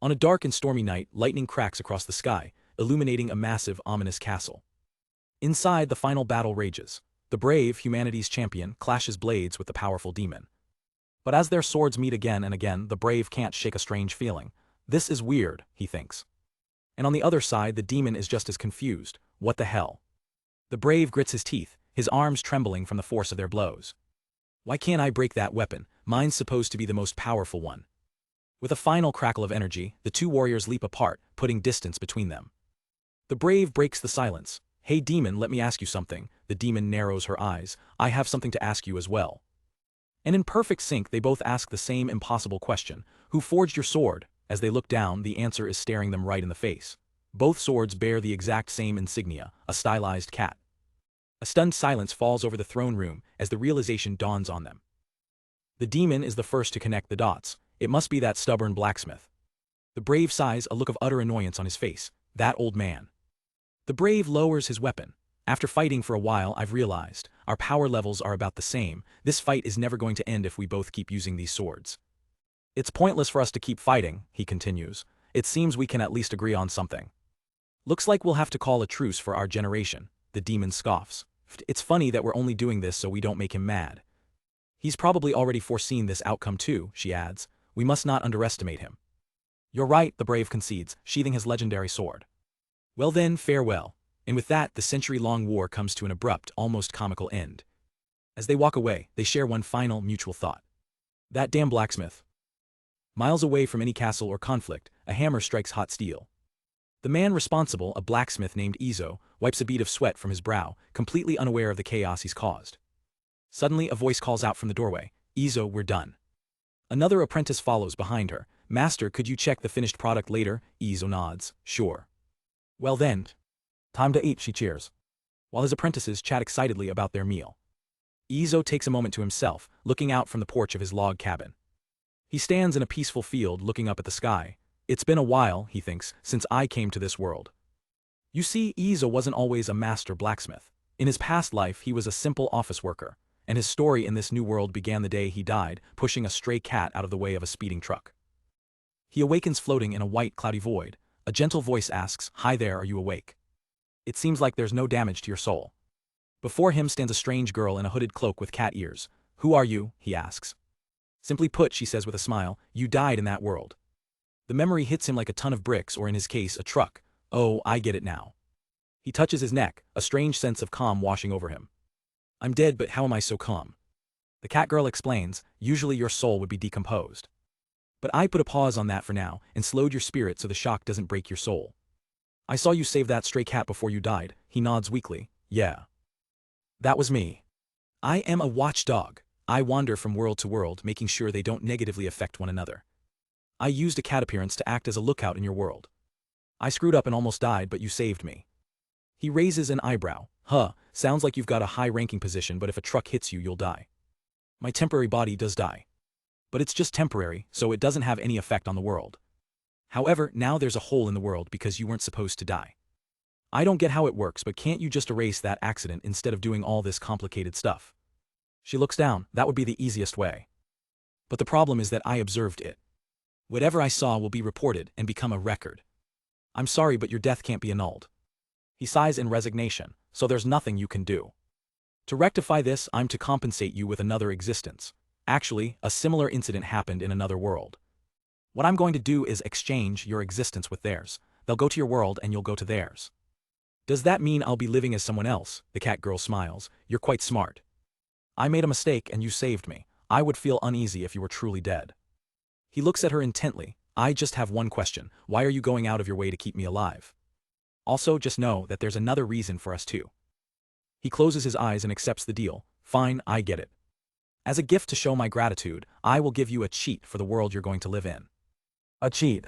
On a dark and stormy night, lightning cracks across the sky, illuminating a massive, ominous castle. Inside, the final battle rages. The brave, humanity's champion, clashes blades with the powerful demon. But as their swords meet again and again, the brave can't shake a strange feeling. This is weird, he thinks. And on the other side, the demon is just as confused. What the hell? The brave grits his teeth, his arms trembling from the force of their blows. Why can't I break that weapon? Mine's supposed to be the most powerful one. With a final crackle of energy, the two warriors leap apart, putting distance between them. The brave breaks the silence. Hey demon, let me ask you something. The demon narrows her eyes. I have something to ask you as well. And in perfect sync, they both ask the same impossible question. Who forged your sword? As they look down, the answer is staring them right in the face. Both swords bear the exact same insignia, a stylized cat. A stunned silence falls over the throne room as the realization dawns on them. The demon is the first to connect the dots. It must be that stubborn blacksmith. The brave sighs, a look of utter annoyance on his face. That old man. The brave lowers his weapon. After fighting for a while, I've realized, our power levels are about the same. This fight is never going to end if we both keep using these swords. It's pointless for us to keep fighting, he continues. It seems we can at least agree on something. Looks like we'll have to call a truce for our generation, the demon scoffs. It's funny that we're only doing this so we don't make him mad. He's probably already foreseen this outcome too, she adds. We must not underestimate him. You're right, the brave concedes, sheathing his legendary sword. Well then, farewell. And with that, the century-long war comes to an abrupt, almost comical end. As they walk away, they share one final, mutual thought. That damn blacksmith. Miles away from any castle or conflict, a hammer strikes hot steel. The man responsible, a blacksmith named Izo, wipes a bead of sweat from his brow, completely unaware of the chaos he's caused. Suddenly, a voice calls out from the doorway. Izo, we're done. Another apprentice follows behind her. Master, could you check the finished product later? Izo nods. Sure. Well then. Time to eat, she cheers. While his apprentices chat excitedly about their meal. Izo takes a moment to himself, looking out from the porch of his log cabin. He stands in a peaceful field looking up at the sky. It's been a while, he thinks, since I came to this world. You see, Izo wasn't always a master blacksmith. In his past life, he was a simple office worker, and his story in this new world began the day he died, pushing a stray cat out of the way of a speeding truck. He awakens floating in a white, cloudy void. A gentle voice asks, "Hi there, are you awake? It seems like there's no damage to your soul." Before him stands a strange girl in a hooded cloak with cat ears. Who are you? He asks. Simply put, she says with a smile, you died in that world. The memory hits him like a ton of bricks, or in his case, a truck. Oh, I get it now. He touches his neck, a strange sense of calm washing over him. I'm dead, but how am I so calm? The cat girl explains, usually your soul would be decomposed. But I put a pause on that for now, and slowed your spirit so the shock doesn't break your soul. I saw you save that stray cat before you died. He nods weakly. Yeah. That was me. I am a watchdog. I wander from world to world, making sure they don't negatively affect one another. I used a cat appearance to act as a lookout in your world. I screwed up and almost died, but you saved me. He raises an eyebrow. Sounds like you've got a high-ranking position, but if a truck hits you, you'll die. My temporary body does die. But it's just temporary, so it doesn't have any effect on the world. However, now there's a hole in the world because you weren't supposed to die. I don't get how it works, but can't you just erase that accident instead of doing all this complicated stuff? She looks down. That would be the easiest way. But the problem is that I observed it. Whatever I saw will be reported and become a record. I'm sorry, but your death can't be annulled. He sighs in resignation, so there's nothing you can do. To rectify this, I'm to compensate you with another existence. Actually, a similar incident happened in another world. What I'm going to do is exchange your existence with theirs. They'll go to your world and you'll go to theirs. Does that mean I'll be living as someone else? The cat girl smiles. You're quite smart. I made a mistake and you saved me. I would feel uneasy if you were truly dead. He looks at her intently. I just have one question. Why are you going out of your way to keep me alive? Also, just know that there's another reason for us too. He closes his eyes and accepts the deal. Fine, I get it. As a gift to show my gratitude, I will give you a cheat for the world you're going to live in. A cheat.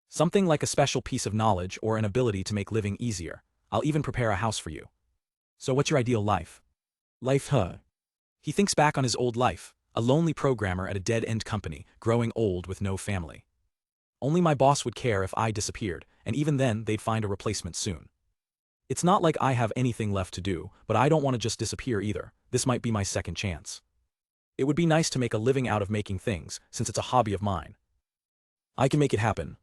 Something like a special piece of knowledge or an ability to make living easier. I'll even prepare a house for you. So what's your ideal life? He thinks back on his old life, a lonely programmer at a dead-end company, growing old with no family. Only my boss would care if I disappeared, and even then they'd find a replacement soon. It's not like I have anything left to do, but I don't want to just disappear either. This might be my second chance. It would be nice to make a living out of making things, since it's a hobby of mine. I can make it happen.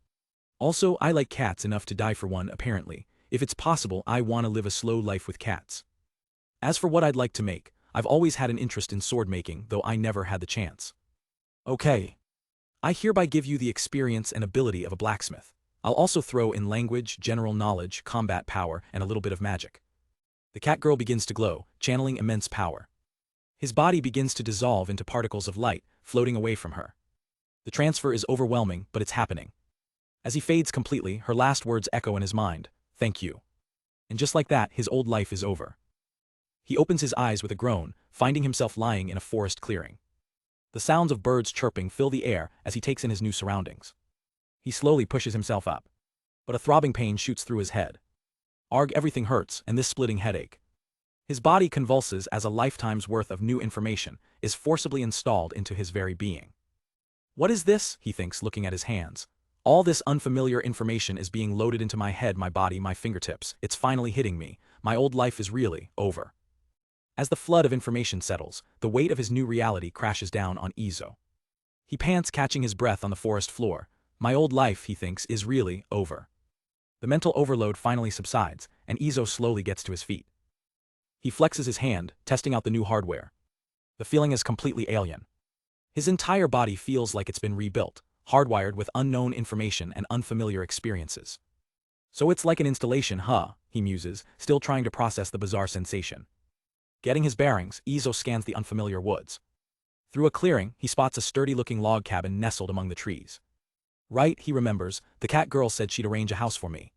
Also, I like cats enough to die for one apparently. If it's possible, I want to live a slow life with cats. As for what I'd like to make, I've always had an interest in sword making, though I never had the chance. Okay. I hereby give you the experience and ability of a blacksmith. I'll also throw in language, general knowledge, combat power, and a little bit of magic. The cat girl begins to glow, channeling immense power. His body begins to dissolve into particles of light, floating away from her. The transfer is overwhelming, but it's happening. As he fades completely, her last words echo in his mind, "Thank you." And just like that, his old life is over. He opens his eyes with a groan, finding himself lying in a forest clearing. The sounds of birds chirping fill the air as he takes in his new surroundings. He slowly pushes himself up. But a throbbing pain shoots through his head. Arg, everything hurts, and this splitting headache. His body convulses as a lifetime's worth of new information is forcibly installed into his very being. What is this? He thinks, looking at his hands. All this unfamiliar information is being loaded into my head, my body, my fingertips. It's finally hitting me. My old life is really over. As the flood of information settles, the weight of his new reality crashes down on Izo. He pants, catching his breath on the forest floor. My old life, he thinks, is really over. The mental overload finally subsides, and Izo slowly gets to his feet. He flexes his hand, testing out the new hardware. The feeling is completely alien. His entire body feels like it's been rebuilt, hardwired with unknown information and unfamiliar experiences. So it's like an installation, huh? He muses, still trying to process the bizarre sensation. Getting his bearings, Izo scans the unfamiliar woods. Through a clearing, he spots a sturdy-looking log cabin nestled among the trees. Right, he remembers, the cat girl said she'd arrange a house for me.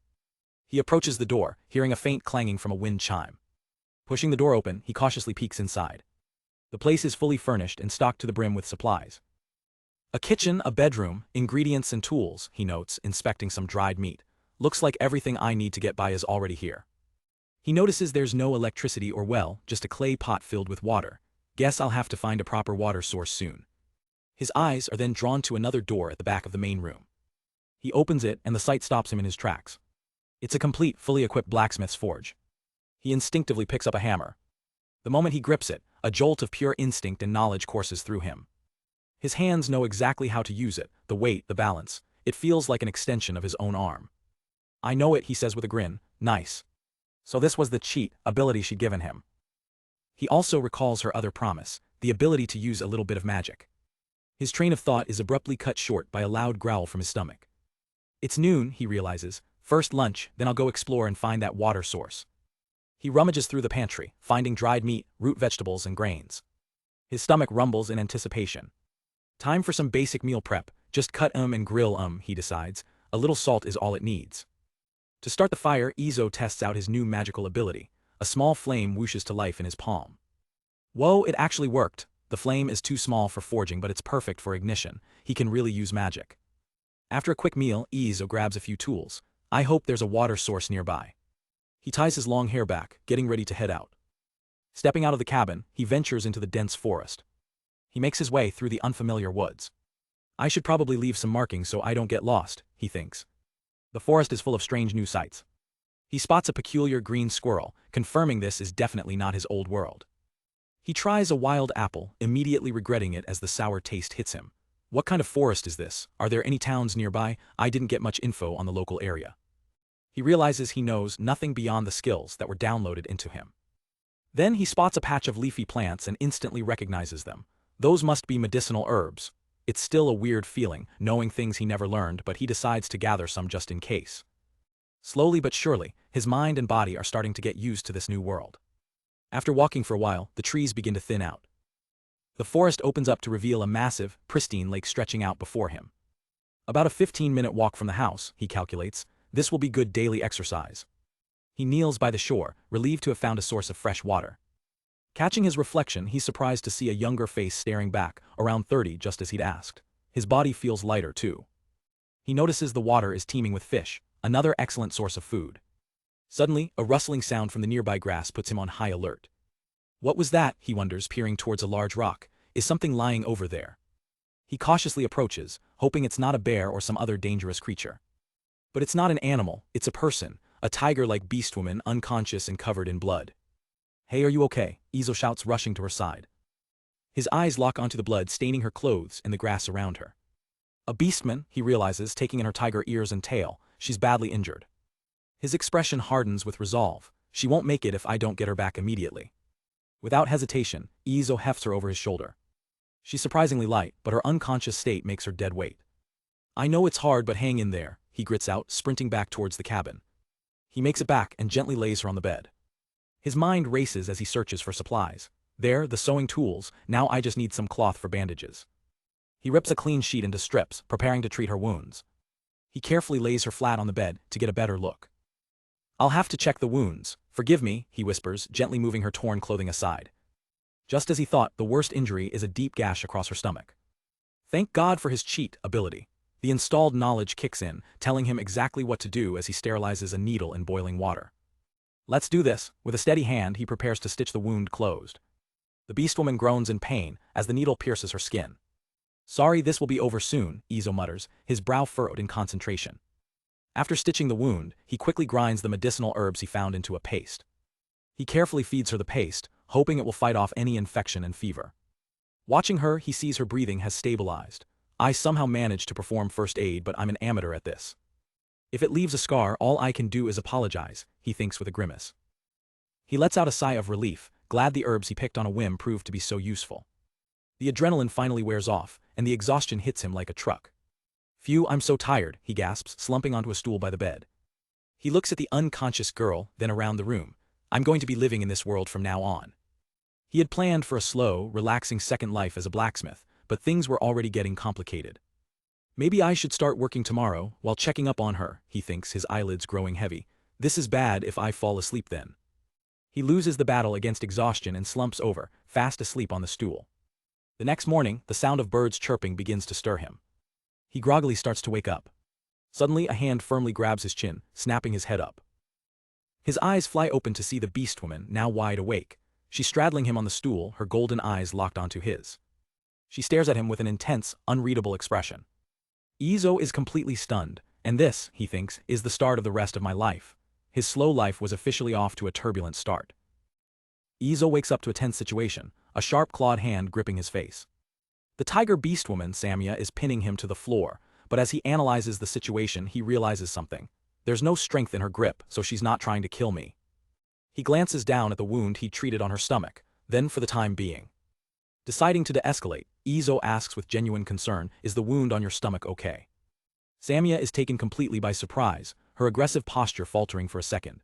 He approaches the door, hearing a faint clanging from a wind chime. Pushing the door open, he cautiously peeks inside. The place is fully furnished and stocked to the brim with supplies. A kitchen, a bedroom, ingredients and tools, he notes, inspecting some dried meat. Looks like everything I need to get by is already here. He notices there's no electricity or well, just a clay pot filled with water. Guess I'll have to find a proper water source soon. His eyes are then drawn to another door at the back of the main room. He opens it and the sight stops him in his tracks. It's a complete, fully equipped blacksmith's forge. He instinctively picks up a hammer. The moment he grips it, a jolt of pure instinct and knowledge courses through him. His hands know exactly how to use it, the weight, the balance. It feels like an extension of his own arm. I know it, he says with a grin. Nice. So this was the cheat ability she'd given him. He also recalls her other promise, the ability to use a little bit of magic. His train of thought is abruptly cut short by a loud growl from his stomach. It's noon, he realizes. First lunch, then I'll go explore and find that water source. He rummages through the pantry, finding dried meat, root vegetables, and grains. His stomach rumbles in anticipation. Time for some basic meal prep, just cut and grill he decides. A little salt is all it needs. To start the fire, Izo tests out his new magical ability. A small flame whooshes to life in his palm. Whoa, it actually worked. The flame is too small for forging, but it's perfect for ignition. He can really use magic. After a quick meal, Izo grabs a few tools. I hope there's a water source nearby. He ties his long hair back, getting ready to head out. Stepping out of the cabin, he ventures into the dense forest. He makes his way through the unfamiliar woods. I should probably leave some markings so I don't get lost, he thinks. The forest is full of strange new sights. He spots a peculiar green squirrel, confirming this is definitely not his old world. He tries a wild apple, immediately regretting it as the sour taste hits him. What kind of forest is this? Are there any towns nearby? I didn't get much info on the local area. He realizes he knows nothing beyond the skills that were downloaded into him. Then he spots a patch of leafy plants and instantly recognizes them. Those must be medicinal herbs. It's still a weird feeling, knowing things he never learned, but he decides to gather some just in case. Slowly but surely, his mind and body are starting to get used to this new world. After walking for a while, the trees begin to thin out. The forest opens up to reveal a massive, pristine lake stretching out before him. About a 15-minute walk from the house, he calculates. This will be good daily exercise. He kneels by the shore, relieved to have found a source of fresh water. Catching his reflection, he's surprised to see a younger face staring back, around 30 just as he'd asked. His body feels lighter too. He notices the water is teeming with fish, another excellent source of food. Suddenly, a rustling sound from the nearby grass puts him on high alert. What was that, he wonders, peering towards a large rock. Is something lying over there? He cautiously approaches, hoping it's not a bear or some other dangerous creature. But it's not an animal, it's a person, a tiger-like beastwoman, unconscious and covered in blood. Hey, are you okay? Izo shouts, rushing to her side. His eyes lock onto the blood staining her clothes and the grass around her. A beastman, he realizes, taking in her tiger ears and tail. She's badly injured. His expression hardens with resolve. She won't make it if I don't get her back immediately. Without hesitation, Izo hefts her over his shoulder. She's surprisingly light, but her unconscious state makes her dead weight. I know it's hard, but hang in there, he grits out, sprinting back towards the cabin. He makes it back and gently lays her on the bed. His mind races as he searches for supplies. There, the sewing tools, now I just need some cloth for bandages. He rips a clean sheet into strips, preparing to treat her wounds. He carefully lays her flat on the bed to get a better look. I'll have to check the wounds. Forgive me, he whispers, gently moving her torn clothing aside. Just as he thought, the worst injury is a deep gash across her stomach. Thank God for his cheat ability. The installed knowledge kicks in, telling him exactly what to do as he sterilizes a needle in boiling water. Let's do this. With a steady hand, he prepares to stitch the wound closed. The beastwoman groans in pain as the needle pierces her skin. Sorry, this will be over soon, Izo mutters, his brow furrowed in concentration. After stitching the wound, he quickly grinds the medicinal herbs he found into a paste. He carefully feeds her the paste, hoping it will fight off any infection and fever. Watching her, he sees her breathing has stabilized. I somehow managed to perform first aid, but I'm an amateur at this. If it leaves a scar, all I can do is apologize, he thinks with a grimace. He lets out a sigh of relief, glad the herbs he picked on a whim proved to be so useful. The adrenaline finally wears off, and the exhaustion hits him like a truck. Phew, I'm so tired, he gasps, slumping onto a stool by the bed. He looks at the unconscious girl, then around the room. I'm going to be living in this world from now on. He had planned for a slow, relaxing second life as a blacksmith, but things were already getting complicated. Maybe I should start working tomorrow, while checking up on her, he thinks, his eyelids growing heavy. This is bad if I fall asleep then. He loses the battle against exhaustion and slumps over, fast asleep on the stool. The next morning, the sound of birds chirping begins to stir him. He groggily starts to wake up. Suddenly, a hand firmly grabs his chin, snapping his head up. His eyes fly open to see the beastwoman, now wide awake. She's straddling him on the stool, her golden eyes locked onto his. She stares at him with an intense, unreadable expression. Izo is completely stunned, and this, he thinks, is the start of the rest of my life. His slow life was officially off to a turbulent start. Izo wakes up to a tense situation, a sharp clawed hand gripping his face. The tiger beastwoman, Samia, is pinning him to the floor, but as he analyzes the situation, he realizes something. There's no strength in her grip, so she's not trying to kill me. He glances down at the wound he'd treated on her stomach, then for the time being. Deciding to de-escalate, Izo asks with genuine concern, is the wound on your stomach okay? Samia is taken completely by surprise, her aggressive posture faltering for a second.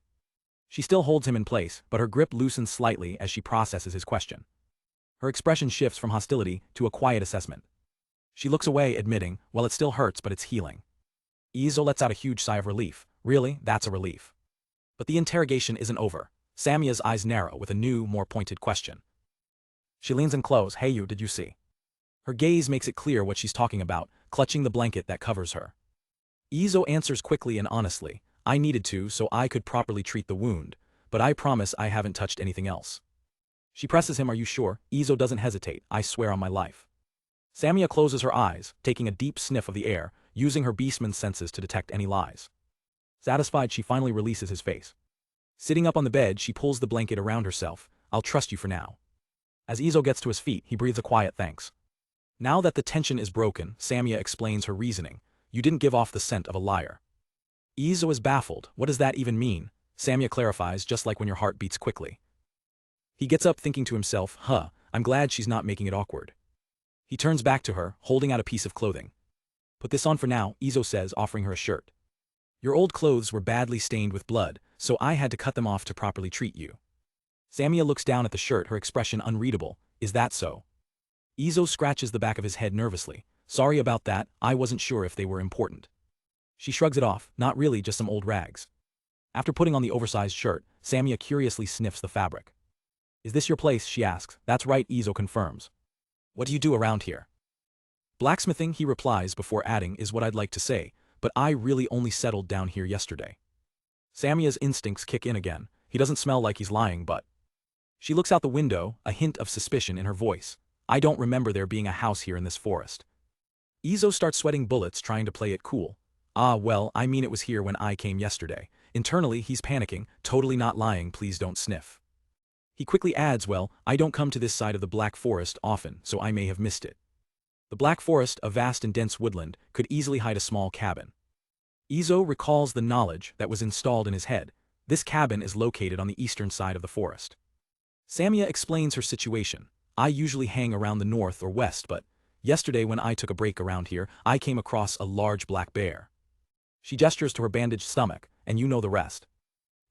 She still holds him in place, but her grip loosens slightly as she processes his question. Her expression shifts from hostility to a quiet assessment. She looks away, admitting, well, it still hurts, but it's healing. Izo lets out a huge sigh of relief. Really, that's a relief. But the interrogation isn't over. Samia's eyes narrow with a new, more pointed question. She leans in close. Hey you, did you see? Her gaze makes it clear what she's talking about, clutching the blanket that covers her. Izo answers quickly and honestly. I needed to so I could properly treat the wound, but I promise I haven't touched anything else. She presses him. Are you sure? Izo doesn't hesitate. I swear on my life. Samia closes her eyes, taking a deep sniff of the air, using her beastman's senses to detect any lies. Satisfied, she finally releases his face. Sitting up on the bed, she pulls the blanket around herself. I'll trust you for now. As Izo gets to his feet, he breathes a quiet thanks. Now that the tension is broken, Samia explains her reasoning. You didn't give off the scent of a liar. Izo is baffled. What does that even mean? Samia clarifies, just like when your heart beats quickly. He gets up thinking to himself, I'm glad she's not making it awkward. He turns back to her, holding out a piece of clothing. Put this on for now, Izo says, offering her a shirt. Your old clothes were badly stained with blood, so I had to cut them off to properly treat you. Samia looks down at the shirt, her expression unreadable. Is that so? Izo scratches the back of his head nervously. Sorry about that, I wasn't sure if they were important. She shrugs it off, not really, just some old rags. After putting on the oversized shirt, Samia curiously sniffs the fabric. Is this your place? She asks. That's right, Izo confirms. What do you do around here? Blacksmithing, he replies before adding, is what I'd like to say, but I really only settled down here yesterday. Samia's instincts kick in again. He doesn't smell like he's lying, but... She looks out the window, a hint of suspicion in her voice. I don't remember there being a house here in this forest. Izo starts sweating bullets, trying to play it cool. Well, I mean it was here when I came yesterday. Internally, he's panicking, totally not lying, please don't sniff. He quickly adds, well, I don't come to this side of the Black Forest often, so I may have missed it. The Black Forest, a vast and dense woodland, could easily hide a small cabin. Izo recalls the knowledge that was installed in his head. This cabin is located on the eastern side of the forest. Samia explains her situation. I usually hang around the north or west, but yesterday when I took a break around here, I came across a large black bear. She gestures to her bandaged stomach, and you know the rest.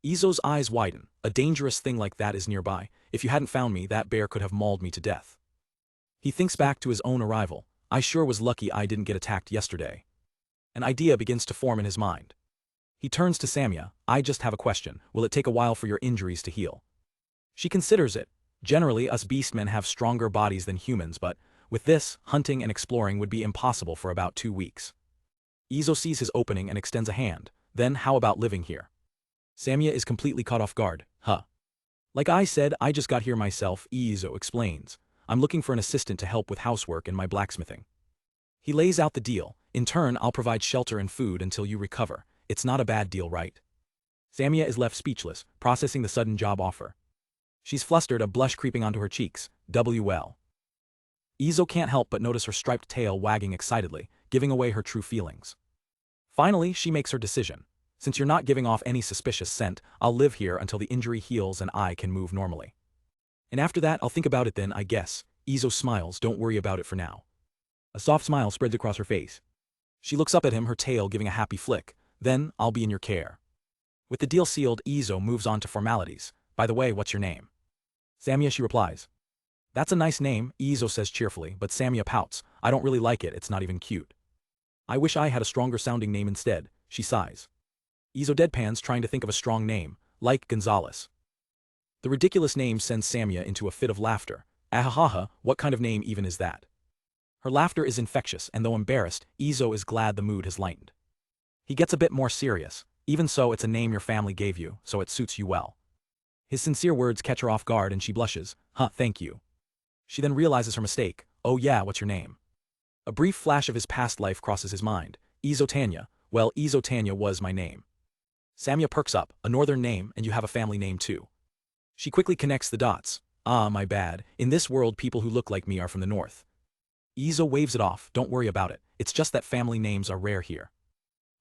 Izo's eyes widen. A dangerous thing like that is nearby. If you hadn't found me, that bear could have mauled me to death. He thinks back to his own arrival. I sure was lucky I didn't get attacked yesterday. An idea begins to form in his mind. He turns to Samia. I just have a question. Will it take a while for your injuries to heal? She considers it. Generally, us beastmen have stronger bodies than humans, but with this, hunting and exploring would be impossible for about 2 weeks. Izo sees his opening and extends a hand. Then how about living here? Samia is completely caught off guard. Huh. Like I said, I just got here myself, Izo explains. I'm looking for an assistant to help with housework and my blacksmithing. He lays out the deal. In turn, I'll provide shelter and food until you recover. It's not a bad deal, right? Samia is left speechless, processing the sudden job offer. She's flustered, a blush creeping onto her cheeks. WL. Izo can't help but notice her striped tail wagging excitedly, giving away her true feelings. Finally, she makes her decision. Since you're not giving off any suspicious scent, I'll live here until the injury heals and I can move normally. And after that, I'll think about it then, I guess. Izo smiles, don't worry about it for now. A soft smile spreads across her face. She looks up at him, her tail giving a happy flick. Then, I'll be in your care. With the deal sealed, Izo moves on to formalities. By the way, what's your name? Samia, she replies. That's a nice name, Izo says cheerfully, but Samia pouts. I don't really like it, it's not even cute. I wish I had a stronger sounding name instead, she sighs. Izo deadpans, trying to think of a strong name, like Gonzalez. The ridiculous name sends Samia into a fit of laughter. Ahahaha, what kind of name even is that? Her laughter is infectious, and though embarrassed, Izo is glad the mood has lightened. He gets a bit more serious. Even so, it's a name your family gave you, so it suits you well. His sincere words catch her off guard and she blushes. Huh, thank you. She then realizes her mistake. Oh yeah, what's your name? A brief flash of his past life crosses his mind. Izo Tanya. Well, Izo Tanya was my name. Samia perks up. A northern name, and you have a family name too. She quickly connects the dots. Ah, my bad. In this world, people who look like me are from the north. Izo waves it off. Don't worry about it. It's just that family names are rare here.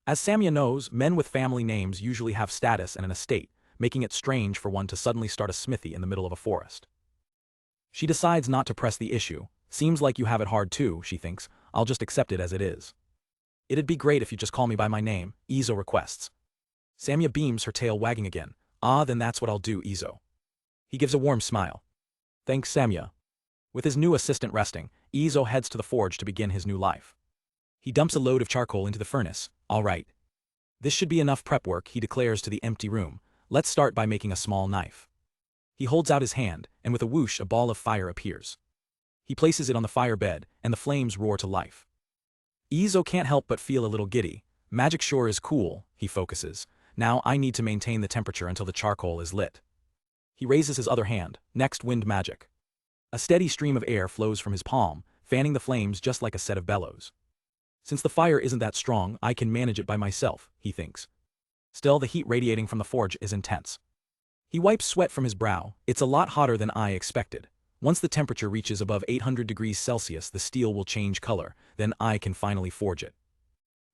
As Samia knows, men with family names usually have status and an estate, making it strange for one to suddenly start a smithy in the middle of a forest. She decides not to press the issue. Seems like you have it hard too, she thinks. I'll just accept it as it is. It'd be great if you just call me by my name, Izo requests. Samia beams, her tail wagging again. Ah, then that's what I'll do, Izo. He gives a warm smile. Thanks, Samia. With his new assistant resting, Izo heads to the forge to begin his new life. He dumps a load of charcoal into the furnace. All right. This should be enough prep work, he declares to the empty room. Let's start by making a small knife. He holds out his hand, and with a whoosh a ball of fire appears. He places it on the fire bed, and the flames roar to life. Izo can't help but feel a little giddy. Magic sure is cool, he focuses. Now I need to maintain the temperature until the charcoal is lit. He raises his other hand. Next, wind magic. A steady stream of air flows from his palm, fanning the flames just like a set of bellows. Since the fire isn't that strong, I can manage it by myself, he thinks. Still, the heat radiating from the forge is intense. He wipes sweat from his brow. It's a lot hotter than I expected. Once the temperature reaches above 800 degrees Celsius, the steel will change color, then I can finally forge it.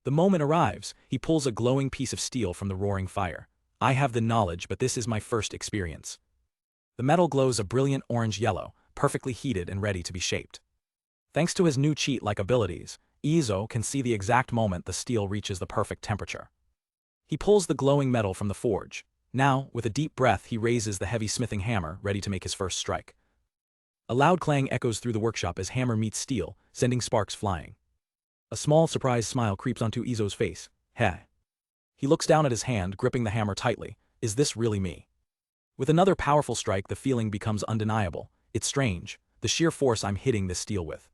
The moment arrives, he pulls a glowing piece of steel from the roaring fire. I have the knowledge, but this is my first experience. The metal glows a brilliant orange-yellow, perfectly heated and ready to be shaped. Thanks to his new cheat-like abilities, Izo can see the exact moment the steel reaches the perfect temperature. He pulls the glowing metal from the forge. Now, with a deep breath, he raises the heavy smithing hammer, ready to make his first strike. A loud clang echoes through the workshop as hammer meets steel, sending sparks flying. A small, surprised smile creeps onto Izo's face. Heh. He looks down at his hand, gripping the hammer tightly. Is this really me? With another powerful strike, the feeling becomes undeniable. It's strange, the sheer force I'm hitting this steel with.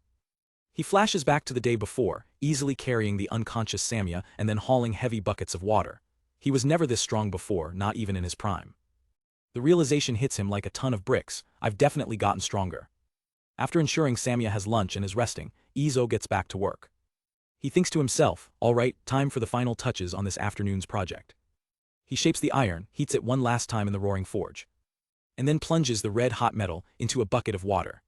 He flashes back to the day before, easily carrying the unconscious Samia and then hauling heavy buckets of water. He was never this strong before, not even in his prime. The realization hits him like a ton of bricks. I've definitely gotten stronger. After ensuring Samia has lunch and is resting, Izo gets back to work. He thinks to himself, all right, time for the final touches on this afternoon's project. He shapes the iron, heats it one last time in the roaring forge, and then plunges the red-hot metal into a bucket of water.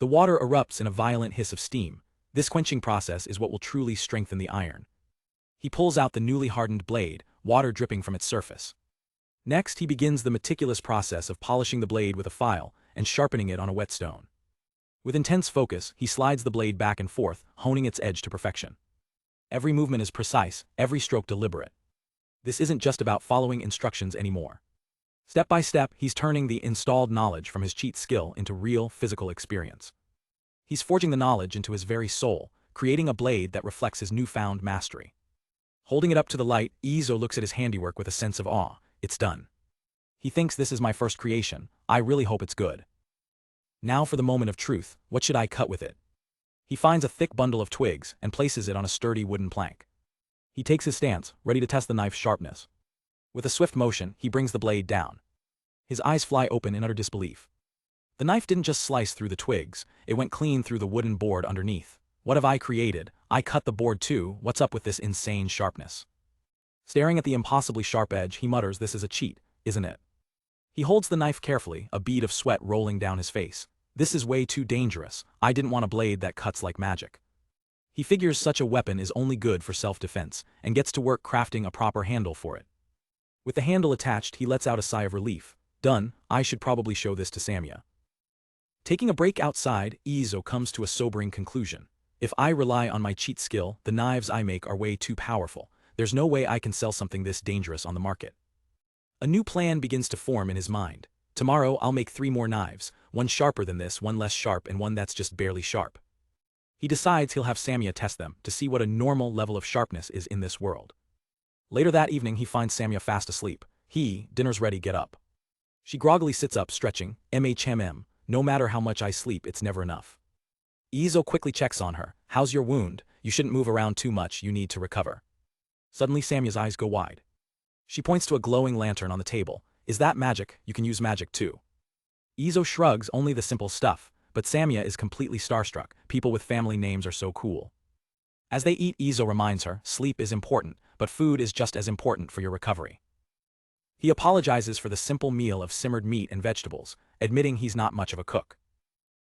The water erupts in a violent hiss of steam. This quenching process is what will truly strengthen the iron. He pulls out the newly hardened blade, water dripping from its surface. Next, he begins the meticulous process of polishing the blade with a file and sharpening it on a whetstone. With intense focus, he slides the blade back and forth, honing its edge to perfection. Every movement is precise, every stroke deliberate. This isn't just about following instructions anymore. Step by step, he's turning the installed knowledge from his cheat skill into real physical experience. He's forging the knowledge into his very soul, creating a blade that reflects his newfound mastery. Holding it up to the light, Izo looks at his handiwork with a sense of awe. It's done. He thinks, this is my first creation. I really hope it's good. Now for the moment of truth. What should I cut with it? He finds a thick bundle of twigs and places it on a sturdy wooden plank. He takes his stance, ready to test the knife's sharpness. With a swift motion, he brings the blade down. His eyes fly open in utter disbelief. The knife didn't just slice through the twigs, it went clean through the wooden board underneath. What have I created? I cut the board too. What's up with this insane sharpness? Staring at the impossibly sharp edge, he mutters, this is a cheat, isn't it? He holds the knife carefully, a bead of sweat rolling down his face. This is way too dangerous. I didn't want a blade that cuts like magic. He figures such a weapon is only good for self-defense, and gets to work crafting a proper handle for it. With the handle attached, he lets out a sigh of relief. Done. I should probably show this to Samia. Taking a break outside, Izo comes to a sobering conclusion. If I rely on my cheat skill, the knives I make are way too powerful. There's no way I can sell something this dangerous on the market. A new plan begins to form in his mind. Tomorrow I'll make 3 more knives, one sharper than this, one less sharp, and one that's just barely sharp. He decides he'll have Samia test them to see what a normal level of sharpness is in this world. Later that evening he finds Samia fast asleep. Dinner's ready, get up. She groggily sits up, stretching. No matter how much I sleep, it's never enough. Izo quickly checks on her. How's your wound? You shouldn't move around too much, you need to recover. Suddenly Samia's eyes go wide. She points to a glowing lantern on the table. Is that magic? You can use magic too. Izo shrugs, only the simple stuff, but Samia is completely starstruck. People with family names are so cool. As they eat, Izo reminds her, sleep is important, but food is just as important for your recovery. He apologizes for the simple meal of simmered meat and vegetables, admitting he's not much of a cook.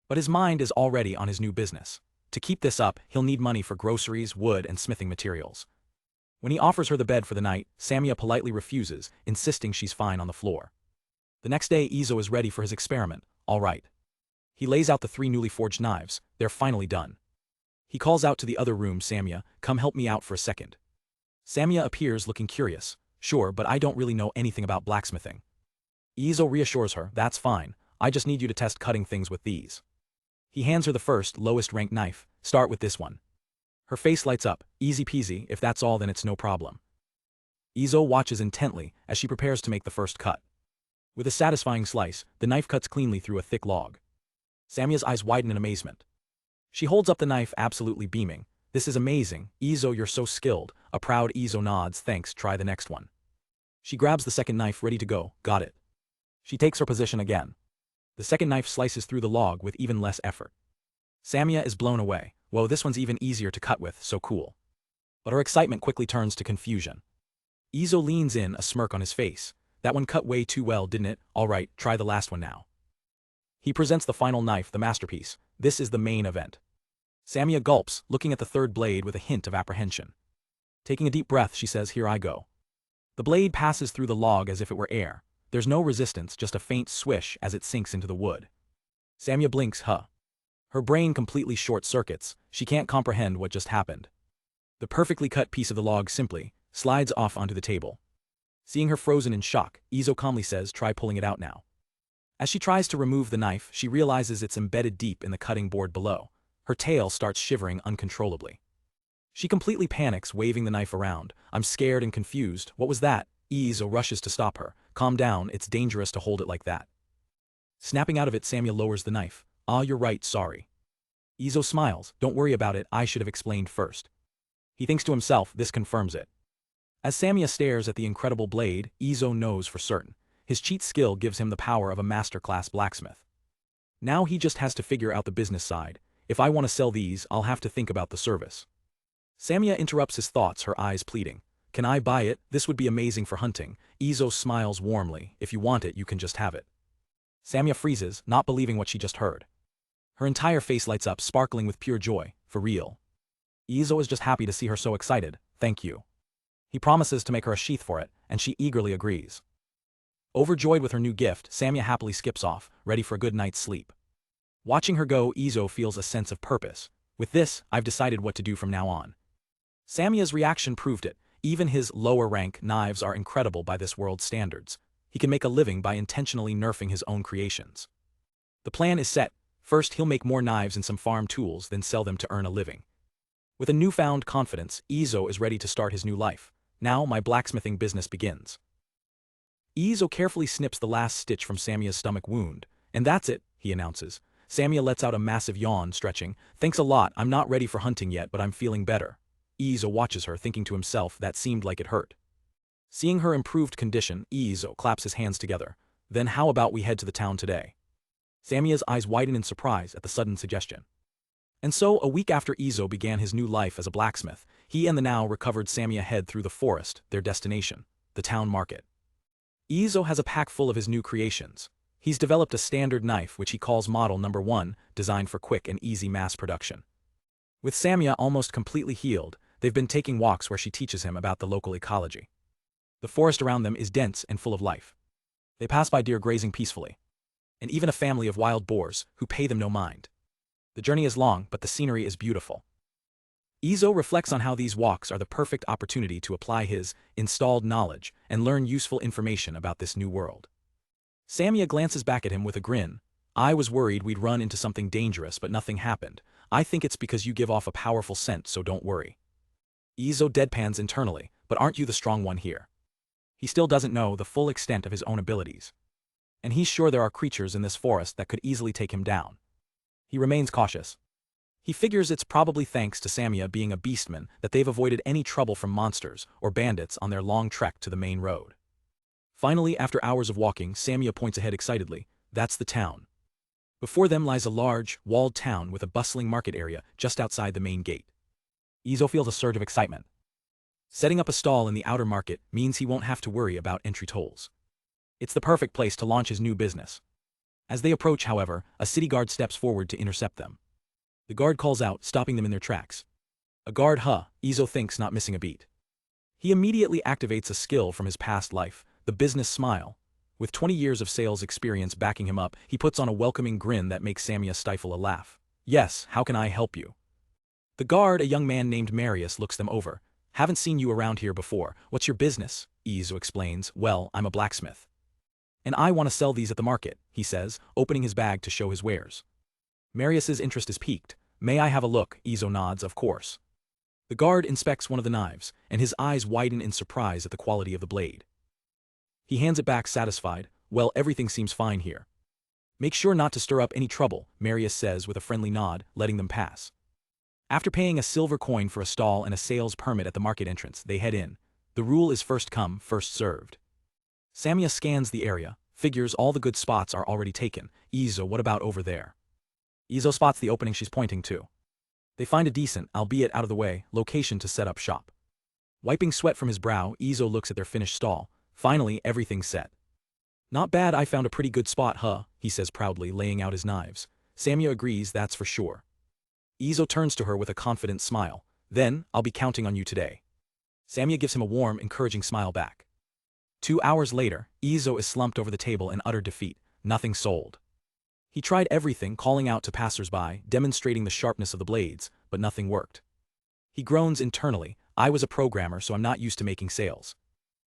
But his mind is already on his new business. To keep this up, he'll need money for groceries, wood, and smithing materials. When he offers her the bed for the night, Samia politely refuses, insisting she's fine on the floor. The next day, Izo is ready for his experiment. All right. He lays out the 3 newly forged knives. They're finally done. He calls out to the other room, Samia, come help me out for a second. Samia appears looking curious. Sure, but I don't really know anything about blacksmithing. Izo reassures her, that's fine, I just need you to test cutting things with these. He hands her the first, lowest ranked knife. Start with this one. Her face lights up. Easy peasy, if that's all then it's no problem. Izo watches intently as she prepares to make the first cut. With a satisfying slice, the knife cuts cleanly through a thick log. Samia's eyes widen in amazement. She holds up the knife, absolutely beaming. This is amazing, Izo, you're so skilled. A proud Izo nods, thanks, try the next one. She grabs the second knife, ready to go. Got it. She takes her position again. The second knife slices through the log with even less effort. Samia is blown away. Whoa, this one's even easier to cut with, so cool. But her excitement quickly turns to confusion. Izo leans in, a smirk on his face. That one cut way too well, didn't it? All right, try the last one now. He presents the final knife, the masterpiece. This is the main event. Samia gulps, looking at the third blade with a hint of apprehension. Taking a deep breath, she says, here I go. The blade passes through the log as if it were air. There's no resistance, just a faint swish as it sinks into the wood. Samia blinks, Her brain completely short-circuits, she can't comprehend what just happened. The perfectly cut piece of the log simply slides off onto the table. Seeing her frozen in shock, Izo calmly says, try pulling it out now. As she tries to remove the knife, she realizes it's embedded deep in the cutting board below. Her tail starts shivering uncontrollably. She completely panics, waving the knife around. I'm scared and confused. What was that? Izo rushes to stop her. Calm down, it's dangerous to hold it like that. Snapping out of it, Samia lowers the knife. Ah, you're right, sorry. Izo smiles. Don't worry about it, I should have explained first. He thinks to himself, this confirms it. As Samia stares at the incredible blade, Izo knows for certain. His cheat skill gives him the power of a master-class blacksmith. Now he just has to figure out the business side. If I want to sell these, I'll have to think about the service. Samia interrupts his thoughts, her eyes pleading. Can I buy it? This would be amazing for hunting. Izo smiles warmly. If you want it, you can just have it. Samia freezes, not believing what she just heard. Her entire face lights up, sparkling with pure joy. For real? Izo is just happy to see her so excited. Thank you. He promises to make her a sheath for it, and she eagerly agrees. Overjoyed with her new gift, Samia happily skips off, ready for a good night's sleep. Watching her go, Izo feels a sense of purpose. With this, I've decided what to do from now on. Samia's reaction proved it. Even his lower-rank knives are incredible by this world's standards. He can make a living by intentionally nerfing his own creations. The plan is set. First, he'll make more knives and some farm tools, then sell them to earn a living. With a newfound confidence, Izo is ready to start his new life. Now my blacksmithing business begins. Izo carefully snips the last stitch from Samia's stomach wound. And that's it, he announces. Samia lets out a massive yawn, stretching. Thanks a lot, I'm not ready for hunting yet, but I'm feeling better. Izo watches her, thinking to himself that seemed like it hurt. Seeing her improved condition, Izo claps his hands together. Then how about we head to the town today? Samia's eyes widen in surprise at the sudden suggestion. And so, a week after Izo began his new life as a blacksmith, he and the now recovered Samia head through the forest, their destination, the town market. Izo has a pack full of his new creations. He's developed a standard knife which he calls Model Number 1, designed for quick and easy mass production. With Samia almost completely healed, they've been taking walks where she teaches him about the local ecology. The forest around them is dense and full of life. They pass by deer grazing peacefully, and even a family of wild boars who pay them no mind. The journey is long, but the scenery is beautiful. Izo reflects on how these walks are the perfect opportunity to apply his installed knowledge and learn useful information about this new world. Samia glances back at him with a grin. I was worried we'd run into something dangerous, but nothing happened. I think it's because you give off a powerful scent, so don't worry. Izo deadpans internally, but aren't you the strong one here? He still doesn't know the full extent of his own abilities. And he's sure there are creatures in this forest that could easily take him down. He remains cautious. He figures it's probably thanks to Samia being a beastman that they've avoided any trouble from monsters or bandits on their long trek to the main road. Finally, after hours of walking, Samia points ahead excitedly. That's the town. Before them lies a large, walled town with a bustling market area just outside the main gate. Izo feels a surge of excitement. Setting up a stall in the outer market means he won't have to worry about entry tolls. It's the perfect place to launch his new business. As they approach, however, a city guard steps forward to intercept them. The guard calls out, stopping them in their tracks. A guard, Izo thinks, not missing a beat. He immediately activates a skill from his past life, the business smile. With 20 years of sales experience backing him up, he puts on a welcoming grin that makes Samia stifle a laugh. Yes, how can I help you? The guard, a young man named Marius, looks them over. Haven't seen you around here before. What's your business? Izo explains. Well, I'm a blacksmith. And I want to sell these at the market, he says, opening his bag to show his wares. Marius's interest is piqued. May I have a look? Izo nods, of course. The guard inspects one of the knives, and his eyes widen in surprise at the quality of the blade. He hands it back satisfied. Well, everything seems fine here. Make sure not to stir up any trouble, Marius says with a friendly nod, letting them pass. After paying a silver coin for a stall and a sales permit at the market entrance, they head in. The rule is first come, first served. Samia scans the area, figures all the good spots are already taken. Izo, what about over there? Izo spots the opening she's pointing to. They find a decent, albeit out of the way, location to set up shop. Wiping sweat from his brow, Izo looks at their finished stall. Finally, everything's set. Not bad, I found a pretty good spot, he says proudly, laying out his knives. Samia agrees, that's for sure. Izo turns to her with a confident smile. Then, I'll be counting on you today. Samia gives him a warm, encouraging smile back. 2 hours later, Izo is slumped over the table in utter defeat. Nothing sold. He tried everything, calling out to passers-by, demonstrating the sharpness of the blades, but nothing worked. He groans internally. I was a programmer, so I'm not used to making sales.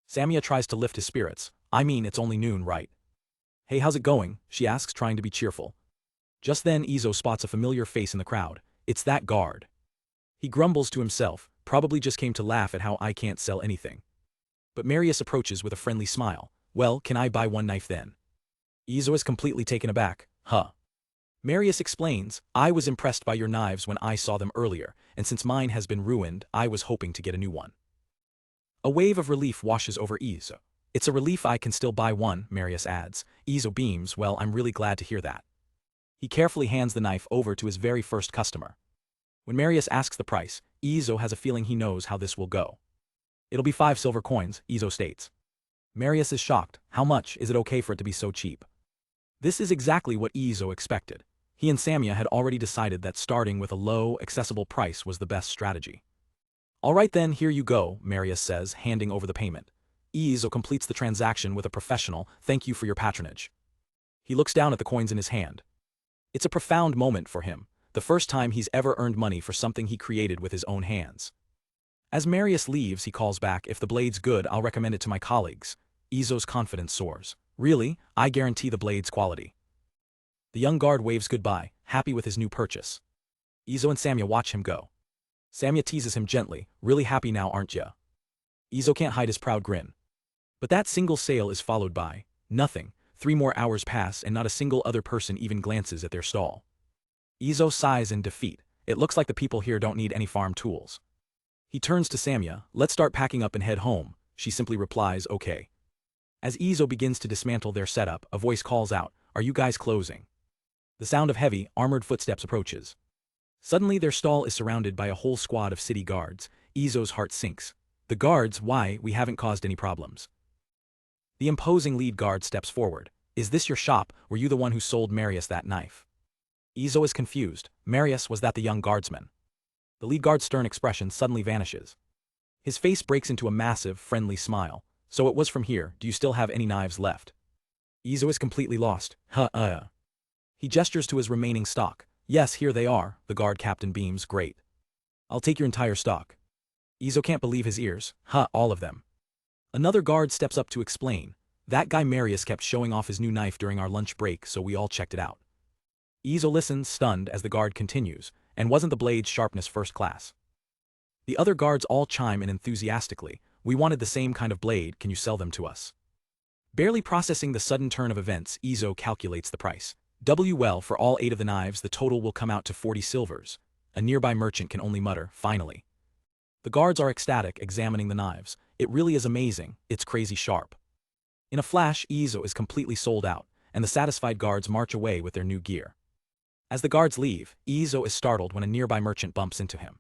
Samia tries to lift his spirits. I mean, it's only noon, right? Hey, how's it going? She asks, trying to be cheerful. Just then, Izo spots a familiar face in the crowd. It's that guard. He grumbles to himself, probably just came to laugh at how I can't sell anything. But Marius approaches with a friendly smile. Well, can I buy one knife then? Izo is completely taken aback. Marius explains, I was impressed by your knives when I saw them earlier, and since mine has been ruined, I was hoping to get a new one. A wave of relief washes over Izo. It's a relief I can still buy one, Marius adds. Izo beams, well, I'm really glad to hear that. He carefully hands the knife over to his very first customer. When Marius asks the price, Izo has a feeling he knows how this will go. It'll be 5 silver coins, Izo states. Marius is shocked. How much? Is it okay for it to be so cheap? This is exactly what Izo expected. He and Samia had already decided that starting with a low, accessible price was the best strategy. All right then, here you go, Marius says, handing over the payment. Izo completes the transaction with a professional, "Thank you for your patronage." He looks down at the coins in his hand. It's a profound moment for him, the first time he's ever earned money for something he created with his own hands. As Marius leaves, he calls back, "If the blade's good, I'll recommend it to my colleagues." Izo's confidence soars. "Really? I guarantee the blade's quality." The young guard waves goodbye, happy with his new purchase. Izo and Samia watch him go. Samia teases him gently, "Really happy now, aren't ya?" Izo can't hide his proud grin. But that single sale is followed by nothing. 3 more hours pass and not a single other person even glances at their stall. Izo sighs in defeat. It looks like the people here don't need any farm tools. He turns to Samia, "Let's start packing up and head home." She simply replies, "Okay." As Izo begins to dismantle their setup, a voice calls out, "Are you guys closing?" The sound of heavy, armored footsteps approaches. Suddenly their stall is surrounded by a whole squad of city guards. Izo's heart sinks. The guards, why, we haven't caused any problems. The imposing lead guard steps forward. "Is this your shop? Were you the one who sold Marius that knife?" Izo is confused. Marius, was that the young guardsman? The lead guard's stern expression suddenly vanishes. His face breaks into a massive, friendly smile. "So it was from here. Do you still have any knives left?" Izo is completely lost. He gestures to his remaining stock. "Yes, here they are," the guard captain beams. "Great. I'll take your entire stock." Izo can't believe his ears. All of them." Another guard steps up to explain. "That guy Marius kept showing off his new knife during our lunch break, so we all checked it out." Izo listens, stunned, as the guard continues. "And wasn't the blade's sharpness first class?" The other guards all chime in enthusiastically. "We wanted the same kind of blade, can you sell them to us?" Barely processing the sudden turn of events, Izo calculates the price. Well, for all 8 of the knives, the total will come out to 40 silvers. A nearby merchant can only mutter, "Finally." The guards are ecstatic, examining the knives. It really is amazing, it's crazy sharp. In a flash, Izo is completely sold out, and the satisfied guards march away with their new gear. As the guards leave, Izo is startled when a nearby merchant bumps into him.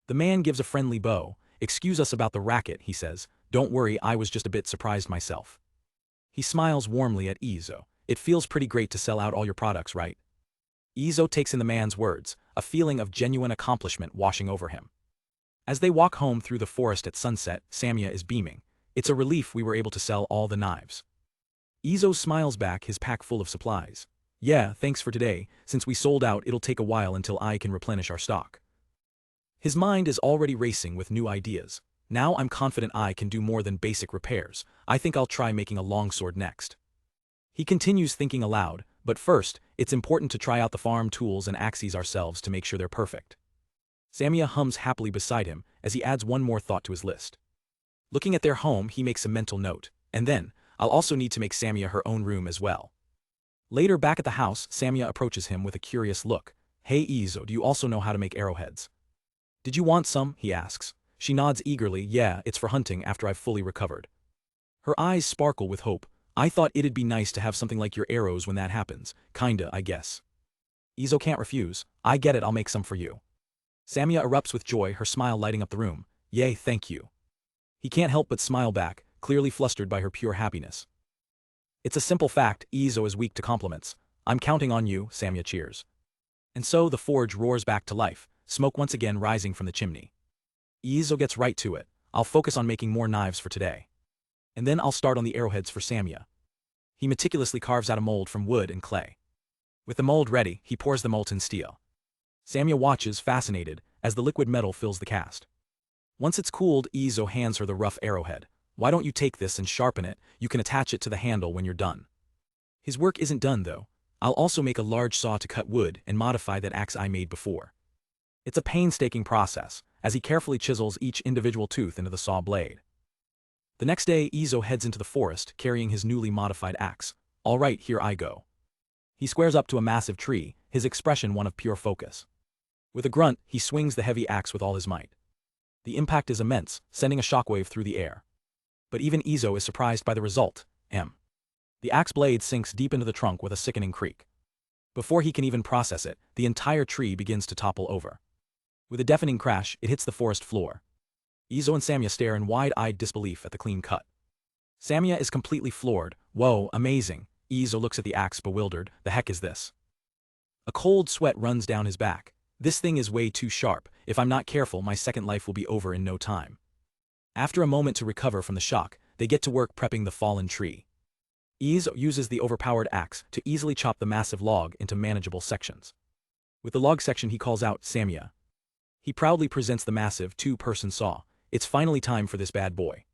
The man gives a friendly bow. "Excuse us about the racket," he says. "Don't worry, I was just a bit surprised myself." He smiles warmly at Izo. "It feels pretty great to sell out all your products, right?" Izo takes in the man's words, a feeling of genuine accomplishment washing over him. As they walk home through the forest at sunset, Samia is beaming. "It's a relief we were able to sell all the knives." Izo smiles back, his pack full of supplies. "Yeah, thanks for today. Since we sold out, it'll take a while until I can replenish our stock." His mind is already racing with new ideas. "Now I'm confident I can do more than basic repairs. I think I'll try making a longsword next." He continues thinking aloud, "But first, it's important to try out the farm tools and axes ourselves to make sure they're perfect." Samia hums happily beside him as he adds one more thought to his list. Looking at their home, he makes a mental note. "And then, I'll also need to make Samia her own room as well." Later, back at the house, Samia approaches him with a curious look. "Hey Izo, do you also know how to make arrowheads?" "Did you want some?" he asks. She nods eagerly. "Yeah, it's for hunting after I've fully recovered." Her eyes sparkle with hope. "I thought it'd be nice to have something like your arrows when that happens. Kinda, I guess." Izo can't refuse. "I get it, I'll make some for you." Samia erupts with joy, her smile lighting up the room. "Yay, thank you." He can't help but smile back, clearly flustered by her pure happiness. It's a simple fact, Izo is weak to compliments. "I'm counting on you," Samia cheers. And so the forge roars back to life, smoke once again rising from the chimney. Izo gets right to it. "I'll focus on making more knives for today. And then I'll start on the arrowheads for Samia." He meticulously carves out a mold from wood and clay. With the mold ready, he pours the molten steel. Samia watches, fascinated, as the liquid metal fills the cast. Once it's cooled, Izo hands her the rough arrowhead. "Why don't you take this and sharpen it? You can attach it to the handle when you're done." His work isn't done, though. "I'll also make a large saw to cut wood and modify that axe I made before." It's a painstaking process, as he carefully chisels each individual tooth into the saw blade. The next day, Izo heads into the forest, carrying his newly modified axe. "All right, here I go." He squares up to a massive tree, his expression one of pure focus. With a grunt, he swings the heavy axe with all his might. The impact is immense, sending a shockwave through the air. But even Izo is surprised by the result. The axe blade sinks deep into the trunk with a sickening creak. Before he can even process it, the entire tree begins to topple over. With a deafening crash, it hits the forest floor. Izo and Samia stare in wide-eyed disbelief at the clean cut. Samia is completely floored. "Whoa, amazing." Izo looks at the axe bewildered. "The heck is this?" A cold sweat runs down his back. This thing is way too sharp. If I'm not careful, my second life will be over in no time. After a moment to recover from the shock, they get to work prepping the fallen tree. Izo uses the overpowered axe to easily chop the massive log into manageable sections. With the log section he calls out Samia. He proudly presents the massive two-person saw. It's finally time for this bad boy.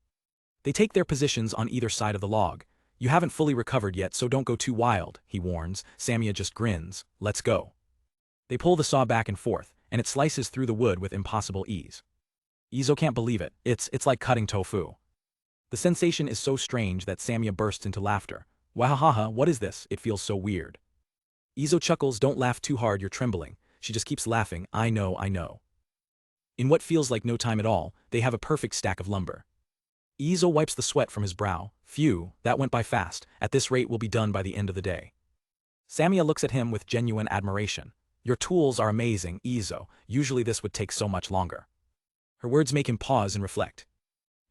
They take their positions on either side of the log. You haven't fully recovered yet, so don't go too wild, he warns. Samia just grins. Let's go. They pull the saw back and forth, and it slices through the wood with impossible ease. Izo can't believe it. It's like cutting tofu. The sensation is so strange that Samia bursts into laughter. Wahahaha, what is this? It feels so weird. Izo chuckles, don't laugh too hard, you're trembling. She just keeps laughing, I know. In what feels like no time at all, they have a perfect stack of lumber. Izo wipes the sweat from his brow. Phew, that went by fast. At this rate we'll be done by the end of the day. Samia looks at him with genuine admiration. Your tools are amazing, Izo. Usually this would take so much longer. Her words make him pause and reflect.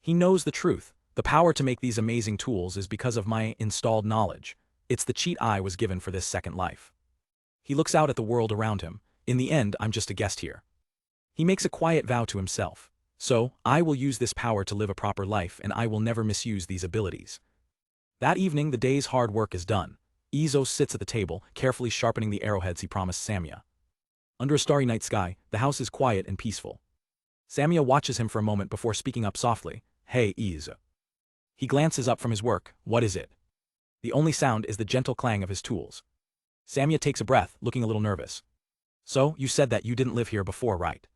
He knows the truth. The power to make these amazing tools is because of my installed knowledge. It's the cheat I was given for this second life. He looks out at the world around him. In the end, I'm just a guest here. He makes a quiet vow to himself. So, I will use this power to live a proper life, and I will never misuse these abilities. That evening, the day's hard work is done. Izo sits at the table, carefully sharpening the arrowheads he promised Samia. Under a starry night sky, the house is quiet and peaceful. Samia watches him for a moment before speaking up softly. Hey, Izo. He glances up from his work. What is it? The only sound is the gentle clang of his tools. Samia takes a breath, looking a little nervous. So, you said that you didn't live here before, right?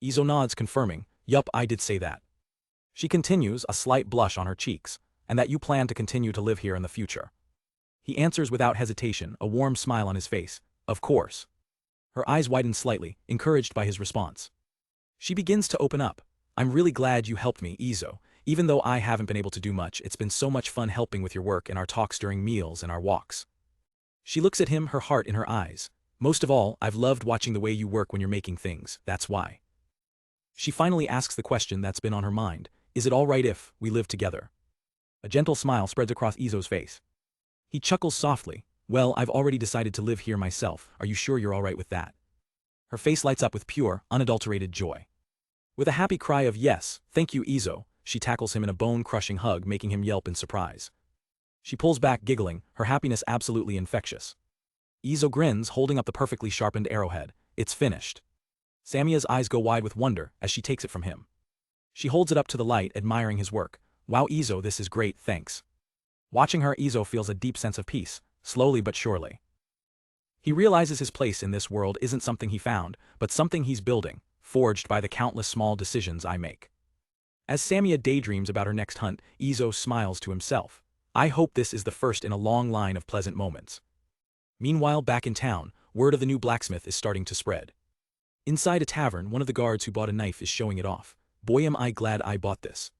Izo nods, confirming. Yup, I did say that. She continues, a slight blush on her cheeks, and that you plan to continue to live here in the future. He answers without hesitation, a warm smile on his face. Of course. Her eyes widen slightly, encouraged by his response. She begins to open up. I'm really glad you helped me, Izo. Even though I haven't been able to do much, it's been so much fun helping with your work and our talks during meals and our walks. She looks at him, her heart in her eyes. Most of all, I've loved watching the way you work when you're making things, that's why. She finally asks the question that's been on her mind. Is it all right if we live together? A gentle smile spreads across Izo's face. He chuckles softly. Well, I've already decided to live here myself. Are you sure you're all right with that? Her face lights up with pure, unadulterated joy. With a happy cry of yes, thank you, Izo, she tackles him in a bone-crushing hug, making him yelp in surprise. She pulls back, giggling, her happiness absolutely infectious. Izo grins, holding up the perfectly sharpened arrowhead. It's finished. Samia's eyes go wide with wonder as she takes it from him. She holds it up to the light, admiring his work. Wow, Izo, this is great, thanks. Watching her, Izo feels a deep sense of peace, slowly but surely. He realizes his place in this world isn't something he found, but something he's building, forged by the countless small decisions I make. As Samia daydreams about her next hunt, Izo smiles to himself. I hope this is the first in a long line of pleasant moments. Meanwhile, back in town, word of the new blacksmith is starting to spread. Inside a tavern, one of the guards who bought a knife is showing it off. Boy, am I glad I bought this.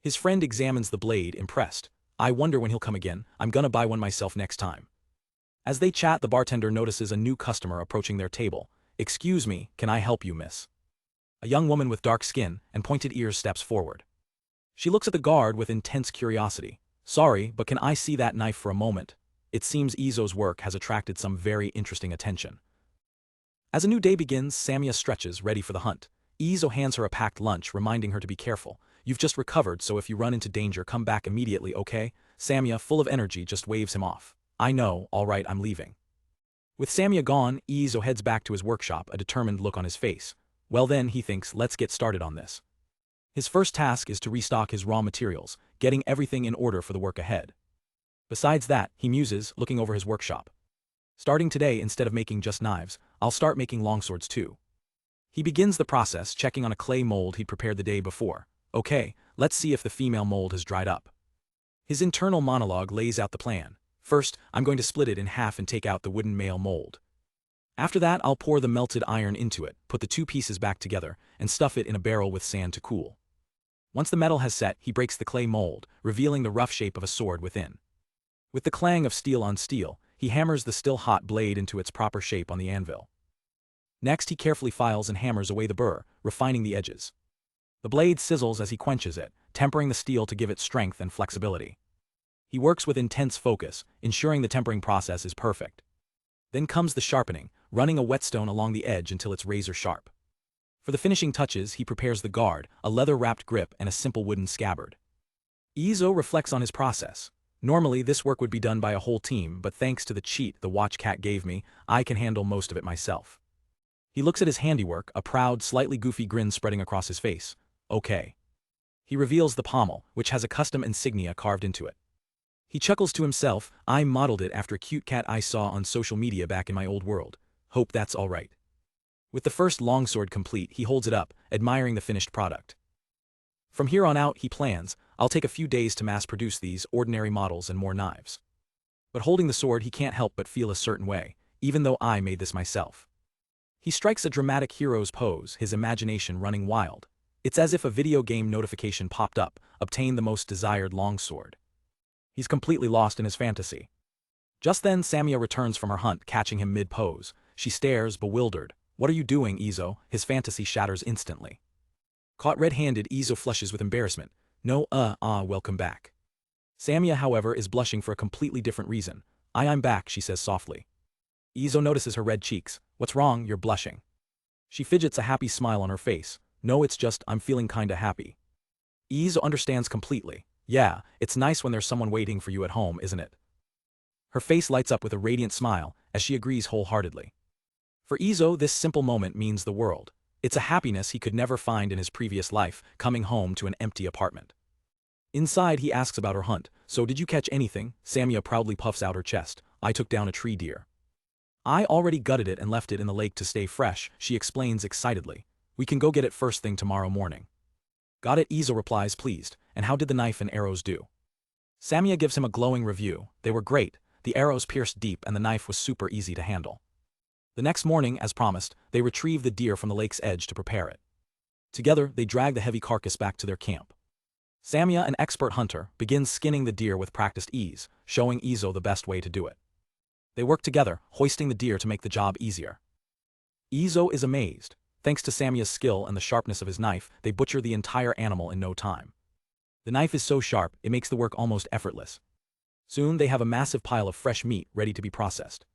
His friend examines the blade, impressed. I wonder when he'll come again. I'm gonna buy one myself next time. As they chat, the bartender notices a new customer approaching their table. Excuse me, can I help you, miss? A young woman with dark skin and pointed ears steps forward. She looks at the guard with intense curiosity. Sorry, but can I see that knife for a moment? It seems Izo's work has attracted some very interesting attention. As a new day begins, Samia stretches, ready for the hunt. Izo hands her a packed lunch, reminding her to be careful. You've just recovered, so if you run into danger, come back immediately, okay? Samia, full of energy, just waves him off. I know, all right, I'm leaving. With Samia gone, Izo heads back to his workshop, a determined look on his face. Well then, he thinks, let's get started on this. His first task is to restock his raw materials, getting everything in order for the work ahead. Besides that, he muses, looking over his workshop. Starting today, instead of making just knives, I'll start making longswords too. He begins the process, checking on a clay mold he'd prepared the day before. Okay, let's see if the female mold has dried up. His internal monologue lays out the plan. First, I'm going to split it in half and take out the wooden male mold. After that, I'll pour the melted iron into it, put the two pieces back together, and stuff it in a barrel with sand to cool. Once the metal has set, he breaks the clay mold, revealing the rough shape of a sword within. With the clang of steel on steel, he hammers the still-hot blade into its proper shape on the anvil. Next, he carefully files and hammers away the burr, refining the edges. The blade sizzles as he quenches it, tempering the steel to give it strength and flexibility. He works with intense focus, ensuring the tempering process is perfect. Then comes the sharpening, running a whetstone along the edge until it's razor sharp. For the finishing touches, he prepares the guard, a leather-wrapped grip and a simple wooden scabbard. Izo reflects on his process. Normally, this work would be done by a whole team, but thanks to the cheat the watch cat gave me, I can handle most of it myself. He looks at his handiwork, a proud, slightly goofy grin spreading across his face. Okay. He reveals the pommel, which has a custom insignia carved into it. He chuckles to himself. I modeled it after a cute cat I saw on social media back in my old world. Hope that's all right. With the first longsword complete, he holds it up, admiring the finished product. From here on out, he plans, I'll take a few days to mass produce these ordinary models and more knives. But holding the sword, he can't help but feel a certain way, even though I made this myself. He strikes a dramatic hero's pose, his imagination running wild. It's as if a video game notification popped up, obtain the most desired longsword. He's completely lost in his fantasy. Just then Samia returns from her hunt, catching him mid-pose. She stares, bewildered. What are you doing, Izo? His fantasy shatters instantly. Caught red-handed, Izo flushes with embarrassment. No, welcome back. Samia, however, is blushing for a completely different reason. I'm back, she says softly. Izo notices her red cheeks. What's wrong, you're blushing. She fidgets, a happy smile on her face. No, it's just, I'm feeling kinda happy. Izo understands completely. Yeah, it's nice when there's someone waiting for you at home, isn't it? Her face lights up with a radiant smile, as she agrees wholeheartedly. For Izo, this simple moment means the world. It's a happiness he could never find in his previous life, coming home to an empty apartment. Inside, he asks about her hunt. So did you catch anything? Samia proudly puffs out her chest. I took down a tree deer. I already gutted it and left it in the lake to stay fresh, she explains excitedly. We can go get it first thing tomorrow morning. Got it, Izo replies, pleased. And how did the knife and arrows do? Samia gives him a glowing review. They were great. The arrows pierced deep and the knife was super easy to handle. The next morning, as promised, they retrieve the deer from the lake's edge to prepare it. Together, they drag the heavy carcass back to their camp. Samia, an expert hunter, begins skinning the deer with practiced ease, showing Izo the best way to do it. They work together, hoisting the deer to make the job easier. Izo is amazed. Thanks to Samia's skill and the sharpness of his knife, they butcher the entire animal in no time. The knife is so sharp, it makes the work almost effortless. Soon they have a massive pile of fresh meat ready to be processed.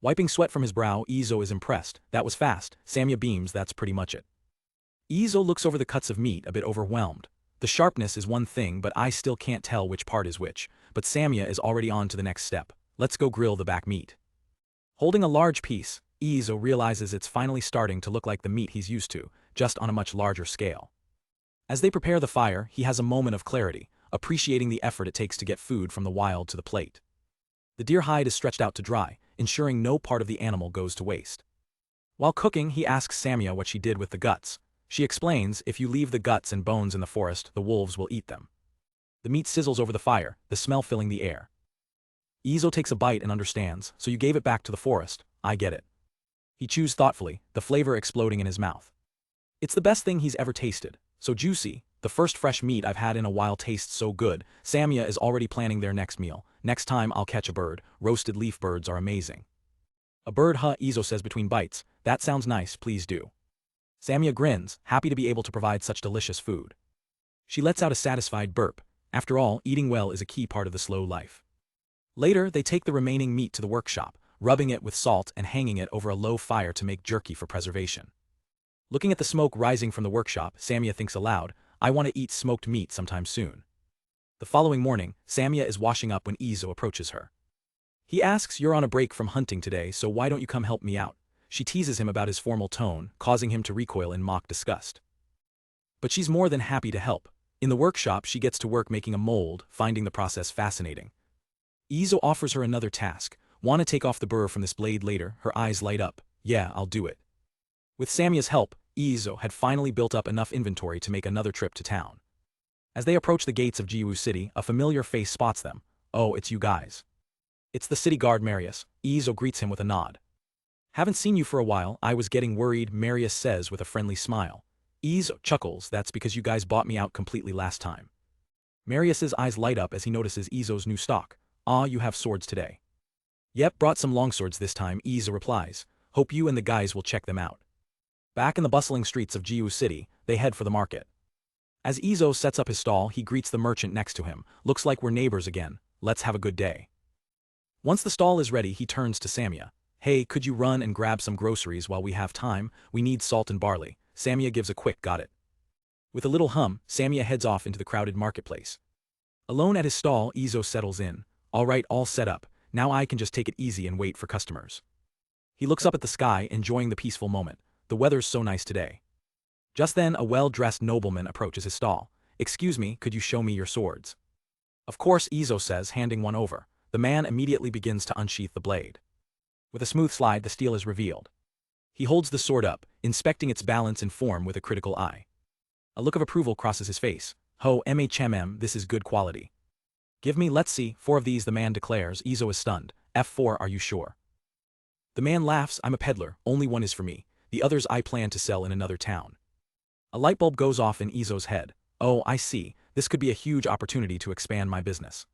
Wiping sweat from his brow, Izo is impressed. That was fast. Samia beams, that's pretty much it. Izo looks over the cuts of meat, a bit overwhelmed. The sharpness is one thing, but I still can't tell which part is which. But Samia is already on to the next step. Let's go grill the back meat. Holding a large piece, Izo realizes it's finally starting to look like the meat he's used to, just on a much larger scale. As they prepare the fire, he has a moment of clarity, appreciating the effort it takes to get food from the wild to the plate. The deer hide is stretched out to dry, ensuring no part of the animal goes to waste. While cooking, he asks Samia what she did with the guts. She explains, if you leave the guts and bones in the forest, the wolves will eat them. The meat sizzles over the fire, the smell filling the air. Izo takes a bite and understands, so you gave it back to the forest. I get it. He chews thoughtfully, the flavor exploding in his mouth. It's the best thing he's ever tasted. So juicy, the first fresh meat I've had in a while tastes so good. Samia is already planning their next meal. Next time I'll catch a bird. Roasted leaf birds are amazing. A bird, huh? Izo says between bites. That sounds nice, please do. Samia grins, happy to be able to provide such delicious food. She lets out a satisfied burp. After all, eating well is a key part of the slow life. Later, they take the remaining meat to the workshop, rubbing it with salt and hanging it over a low fire to make jerky for preservation. Looking at the smoke rising from the workshop, Samia thinks aloud, I want to eat smoked meat sometime soon. The following morning, Samia is washing up when Izo approaches her. He asks, you're on a break from hunting today, so why don't you come help me out? She teases him about his formal tone, causing him to recoil in mock disgust. But she's more than happy to help. In the workshop, she gets to work making a mold, finding the process fascinating. Izo offers her another task. Want to take off the burr from this blade later? Her eyes light up. Yeah, I'll do it. With Samia's help, Izo had finally built up enough inventory to make another trip to town. As they approach the gates of Jiwoo City, a familiar face spots them. Oh, it's you guys. It's the city guard Marius. Izo greets him with a nod. Haven't seen you for a while, I was getting worried, Marius says with a friendly smile. Izo chuckles, that's because you guys bought me out completely last time. Marius's eyes light up as he notices Izo's new stock. Ah, you have swords today. Yep, brought some longswords this time, Izo replies. Hope you and the guys will check them out. Back in the bustling streets of Jiwoo City, they head for the market. As Izo sets up his stall, he greets the merchant next to him. Looks like we're neighbors again. Let's have a good day. Once the stall is ready, he turns to Samia. Hey, could you run and grab some groceries while we have time? We need salt and barley. Samia gives a quick got it. With a little hum, Samia heads off into the crowded marketplace. Alone at his stall, Izo settles in. All right, all set up. Now I can just take it easy and wait for customers. He looks up at the sky, enjoying the peaceful moment. The weather's so nice today. Just then, a well-dressed nobleman approaches his stall. Excuse me, could you show me your swords? Of course, Izo says, handing one over. The man immediately begins to unsheath the blade. With a smooth slide, the steel is revealed. He holds the sword up, inspecting its balance and form with a critical eye. A look of approval crosses his face. Ho, MHMM, this is good quality. Give me, let's see, 4 of these, the man declares. Izo is stunned. F4, are you sure? The man laughs. I'm a peddler, only one is for me. The others I plan to sell in another town. A light bulb goes off in Izo's head. Oh, I see, this could be a huge opportunity to expand my business.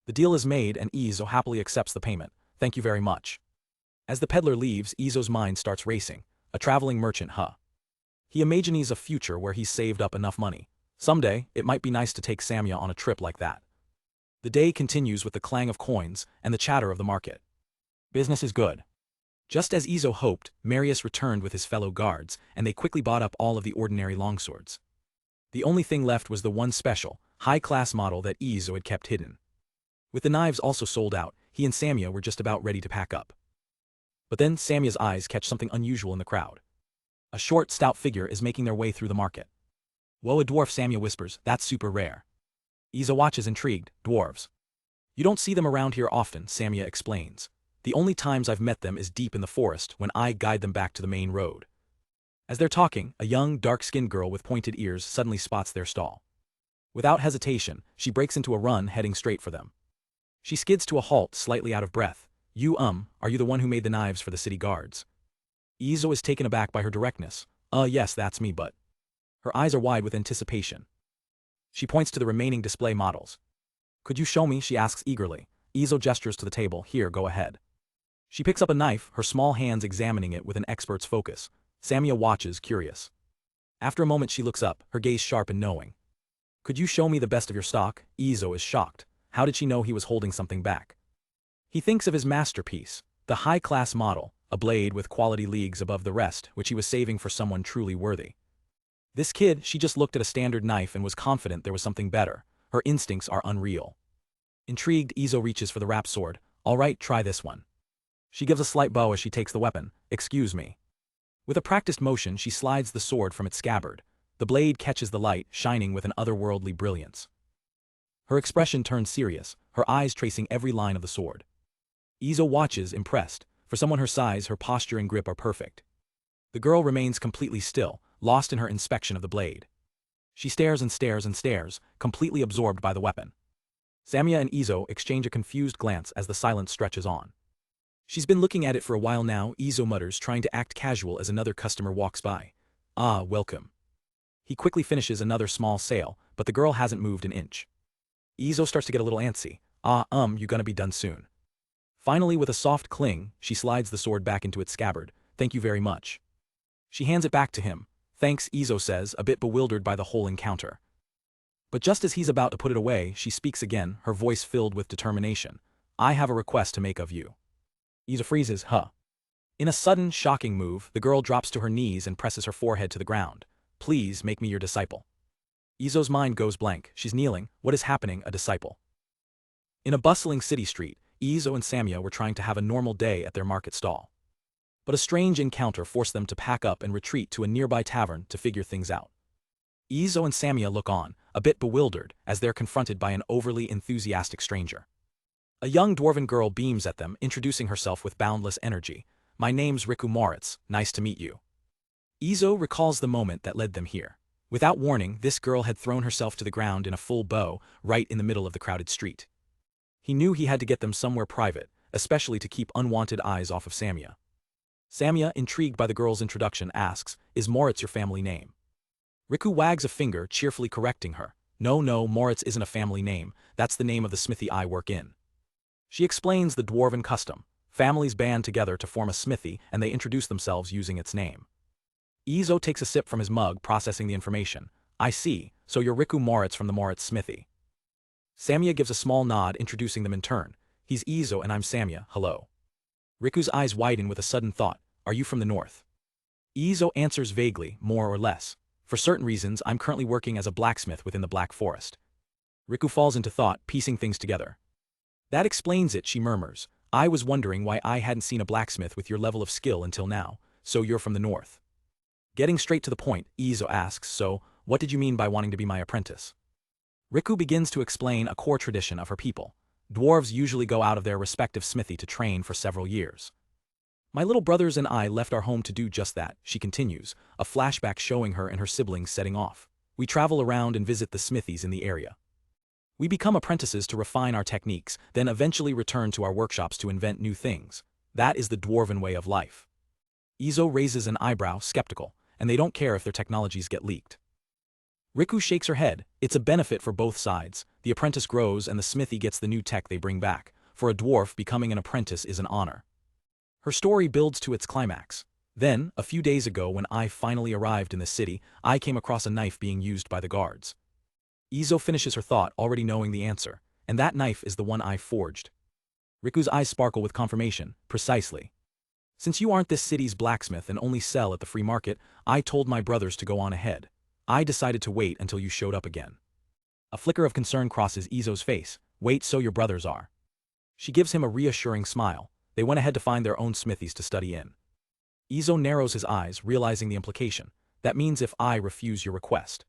The deal is made and Izo happily accepts the payment. Thank you very much. As the peddler leaves, Izo's mind starts racing. A traveling merchant, huh? He imagines a future where he's saved up enough money. Someday, it might be nice to take Samia on a trip like that. The day continues with the clang of coins and the chatter of the market. Business is good. Just as Izo hoped, Marius returned with his fellow guards, and they quickly bought up all of the ordinary longswords. The only thing left was the one special, high-class model that Izo had kept hidden. With the knives also sold out, he and Samia were just about ready to pack up. But then Samia's eyes catch something unusual in the crowd. A short, stout figure is making their way through the market. Whoa, a dwarf, Samia whispers, that's super rare. Izo watches intrigued. Dwarves. You don't see them around here often, Samia explains. The only times I've met them is deep in the forest when I guide them back to the main road. As they're talking, a young, dark-skinned girl with pointed ears suddenly spots their stall. Without hesitation, she breaks into a run heading straight for them. She skids to a halt, slightly out of breath. Are you the one who made the knives for the city guards? Izo is taken aback by her directness. Yes, that's me, but... Her eyes are wide with anticipation. She points to the remaining display models. Could you show me? She asks eagerly. Izo gestures to the table. Here, go ahead. She picks up a knife, her small hands examining it with an expert's focus. Samia watches, curious. After a moment she looks up, her gaze sharp and knowing. Could you show me the best of your stock? Izo is shocked. How did she know he was holding something back? He thinks of his masterpiece, the high-class model, a blade with quality leagues above the rest, which he was saving for someone truly worthy. This kid, she just looked at a standard knife and was confident there was something better. Her instincts are unreal. Intrigued, Izo reaches for the wrap sword. All right, try this one. She gives a slight bow as she takes the weapon. Excuse me. With a practiced motion, she slides the sword from its scabbard. The blade catches the light, shining with an otherworldly brilliance. Her expression turns serious, her eyes tracing every line of the sword. Izo watches, impressed. For someone her size, her posture and grip are perfect. The girl remains completely still, lost in her inspection of the blade. She stares and stares and stares, completely absorbed by the weapon. Samia and Izo exchange a confused glance as the silence stretches on. She's been looking at it for a while now, Izo mutters, trying to act casual as another customer walks by. Ah, welcome. He quickly finishes another small sale, but the girl hasn't moved an inch. Izo starts to get a little antsy. You gonna be done soon. Finally, with a soft cling, she slides the sword back into its scabbard. Thank you very much. She hands it back to him. Thanks, Izo says, a bit bewildered by the whole encounter. But just as he's about to put it away, she speaks again, her voice filled with determination. I have a request to make of you. Izo freezes, huh? In a sudden, shocking move, the girl drops to her knees and presses her forehead to the ground. Please make me your disciple. Izo's mind goes blank. She's kneeling. What is happening, a disciple? In a bustling city street, Izo and Samia were trying to have a normal day at their market stall. But a strange encounter forced them to pack up and retreat to a nearby tavern to figure things out. Izo and Samia look on, a bit bewildered, as they're confronted by an overly enthusiastic stranger. A young dwarven girl beams at them, introducing herself with boundless energy. My name's Riku Moritz, nice to meet you. Izo recalls the moment that led them here. Without warning, this girl had thrown herself to the ground in a full bow, right in the middle of the crowded street. He knew he had to get them somewhere private, especially to keep unwanted eyes off of Samia. Samia, intrigued by the girl's introduction, asks, Is Moritz your family name? Riku wags a finger, cheerfully correcting her. No, Moritz isn't a family name, that's the name of the smithy I work in. She explains the dwarven custom. Families band together to form a smithy and they introduce themselves using its name. Izo takes a sip from his mug, processing the information. I see, so you're Riku Moritz from the Moritz smithy. Samia gives a small nod, introducing them in turn. He's Izo and I'm Samia, hello. Riku's eyes widen with a sudden thought. Are you from the north? Izo answers vaguely, more or less. For certain reasons, I'm currently working as a blacksmith within the Black Forest. Riku falls into thought, piecing things together. That explains it, she murmurs. I was wondering why I hadn't seen a blacksmith with your level of skill until now. So you're from the north. Getting straight to the point, Izo asks, so, what did you mean by wanting to be my apprentice? Riku begins to explain a core tradition of her people. Dwarves usually go out of their respective smithy to train for several years. My little brothers and I left our home to do just that, she continues, a flashback showing her and her siblings setting off. We travel around and visit the smithies in the area. We become apprentices to refine our techniques, then eventually return to our workshops to invent new things. That is the dwarven way of life. Izo raises an eyebrow, skeptical, and they don't care if their technologies get leaked. Riku shakes her head. It's a benefit for both sides. The apprentice grows and the smithy gets the new tech they bring back. For a dwarf, becoming an apprentice is an honor. Her story builds to its climax. Then, a few days ago when I finally arrived in the city, I came across a knife being used by the guards. Izo finishes her thought, already knowing the answer, and that knife is the one I forged. Riku's eyes sparkle with confirmation. Precisely. Since you aren't this city's blacksmith and only sell at the free market, I told my brothers to go on ahead. I decided to wait until you showed up again. A flicker of concern crosses Izo's face. Wait, so your brothers are. She gives him a reassuring smile. They went ahead to find their own smithies to study in. Izo narrows his eyes, realizing the implication. That means if I refuse your request.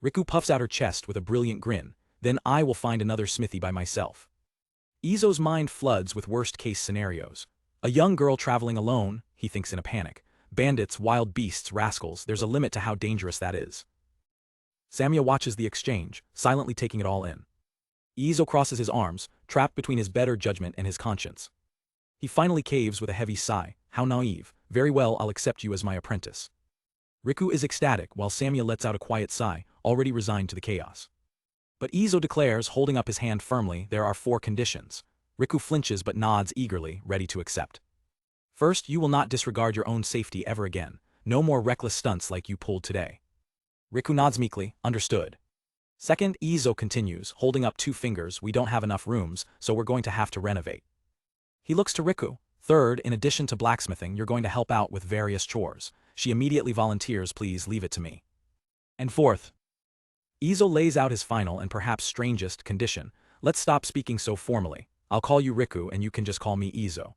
Riku puffs out her chest with a brilliant grin. Then I will find another smithy by myself. Izo's mind floods with worst-case scenarios. A young girl traveling alone, he thinks in a panic. Bandits, wild beasts, rascals, there's a limit to how dangerous that is. Samia watches the exchange, silently taking it all in. Izo crosses his arms, trapped between his better judgment and his conscience. He finally caves with a heavy sigh. How naive. Very well, I'll accept you as my apprentice. Riku is ecstatic while Samia lets out a quiet sigh, already resigned to the chaos. But Izo declares, holding up his hand firmly, there are 4 conditions. Riku flinches but nods eagerly, ready to accept. First, you will not disregard your own safety ever again. No more reckless stunts like you pulled today. Riku nods meekly, understood. Second, Izo continues, holding up 2 fingers, we don't have enough rooms, so we're going to have to renovate. He looks to Riku. Third, in addition to blacksmithing, you're going to help out with various chores. She immediately volunteers, please leave it to me. And fourth, Izo lays out his final and perhaps strangest condition. Let's stop speaking so formally. I'll call you Riku and you can just call me Izo.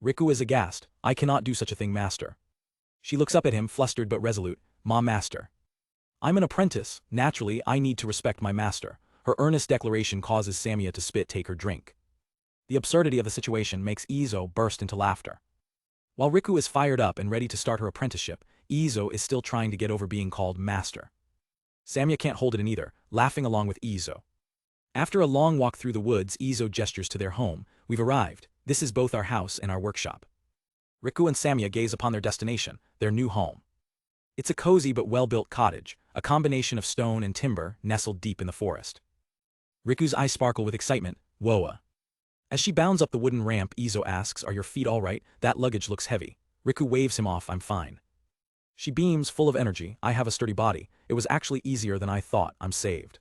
Riku is aghast. I cannot do such a thing, master. She looks up at him, flustered but resolute. Ma, master. I'm an apprentice. Naturally, I need to respect my master. Her earnest declaration causes Samia to spit take her drink. The absurdity of the situation makes Izo burst into laughter. While Riku is fired up and ready to start her apprenticeship, Izo is still trying to get over being called master. Samia can't hold it in either, laughing along with Izo. After a long walk through the woods, Izo gestures to their home. We've arrived. This is both our house and our workshop. Riku and Samia gaze upon their destination, their new home. It's a cozy but well-built cottage, a combination of stone and timber, nestled deep in the forest. Riku's eyes sparkle with excitement. Whoa. As she bounds up the wooden ramp, Izo asks, are your feet all right? That luggage looks heavy. Riku waves him off, I'm fine. She beams, full of energy, I have a sturdy body. It was actually easier than I thought, I'm saved.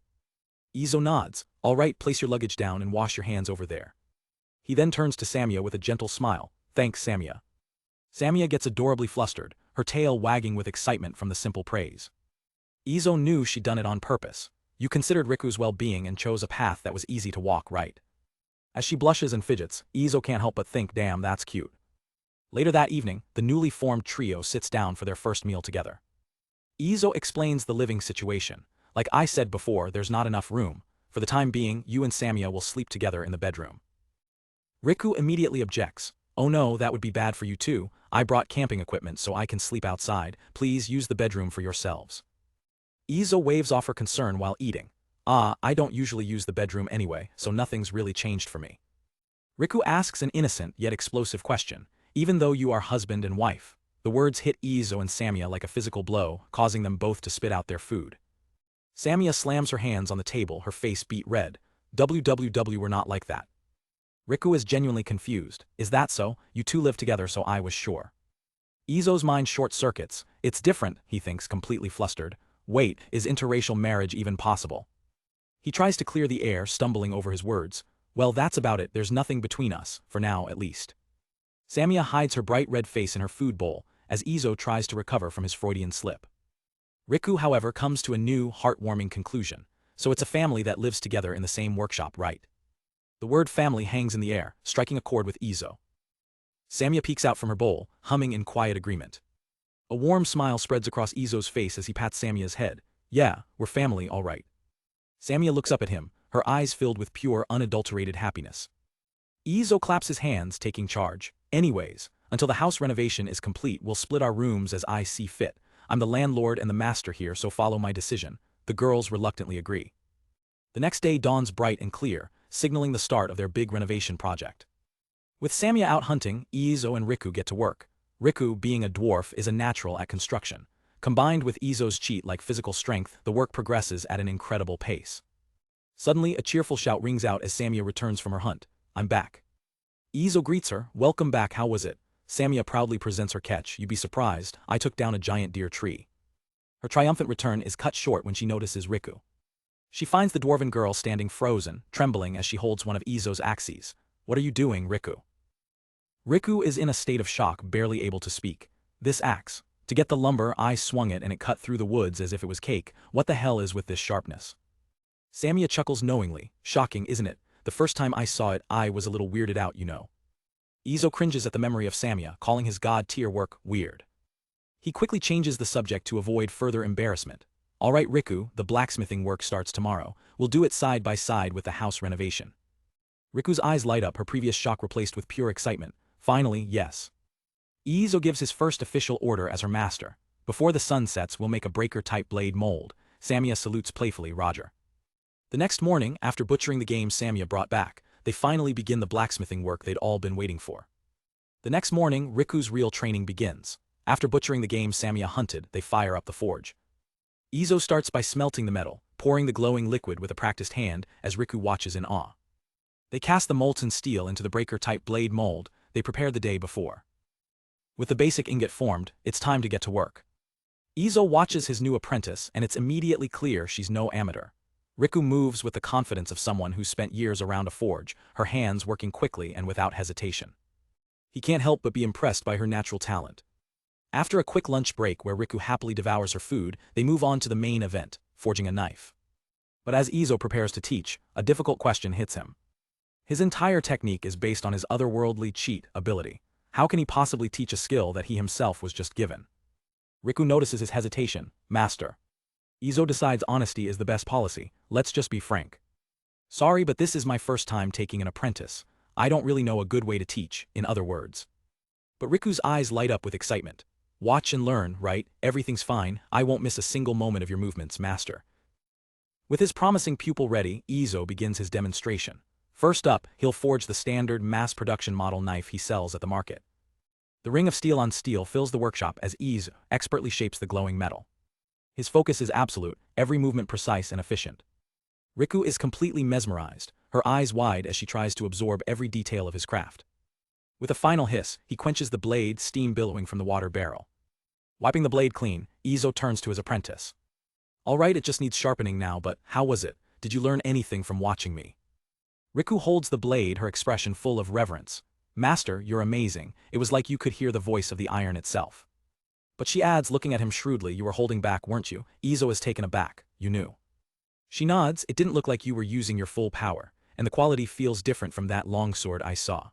Izo nods, all right, place your luggage down and wash your hands over there. He then turns to Samia with a gentle smile, thanks Samia. Samia gets adorably flustered, her tail wagging with excitement from the simple praise. Izo knew she'd done it on purpose. You considered Riku's well-being and chose a path that was easy to walk, right? As she blushes and fidgets, Izo can't help but think, damn, that's cute. Later that evening, the newly formed trio sits down for their first meal together. Izo explains the living situation. Like I said before, there's not enough room. For the time being, you and Samia will sleep together in the bedroom. Riku immediately objects. Oh no, that would be bad for you too. I brought camping equipment so I can sleep outside. Please use the bedroom for yourselves. Izo waves off her concern while eating. I don't usually use the bedroom anyway, so nothing's really changed for me. Riku asks an innocent yet explosive question. Even though you are husband and wife. The words hit Izo and Samia like a physical blow, causing them both to spit out their food. Samia slams her hands on the table, her face beet red. We're not like that. Riku is genuinely confused. Is that so? You two live together, so I was sure. Izo's mind short-circuits. It's different, he thinks, completely flustered. Wait, is interracial marriage even possible? He tries to clear the air, stumbling over his words. Well, that's about it, there's nothing between us, for now at least. Samia hides her bright red face in her food bowl as Izo tries to recover from his Freudian slip. Riku, however, comes to a new, heartwarming conclusion. So it's a family that lives together in the same workshop, right? The word family hangs in the air, striking a chord with Izo. Samia peeks out from her bowl, humming in quiet agreement. A warm smile spreads across Izo's face as he pats Samia's head. Yeah, we're family, all right. Samia looks up at him, her eyes filled with pure, unadulterated happiness. Izo claps his hands, taking charge. Anyways, until the house renovation is complete, we'll split our rooms as I see fit. I'm the landlord and the master here, so follow my decision. The girls reluctantly agree. The next day dawns bright and clear, signaling the start of their big renovation project. With Samia out hunting, Izo and Riku get to work. Riku, being a dwarf, is a natural at construction. Combined with Izo's cheat-like physical strength, the work progresses at an incredible pace. Suddenly, a cheerful shout rings out as Samia returns from her hunt. I'm back. Izo greets her. Welcome back, how was it? Samia proudly presents her catch. You'd be surprised, I took down a giant deer tree. Her triumphant return is cut short when she notices Riku. She finds the dwarven girl standing frozen, trembling as she holds one of Izo's axes. What are you doing, Riku? Riku is in a state of shock, barely able to speak. This axe. To get the lumber, I swung it and it cut through the woods as if it was cake. What the hell is with this sharpness? Samia chuckles knowingly. Shocking, isn't it? The first time I saw it, I was a little weirded out, you know. Izo cringes at the memory of Samia, calling his god-tier work weird. He quickly changes the subject to avoid further embarrassment. All right, Riku, the blacksmithing work starts tomorrow. We'll do it side by side with the house renovation. Riku's eyes light up, her previous shock replaced with pure excitement. Finally, yes. Izo gives his first official order as her master. Before the sun sets, we'll make a breaker-type blade mold. Samia salutes playfully, Roger. The next morning, after butchering the game Samia brought back, they finally begin the blacksmithing work they'd all been waiting for. The next morning, Riku's real training begins. After butchering the game Samia hunted, they fire up the forge. Izo starts by smelting the metal, pouring the glowing liquid with a practiced hand as Riku watches in awe. They cast the molten steel into the breaker-type blade mold they prepared the day before. With the basic ingot formed, it's time to get to work. Izo watches his new apprentice, and it's immediately clear she's no amateur. Riku moves with the confidence of someone who's spent years around a forge, her hands working quickly and without hesitation. He can't help but be impressed by her natural talent. After a quick lunch break where Riku happily devours her food, they move on to the main event, forging a knife. But as Izo prepares to teach, a difficult question hits him. His entire technique is based on his otherworldly cheat ability. How can he possibly teach a skill that he himself was just given? Riku notices his hesitation. Master. Izo decides honesty is the best policy. Let's just be frank. Sorry, but this is my first time taking an apprentice. I don't really know a good way to teach, in other words. But Riku's eyes light up with excitement. Watch and learn, right? Everything's fine. I won't miss a single moment of your movements, master. With his promising pupil ready, Izo begins his demonstration. First up, he'll forge the standard mass-production model knife he sells at the market. The ring of steel on steel fills the workshop as Izo expertly shapes the glowing metal. His focus is absolute, every movement precise and efficient. Riku is completely mesmerized, her eyes wide as she tries to absorb every detail of his craft. With a final hiss, he quenches the blade, steam billowing from the water barrel. Wiping the blade clean, Izo turns to his apprentice. All right, it just needs sharpening now, but how was it? Did you learn anything from watching me? Riku holds the blade, her expression full of reverence. Master, you're amazing. It was like you could hear the voice of the iron itself. But she adds, looking at him shrewdly, you were holding back, weren't you? Izo is taken aback. You knew. She nods, it didn't look like you were using your full power, and the quality feels different from that longsword I saw.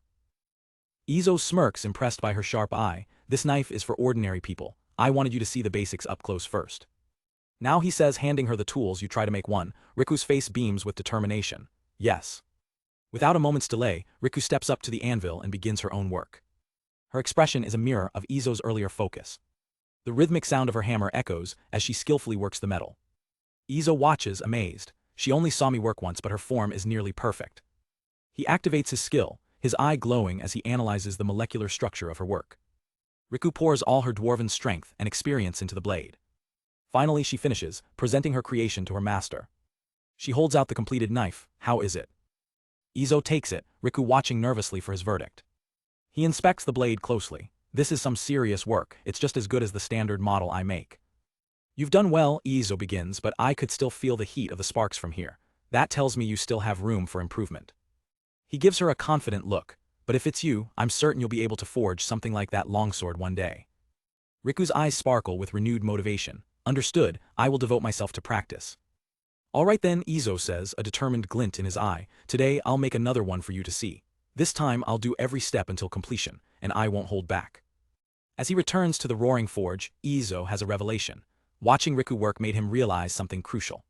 Izo smirks, impressed by her sharp eye. This knife is for ordinary people. I wanted you to see the basics up close first. Now he says, handing her the tools, you try to make one. Riku's face beams with determination. Yes. Without a moment's delay, Riku steps up to the anvil and begins her own work. Her expression is a mirror of Izo's earlier focus. The rhythmic sound of her hammer echoes as she skillfully works the metal. Izo watches, amazed. She only saw me work once, but her form is nearly perfect. He activates his skill, his eye glowing as he analyzes the molecular structure of her work. Riku pours all her dwarven strength and experience into the blade. Finally she finishes, presenting her creation to her master. She holds out the completed knife. How is it? Izo takes it, Riku watching nervously for his verdict. He inspects the blade closely. This is some serious work, it's just as good as the standard model I make. You've done well, Izo begins, but I could still feel the heat of the sparks from here. That tells me you still have room for improvement. He gives her a confident look. but if it's you, I'm certain you'll be able to forge something like that longsword one day. Riku's eyes sparkle with renewed motivation. Understood, I will devote myself to practice. All right then, Izo says, a determined glint in his eye. Today I'll make another one for you to see. This time I'll do every step until completion, and I won't hold back. As he returns to the Roaring Forge, Izo has a revelation. Watching Riku work made him realize something crucial.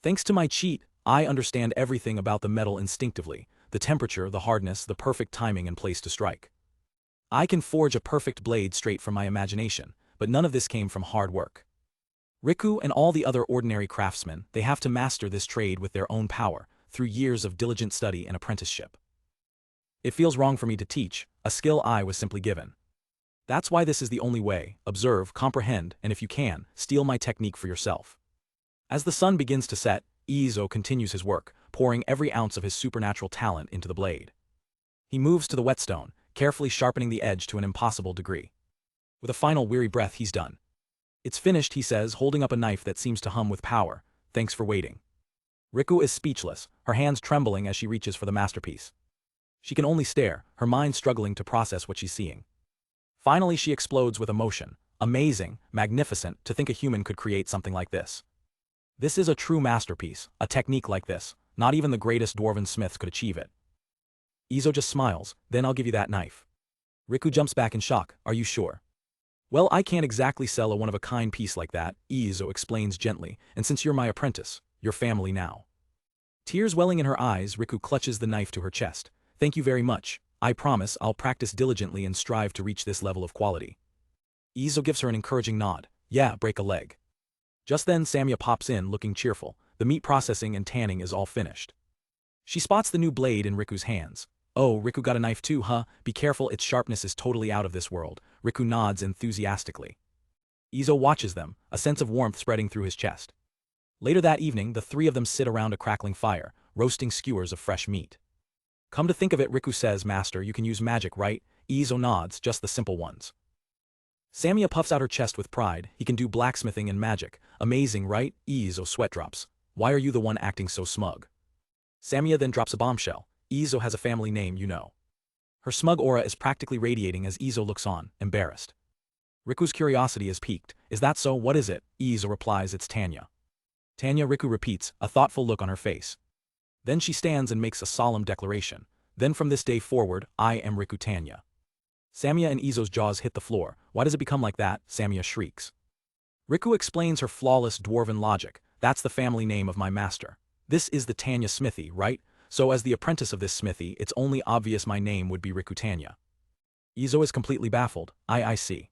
Thanks to my cheat, I understand everything about the metal instinctively, the temperature, the hardness, the perfect timing and place to strike. I can forge a perfect blade straight from my imagination, but none of this came from hard work. Riku and all the other ordinary craftsmen, they have to master this trade with their own power, through years of diligent study and apprenticeship. It feels wrong for me to teach, a skill I was simply given. That's why this is the only way: observe, comprehend, and if you can, steal my technique for yourself. As the sun begins to set, Izo continues his work, pouring every ounce of his supernatural talent into the blade. He moves to the whetstone, carefully sharpening the edge to an impossible degree. With a final weary breath, he's done. It's finished, he says, holding up a knife that seems to hum with power. Thanks for waiting. Riku is speechless, her hands trembling as she reaches for the masterpiece. She can only stare, her mind struggling to process what she's seeing. Finally she explodes with emotion. Amazing, magnificent, to think a human could create something like this. This is a true masterpiece, a technique like this, not even the greatest dwarven smiths could achieve it. Izo just smiles, then I'll give you that knife. Riku jumps back in shock, are you sure? Well, I can't exactly sell a one-of-a-kind piece like that, Izo explains gently, and since you're my apprentice, you're family now. Tears welling in her eyes, Riku clutches the knife to her chest. Thank you very much. I promise I'll practice diligently and strive to reach this level of quality. Izo gives her an encouraging nod. Yeah, break a leg. Just then Samia pops in, looking cheerful. The meat processing and tanning is all finished. She spots the new blade in Riku's hands. Oh, Riku got a knife too, huh? Be careful, its sharpness is totally out of this world. Riku nods enthusiastically. Izo watches them, a sense of warmth spreading through his chest. Later that evening, the three of them sit around a crackling fire, roasting skewers of fresh meat. Come to think of it, Riku says, Master, you can use magic, right? Izo nods, just the simple ones. Samia puffs out her chest with pride. He can do blacksmithing and magic. Amazing, right? Izo sweat drops. Why are you the one acting so smug? Samia then drops a bombshell. Izo has a family name, you know. Her smug aura is practically radiating as Izo looks on, embarrassed. Riku's curiosity is piqued. Is that so? What is it? Izo replies, it's Tanya. Tanya, Riku repeats, a thoughtful look on her face. Then she stands and makes a solemn declaration. Then from this day forward, I am Riku Tanya. Samia and Izo's jaws hit the floor. Why does it become like that? Samia shrieks. Riku explains her flawless dwarven logic. That's the family name of my master. This is the Tanya smithy, right? So as the apprentice of this smithy, it's only obvious my name would be Riku Tanya. Izo is completely baffled. I see.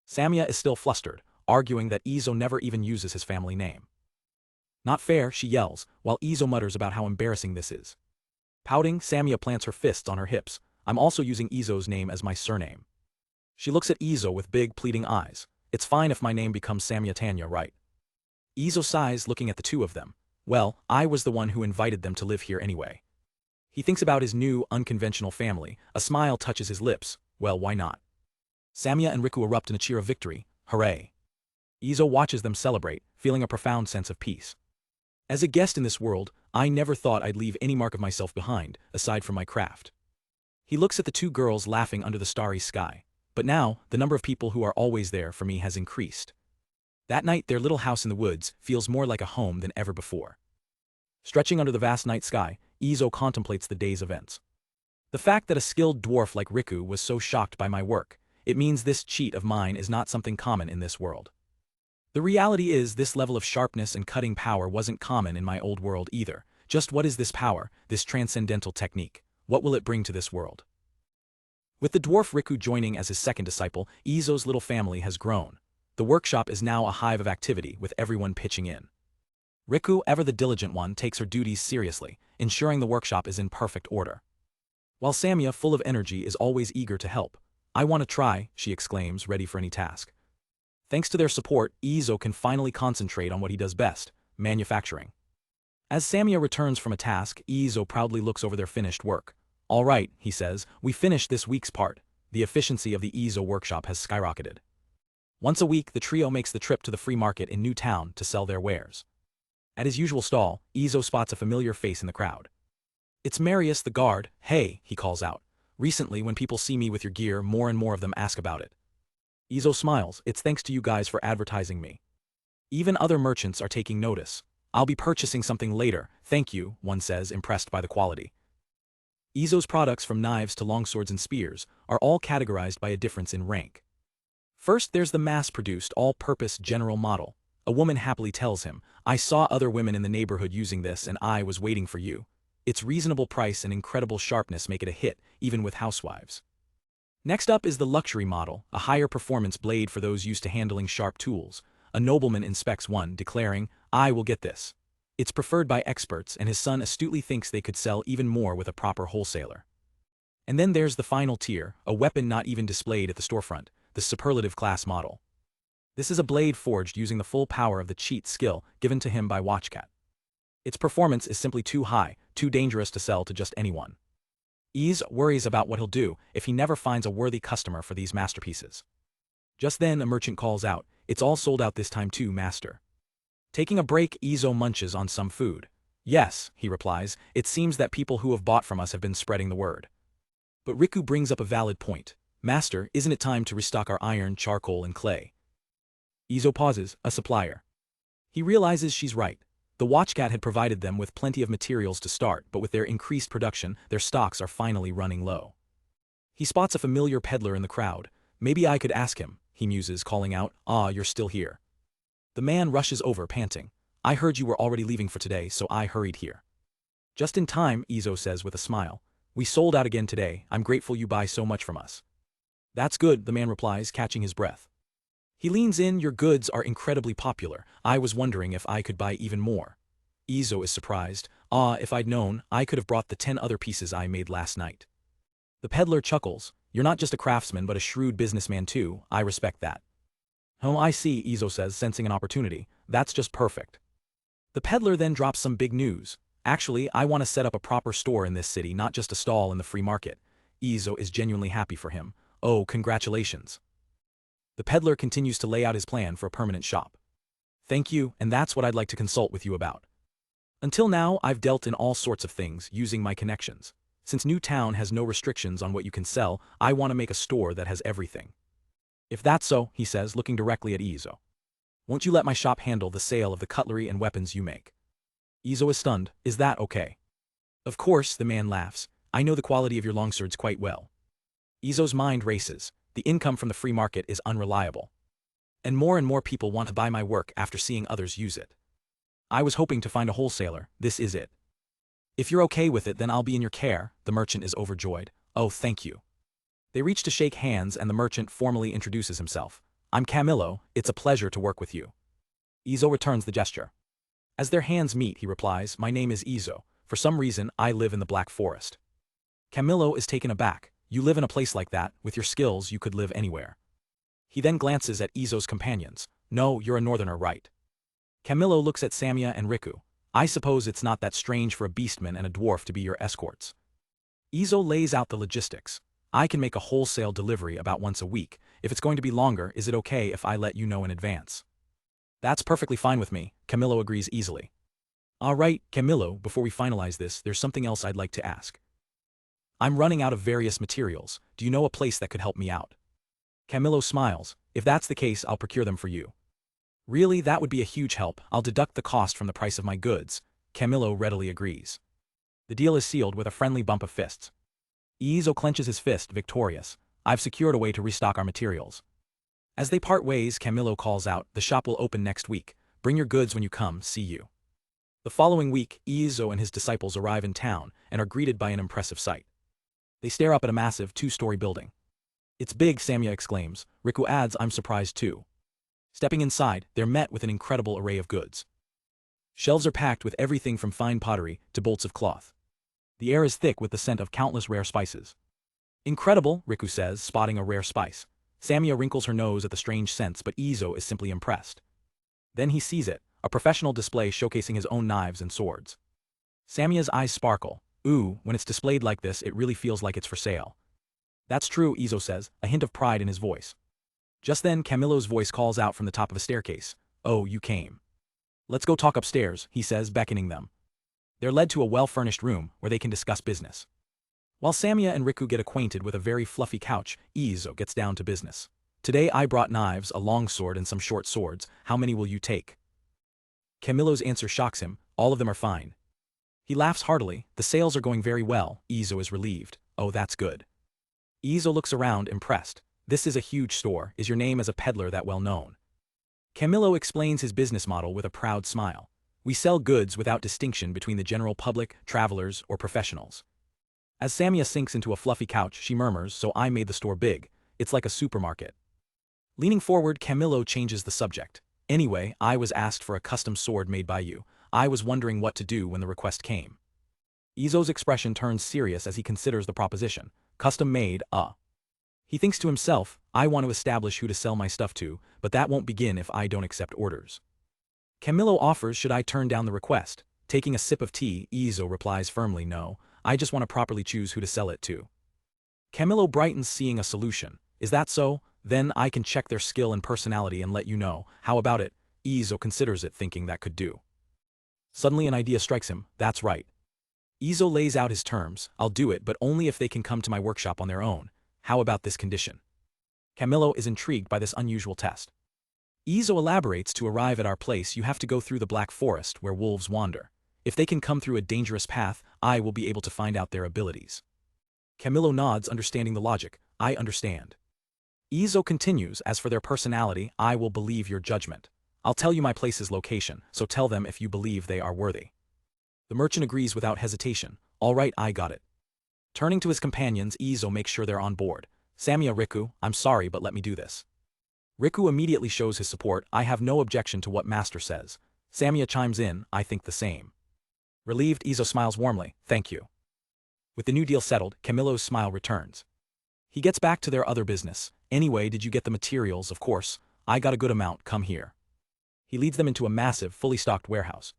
Samia is still flustered, arguing that Izo never even uses his family name. Not fair, she yells, while Izo mutters about how embarrassing this is. Pouting, Samia plants her fists on her hips. I'm also using Izo's name as my surname. She looks at Izo with big, pleading eyes. It's fine if my name becomes Samia Tanya, right? Izo sighs, looking at the two of them. Well, I was the one who invited them to live here anyway. He thinks about his new, unconventional family. A smile touches his lips. Well, why not? Samia and Riku erupt in a cheer of victory. Hooray! Izo watches them celebrate, feeling a profound sense of peace. As a guest in this world, I never thought I'd leave any mark of myself behind, aside from my craft. He looks at the two girls laughing under the starry sky. But now, the number of people who are always there for me has increased. That night, their little house in the woods feels more like a home than ever before. Stretching under the vast night sky, Izo contemplates the day's events. The fact that a skilled dwarf like Riku was so shocked by my work, it means this cheat of mine is not something common in this world. The reality is this level of sharpness and cutting power wasn't common in my old world either. Just what is this power, this transcendental technique? What will it bring to this world? With the dwarf Riku joining as his second disciple, Izo's little family has grown. The workshop is now a hive of activity, with everyone pitching in. Riku, ever the diligent one, takes her duties seriously, ensuring the workshop is in perfect order. While Samia, full of energy, is always eager to help. I want to try, she exclaims, ready for any task. Thanks to their support, Izo can finally concentrate on what he does best, manufacturing. As Samia returns from a task, Izo proudly looks over their finished work. All right, he says, we finished this week's part. The efficiency of the Izo workshop has skyrocketed. Once a week, the trio makes the trip to the free market in New Town to sell their wares. At his usual stall, Izo spots a familiar face in the crowd. It's Marius the guard. Hey, he calls out. Recently, when people see me with your gear, more and more of them ask about it. Izo smiles. It's thanks to you guys for advertising me. Even other merchants are taking notice. I'll be purchasing something later, thank you, one says, impressed by the quality. Izo's products, from knives to longswords and spears, are all categorized by a difference in rank. First, there's the mass-produced, all-purpose general model. A woman happily tells him, I saw other women in the neighborhood using this and I was waiting for you. Its reasonable price and incredible sharpness make it a hit, even with housewives. Next up is the luxury model, a higher performance blade for those used to handling sharp tools. A nobleman inspects one, declaring, I will get this. It's preferred by experts, and his son astutely thinks they could sell even more with a proper wholesaler. And then there's the final tier, a weapon not even displayed at the storefront, the superlative class model. This is a blade forged using the full power of the cheat skill given to him by Watchcat. Its performance is simply too high, too dangerous to sell to just anyone. Ize worries about what he'll do if he never finds a worthy customer for these masterpieces. Just then a merchant calls out, it's all sold out this time too, master. Taking a break, Izo munches on some food. Yes, he replies, it seems that people who have bought from us have been spreading the word. But Riku brings up a valid point. Master, isn't it time to restock our iron, charcoal, and clay? Izo pauses, a supplier. He realizes she's right. The Watchcat had provided them with plenty of materials to start, but with their increased production, their stocks are finally running low. He spots a familiar peddler in the crowd. Maybe I could ask him, he muses, calling out, Ah, you're still here. The man rushes over, panting. I heard you were already leaving for today, so I hurried here. Just in time, Izo says with a smile. We sold out again today, I'm grateful you buy so much from us. That's good, the man replies, catching his breath. He leans in, your goods are incredibly popular, I was wondering if I could buy even more. Izo is surprised, ah, if I'd known, I could have brought the 10 other pieces I made last night. The peddler chuckles, you're not just a craftsman but a shrewd businessman too, I respect that. Oh, I see, Izo says, sensing an opportunity, that's just perfect. The peddler then drops some big news. Actually, I want to set up a proper store in this city, not just a stall in the free market. Izo is genuinely happy for him. Oh, congratulations. The peddler continues to lay out his plan for a permanent shop. Thank you, and that's what I'd like to consult with you about. Until now, I've dealt in all sorts of things, using my connections. Since New Town has no restrictions on what you can sell, I want to make a store that has everything. If that's so, he says, looking directly at Izo. Won't you let my shop handle the sale of the cutlery and weapons you make? Izo is stunned, is that okay? Of course, the man laughs, I know the quality of your longswords quite well. Izo's mind races. The income from the free market is unreliable. And more people want to buy my work after seeing others use it. I was hoping to find a wholesaler, this is it. If you're okay with it, then I'll be in your care, the merchant is overjoyed. Oh, thank you. They reach to shake hands and the merchant formally introduces himself. I'm Camilo, it's a pleasure to work with you. Izo returns the gesture. As their hands meet, he replies, my name is Izo. For some reason, I live in the Black Forest. Camilo is taken aback. You live in a place like that, with your skills you could live anywhere. He then glances at Izo's companions. No, you're a northerner, right? Camilo looks at Samia and Riku. I suppose it's not that strange for a beastman and a dwarf to be your escorts. Izo lays out the logistics. I can make a wholesale delivery about once a week. If it's going to be longer, is it okay if I let you know in advance? That's perfectly fine with me, Camilo agrees easily. All right, Camilo, before we finalize this, there's something else I'd like to ask. I'm running out of various materials. Do you know a place that could help me out? Camilo smiles. If that's the case, I'll procure them for you. Really, that would be a huge help. I'll deduct the cost from the price of my goods. Camilo readily agrees. The deal is sealed with a friendly bump of fists. Izo clenches his fist, victorious. I've secured a way to restock our materials. As they part ways, Camilo calls out, the shop will open next week. Bring your goods when you come, see you. The following week, Izo and his disciples arrive in town and are greeted by an impressive sight. They stare up at a massive 2-story building. It's big, Samia exclaims. Riku adds, I'm surprised too. Stepping inside, they're met with an incredible array of goods. Shelves are packed with everything from fine pottery to bolts of cloth. The air is thick with the scent of countless rare spices. Incredible, Riku says, spotting a rare spice. Samia wrinkles her nose at the strange scents, but Izo is simply impressed. Then he sees it, a professional display showcasing his own knives and swords. Samia's eyes sparkle. Ooh, when it's displayed like this, it really feels like it's for sale. That's true, Izo says, a hint of pride in his voice. Just then, Camilo's voice calls out from the top of a staircase. Oh, you came. Let's go talk upstairs, he says, beckoning them. They're led to a well-furnished room where they can discuss business. While Samia and Riku get acquainted with a very fluffy couch, Izo gets down to business. Today I brought knives, a long sword and some short swords. How many will you take? Camilo's answer shocks him. All of them are fine. He laughs heartily. The sales are going very well. Izo is relieved. Oh, that's good. Izo looks around, impressed. This is a huge store. Is your name as a peddler that well known? Camilo explains his business model with a proud smile. We sell goods without distinction between the general public, travelers, or professionals. As Samia sinks into a fluffy couch, she murmurs, so I made the store big. It's like a supermarket. Leaning forward, Camilo changes the subject. Anyway, I was asked for a custom sword made by you. I was wondering what to do when the request came. Izo's expression turns serious as he considers the proposition. Custom made, He thinks to himself, I want to establish who to sell my stuff to, but that won't begin if I don't accept orders. Camilo offers, should I turn down the request? Taking a sip of tea, Izo replies firmly, no, I just want to properly choose who to sell it to. Camilo brightens, seeing a solution. Is that so? Then I can check their skill and personality and let you know. How about it? Izo considers it, thinking that could do. Suddenly an idea strikes him. That's right. Izo lays out his terms. I'll do it, but only if they can come to my workshop on their own. How about this condition? Camilo is intrigued by this unusual test. Izo elaborates, to arrive at our place you have to go through the Black Forest where wolves wander. If they can come through a dangerous path, I will be able to find out their abilities. Camilo nods, understanding the logic. I understand. Izo continues, as for their personality, I will believe your judgment. I'll tell you my place's location, so tell them if you believe they are worthy. The merchant agrees without hesitation. All right, I got it. Turning to his companions, Izo makes sure they're on board. Samia, Riku, I'm sorry but let me do this. Riku immediately shows his support. I have no objection to what Master says. Samia chimes in, I think the same. Relieved, Izo smiles warmly, thank you. With the new deal settled, Camilo's smile returns. He gets back to their other business. Anyway, did you get the materials? Of course. I got a good amount, come here. He leads them into a massive, fully stocked warehouse.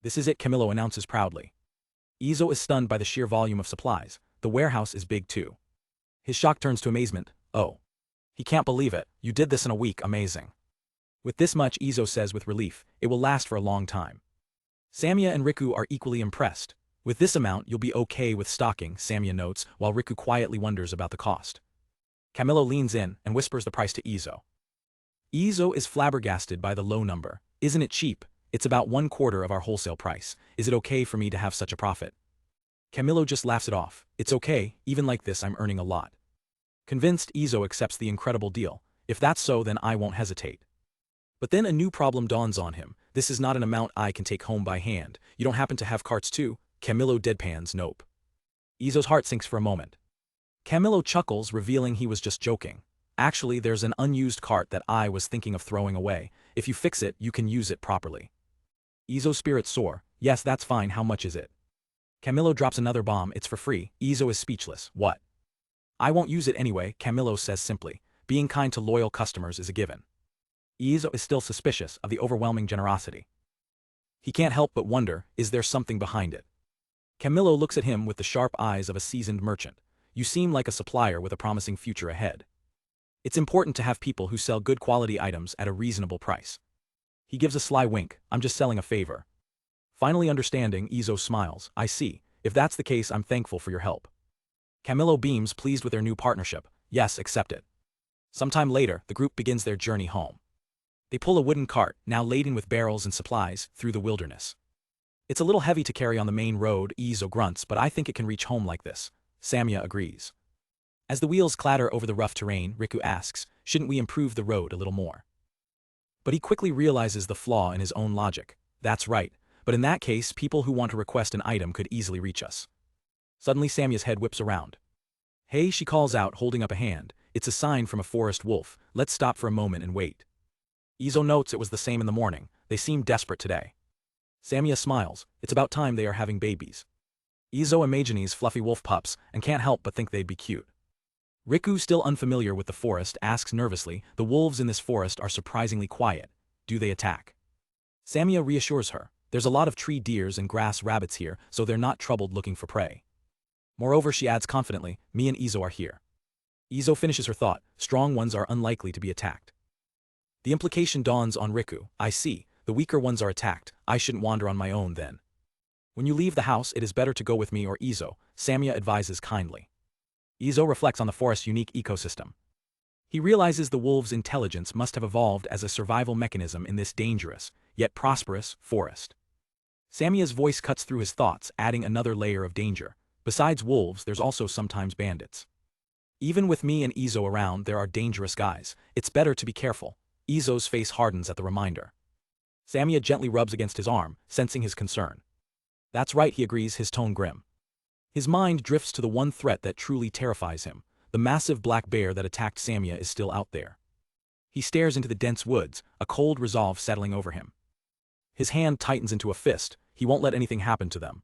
This is it, Camilo announces proudly. Izo is stunned by the sheer volume of supplies. The warehouse is big too. His shock turns to amazement. Oh. He can't believe it. You did this in a week, amazing. With this much, Izo says with relief, it will last for a long time. Samia and Riku are equally impressed. With this amount, you'll be okay with stocking, Samia notes, while Riku quietly wonders about the cost. Camilo leans in and whispers the price to Izo. Izo is flabbergasted by the low number. Isn't it cheap? It's about 1/4 of our wholesale price. Is it okay for me to have such a profit? Camilo just laughs it off. It's okay, even like this I'm earning a lot. Convinced, Izo accepts the incredible deal. If that's so, then I won't hesitate. But then a new problem dawns on him. This is not an amount I can take home by hand. You don't happen to have carts too? Camilo deadpans, nope. Izo's heart sinks for a moment. Camilo chuckles, revealing he was just joking. Actually, there's an unused cart that I was thinking of throwing away. If you fix it, you can use it properly. Izo's spirits soar. Yes, that's fine, how much is it? Camilo drops another bomb, it's for free. Izo is speechless. What? I won't use it anyway, Camilo says simply. Being kind to loyal customers is a given. Izo is still suspicious of the overwhelming generosity. He can't help but wonder, is there something behind it? Camilo looks at him with the sharp eyes of a seasoned merchant. You seem like a supplier with a promising future ahead. It's important to have people who sell good quality items at a reasonable price. He gives a sly wink, I'm just selling a favor. Finally understanding, Izo smiles, I see. If that's the case, I'm thankful for your help. Camilo beams, pleased with their new partnership. Yes, accept it. Sometime later, the group begins their journey home. They pull a wooden cart, now laden with barrels and supplies, through the wilderness. It's a little heavy to carry on the main road, Izo grunts, but I think it can reach home like this. Samia agrees. As the wheels clatter over the rough terrain, Riku asks, shouldn't we improve the road a little more? But he quickly realizes the flaw in his own logic. That's right, but in that case, people who want to request an item could easily reach us. Suddenly Samia's head whips around. Hey, she calls out, holding up a hand. It's a sign from a forest wolf. Let's stop for a moment and wait. Izo notes it was the same in the morning. They seem desperate today. Samia smiles. It's about time they are having babies. Izo imagines fluffy wolf pups and can't help but think they'd be cute. Riku, still unfamiliar with the forest, asks nervously, the wolves in this forest are surprisingly quiet. Do they attack? Samia reassures her. There's a lot of tree deers and grass rabbits here, so they're not troubled looking for prey. Moreover, she adds confidently, me and Izo are here. Izo finishes her thought, strong ones are unlikely to be attacked. The implication dawns on Riku, I see, the weaker ones are attacked, I shouldn't wander on my own then. When you leave the house, it is better to go with me or Izo, Samia advises kindly. Izo reflects on the forest's unique ecosystem. He realizes the wolves' intelligence must have evolved as a survival mechanism in this dangerous, yet prosperous, forest. Samia's voice cuts through his thoughts, adding another layer of danger. Besides wolves, there's also sometimes bandits. Even with me and Izo around, there are dangerous guys. It's better to be careful. Izo's face hardens at the reminder. Samia gently rubs against his arm, sensing his concern. That's right, he agrees, his tone grim. His mind drifts to the one threat that truly terrifies him. The massive black bear that attacked Samia is still out there. He stares into the dense woods, a cold resolve settling over him. His hand tightens into a fist. He won't let anything happen to them.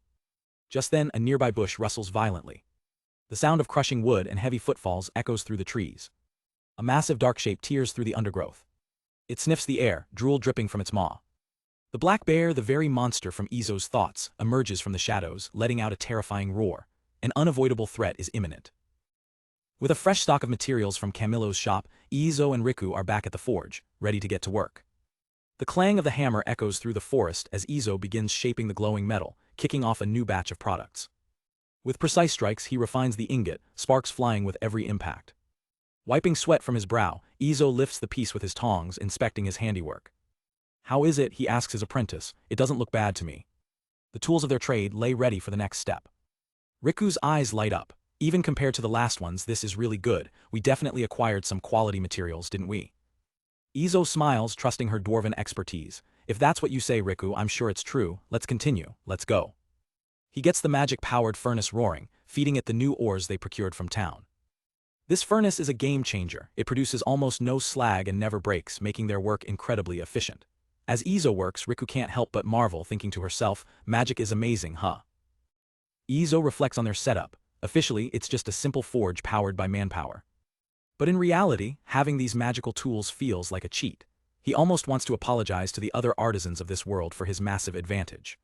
Just then, a nearby bush rustles violently. The sound of crushing wood and heavy footfalls echoes through the trees. A massive dark shape tears through the undergrowth. It sniffs the air, drool dripping from its maw. The black bear, the very monster from Izo's thoughts, emerges from the shadows, letting out a terrifying roar. An unavoidable threat is imminent. With a fresh stock of materials from Camilo's shop, Izo and Riku are back at the forge, ready to get to work. The clang of the hammer echoes through the forest as Izo begins shaping the glowing metal, kicking off a new batch of products. With precise strikes, he refines the ingot, sparks flying with every impact. Wiping sweat from his brow, Izo lifts the piece with his tongs, inspecting his handiwork. How is it, he asks his apprentice, it doesn't look bad to me. The tools of their trade lay ready for the next step. Riku's eyes light up. Even compared to the last ones, this is really good. We definitely acquired some quality materials, didn't we? Izo smiles, trusting her dwarven expertise. If that's what you say, Riku, I'm sure it's true. Let's continue. Let's go. He gets the magic-powered furnace roaring, feeding it the new ores they procured from town. This furnace is a game changer. It produces almost no slag and never breaks, making their work incredibly efficient. As Izo works, Riku can't help but marvel, thinking to herself, magic is amazing, huh? Izo reflects on their setup. Officially, it's just a simple forge powered by manpower. But in reality, having these magical tools feels like a cheat. He almost wants to apologize to the other artisans of this world for his massive advantage.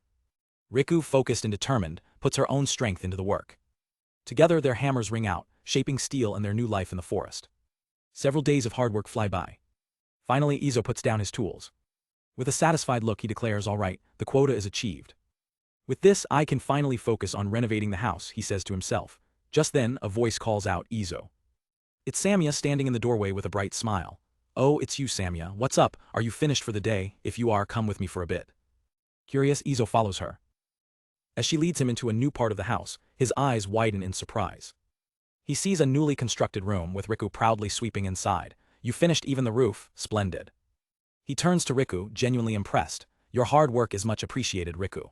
Riku, focused and determined, puts her own strength into the work. Together, their hammers ring out, shaping steel and their new life in the forest. Several days of hard work fly by. Finally, Izo puts down his tools. With a satisfied look, he declares, all right, the quota is achieved. With this, I can finally focus on renovating the house, he says to himself. Just then, a voice calls out, Izo. It's Samia standing in the doorway with a bright smile. Oh, it's you, Samia. What's up? Are you finished for the day? If you are, come with me for a bit. Curious, Izo follows her. As she leads him into a new part of the house, his eyes widen in surprise. He sees a newly constructed room with Riku proudly sweeping inside. You finished even the roof? Splendid. He turns to Riku, genuinely impressed. Your hard work is much appreciated, Riku.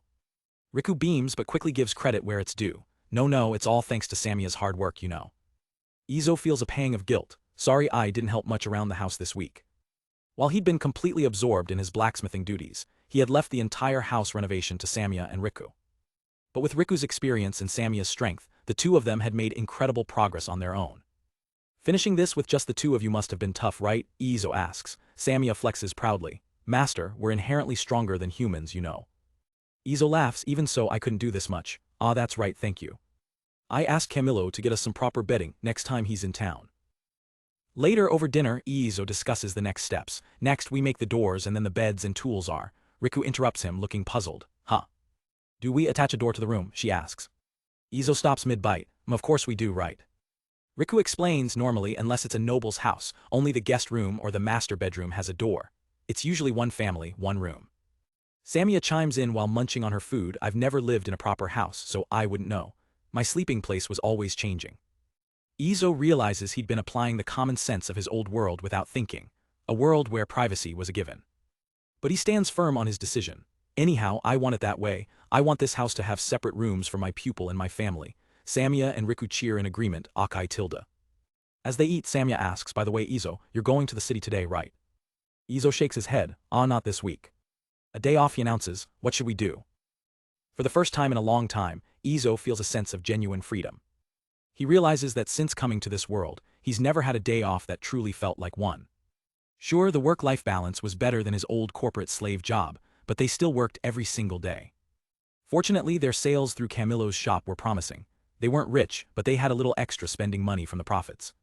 Riku beams but quickly gives credit where it's due. No, it's all thanks to Samia's hard work, you know. Izo feels a pang of guilt. Sorry, I didn't help much around the house this week. While he'd been completely absorbed in his blacksmithing duties, he had left the entire house renovation to Samia and Riku. But with Riku's experience and Samia's strength, the two of them had made incredible progress on their own. Finishing this with just the two of you must have been tough, right? Izo asks. Samia flexes proudly. Master, we're inherently stronger than humans, you know. Izo laughs. Even so, I couldn't do this much. Ah, that's right, thank you. I asked Camilo to get us some proper bedding next time he's in town. Later over dinner, Izo discusses the next steps. Next, we make the doors and then the beds and tools are. Riku interrupts him, looking puzzled. Huh? Do we attach a door to the room? She asks. Izo stops mid-bite. Of course we do, right? Riku explains, normally, unless it's a noble's house, only the guest room or the master bedroom has a door. It's usually one family, one room. Samia chimes in while munching on her food. I've never lived in a proper house, so I wouldn't know. My sleeping place was always changing. Izo realizes he'd been applying the common sense of his old world without thinking, a world where privacy was a given. But he stands firm on his decision. Anyhow, I want it that way. I want this house to have separate rooms for my pupil and my family. Samia and Riku cheer in agreement, Akai tilde. As they eat, Samia asks, by the way, Izo, you're going to the city today, right? Izo shakes his head. Not this week. A day off, he announces. What should we do? For the first time in a long time, Izo feels a sense of genuine freedom. He realizes that since coming to this world, he's never had a day off that truly felt like one. Sure, the work-life balance was better than his old corporate slave job, but they still worked every single day. Fortunately, their sales through Camilo's shop were promising. They weren't rich, but they had a little extra spending money from the profits.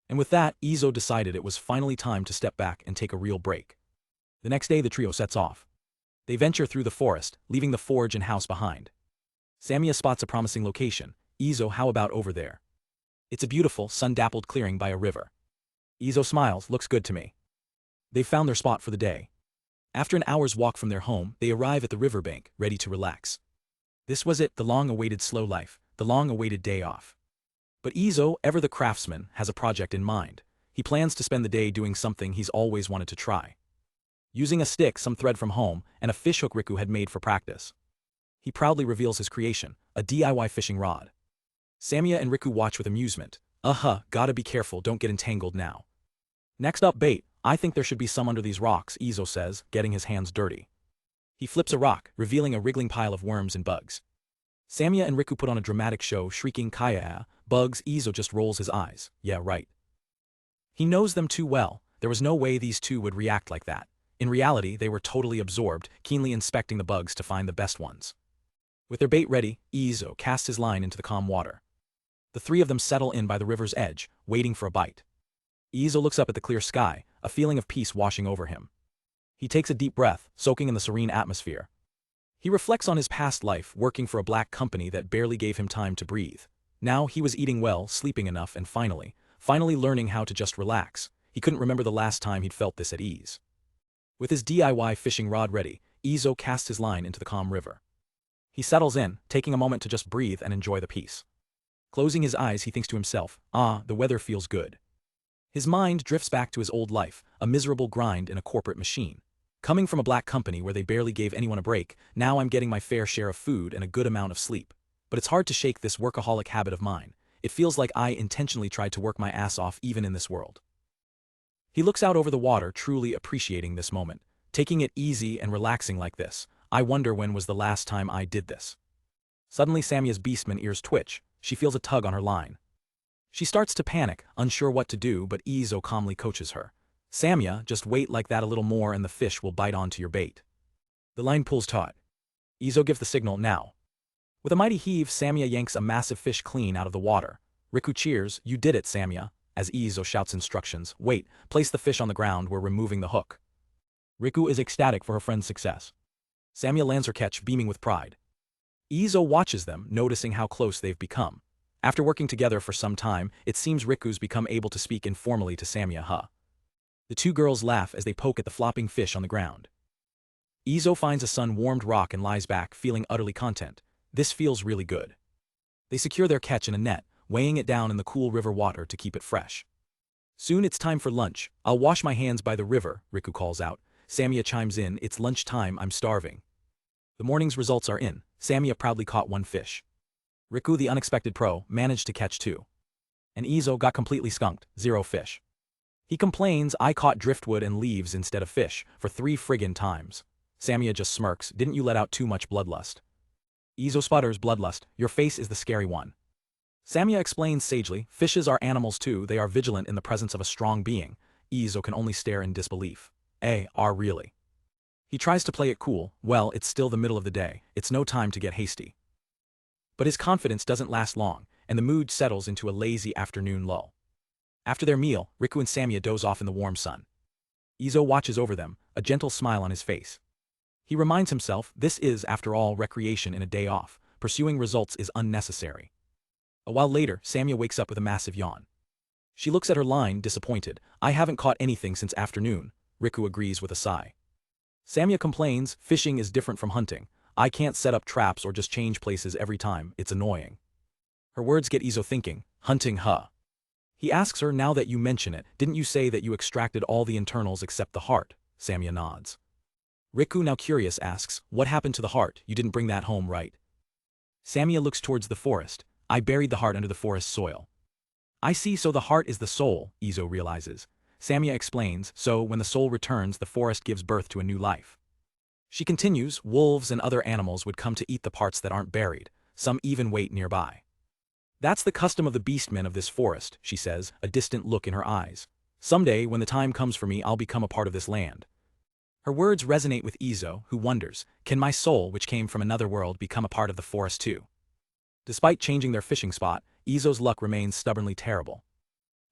And with that, Izo decided it was finally time to step back and take a real break. The next day, the trio sets off. They venture through the forest, leaving the forge and house behind. Samia spots a promising location. Izo, how about over there? It's a beautiful, sun-dappled clearing by a river. Izo smiles, looks good to me. They've found their spot for the day. After an hour's walk from their home, they arrive at the riverbank, ready to relax. This was it, the long-awaited slow life, the long-awaited day off. But Izo, ever the craftsman, has a project in mind. He plans to spend the day doing something he's always wanted to try. Using a stick, some thread from home, and a fishhook Riku had made for practice. He proudly reveals his creation, a DIY fishing rod. Samia and Riku watch with amusement. Gotta be careful, don't get entangled now. Next up, bait. I think there should be some under these rocks, Izo says, getting his hands dirty. He flips a rock, revealing a wriggling pile of worms and bugs. Samia and Riku put on a dramatic show, shrieking Kaya, bugs. Izo just rolls his eyes. Yeah, right. He knows them too well. There was no way these two would react like that. In reality, they were totally absorbed, keenly inspecting the bugs to find the best ones. With their bait ready, Izo casts his line into the calm water. The three of them settle in by the river's edge, waiting for a bite. Izo looks up at the clear sky, a feeling of peace washing over him. He takes a deep breath, soaking in the serene atmosphere. He reflects on his past life, working for a black company that barely gave him time to breathe. Now he was eating well, sleeping enough, and finally learning how to just relax. He couldn't remember the last time he'd felt this at ease. With his DIY fishing rod ready, Izo casts his line into the calm river. He settles in, taking a moment to just breathe and enjoy the peace. Closing his eyes, he thinks to himself, the weather feels good. His mind drifts back to his old life, a miserable grind in a corporate machine. Coming from a black company where they barely gave anyone a break, now I'm getting my fair share of food and a good amount of sleep. But it's hard to shake this workaholic habit of mine. It feels like I intentionally tried to work my ass off even in this world. He looks out over the water, truly appreciating this moment. Taking it easy and relaxing like this. I wonder when was the last time I did this. Suddenly Samia's beastman ears twitch. She feels a tug on her line. She starts to panic, unsure what to do, but Izo calmly coaches her. Samia, just wait like that a little more and the fish will bite onto your bait. The line pulls taut. Izo gives the signal, now. With a mighty heave, Samia yanks a massive fish clean out of the water. Riku cheers, you did it, Samia, as Izo shouts instructions. Wait, place the fish on the ground, we're removing the hook. Riku is ecstatic for her friend's success. Samia lands her catch, beaming with pride. Izo watches them, noticing how close they've become. After working together for some time, it seems Riku's become able to speak informally to Samia. The two girls laugh as they poke at the flopping fish on the ground. Izo finds a sun-warmed rock and lies back, feeling utterly content. This feels really good. They secure their catch in a net, weighing it down in the cool river water to keep it fresh. Soon it's time for lunch. I'll wash my hands by the river, Riku calls out. Samia chimes in, it's lunch time, I'm starving. The morning's results are in. Samia proudly caught one fish. Riku, the unexpected pro, managed to catch two. And Izo got completely skunked, 0 fish. He complains, I caught driftwood and leaves instead of fish, for 3 friggin' times. Samia just smirks, didn't you let out too much bloodlust? Izo sputters, bloodlust, your face is the scary one. Samia explains sagely, fishes are animals too, they are vigilant in the presence of a strong being. Izo can only stare in disbelief. Are really? He tries to play it cool, well, it's still the middle of the day, it's no time to get hasty. But his confidence doesn't last long, and the mood settles into a lazy afternoon lull. After their meal, Riku and Samia doze off in the warm sun. Izo watches over them, a gentle smile on his face. He reminds himself, this is, after all, recreation in a day off, pursuing results is unnecessary. A while later, Samia wakes up with a massive yawn. She looks at her line, disappointed. I haven't caught anything since afternoon, Riku agrees with a sigh. Samia complains, fishing is different from hunting. I can't set up traps or just change places every time, it's annoying. Her words get Izo thinking, hunting He asks her, now that you mention it, didn't you say that you extracted all the internals except the heart? Samia nods. Riku, now curious, asks, what happened to the heart, you didn't bring that home, right? Samia looks towards the forest. I buried the heart under the forest soil. I see, so the heart is the soul, Izo realizes. Samia explains, so when the soul returns, the forest gives birth to a new life. She continues, wolves and other animals would come to eat the parts that aren't buried, some even wait nearby. That's the custom of the beastmen of this forest, she says, a distant look in her eyes. Someday, when the time comes for me, I'll become a part of this land. Her words resonate with Izo, who wonders, can my soul, which came from another world, become a part of the forest too? Despite changing their fishing spot, Izo's luck remains stubbornly terrible.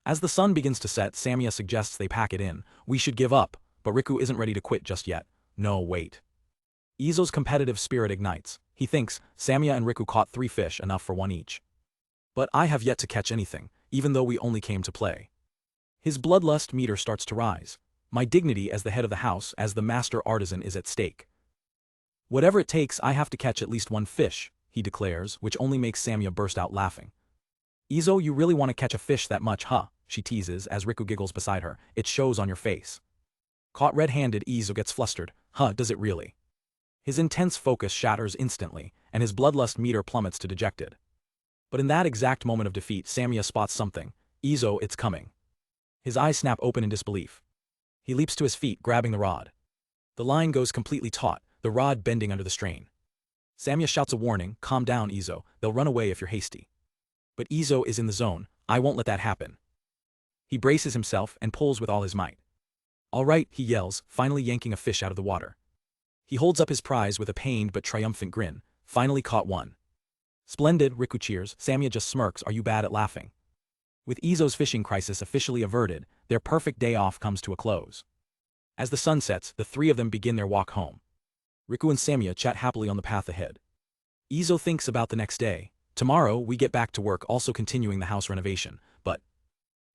As the sun begins to set, Samia suggests they pack it in. We should give up, but Riku isn't ready to quit just yet. No, wait. Izo's competitive spirit ignites. He thinks, Samia and Riku caught 3 fish, enough for 1 each. But I have yet to catch anything, even though we only came to play. His bloodlust meter starts to rise. My dignity as the head of the house, as the master artisan, is at stake. Whatever it takes, I have to catch at least 1 fish, he declares, which only makes Samia burst out laughing. Izo, you really want to catch a fish that much, huh? She teases as Riku giggles beside her. It shows on your face. Caught red-handed, Izo gets flustered. Huh, does it really? His intense focus shatters instantly, and his bloodlust meter plummets to dejected. But in that exact moment of defeat, Samia spots something. Izo, it's coming. His eyes snap open in disbelief. He leaps to his feet, grabbing the rod. The line goes completely taut, the rod bending under the strain. Samia shouts a warning, calm down, Izo, they'll run away if you're hasty. But Izo is in the zone, I won't let that happen. He braces himself and pulls with all his might. All right, he yells, finally yanking a fish out of the water. He holds up his prize with a pained but triumphant grin, finally caught 1. Splendid, Riku cheers. Samia just smirks, are you bad at laughing? With Izo's fishing crisis officially averted, their perfect day off comes to a close. As the sun sets, the 3 of them begin their walk home. Riku and Samia chat happily on the path ahead. Izo thinks about the next day. Tomorrow, we get back to work, also continuing the house renovation, but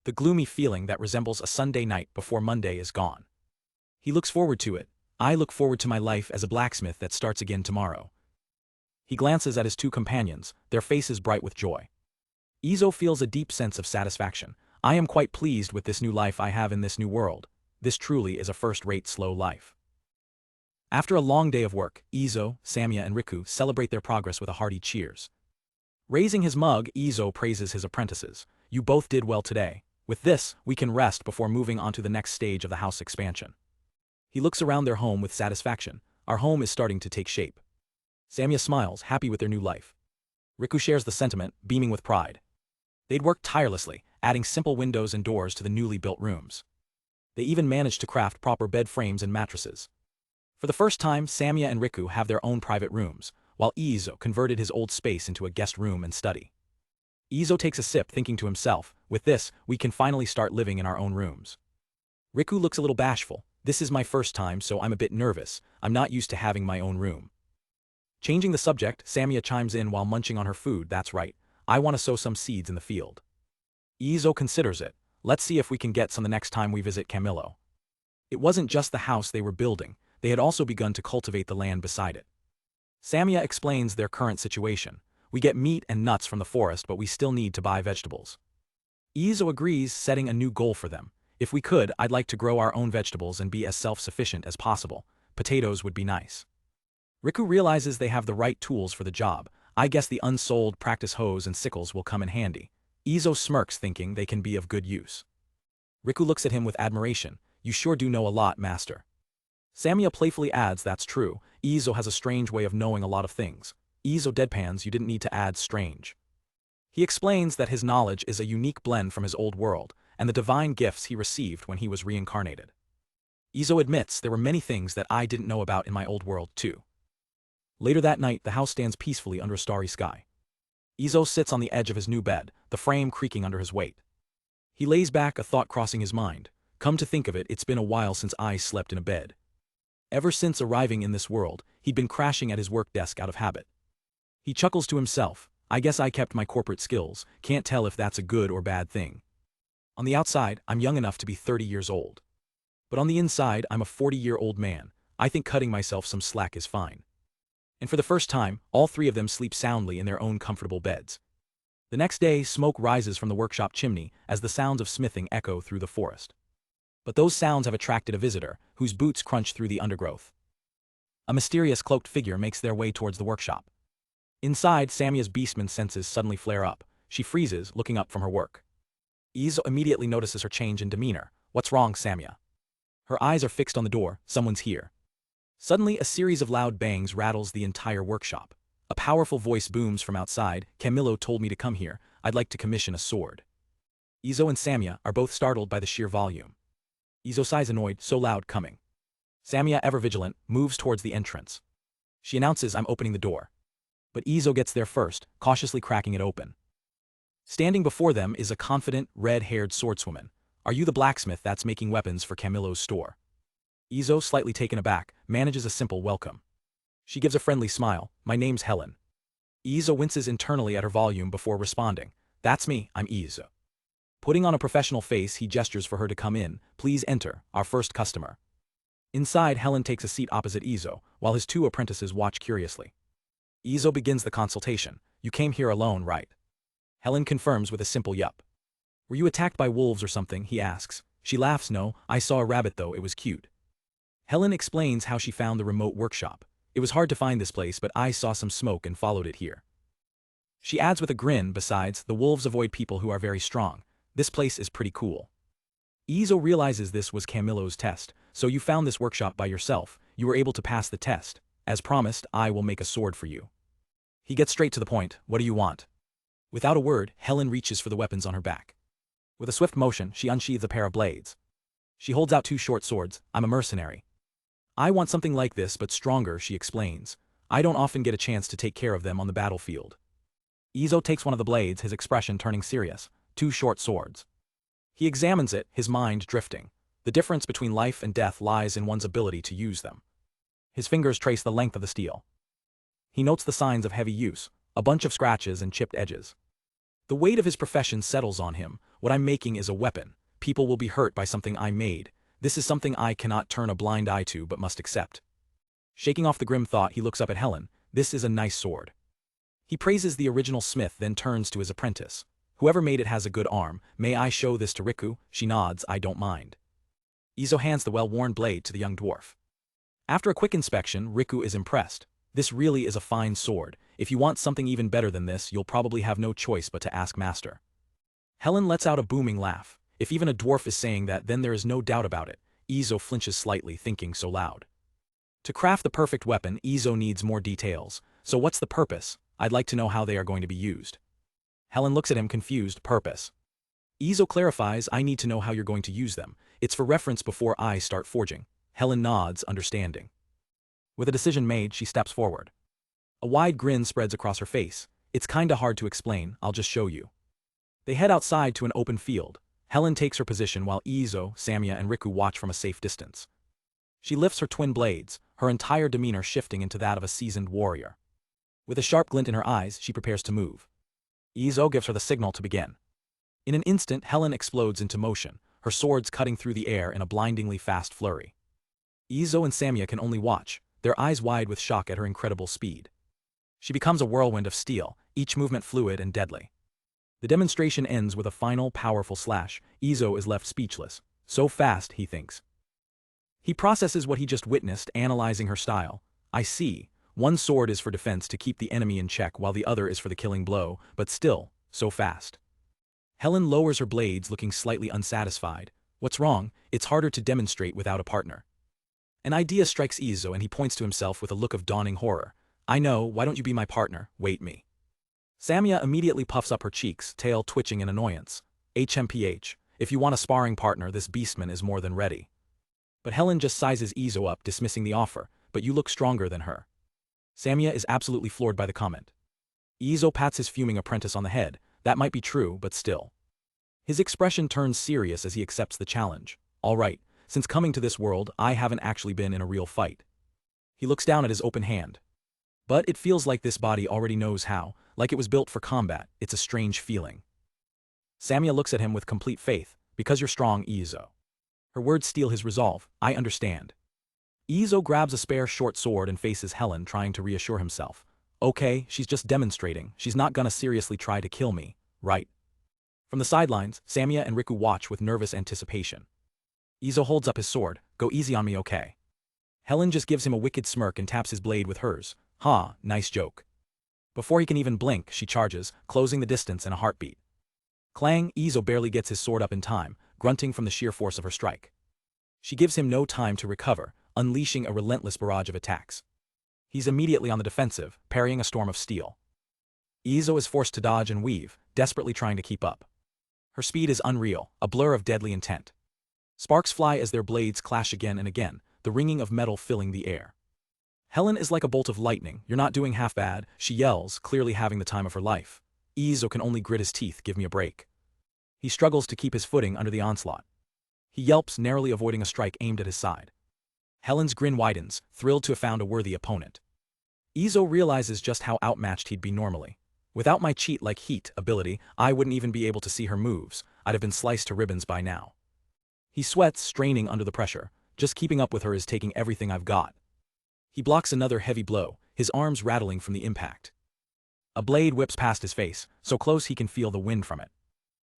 the gloomy feeling that resembles a Sunday night before Monday is gone. He looks forward to it. I look forward to my life as a blacksmith that starts again tomorrow. He glances at his 2 companions, their faces bright with joy. Izo feels a deep sense of satisfaction. I am quite pleased with this new life I have in this new world. This truly is a first-rate slow life. After a long day of work, Izo, Samia and Riku celebrate their progress with a hearty cheers. Raising his mug, Izo praises his apprentices. You both did well today. With this, we can rest before moving on to the next stage of the house expansion. He looks around their home with satisfaction. Our home is starting to take shape. Samia smiles, happy with their new life. Riku shares the sentiment, beaming with pride. They'd worked tirelessly, adding simple windows and doors to the newly built rooms. They even managed to craft proper bed frames and mattresses. For the first time, Samia and Riku have their own private rooms, while Izo converted his old space into a guest room and study. Izo takes a sip, thinking to himself, with this, we can finally start living in our own rooms. Riku looks a little bashful. This is my first time, so I'm a bit nervous. I'm not used to having my own room. Changing the subject, Samia chimes in while munching on her food. That's right. I want to sow some seeds in the field. Izo considers it. Let's see if we can get some the next time we visit Camilo. It wasn't just the house they were building, they had also begun to cultivate the land beside it. Samia explains their current situation. We get meat and nuts from the forest, but we still need to buy vegetables. Izo agrees, setting a new goal for them. If we could, I'd like to grow our own vegetables and be as self-sufficient as possible. Potatoes would be nice. Riku realizes they have the right tools for the job. I guess the unsold practice hoes and sickles will come in handy. Izo smirks, thinking they can be of good use. Riku looks at him with admiration. You sure do know a lot, master. Samia playfully adds, that's true. Izo has a strange way of knowing a lot of things. Izo deadpans, you didn't need to add strange. He explains that his knowledge is a unique blend from his old world, and the divine gifts he received when he was reincarnated. Izo admits there were many things that I didn't know about in my old world, too. Later that night, the house stands peacefully under a starry sky. Izo sits on the edge of his new bed, the frame creaking under his weight. He lays back, a thought crossing his mind. Come to think of it, it's been a while since I slept in a bed. Ever since arriving in this world, he'd been crashing at his work desk out of habit. He chuckles to himself. I guess I kept my corporate skills, can't tell if that's a good or bad thing. On the outside, I'm young enough to be 30 years old. But on the inside, I'm a 40-year-old man. I think cutting myself some slack is fine. And for the first time, all 3 of them sleep soundly in their own comfortable beds. The next day, smoke rises from the workshop chimney as the sounds of smithing echo through the forest. But those sounds have attracted a visitor, whose boots crunch through the undergrowth. A mysterious cloaked figure makes their way towards the workshop. Inside, Samia's beastman senses suddenly flare up. She freezes, looking up from her work. Izo immediately notices her change in demeanor. What's wrong, Samia? Her eyes are fixed on the door. Someone's here. Suddenly, a series of loud bangs rattles the entire workshop. A powerful voice booms from outside. Camilo told me to come here. I'd like to commission a sword. Izo and Samia are both startled by the sheer volume. Izo sighs, annoyed, so loud, coming. Samia, ever vigilant, moves towards the entrance. She announces, I'm opening the door. But Izo gets there first, cautiously cracking it open. Standing before them is a confident, red-haired swordswoman. Are you the blacksmith that's making weapons for Camilo's store? Izo, slightly taken aback, manages a simple welcome. She gives a friendly smile. My name's Helen. Izo winces internally at her volume before responding. That's me, I'm Izo. Putting on a professional face, he gestures for her to come in. Please enter, our first customer. Inside, Helen takes a seat opposite Izo, while his two apprentices watch curiously. Izo begins the consultation. You came here alone, right? Helen confirms with a simple yup. Were you attacked by wolves or something, he asks. She laughs. No, I saw a rabbit though, it was cute. Helen explains how she found the remote workshop. It was hard to find this place, but I saw some smoke and followed it here. She adds with a grin, besides, the wolves avoid people who are very strong. This place is pretty cool. Izo realizes this was Camilo's test. So you found this workshop by yourself. You were able to pass the test. As promised, I will make a sword for you. He gets straight to the point. What do you want? Without a word, Helen reaches for the weapons on her back. With a swift motion, she unsheathes a pair of blades. She holds out two short swords. I'm a mercenary. I want something like this but stronger, she explains. I don't often get a chance to take care of them on the battlefield. Izo takes one of the blades, his expression turning serious. Two short swords. He examines it, his mind drifting. The difference between life and death lies in one's ability to use them. His fingers trace the length of the steel. He notes the signs of heavy use, a bunch of scratches and chipped edges. The weight of his profession settles on him. What I'm making is a weapon. People will be hurt by something I made. This is something I cannot turn a blind eye to but must accept. Shaking off the grim thought, he looks up at Helen. This is a nice sword. He praises the original smith, then turns to his apprentice. Whoever made it has a good arm. May I show this to Riku? She nods. I don't mind. Izo hands the well-worn blade to the young dwarf. After a quick inspection, Riku is impressed. This really is a fine sword. If you want something even better than this, you'll probably have no choice but to ask master. Helen lets out a booming laugh. If even a dwarf is saying that, then there is no doubt about it. Izo flinches slightly, thinking so loud. To craft the perfect weapon, Izo needs more details. So what's the purpose? I'd like to know how they are going to be used. Helen looks at him confused. Purpose. Izo clarifies, I need to know how you're going to use them. It's for reference before I start forging. Helen nods, understanding. With a decision made, she steps forward. A wide grin spreads across her face. It's kinda hard to explain, I'll just show you. They head outside to an open field. Helen takes her position while Izo, Samia and Riku watch from a safe distance. She lifts her twin blades, her entire demeanor shifting into that of a seasoned warrior. With a sharp glint in her eyes, she prepares to move. Izo gives her the signal to begin. In an instant, Helen explodes into motion, her swords cutting through the air in a blindingly fast flurry. Izo and Samia can only watch, their eyes wide with shock at her incredible speed. She becomes a whirlwind of steel, each movement fluid and deadly. The demonstration ends with a final, powerful slash. Izo is left speechless. So fast, he thinks. He processes what he just witnessed, analyzing her style. I see. One sword is for defense to keep the enemy in check while the other is for the killing blow, but still, so fast. Helen lowers her blades, looking slightly unsatisfied. What's wrong? It's harder to demonstrate without a partner. An idea strikes Izo and he points to himself with a look of dawning horror. I know, why don't you be my partner? Wait me. Samia immediately puffs up her cheeks, tail twitching in annoyance. HMPH, if you want a sparring partner, this beastman is more than ready. But Helen just sizes Izo up, dismissing the offer, but you look stronger than her. Samia is absolutely floored by the comment. Izo pats his fuming apprentice on the head. That might be true, but still. His expression turns serious as he accepts the challenge. All right, since coming to this world, I haven't actually been in a real fight. He looks down at his open hand. But it feels like this body already knows how, like it was built for combat. It's a strange feeling. Samia looks at him with complete faith. Because you're strong, Izo. Her words steel his resolve. I understand. Izo grabs a spare short sword and faces Helen, trying to reassure himself. Okay, she's just demonstrating. She's not gonna seriously try to kill me, right? From the sidelines, Samia and Riku watch with nervous anticipation. Izo holds up his sword. Go easy on me, okay? Helen just gives him a wicked smirk and taps his blade with hers. Ha, nice joke. Before he can even blink, she charges, closing the distance in a heartbeat. Clang, Izo barely gets his sword up in time, grunting from the sheer force of her strike. She gives him no time to recover, unleashing a relentless barrage of attacks. He's immediately on the defensive, parrying a storm of steel. Izo is forced to dodge and weave, desperately trying to keep up. Her speed is unreal, a blur of deadly intent. Sparks fly as their blades clash again and again, the ringing of metal filling the air. Helen is like a bolt of lightning. You're not doing half bad, she yells, clearly having the time of her life. Izo can only grit his teeth. Give me a break. He struggles to keep his footing under the onslaught. He yelps, narrowly avoiding a strike aimed at his side. Helen's grin widens, thrilled to have found a worthy opponent. Izo realizes just how outmatched he'd be normally. Without my cheat like heat ability, I wouldn't even be able to see her moves, I'd have been sliced to ribbons by now. He sweats, straining under the pressure. Just keeping up with her is taking everything I've got. He blocks another heavy blow, his arms rattling from the impact. A blade whips past his face, so close he can feel the wind from it.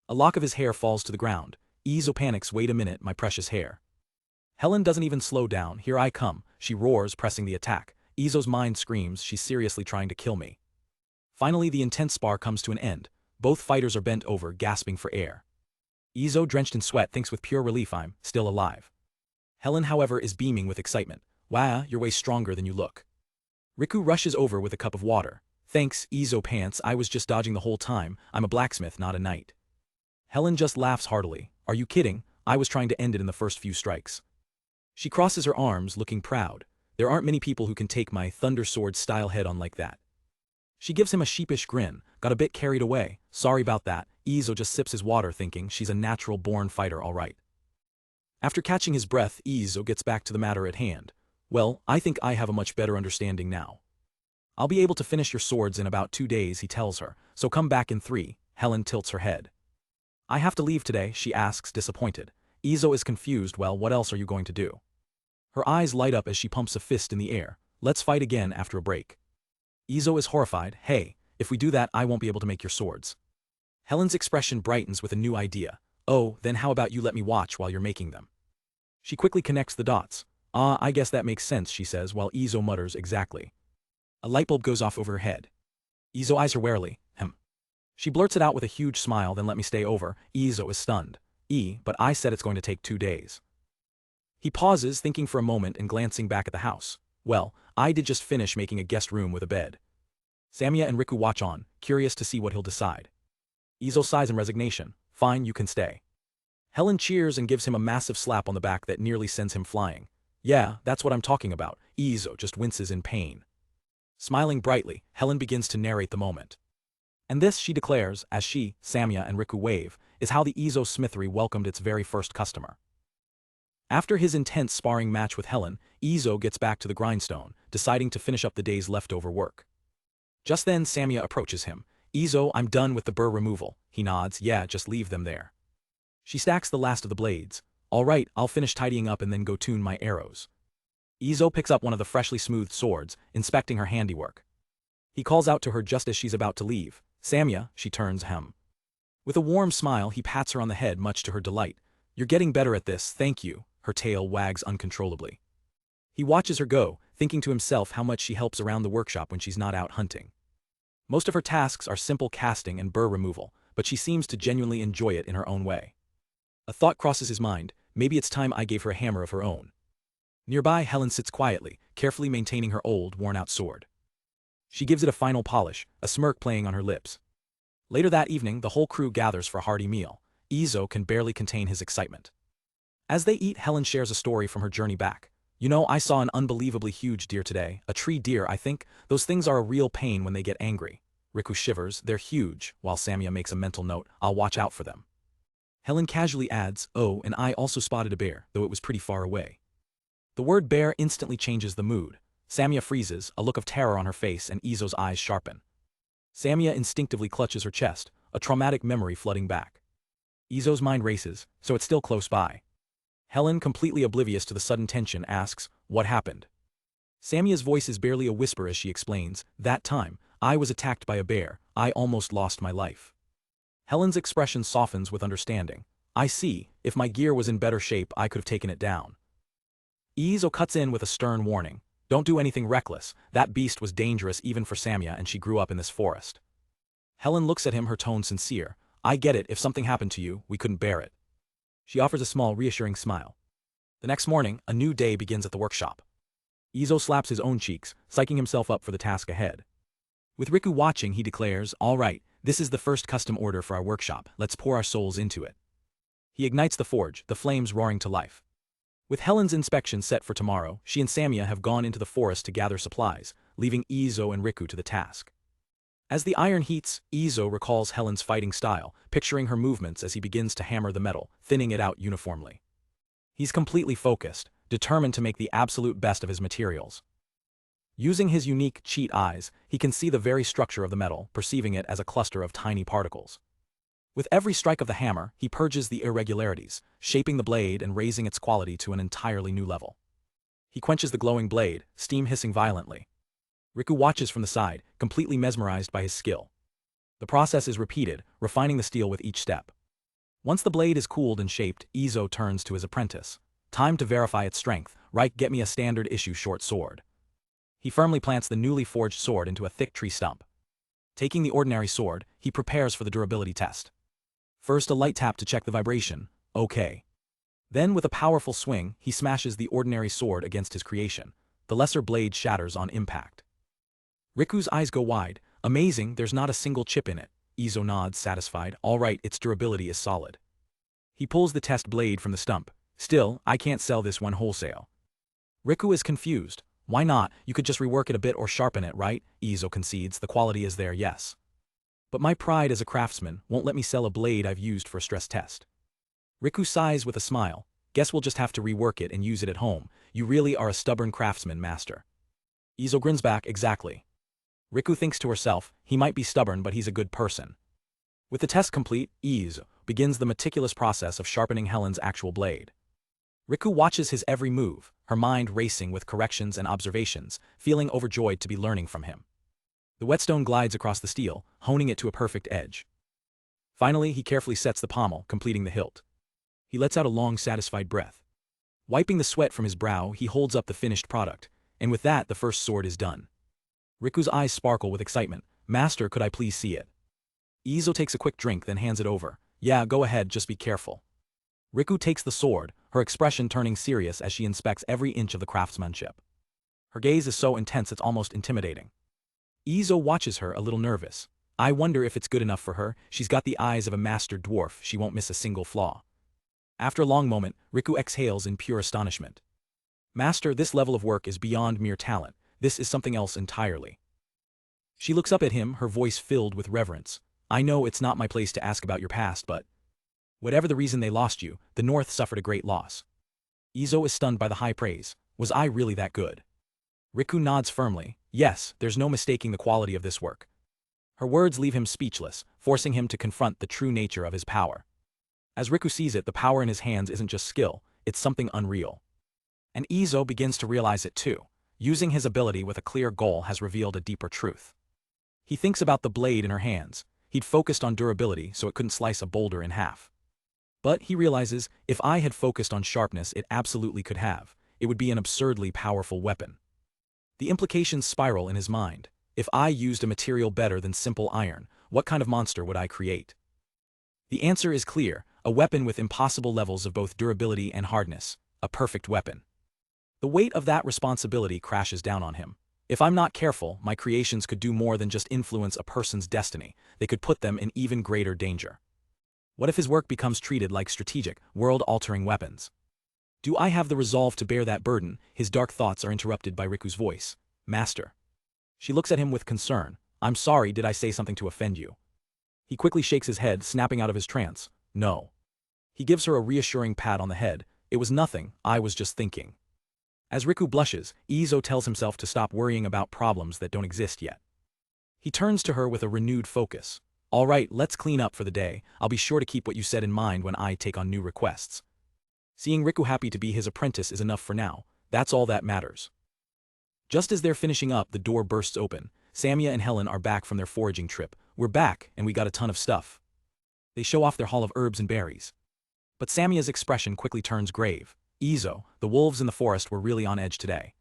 A lock of his hair falls to the ground. Izo panics, wait a minute, my precious hair. Helen doesn't even slow down, here I come, she roars, pressing the attack. Izo's mind screams, she's seriously trying to kill me. Finally, the intense spar comes to an end. Both fighters are bent over, gasping for air. Izo, drenched in sweat, thinks with pure relief I'm still alive. Helen, however, is beaming with excitement. Wow, you're way stronger than you look. Riku rushes over with a cup of water. Thanks, Izo pants, I was just dodging the whole time, I'm a blacksmith, not a knight. Helen just laughs heartily. Are you kidding? I was trying to end it in the first few strikes. She crosses her arms, looking proud. There aren't many people who can take my Thunder Sword style head on like that. She gives him a sheepish grin, got a bit carried away, sorry about that. Izo just sips his water thinking she's a natural-born fighter alright. After catching his breath, Izo gets back to the matter at hand. Well, I think I have a much better understanding now. I'll be able to finish your swords in about 2 days, he tells her, so come back in 3, Helen tilts her head. I have to leave today, she asks, disappointed. Izo is confused, well, what else are you going to do? Her eyes light up as she pumps a fist in the air. Let's fight again after a break. Izo is horrified, hey, if we do that I won't be able to make your swords. Helen's expression brightens with a new idea. Oh, then how about you let me watch while you're making them? She quickly connects the dots. Ah, I guess that makes sense, she says while Izo mutters exactly. A light bulb goes off over her head. Izo eyes her warily. She blurts it out with a huge smile, then let me stay over. Izo is stunned. But I said it's going to take 2 days. He pauses, thinking for a moment and glancing back at the house. Well, I did just finish making a guest room with a bed. Samia and Riku watch on, curious to see what he'll decide. Izo sighs in resignation. Fine, you can stay. Helen cheers and gives him a massive slap on the back that nearly sends him flying. Yeah, that's what I'm talking about. Izo just winces in pain. Smiling brightly, Helen begins to narrate the moment. And this, she declares, as she, Samia and Riku wave, is how the Izo smithery welcomed its very first customer. After his intense sparring match with Helen, Izo gets back to the grindstone, deciding to finish up the day's leftover work. Just then Samia approaches him. Izo, I'm done with the burr removal. He nods, yeah, just leave them there. She stacks the last of the blades. Alright, I'll finish tidying up and then go tune my arrows. Izo picks up one of the freshly smoothed swords, inspecting her handiwork. He calls out to her just as she's about to leave. Samia, she turns hem. With a warm smile he pats her on the head much to her delight. You're getting better at this, thank you. Her tail wags uncontrollably. He watches her go, thinking to himself how much she helps around the workshop when she's not out hunting. Most of her tasks are simple casting and burr removal, but she seems to genuinely enjoy it in her own way. A thought crosses his mind, maybe it's time I gave her a hammer of her own. Nearby, Helen sits quietly, carefully maintaining her old, worn-out sword. She gives it a final polish, a smirk playing on her lips. Later that evening, the whole crew gathers for a hearty meal. Izo can barely contain his excitement. As they eat, Helen shares a story from her journey back. You know, I saw an unbelievably huge deer today, a tree deer I think, those things are a real pain when they get angry. Riku shivers, they're huge, while Samia makes a mental note, I'll watch out for them. Helen casually adds, oh, and I also spotted a bear, though it was pretty far away. The word bear instantly changes the mood. Samia freezes, a look of terror on her face, and Izo's eyes sharpen. Samia instinctively clutches her chest, a traumatic memory flooding back. Izo's mind races, so it's still close by. Helen, completely oblivious to the sudden tension, asks, what happened? Samia's voice is barely a whisper as she explains, that time, I was attacked by a bear, I almost lost my life. Helen's expression softens with understanding. I see, if my gear was in better shape I could have taken it down. Izo cuts in with a stern warning. Don't do anything reckless, that beast was dangerous even for Samia and she grew up in this forest. Helen looks at him, her tone sincere. I get it, if something happened to you, we couldn't bear it. She offers a small, reassuring smile. The next morning, a new day begins at the workshop. Izo slaps his own cheeks, psyching himself up for the task ahead. With Riku watching, he declares, all right, this is the first custom order for our workshop, let's pour our souls into it. He ignites the forge, the flames roaring to life. With Helen's inspection set for tomorrow, she and Samia have gone into the forest to gather supplies, leaving Izo and Riku to the task. As the iron heats, Izo recalls Helen's fighting style, picturing her movements as he begins to hammer the metal, thinning it out uniformly. He's completely focused, determined to make the absolute best of his materials. Using his unique cheat eyes, he can see the very structure of the metal, perceiving it as a cluster of tiny particles. With every strike of the hammer, he purges the irregularities, shaping the blade and raising its quality to an entirely new level. He quenches the glowing blade, steam hissing violently. Riku watches from the side, completely mesmerized by his skill. The process is repeated, refining the steel with each step. Once the blade is cooled and shaped, Izo turns to his apprentice. Time to verify its strength. Reich, get me a standard issue short sword. He firmly plants the newly forged sword into a thick tree stump. Taking the ordinary sword, he prepares for the durability test. First a light tap to check the vibration. Okay. Then with a powerful swing, he smashes the ordinary sword against his creation. The lesser blade shatters on impact. Riku's eyes go wide. Amazing, there's not a single chip in it. Izo nods, satisfied. All right, its durability is solid. He pulls the test blade from the stump. Still, I can't sell this one wholesale. Riku is confused. Why not? You could just rework it a bit or sharpen it, right? Izo concedes. The quality is there, yes. But my pride as a craftsman won't let me sell a blade I've used for a stress test. Riku sighs with a smile. Guess we'll just have to rework it and use it at home. You really are a stubborn craftsman, master. Izo grins back. Exactly. Riku thinks to herself, he might be stubborn but he's a good person. With the test complete, Izo begins the meticulous process of sharpening Helen's actual blade. Riku watches his every move, her mind racing with corrections and observations, feeling overjoyed to be learning from him. The whetstone glides across the steel, honing it to a perfect edge. Finally, he carefully sets the pommel, completing the hilt. He lets out a long, satisfied breath. Wiping the sweat from his brow, he holds up the finished product, and with that, the first sword is done. Riku's eyes sparkle with excitement. Master, could I please see it? Izo takes a quick drink, then hands it over. Yeah, go ahead, just be careful. Riku takes the sword, her expression turning serious as she inspects every inch of the craftsmanship. Her gaze is so intense it's almost intimidating. Izo watches her, a little nervous. I wonder if it's good enough for her. She's got the eyes of a master dwarf, she won't miss a single flaw. After a long moment, Riku exhales in pure astonishment. Master, this level of work is beyond mere talent. This is something else entirely. She looks up at him, her voice filled with reverence. I know it's not my place to ask about your past, but whatever the reason they lost you, the North suffered a great loss. Izo is stunned by the high praise. Was I really that good? Riku nods firmly. Yes, there's no mistaking the quality of this work. Her words leave him speechless, forcing him to confront the true nature of his power. As Riku sees it, the power in his hands isn't just skill, it's something unreal. And Izo begins to realize it too. Using his ability with a clear goal has revealed a deeper truth. He thinks about the blade in her hands. He'd focused on durability so it couldn't slice a boulder in half. But he realizes, if I had focused on sharpness, it absolutely could have. It would be an absurdly powerful weapon. The implications spiral in his mind. If I used a material better than simple iron, what kind of monster would I create? The answer is clear, a weapon with impossible levels of both durability and hardness, a perfect weapon. The weight of that responsibility crashes down on him. If I'm not careful, my creations could do more than just influence a person's destiny, they could put them in even greater danger. What if his work becomes treated like strategic, world-altering weapons? Do I have the resolve to bear that burden? His dark thoughts are interrupted by Riku's voice. Master. She looks at him with concern. I'm sorry, did I say something to offend you? He quickly shakes his head, snapping out of his trance. No. He gives her a reassuring pat on the head. It was nothing, I was just thinking. As Riku blushes, Izo tells himself to stop worrying about problems that don't exist yet. He turns to her with a renewed focus. All right, let's clean up for the day. I'll be sure to keep what you said in mind when I take on new requests. Seeing Riku happy to be his apprentice is enough for now. That's all that matters. Just as they're finishing up, the door bursts open. Samia and Helen are back from their foraging trip. We're back, and we got a ton of stuff. They show off their haul of herbs and berries. But Samia's expression quickly turns grave. Izo, the wolves in the forest were really on edge today.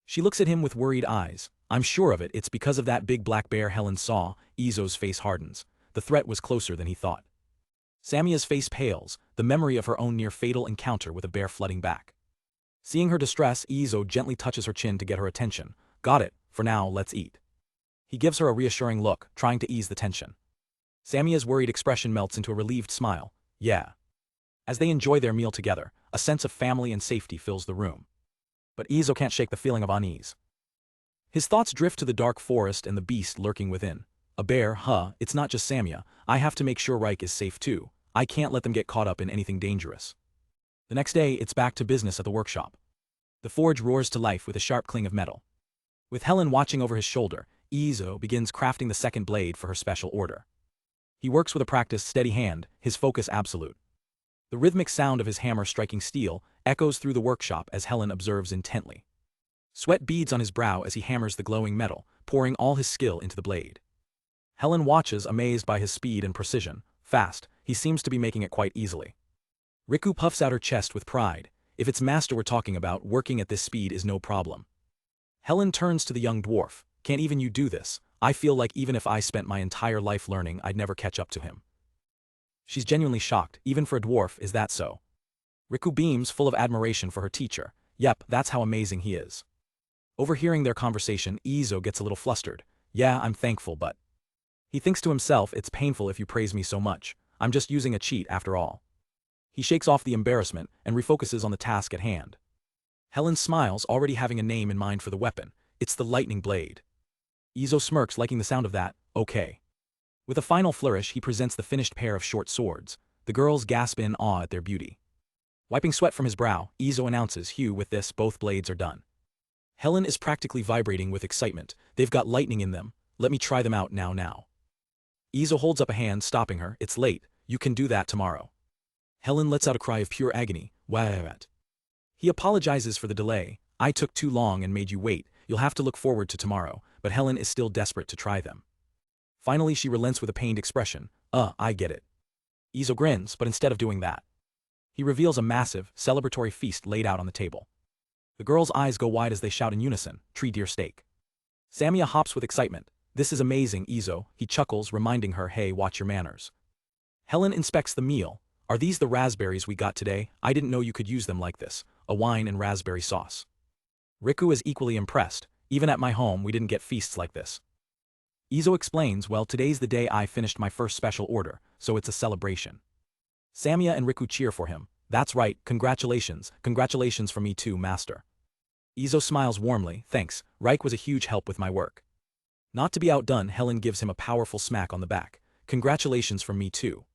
She looks at him with worried eyes. I'm sure of it, it's because of that big black bear Helen saw. Izo's face hardens. The threat was closer than he thought. Samia's face pales, the memory of her own near-fatal encounter with a bear flooding back. Seeing her distress, Izo gently touches her chin to get her attention. Got it, for now, let's eat. He gives her a reassuring look, trying to ease the tension. Samia's worried expression melts into a relieved smile. Yeah. As they enjoy their meal together, a sense of family and safety fills the room. But Izo can't shake the feeling of unease. His thoughts drift to the dark forest and the beast lurking within. A bear, huh, it's not just Samia. I have to make sure Reich is safe too. I can't let them get caught up in anything dangerous. The next day, it's back to business at the workshop. The forge roars to life with a sharp cling of metal. With Helen watching over his shoulder, Izo begins crafting the second blade for her special order. He works with a practiced, steady hand, his focus absolute. The rhythmic sound of his hammer striking steel echoes through the workshop as Helen observes intently. Sweat beads on his brow as he hammers the glowing metal, pouring all his skill into the blade. Helen watches, amazed by his speed and precision. Fast, he seems to be making it quite easily. Riku puffs out her chest with pride. If it's master we're talking about, working at this speed is no problem. Helen turns to the young dwarf. Can't even you do this? I feel like even if I spent my entire life learning, I'd never catch up to him. She's genuinely shocked. Even for a dwarf, is that so? Riku beams, full of admiration for her teacher. Yep, that's how amazing he is. Overhearing their conversation, Izo gets a little flustered. Yeah, I'm thankful, but... He thinks to himself, it's painful if you praise me so much. I'm just using a cheat after all. He shakes off the embarrassment and refocuses on the task at hand. Helen smiles, already having a name in mind for the weapon. It's the lightning blade. Izo smirks, liking the sound of that. Okay. With a final flourish, he presents the finished pair of short swords. The girls gasp in awe at their beauty. Wiping sweat from his brow, Izo announces, "Hugh, with this, both blades are done." Helen is practically vibrating with excitement. They've got lightning in them. Let me try them out now. Izo holds up a hand, stopping her. It's late. You can do that tomorrow. Helen lets out a cry of pure agony. What? He apologizes for the delay. I took too long and made you wait. You'll have to look forward to tomorrow. But Helen is still desperate to try them. Finally, she relents with a pained expression. I get it. Izo grins, but instead of doing that, he reveals a massive, celebratory feast laid out on the table. The girls' eyes go wide as they shout in unison, "Tree deer steak." Samia hops with excitement. This is amazing, Izo, he chuckles, reminding her, hey, watch your manners. Helen inspects the meal. Are these the raspberries we got today? I didn't know you could use them like this. A wine and raspberry sauce. Riku is equally impressed. Even at my home, we didn't get feasts like this. Izo explains, well, today's the day I finished my first special order, so it's a celebration. Samia and Riku cheer for him. That's right, congratulations from me too, master. Izo smiles warmly, thanks, Reich was a huge help with my work. Not to be outdone, Helen gives him a powerful smack on the back. Congratulations from me too.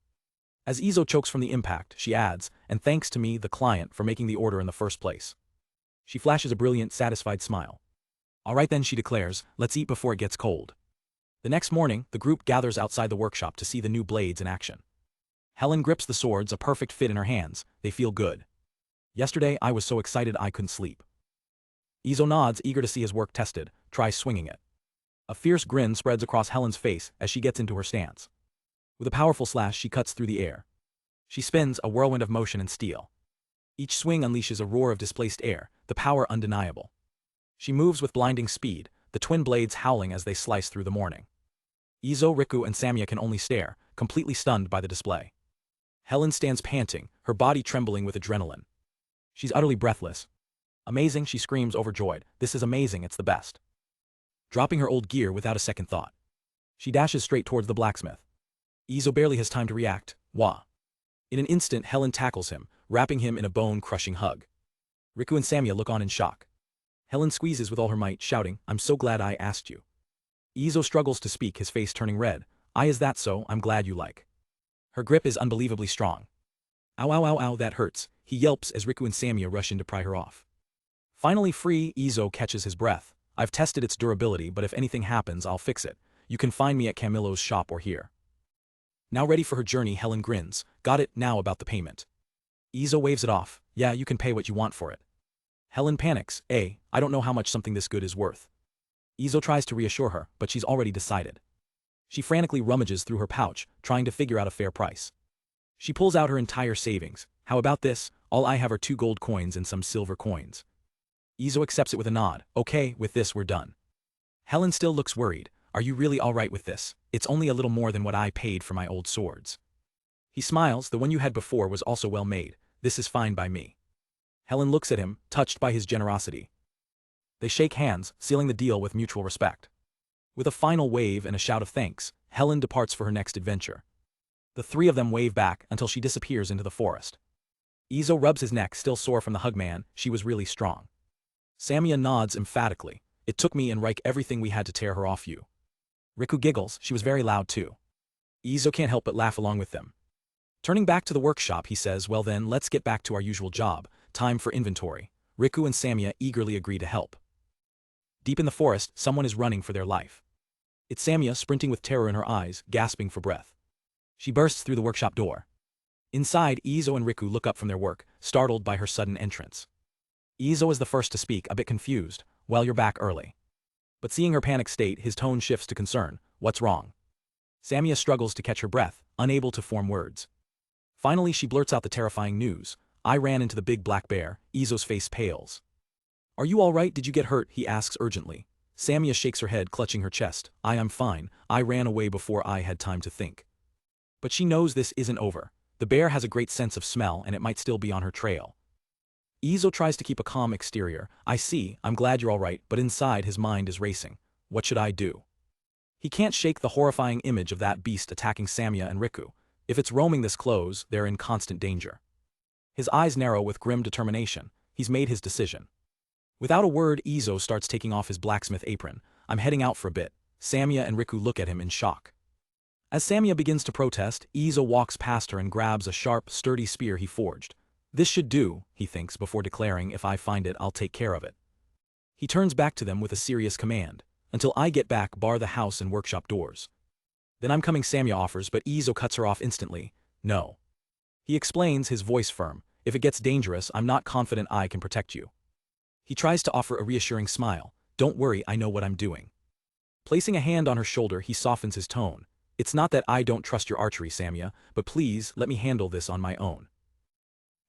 As Izo chokes from the impact, she adds, and thanks to me, the client, for making the order in the first place. She flashes a brilliant, satisfied smile. All right then, she declares, let's eat before it gets cold. The next morning, the group gathers outside the workshop to see the new blades in action. Helen grips the swords, a perfect fit in her hands. They feel good. Yesterday, I was so excited I couldn't sleep. Izo nods, eager to see his work tested. Try swinging it. A fierce grin spreads across Helen's face as she gets into her stance. With a powerful slash, she cuts through the air. She spins, a whirlwind of motion and steel. Each swing unleashes a roar of displaced air, the power undeniable. She moves with blinding speed, the twin blades howling as they slice through the morning. Izo, Riku, and Samia can only stare, completely stunned by the display. Helen stands panting, her body trembling with adrenaline. She's utterly breathless. Amazing, she screams, overjoyed. This is amazing, it's the best. Dropping her old gear without a second thought, she dashes straight towards the blacksmith. Izo barely has time to react. Wah. In an instant, Helen tackles him, wrapping him in a bone-crushing hug. Riku and Samia look on in shock. Helen squeezes with all her might, shouting, I'm so glad I asked you. Izo struggles to speak, his face turning red. Is that so? I'm glad you like. Her grip is unbelievably strong. Ow ow ow ow, that hurts, he yelps as Riku and Samia rush in to pry her off. Finally free, Izo catches his breath. I've tested its durability, but if anything happens, I'll fix it. You can find me at Camilo's shop or here. Now ready for her journey, Helen grins. Got it, now about the payment. Izo waves it off. Yeah, you can pay what you want for it. Helen panics. I don't know how much something this good is worth. Izo tries to reassure her, but she's already decided. She frantically rummages through her pouch, trying to figure out a fair price. She pulls out her entire savings. How about this? All I have are 2 gold coins and some silver coins. Izo accepts it with a nod. Okay, with this we're done. Helen still looks worried. Are you really all right with this? It's only a little more than what I paid for my old swords. He smiles, the one you had before was also well made. This is fine by me. Helen looks at him, touched by his generosity. They shake hands, sealing the deal with mutual respect. With a final wave and a shout of thanks, Helen departs for her next adventure. The three of them wave back until she disappears into the forest. Izo rubs his neck, still sore from the hug. Man, she was really strong. Samia nods emphatically. It took me and Reich everything we had to tear her off you. Riku giggles, she was very loud too. Izo can't help but laugh along with them. Turning back to the workshop, he says, well then, let's get back to our usual job. Time for inventory. Riku and Samia eagerly agree to help. Deep in the forest, someone is running for their life. It's Samia, sprinting with terror in her eyes, gasping for breath. She bursts through the workshop door. Inside, Izo and Riku look up from their work, startled by her sudden entrance. Izo is the first to speak, a bit confused. "Well, you're back early." But seeing her panic state, his tone shifts to concern. "What's wrong?" Samia struggles to catch her breath, unable to form words. Finally, she blurts out the terrifying news. "I ran into the big black bear." Izo's face pales. "Are you all right? Did you get hurt?" he asks urgently. Samia shakes her head, clutching her chest. "I am fine. I ran away before I had time to think." But she knows this isn't over. The bear has a great sense of smell, and it might still be on her trail. Izo tries to keep a calm exterior. "I see, I'm glad you're all right," but inside his mind is racing. What should I do? He can't shake the horrifying image of that beast attacking Samia and Riku. If it's roaming this close, they're in constant danger. His eyes narrow with grim determination. He's made his decision. Without a word, Izo starts taking off his blacksmith apron. "I'm heading out for a bit." Samia and Riku look at him in shock. As Samia begins to protest, Izo walks past her and grabs a sharp, sturdy spear he forged. "This should do," he thinks before declaring, "If I find it, I'll take care of it." He turns back to them with a serious command. "Until I get back, bar the house and workshop doors." "Then I'm coming," Samia offers, but Izo cuts her off instantly. "No." He explains, his voice firm. "If it gets dangerous, I'm not confident I can protect you." He tries to offer a reassuring smile. "Don't worry, I know what I'm doing." Placing a hand on her shoulder, he softens his tone. "It's not that I don't trust your archery, Samia, but please, let me handle this on my own."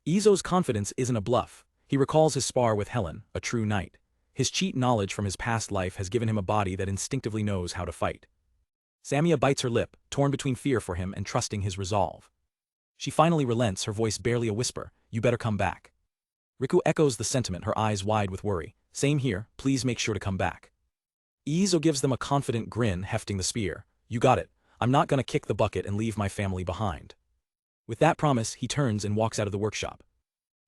Izo's confidence isn't a bluff. He recalls his spar with Helen, a true knight. His cheat knowledge from his past life has given him a body that instinctively knows how to fight. Samia bites her lip, torn between fear for him and trusting his resolve. She finally relents, her voice barely a whisper. "You better come back." Riku echoes the sentiment, her eyes wide with worry. "Same here, please make sure to come back." Izo gives them a confident grin, hefting the spear. "You got it. I'm not gonna kick the bucket and leave my family behind." With that promise, he turns and walks out of the workshop.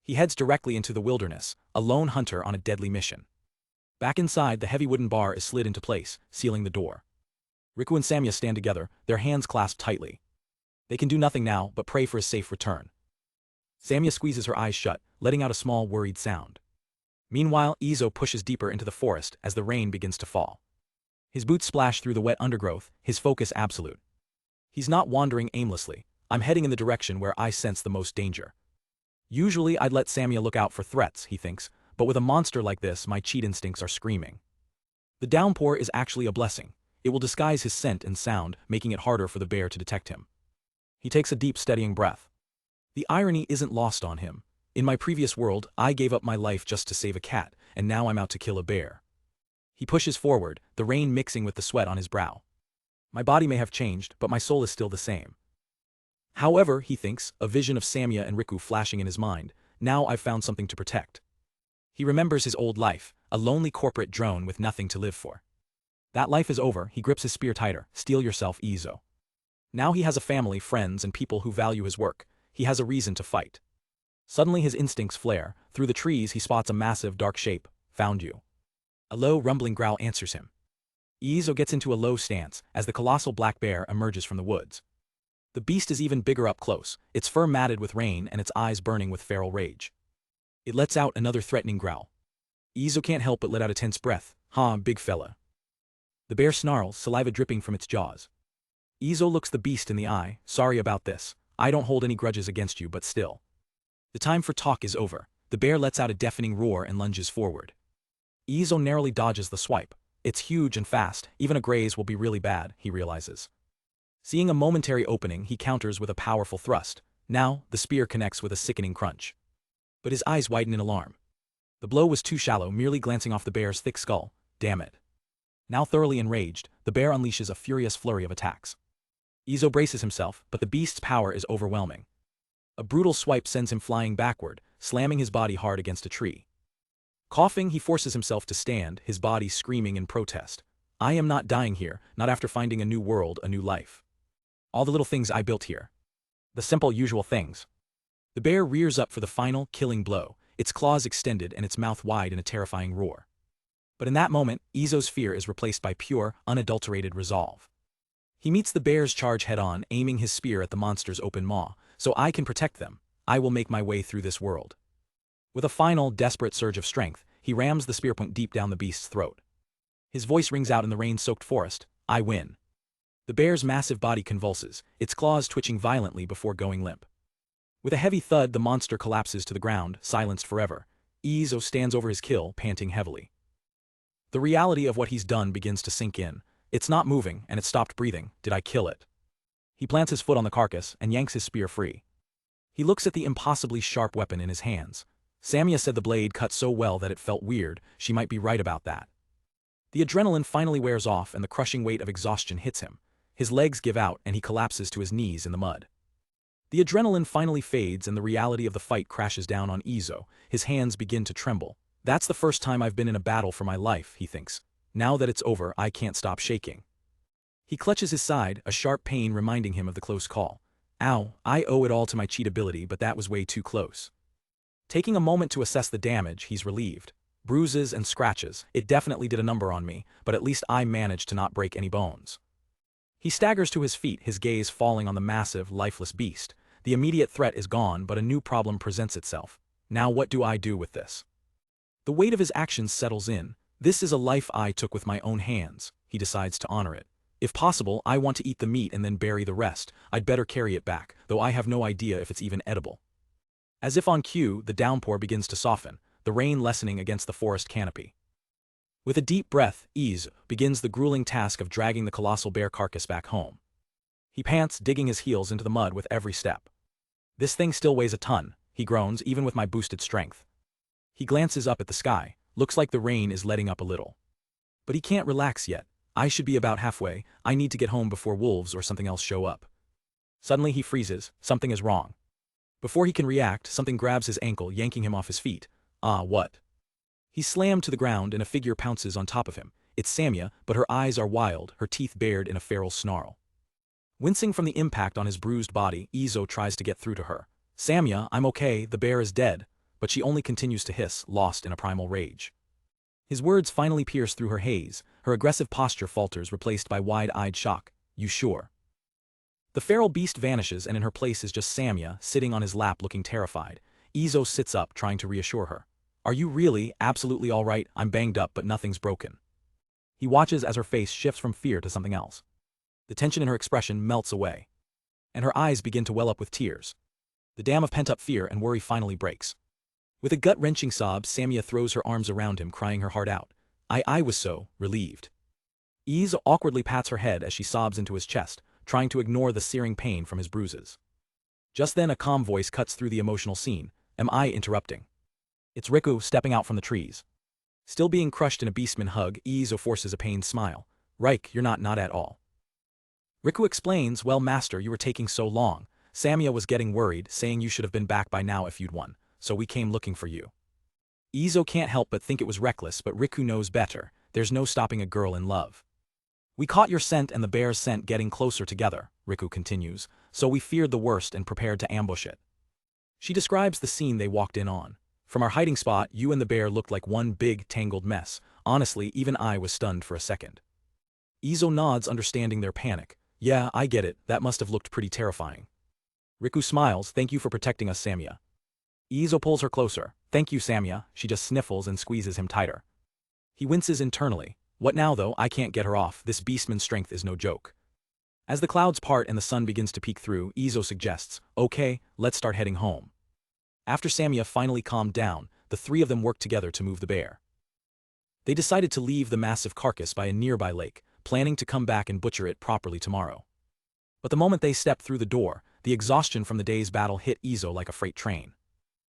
He heads directly into the wilderness, a lone hunter on a deadly mission. Back inside, the heavy wooden bar is slid into place, sealing the door. Riku and Samia stand together, their hands clasped tightly. They can do nothing now but pray for his safe return. Samia squeezes her eyes shut, letting out a small, worried sound. Meanwhile, Izo pushes deeper into the forest as the rain begins to fall. His boots splash through the wet undergrowth, his focus absolute. He's not wandering aimlessly. "I'm heading in the direction where I sense the most danger." Usually I'd let Samia look out for threats, he thinks, but with a monster like this, my cheat instincts are screaming. The downpour is actually a blessing. It will disguise his scent and sound, making it harder for the bear to detect him. He takes a deep, steadying breath. The irony isn't lost on him. In my previous world, I gave up my life just to save a cat, and now I'm out to kill a bear. He pushes forward, the rain mixing with the sweat on his brow. My body may have changed, but my soul is still the same. However, he thinks, a vision of Samia and Riku flashing in his mind. Now I've found something to protect. He remembers his old life, a lonely corporate drone with nothing to live for. That life is over. He grips his spear tighter. "Steel yourself, Izo." Now he has a family, friends, and people who value his work. He has a reason to fight. Suddenly his instincts flare. Through the trees he spots a massive, dark shape. "Found you." A low, rumbling growl answers him. Izo gets into a low stance as the colossal black bear emerges from the woods. The beast is even bigger up close, its fur matted with rain and its eyes burning with feral rage. It lets out another threatening growl. Izo can't help but let out a tense breath. "Huh, big fella." The bear snarls, saliva dripping from its jaws. Izo looks the beast in the eye. "Sorry about this. I don't hold any grudges against you, but still." The time for talk is over. The bear lets out a deafening roar and lunges forward. Izo narrowly dodges the swipe. It's huge and fast, even a graze will be really bad, he realizes. Seeing a momentary opening, he counters with a powerful thrust. Now, the spear connects with a sickening crunch. But his eyes widen in alarm. The blow was too shallow, merely glancing off the bear's thick skull. Damn it. Now thoroughly enraged, the bear unleashes a furious flurry of attacks. Izo braces himself, but the beast's power is overwhelming. A brutal swipe sends him flying backward, slamming his body hard against a tree. Coughing, he forces himself to stand, his body screaming in protest. "I am not dying here, not after finding a new world, a new life. All the little things I built here. The simple, usual things." The bear rears up for the final, killing blow, its claws extended and its mouth wide in a terrifying roar. But in that moment, Izo's fear is replaced by pure, unadulterated resolve. He meets the bear's charge head-on, aiming his spear at the monster's open maw. "So I can protect them. I will make my way through this world." With a final, desperate surge of strength, he rams the spearpoint deep down the beast's throat. His voice rings out in the rain-soaked forest, I win. The bear's massive body convulses, its claws twitching violently before going limp. With a heavy thud, the monster collapses to the ground, silenced forever. Izo stands over his kill, panting heavily. The reality of what he's done begins to sink in. It's not moving, and it stopped breathing. Did I kill it? He plants his foot on the carcass and yanks his spear free. He looks at the impossibly sharp weapon in his hands. Samia said the blade cut so well that it felt weird. She might be right about that. The adrenaline finally wears off and the crushing weight of exhaustion hits him. His legs give out and he collapses to his knees in the mud. The adrenaline finally fades and the reality of the fight crashes down on Izo. His hands begin to tremble. That's the first time I've been in a battle for my life, he thinks. Now that it's over, I can't stop shaking. He clutches his side, a sharp pain reminding him of the close call. Ow, I owe it all to my cheat ability, but that was way too close. Taking a moment to assess the damage, he's relieved. Bruises and scratches, it definitely did a number on me, but at least I managed to not break any bones. He staggers to his feet, his gaze falling on the massive, lifeless beast. The immediate threat is gone, but a new problem presents itself. Now what do I do with this? The weight of his actions settles in. This is a life I took with my own hands. He decides to honor it. If possible, I want to eat the meat and then bury the rest. I'd better carry it back, though I have no idea if it's even edible. As if on cue, the downpour begins to soften, the rain lessening against the forest canopy. With a deep breath, Izo begins the grueling task of dragging the colossal bear carcass back home. He pants, digging his heels into the mud with every step. This thing still weighs a ton, he groans, even with my boosted strength. He glances up at the sky, looks like the rain is letting up a little. But he can't relax yet. I should be about halfway, I need to get home before wolves or something else show up. Suddenly he freezes, something is wrong. Before he can react, something grabs his ankle, yanking him off his feet. Ah, what? He's slammed to the ground and a figure pounces on top of him. It's Samia, but her eyes are wild, her teeth bared in a feral snarl. Wincing from the impact on his bruised body, Izo tries to get through to her. Samia, I'm okay, the bear is dead, but she only continues to hiss, lost in a primal rage. His words finally pierce through her haze, her aggressive posture falters, replaced by wide-eyed shock. You sure? The feral beast vanishes and in her place is just Samia, sitting on his lap looking terrified. Izo sits up, trying to reassure her. Are you really, absolutely all right? I'm banged up, but nothing's broken. He watches as her face shifts from fear to something else. The tension in her expression melts away, and her eyes begin to well up with tears. The dam of pent-up fear and worry finally breaks. With a gut-wrenching sob, Samia throws her arms around him, crying her heart out. I was so relieved. Izo awkwardly pats her head as she sobs into his chest, trying to ignore the searing pain from his bruises. Just then a calm voice cuts through the emotional scene. Am I interrupting? It's Riku stepping out from the trees. Still being crushed in a beastman hug, Izo forces a pained smile. Reik, you're not at all. Riku explains, well master, you were taking so long. Samia was getting worried, saying you should have been back by now if you'd won, so we came looking for you. Izo can't help but think it was reckless, but Riku knows better. There's no stopping a girl in love. We caught your scent and the bear's scent getting closer together, Riku continues, so we feared the worst and prepared to ambush it. She describes the scene they walked in on. From our hiding spot, you and the bear looked like one big, tangled mess. Honestly, even I was stunned for a second. Izo nods, understanding their panic. Yeah, I get it, that must have looked pretty terrifying. Riku smiles, thank you for protecting us, Samia. Izo pulls her closer. Thank you, Samia. She just sniffles and squeezes him tighter. He winces internally. What now though? I can't get her off. This beastman's strength is no joke. As the clouds part and the sun begins to peek through, Izo suggests, okay, let's start heading home. After Samia finally calmed down, the three of them worked together to move the bear. They decided to leave the massive carcass by a nearby lake, planning to come back and butcher it properly tomorrow. But the moment they stepped through the door, the exhaustion from the day's battle hit Izo like a freight train.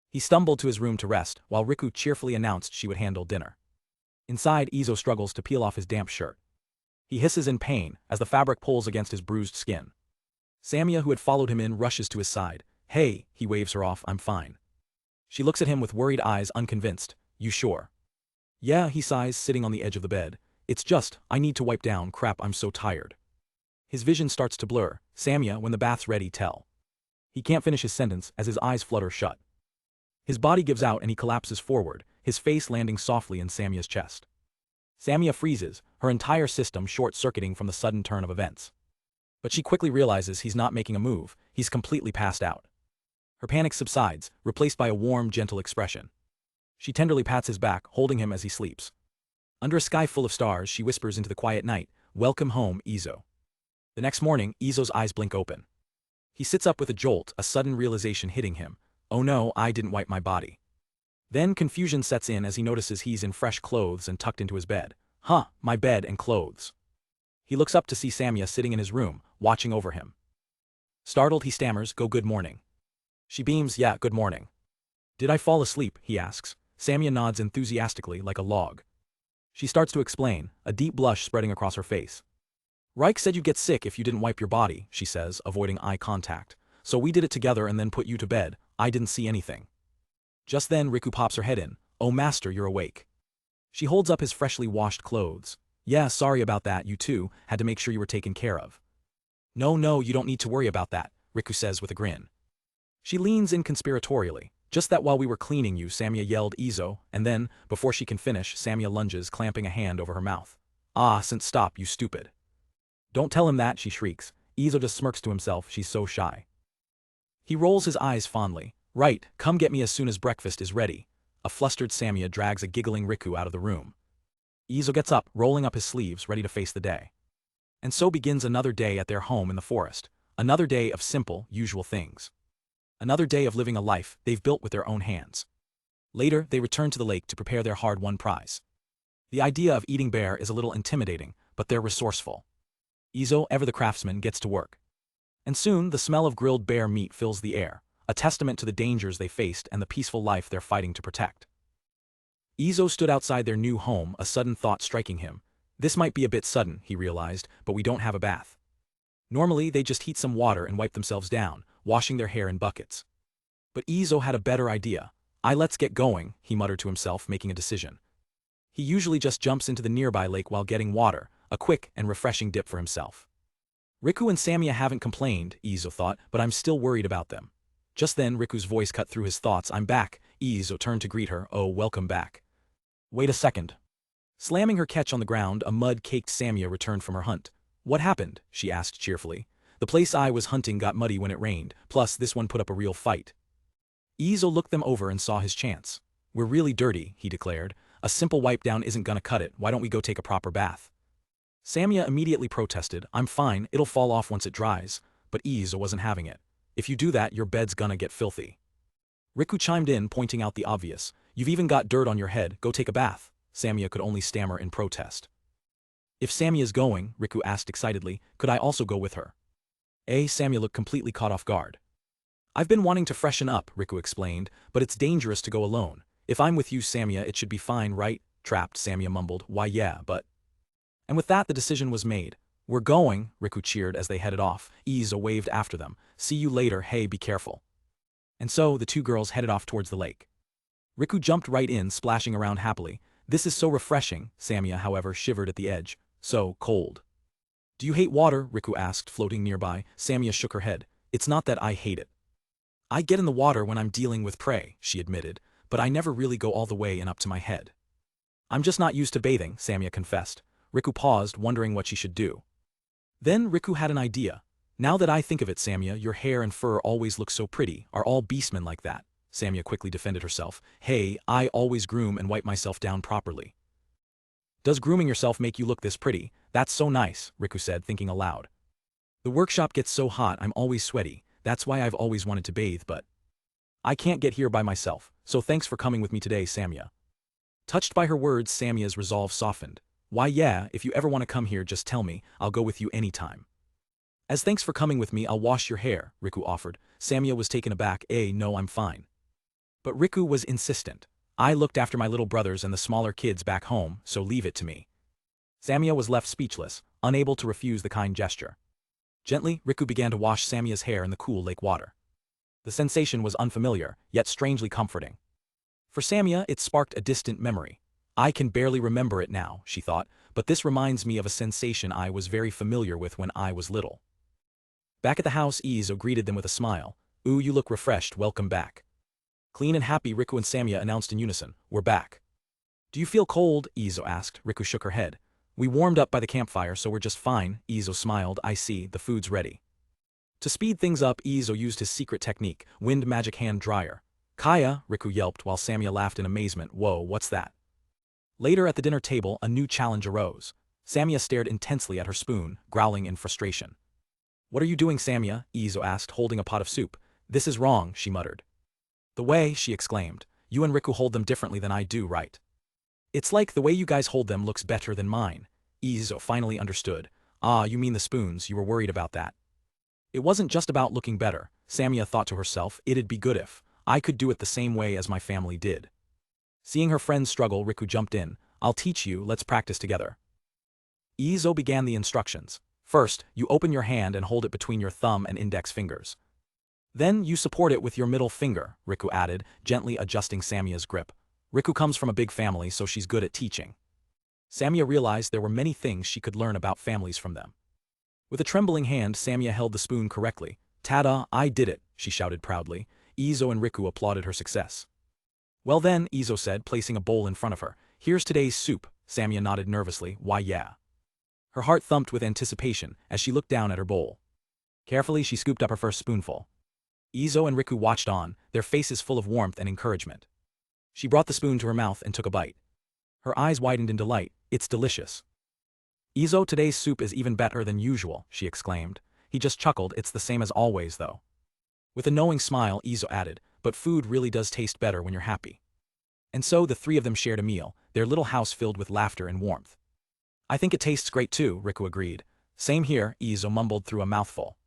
He stumbled to his room to rest, while Riku cheerfully announced she would handle dinner. Inside, Izo struggles to peel off his damp shirt. He hisses in pain as the fabric pulls against his bruised skin. Samia, who had followed him in, rushes to his side. Hey, he waves her off, I'm fine. She looks at him with worried eyes, unconvinced. You sure? Yeah, he sighs, sitting on the edge of the bed. It's just, I need to wipe down, crap, I'm so tired. His vision starts to blur. Samia, when the bath's ready, tell. He can't finish his sentence as his eyes flutter shut. His body gives out and he collapses forward, his face landing softly in Samia's chest. Samia freezes, her entire system short-circuiting from the sudden turn of events. But she quickly realizes he's not making a move, he's completely passed out. Her panic subsides, replaced by a warm, gentle expression. She tenderly pats his back, holding him as he sleeps. Under a sky full of stars, she whispers into the quiet night, "Welcome home, Izo." The next morning, Izo's eyes blink open. He sits up with a jolt, a sudden realization hitting him. Oh no, I didn't wipe my body. Then confusion sets in as he notices he's in fresh clothes and tucked into his bed. Huh, my bed and clothes. He looks up to see Samia sitting in his room, watching over him. Startled, he stammers, "Go, good morning." She beams, "Yeah, good morning." "Did I fall asleep?" he asks. Samia nods enthusiastically like a log. She starts to explain, a deep blush spreading across her face. "Reich said you'd get sick if you didn't wipe your body," she says, avoiding eye contact. "So we did it together and then put you to bed. I didn't see anything." Just then Riku pops her head in. "Oh master, you're awake." She holds up his freshly washed clothes. "Yeah, sorry about that, you too, had to make sure you were taken care of." No, you don't need to worry about that," Riku says with a grin. She leans in conspiratorially. "Just that while we were cleaning you," Samia yelled, "Izo," and then, before she can finish, Samia lunges, clamping a hand over her mouth. "Ah, stop, you stupid." "Don't tell him that," she shrieks. Izo just smirks to himself, she's so shy. He rolls his eyes fondly. "Right, come get me as soon as breakfast is ready." A flustered Samia drags a giggling Riku out of the room. Izo gets up, rolling up his sleeves, ready to face the day. And so begins another day at their home in the forest. Another day of simple, usual things. Another day of living a life they've built with their own hands. Later, they return to the lake to prepare their hard-won prize. The idea of eating bear is a little intimidating, but they're resourceful. Izo, ever the craftsman, gets to work. And soon, the smell of grilled bear meat fills the air, a testament to the dangers they faced and the peaceful life they're fighting to protect. Izo stood outside their new home, a sudden thought striking him. This might be a bit sudden, he realized, but we don't have a bath. Normally, they just heat some water and wipe themselves down, washing their hair in buckets. But Izo had a better idea. Let's get going," he muttered to himself, making a decision. He usually just jumps into the nearby lake while getting water, a quick and refreshing dip for himself. Riku and Samia haven't complained, Izo thought, but I'm still worried about them. Just then Riku's voice cut through his thoughts. "I'm back." Izo turned to greet her. "Oh, welcome back." "Wait a second." Slamming her catch on the ground, a mud-caked Samia returned from her hunt. "What happened?" she asked cheerfully. "The place I was hunting got muddy when it rained, plus this one put up a real fight." Izo looked them over and saw his chance. "We're really dirty," he declared. "A simple wipe down isn't gonna cut it. Why don't we go take a proper bath?" Samia immediately protested. "I'm fine, it'll fall off once it dries." But Izo wasn't having it. "If you do that, your bed's gonna get filthy." Riku chimed in, pointing out the obvious. "You've even got dirt on your head, go take a bath." Samia could only stammer in protest. "If Samia's going," Riku asked excitedly, "could I also go with her?" Samia looked completely caught off guard. "I've been wanting to freshen up," Riku explained, "but it's dangerous to go alone. If I'm with you, Samia, it should be fine, right?" Trapped, Samia mumbled. "Why yeah, but..." And with that the decision was made. "We're going," Riku cheered as they headed off. Izo waved after them. "See you later, hey, be careful." And so the two girls headed off towards the lake. Riku jumped right in, splashing around happily. "This is so refreshing." Samia, however, shivered at the edge. "So cold." "Do you hate water?" Riku asked, floating nearby. Samia shook her head. "It's not that I hate it. I get in the water when I'm dealing with prey," she admitted, "but I never really go all the way and up to my head." "I'm just not used to bathing," Samia confessed. Riku paused, wondering what she should do. Then Riku had an idea. "Now that I think of it, Samia, your hair and fur always look so pretty. Are all beastmen like that?" Samia quickly defended herself. "Hey, I always groom and wipe myself down properly." "Does grooming yourself make you look this pretty? That's so nice," Riku said, thinking aloud. "The workshop gets so hot I'm always sweaty. That's why I've always wanted to bathe, but I can't get here by myself, so thanks for coming with me today, Samia." Touched by her words, Samia's resolve softened. "Why yeah, if you ever want to come here just tell me, I'll go with you anytime." "As thanks for coming with me, I'll wash your hair," Riku offered. Samia was taken aback. No, I'm fine." But Riku was insistent. "I looked after my little brothers and the smaller kids back home, so leave it to me." Samia was left speechless, unable to refuse the kind gesture. Gently, Riku began to wash Samia's hair in the cool lake water. The sensation was unfamiliar, yet strangely comforting. For Samia, it sparked a distant memory. "I can barely remember it now," she thought, "but this reminds me of a sensation I was very familiar with when I was little." Back at the house, Izo greeted them with a smile. "Ooh, you look refreshed, welcome back." Clean and happy, Riku and Samia announced in unison, "We're back." "Do you feel cold?" Izo asked. Riku shook her head. "We warmed up by the campfire, so we're just fine." Izo smiled. "I see, the food's ready." To speed things up, Izo used his secret technique, wind magic hand dryer. "Kaya," Riku yelped while Samia laughed in amazement. "Whoa, what's that?" Later at the dinner table, a new challenge arose. Samia stared intensely at her spoon, growling in frustration. "What are you doing, Samia?" Izo asked, holding a pot of soup. "This is wrong," she muttered. "The way," she exclaimed. "You and Riku hold them differently than I do, right? It's like the way you guys hold them looks better than mine." Izo finally understood. "Ah, you mean the spoons, you were worried about that." It wasn't just about looking better, Samia thought to herself, it'd be good if I could do it the same way as my family did. Seeing her friends struggle, Riku jumped in. "I'll teach you, let's practice together." Izo began the instructions. "First, you open your hand and hold it between your thumb and index fingers. Then you support it with your middle finger," Riku added, gently adjusting Samia's grip. Riku comes from a big family, so she's good at teaching. Samia realized there were many things she could learn about families from them. With a trembling hand, Samia held the spoon correctly. "Tada, I did it," she shouted proudly. Izo and Riku applauded her success. "Well then," Izo said, placing a bowl in front of her. "Here's today's soup." Samia nodded nervously. "Why yeah." Her heart thumped with anticipation as she looked down at her bowl. Carefully, she scooped up her first spoonful. Izo and Riku watched on, their faces full of warmth and encouragement. She brought the spoon to her mouth and took a bite. Her eyes widened in delight. "It's delicious." "Izo, today's soup is even better than usual," she exclaimed. He just chuckled. "It's the same as always, though." With a knowing smile, Izo added, "But food really does taste better when you're happy." And so the three of them shared a meal, their little house filled with laughter and warmth. "I think it tastes great too," Riku agreed. "Same here," Izo mumbled through a mouthful.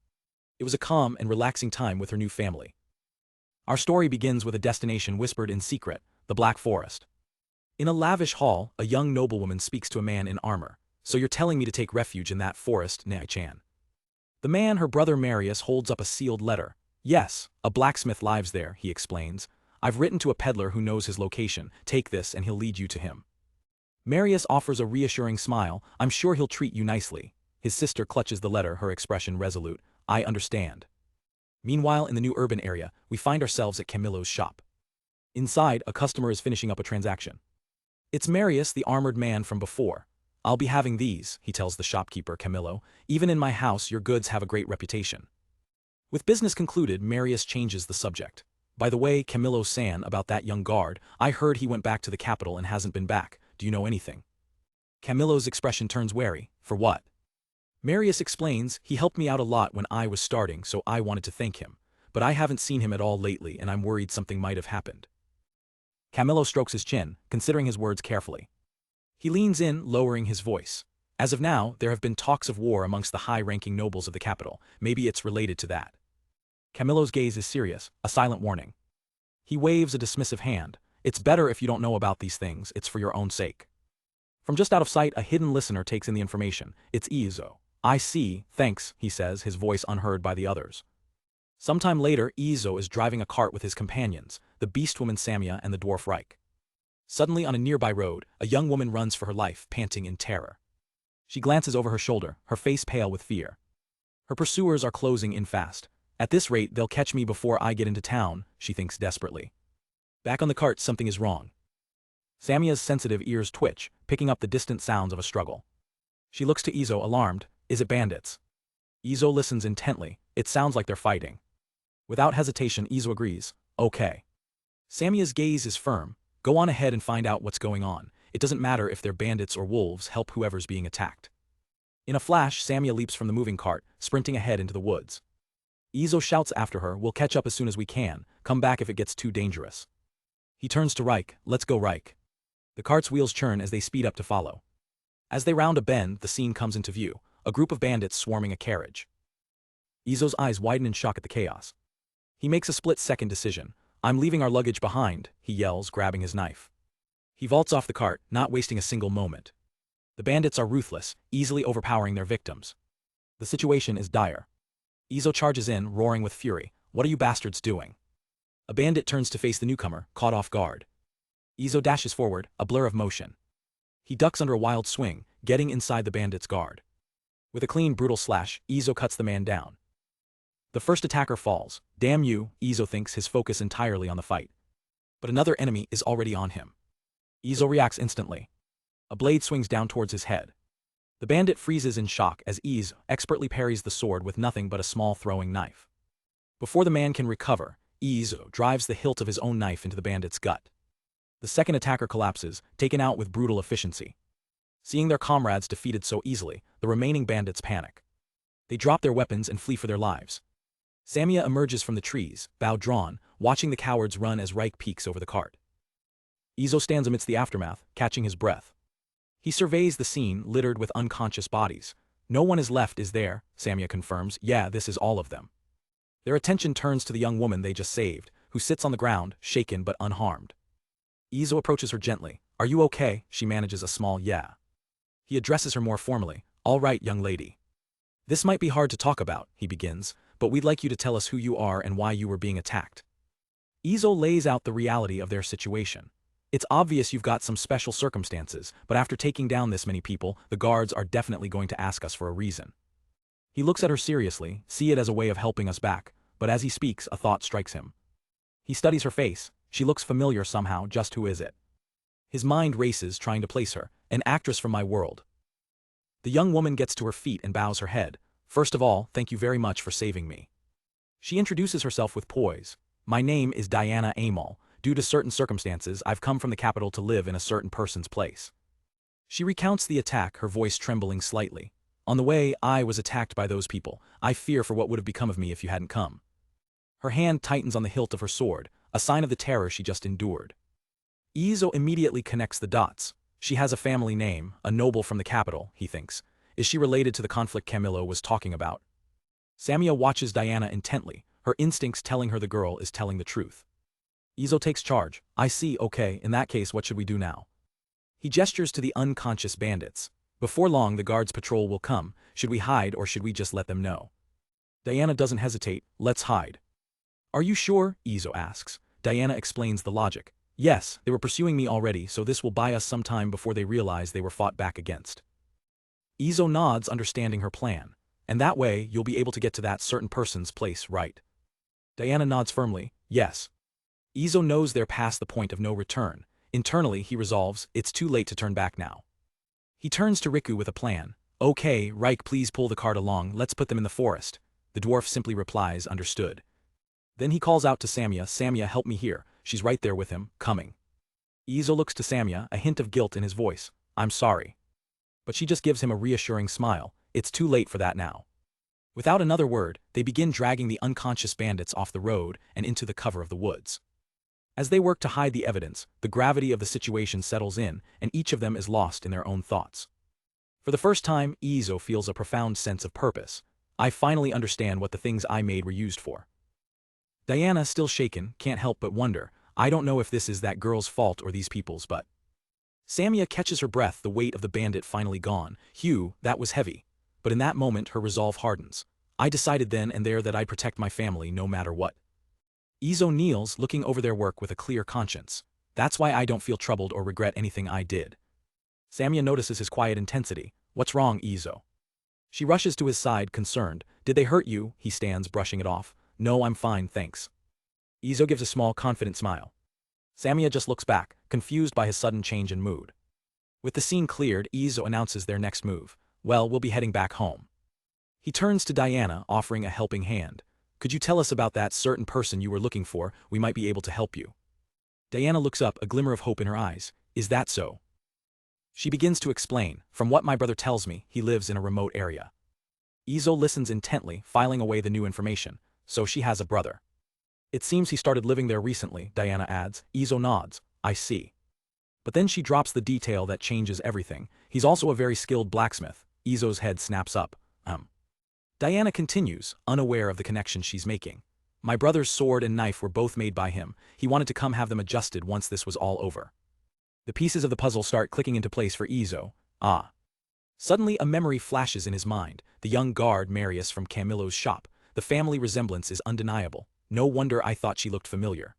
It was a calm and relaxing time with her new family. Our story begins with a destination whispered in secret, the Black Forest. In a lavish hall, a young noblewoman speaks to a man in armor. "So you're telling me to take refuge in that forest, Nai-chan?" The man, her brother Marius, holds up a sealed letter. "Yes, a blacksmith lives there," he explains. "I've written to a peddler who knows his location. Take this and he'll lead you to him." Marius offers a reassuring smile. "I'm sure he'll treat you nicely." His sister clutches the letter, her expression resolute. "I understand." Meanwhile, in the new urban area, we find ourselves at Camilo's shop. Inside, a customer is finishing up a transaction. It's Marius, the armored man from before. "I'll be having these," he tells the shopkeeper, Camilo. "Even in my house, your goods have a great reputation." With business concluded, Marius changes the subject. "By the way, Camilo-san, about that young guard, I heard he went back to the capital and hasn't been back. Do you know anything?" Camilo's expression turns wary. "For what?" Marius explains, "He helped me out a lot when I was starting, so I wanted to thank him. But I haven't seen him at all lately and I'm worried something might have happened." Camilo strokes his chin, considering his words carefully. He leans in, lowering his voice. "As of now, there have been talks of war amongst the high-ranking nobles of the capital. Maybe it's related to that." Camilo's gaze is serious, a silent warning. He waves a dismissive hand. "It's better if you don't know about these things, it's for your own sake." From just out of sight, a hidden listener takes in the information. It's Izo. "I see, thanks," he says, his voice unheard by the others. Sometime later, Izo is driving a cart with his companions, the beastwoman Samia and the dwarf Riku. Suddenly, on a nearby road, a young woman runs for her life, panting in terror. She glances over her shoulder, her face pale with fear. Her pursuers are closing in fast. "At this rate, they'll catch me before I get into town," she thinks desperately. Back on the cart, something is wrong. Samia's sensitive ears twitch, picking up the distant sounds of a struggle. She looks to Izo, alarmed. "Is it bandits?" Izo listens intently. "It sounds like they're fighting." Without hesitation, Izo agrees. "Okay." Samia's gaze is firm. "Go on ahead and find out what's going on. It doesn't matter if they're bandits or wolves, help whoever's being attacked." In a flash, Samia leaps from the moving cart, sprinting ahead into the woods. Izo shouts after her, "We'll catch up as soon as we can. Come back if it gets too dangerous." He turns to Riku. "Let's go, Riku." The cart's wheels churn as they speed up to follow. As they round a bend, the scene comes into view, a group of bandits swarming a carriage. Izo's eyes widen in shock at the chaos. He makes a split-second decision. "I'm leaving our luggage behind," he yells, grabbing his knife. He vaults off the cart, not wasting a single moment. The bandits are ruthless, easily overpowering their victims. The situation is dire. Izo charges in, roaring with fury. "What are you bastards doing?" A bandit turns to face the newcomer, caught off guard. Izo dashes forward, a blur of motion. He ducks under a wild swing, getting inside the bandit's guard. With a clean, brutal slash, Izo cuts the man down. The first attacker falls. Damn you, Izo thinks, his focus entirely on the fight. But another enemy is already on him. Izo reacts instantly. A blade swings down towards his head. The bandit freezes in shock as Izo expertly parries the sword with nothing but a small throwing knife. Before the man can recover, Izo drives the hilt of his own knife into the bandit's gut. The second attacker collapses, taken out with brutal efficiency. Seeing their comrades defeated so easily, the remaining bandits panic. They drop their weapons and flee for their lives. Samia emerges from the trees, bow drawn, watching the cowards run as Riku peeks over the cart. Izo stands amidst the aftermath, catching his breath. He surveys the scene, littered with unconscious bodies. No one is left, is there? Samia confirms. Yeah, this is all of them. Their attention turns to the young woman they just saved, who sits on the ground, shaken but unharmed. Izo approaches her gently. Are you okay? She manages a small yeah. He addresses her more formally. All right, young lady. This might be hard to talk about, he begins, but we'd like you to tell us who you are and why you were being attacked. Izo lays out the reality of their situation. It's obvious you've got some special circumstances, but after taking down this many people, the guards are definitely going to ask us for a reason. He looks at her seriously, see it as a way of helping us back, but as he speaks, a thought strikes him. He studies her face. She looks familiar somehow, just who is it? His mind races, trying to place her, an actress from my world. The young woman gets to her feet and bows her head. First of all, thank you very much for saving me. She introduces herself with poise. My name is Diana Amal. Due to certain circumstances, I've come from the capital to live in a certain person's place. She recounts the attack, her voice trembling slightly. On the way, I was attacked by those people. I fear for what would have become of me if you hadn't come. Her hand tightens on the hilt of her sword, a sign of the terror she just endured. Izo immediately connects the dots. She has a family name, a noble from the capital, he thinks. Is she related to the conflict Camilo was talking about? Samia watches Diana intently, her instincts telling her the girl is telling the truth. Izo takes charge. I see, okay, in that case what should we do now? He gestures to the unconscious bandits. Before long the guards' patrol will come. Should we hide or should we just let them know? Diana doesn't hesitate. Let's hide. Are you sure? Izo asks. Diana explains the logic. Yes, they were pursuing me already, so this will buy us some time before they realize they were fought back against. Izo nods, understanding her plan. And that way, you'll be able to get to that certain person's place, right? Diana nods firmly. Yes. Izo knows they're past the point of no return. Internally, he resolves, it's too late to turn back now. He turns to Riku with a plan. Okay, Riku, please pull the cart along, let's put them in the forest. The dwarf simply replies, understood. Then he calls out to Samia, Samia, help me here. She's right there with him, coming. Izo looks to Samia, a hint of guilt in his voice. I'm sorry. But she just gives him a reassuring smile. It's too late for that now. Without another word, they begin dragging the unconscious bandits off the road and into the cover of the woods. As they work to hide the evidence, the gravity of the situation settles in, and each of them is lost in their own thoughts. For the first time, Izo feels a profound sense of purpose. I finally understand what the things I made were used for. Diana, still shaken, can't help but wonder, I don't know if this is that girl's fault or these people's, but... Samia catches her breath, the weight of the bandit finally gone. Hugh, that was heavy. But in that moment her resolve hardens. I decided then and there that I'd protect my family no matter what. Izo kneels, looking over their work with a clear conscience. That's why I don't feel troubled or regret anything I did. Samia notices his quiet intensity. What's wrong, Izo? She rushes to his side, concerned. Did they hurt you? He stands, brushing it off. No, I'm fine, thanks. Izo gives a small, confident smile. Samia just looks back, confused by his sudden change in mood. With the scene cleared, Izo announces their next move. Well, we'll be heading back home. He turns to Diana, offering a helping hand. Could you tell us about that certain person you were looking for? We might be able to help you. Diana looks up, a glimmer of hope in her eyes. Is that so? She begins to explain. From what my brother tells me, he lives in a remote area. Izo listens intently, filing away the new information. So she has a brother. It seems he started living there recently, Diana adds. Izo nods. I see. But then she drops the detail that changes everything. He's also a very skilled blacksmith. Izo's head snaps up. Diana continues, unaware of the connection she's making. My brother's sword and knife were both made by him. He wanted to come have them adjusted once this was all over. The pieces of the puzzle start clicking into place for Izo. Suddenly a memory flashes in his mind. The young guard Marius from Camilo's shop. The family resemblance is undeniable. No wonder I thought she looked familiar.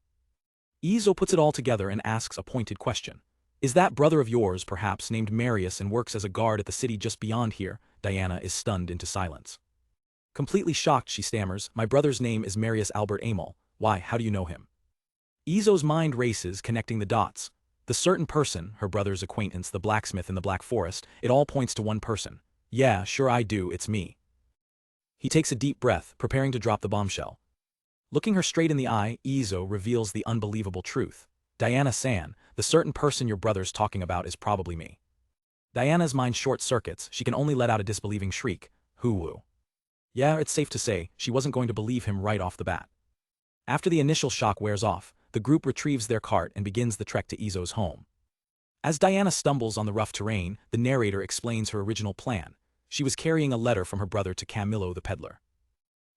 Izo puts it all together and asks a pointed question. Is that brother of yours, perhaps, named Marius and works as a guard at the city just beyond here? Diana is stunned into silence. Completely shocked, she stammers, my brother's name is Marius Albert Amal. Why, how do you know him? Izo's mind races, connecting the dots. The certain person, her brother's acquaintance, the blacksmith in the Black Forest, it all points to one person. Yeah, sure I do, it's me. He takes a deep breath, preparing to drop the bombshell. Looking her straight in the eye, Izo reveals the unbelievable truth. Diana-san, the certain person your brother's talking about is probably me. Diana's mind short-circuits, she can only let out a disbelieving shriek. Hoo-woo. Yeah, it's safe to say, she wasn't going to believe him right off the bat. After the initial shock wears off, the group retrieves their cart and begins the trek to Izo's home. As Diana stumbles on the rough terrain, the narrator explains her original plan. She was carrying a letter from her brother to Camilo the peddler.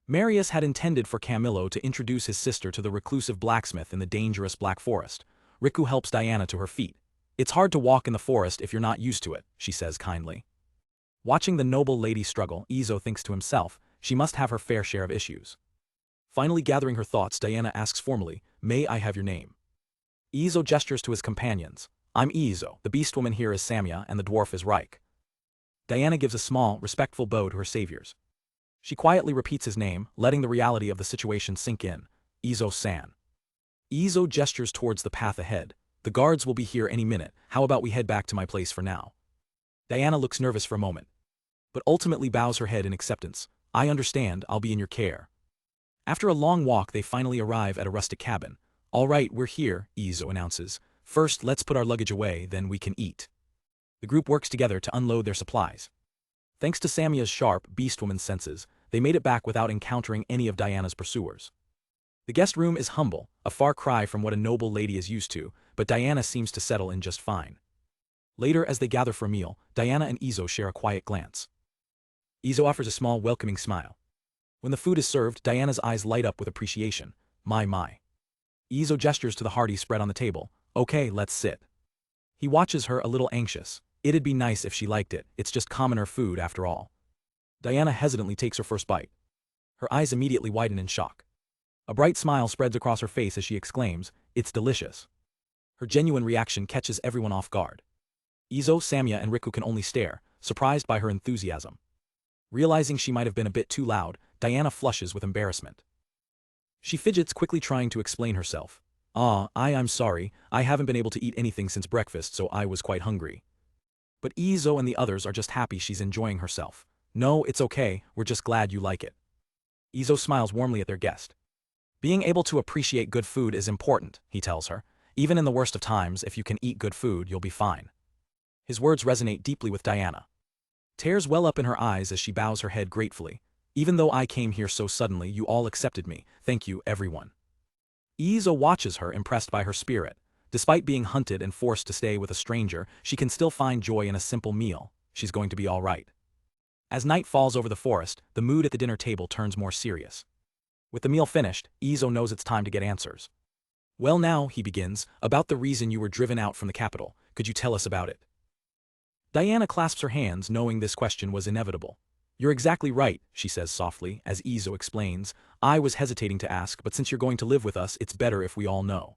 Marius had intended for Camilo to introduce his sister to the reclusive blacksmith in the dangerous Black Forest. Riku helps Diana to her feet. It's hard to walk in the forest if you're not used to it, she says kindly. Watching the noble lady struggle, Izo thinks to himself, she must have her fair share of issues. Finally gathering her thoughts, Diana asks formally, "May I have your name?" Izo gestures to his companions. "I'm Izo, the beast woman here is Samia, and the dwarf is Riku." Diana gives a small, respectful bow to her saviors. She quietly repeats his name, letting the reality of the situation sink in. Izo-san. Izo gestures towards the path ahead. "The guards will be here any minute, how about we head back to my place for now?" Diana looks nervous for a moment, but ultimately bows her head in acceptance. "I understand, I'll be in your care." After a long walk they finally arrive at a rustic cabin. "All right, we're here," Izo announces. "First, let's put our luggage away, then we can eat." The group works together to unload their supplies. Thanks to Samia's sharp, beastwoman senses, they made it back without encountering any of Diana's pursuers. The guest room is humble, a far cry from what a noble lady is used to, but Diana seems to settle in just fine. Later, as they gather for a meal, Diana and Izo share a quiet glance. Izo offers a small, welcoming smile. When the food is served, Diana's eyes light up with appreciation. My. Izo gestures to the hearty spread on the table. "Okay, let's sit." He watches her a little anxious. It'd be nice if she liked it, it's just commoner food after all. Diana hesitantly takes her first bite. Her eyes immediately widen in shock. A bright smile spreads across her face as she exclaims, "It's delicious." Her genuine reaction catches everyone off guard. Izo, Samia and Riku can only stare, surprised by her enthusiasm. Realizing she might have been a bit too loud, Diana flushes with embarrassment. She fidgets, quickly trying to explain herself. I'm sorry, I haven't been able to eat anything since breakfast, so I was quite hungry." But Izo and the others are just happy she's enjoying herself. "No, it's okay, we're just glad you like it." Izo smiles warmly at their guest. "Being able to appreciate good food is important," he tells her. "Even in the worst of times, if you can eat good food, you'll be fine." His words resonate deeply with Diana. Tears well up in her eyes as she bows her head gratefully. "Even though I came here so suddenly, you all accepted me. Thank you, everyone." Izo watches her, impressed by her spirit. Despite being hunted and forced to stay with a stranger, she can still find joy in a simple meal. She's going to be all right. As night falls over the forest, the mood at the dinner table turns more serious. With the meal finished, Izo knows it's time to get answers. "Well now," he begins, "about the reason you were driven out from the capital, could you tell us about it?" Diana clasps her hands, knowing this question was inevitable. "You're exactly right," she says softly, as Izo explains. "I was hesitating to ask, but since you're going to live with us, it's better if we all know."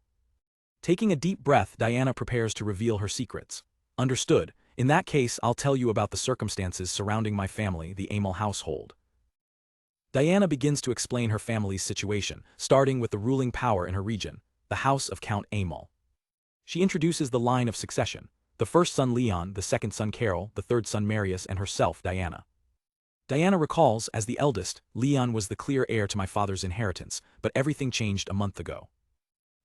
Taking a deep breath, Diana prepares to reveal her secrets. "Understood. In that case, I'll tell you about the circumstances surrounding my family, the Amal household." Diana begins to explain her family's situation, starting with the ruling power in her region, the house of Count Amal. She introduces the line of succession: the first son Leon, the second son Carol, the third son Marius, and herself, Diana. Diana recalls, as the eldest, Leon was the clear heir to my father's inheritance, but everything changed a month ago.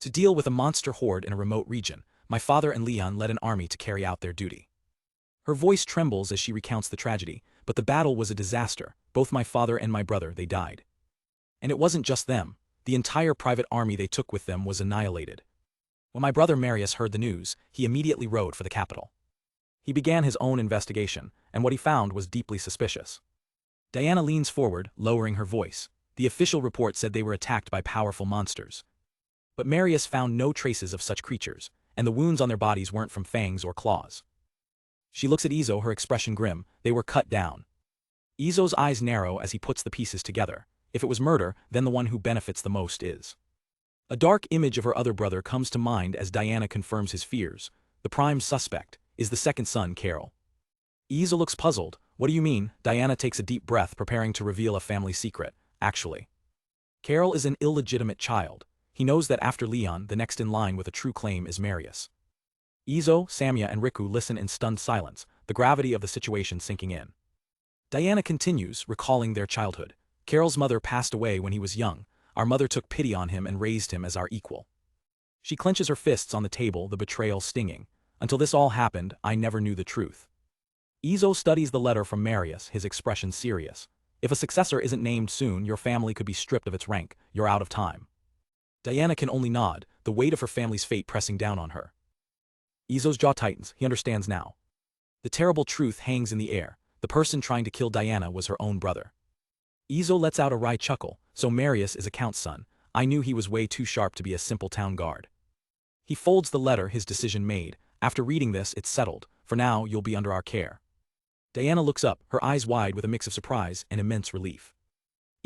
To deal with a monster horde in a remote region, my father and Leon led an army to carry out their duty. Her voice trembles as she recounts the tragedy, but the battle was a disaster. Both my father and my brother, they died. And it wasn't just them. The entire private army they took with them was annihilated. When my brother Marius heard the news, he immediately rode for the capital. He began his own investigation, and what he found was deeply suspicious. Diana leans forward, lowering her voice. The official report said they were attacked by powerful monsters. But Marius found no traces of such creatures, and the wounds on their bodies weren't from fangs or claws. She looks at Izo, her expression grim. They were cut down. Izo's eyes narrow as he puts the pieces together. If it was murder, then the one who benefits the most is. A dark image of her other brother comes to mind as Diana confirms his fears. The prime suspect is the second son, Carol. Izo looks puzzled. "What do you mean?" Diana takes a deep breath, preparing to reveal a family secret. "Actually, Carol is an illegitimate child. He knows that after Leon, the next in line with a true claim is Marius." Izo, Samia and Riku listen in stunned silence, the gravity of the situation sinking in. Diana continues, recalling their childhood. "Carol's mother passed away when he was young. Our mother took pity on him and raised him as our equal." She clenches her fists on the table, the betrayal stinging. Until this all happened, I never knew the truth. Izo studies the letter from Marius, his expression serious. If a successor isn't named soon, your family could be stripped of its rank. You're out of time. Diana can only nod, the weight of her family's fate pressing down on her. Izo's jaw tightens, he understands now. The terrible truth hangs in the air. The person trying to kill Diana was her own brother. Izo lets out a wry chuckle. So Marius is a count's son. I knew he was way too sharp to be a simple town guard. He folds the letter, his decision made. After reading this, it's settled. For now, you'll be under our care. Diana looks up, her eyes wide with a mix of surprise and immense relief.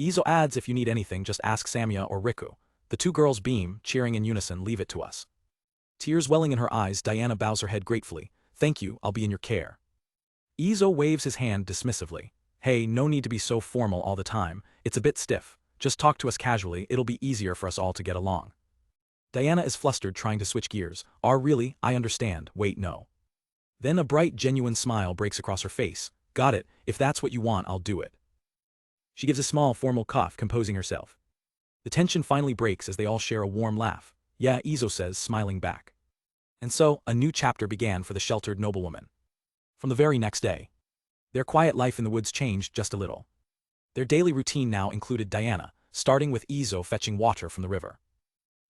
Izo adds, if you need anything, just ask Samia or Riku. The two girls beam, cheering in unison, leave it to us. Tears welling in her eyes, Diana bows her head gratefully. Thank you, I'll be in your care. Izo waves his hand dismissively. Hey, no need to be so formal all the time, it's a bit stiff. Just talk to us casually, it'll be easier for us all to get along. Diana is flustered, trying to switch gears. Really, I understand, wait no. Then a bright, genuine smile breaks across her face. Got it, if that's what you want, I'll do it. She gives a small, formal cough, composing herself. The tension finally breaks as they all share a warm laugh. Yeah, Izo says, smiling back. And so, a new chapter began for the sheltered noblewoman. From the very next day, their quiet life in the woods changed just a little. Their daily routine now included Diana, starting with Izo fetching water from the river.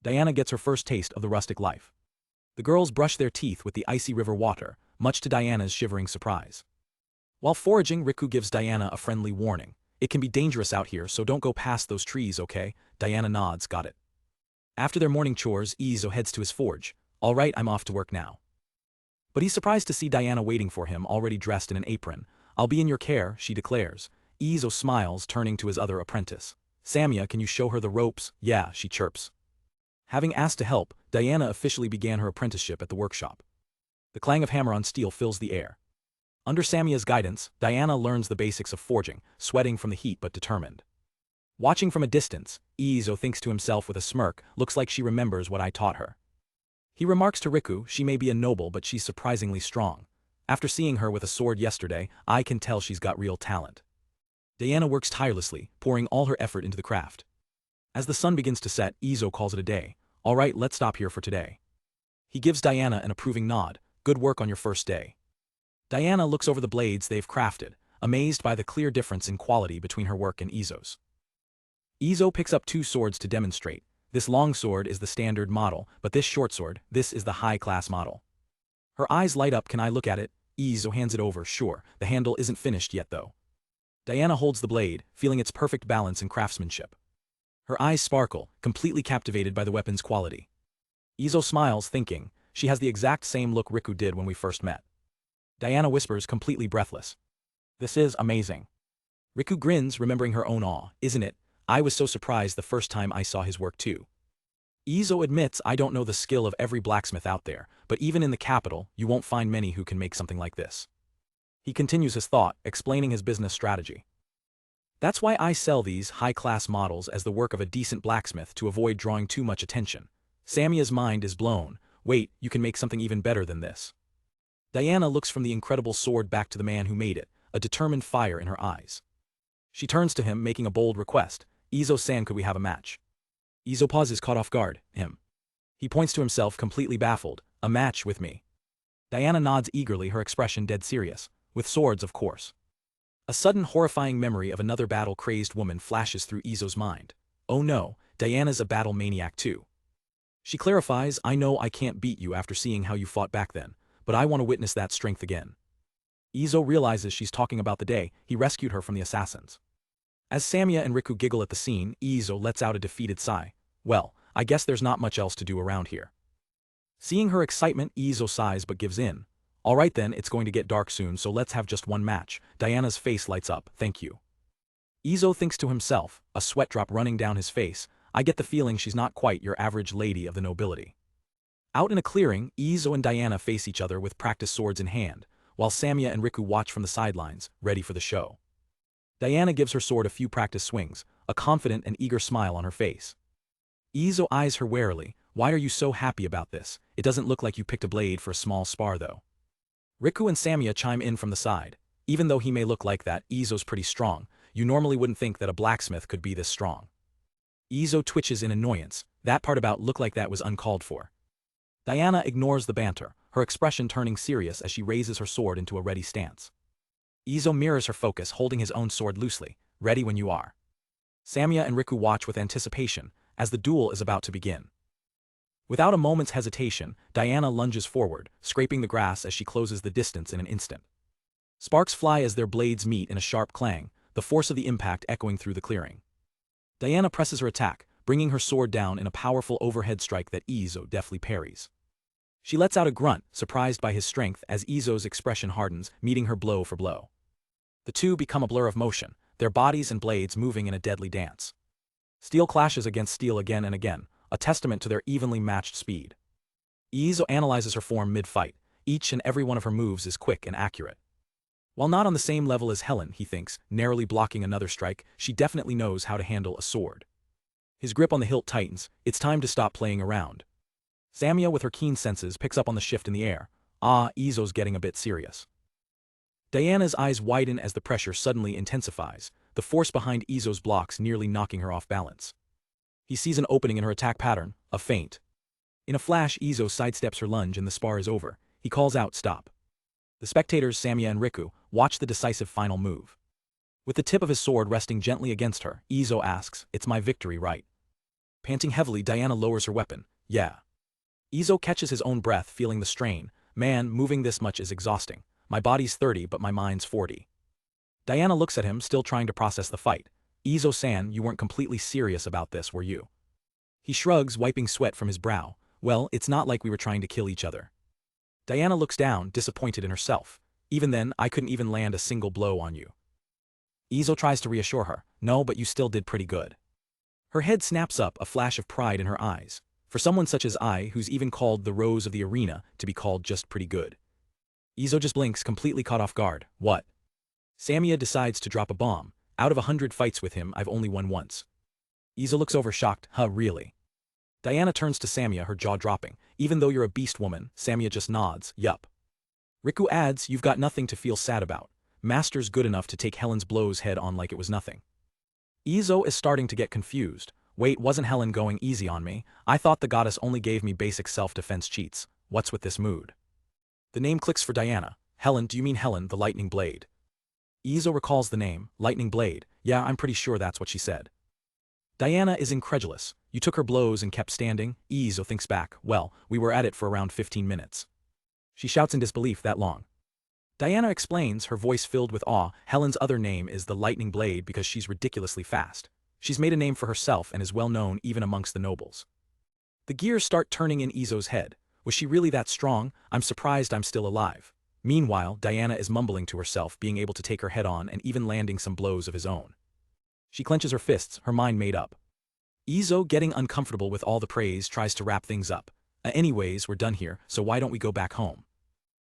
Diana gets her first taste of the rustic life. The girls brush their teeth with the icy river water, much to Diana's shivering surprise. While foraging, Riku gives Diana a friendly warning. It can be dangerous out here, so don't go past those trees, okay? Diana nods, got it. After their morning chores, Izo heads to his forge. All right, I'm off to work now. But he's surprised to see Diana waiting for him, already dressed in an apron. I'll be in your care, she declares. Izo smiles, turning to his other apprentice. Samia, can you show her the ropes? Yeah, she chirps. Having asked to help, Diana officially began her apprenticeship at the workshop. The clang of hammer on steel fills the air. Under Samia's guidance, Diana learns the basics of forging, sweating from the heat but determined. Watching from a distance, Izo thinks to himself with a smirk, looks like she remembers what I taught her. He remarks to Riku, she may be a noble but she's surprisingly strong. After seeing her with a sword yesterday, I can tell she's got real talent. Diana works tirelessly, pouring all her effort into the craft. As the sun begins to set, Izo calls it a day. All right, let's stop here for today. He gives Diana an approving nod. Good work on your first day. Diana looks over the blades they've crafted, amazed by the clear difference in quality between her work and Izo's. Izo picks up two swords to demonstrate. This long sword is the standard model, but this short sword, this is the high-class model. Her eyes light up. Can I look at it? Izo hands it over. Sure, the handle isn't finished yet though. Diana holds the blade, feeling its perfect balance and craftsmanship. Her eyes sparkle, completely captivated by the weapon's quality. Izo smiles, thinking, she has the exact same look Riku did when we first met. Diana whispers, completely breathless. This is amazing. Riku grins, remembering her own awe. Isn't it? I was so surprised the first time I saw his work too. Izo admits, I don't know the skill of every blacksmith out there, but even in the capital, you won't find many who can make something like this. He continues his thought, explaining his business strategy. That's why I sell these high-class models as the work of a decent blacksmith to avoid drawing too much attention. Samia's mind is blown. Wait, you can make something even better than this. Diana looks from the incredible sword back to the man who made it, a determined fire in her eyes. She turns to him, making a bold request. Izo-san, could we have a match? Izo pauses, caught off guard. Him. He points to himself, completely baffled. A match with me. Diana nods eagerly, her expression dead serious. With swords, of course. A sudden horrifying memory of another battle-crazed woman flashes through Izo's mind. Oh no, Diana's a battle maniac too. She clarifies, I know I can't beat you after seeing how you fought back then, but I want to witness that strength again. Izo realizes she's talking about the day he rescued her from the assassins. As Samia and Riku giggle at the scene, Izo lets out a defeated sigh. Well, I guess there's not much else to do around here. Seeing her excitement, Izo sighs but gives in. Alright then, it's going to get dark soon, so let's have just one match. Diana's face lights up, thank you. Izo thinks to himself, a sweat drop running down his face. I get the feeling she's not quite your average lady of the nobility. Out in a clearing, Izo and Diana face each other with practice swords in hand, while Samia and Riku watch from the sidelines, ready for the show. Diana gives her sword a few practice swings, a confident and eager smile on her face. Izo eyes her warily. Why are you so happy about this? It doesn't look like you picked a blade for a small spar though. Riku and Samia chime in from the side. Even though he may look like that, Izo's pretty strong. You normally wouldn't think that a blacksmith could be this strong. Izo twitches in annoyance. That part about look like that was uncalled for. Diana ignores the banter, her expression turning serious as she raises her sword into a ready stance. Izo mirrors her focus, holding his own sword loosely, ready when you are. Samia and Riku watch with anticipation, as the duel is about to begin. Without a moment's hesitation, Diana lunges forward, scraping the grass as she closes the distance in an instant. Sparks fly as their blades meet in a sharp clang, the force of the impact echoing through the clearing. Diana presses her attack, bringing her sword down in a powerful overhead strike that Izo deftly parries. She lets out a grunt, surprised by his strength as Izo's expression hardens, meeting her blow for blow. The two become a blur of motion, their bodies and blades moving in a deadly dance. Steel clashes against steel again and again, a testament to their evenly matched speed. Izo analyzes her form mid-fight, each and every one of her moves is quick and accurate. While not on the same level as Helen, he thinks, narrowly blocking another strike, she definitely knows how to handle a sword. His grip on the hilt tightens, it's time to stop playing around. Samia with her keen senses picks up on the shift in the air. Izo's getting a bit serious. Diana's eyes widen as the pressure suddenly intensifies, the force behind Izo's blocks nearly knocking her off balance. He sees an opening in her attack pattern, a feint. In a flash, Izo sidesteps her lunge and the spar is over. He calls out, "Stop." The spectators, Samia and Riku, watch the decisive final move. With the tip of his sword resting gently against her, Izo asks, "It's my victory, right?" Panting heavily, Diana lowers her weapon. "Yeah." Izo catches his own breath, feeling the strain. "Man, moving this much is exhausting. My body's 30, but my mind's 40. Diana looks at him, still trying to process the fight. "Izo-san, you weren't completely serious about this, were you?" He shrugs, wiping sweat from his brow. "Well, it's not like we were trying to kill each other." Diana looks down, disappointed in herself. "Even then, I couldn't even land a single blow on you." Izo tries to reassure her. "No, but you still did pretty good." Her head snaps up, a flash of pride in her eyes. For someone such as I, who's even called the Rose of the Arena, to be called just pretty good. Izo just blinks, completely caught off guard. "What?" Samia decides to drop a bomb. "Out of 100 fights with him, I've only won once." Izo looks over shocked. "Huh, really?" Diana turns to Samia, her jaw dropping. "Even though you're a beast woman," Samia just nods. "Yup." Riku adds, "You've got nothing to feel sad about. Master's good enough to take Helen's blows head on like it was nothing." Izo is starting to get confused. "Wait, wasn't Helen going easy on me? I thought the goddess only gave me basic self-defense cheats. What's with this mood?" The name clicks for Diana. "Helen, do you mean Helen, the lightning blade?" Izo recalls the name, lightning blade. "Yeah, I'm pretty sure that's what she said." Diana is incredulous. "You took her blows and kept standing?" Izo thinks back. "Well, we were at it for around 15 minutes. She shouts in disbelief. "That long?" Diana explains, her voice filled with awe. "Helen's other name is the lightning blade because she's ridiculously fast. She's made a name for herself and is well known even amongst the nobles." The gears start turning in Izo's head. Was she really that strong? I'm surprised I'm still alive. Meanwhile, Diana is mumbling to herself, being able to take her head on and even landing some blows of his own. She clenches her fists, her mind made up. Izo, getting uncomfortable with all the praise, tries to wrap things up. Anyways, we're done here, so why don't we go back home?"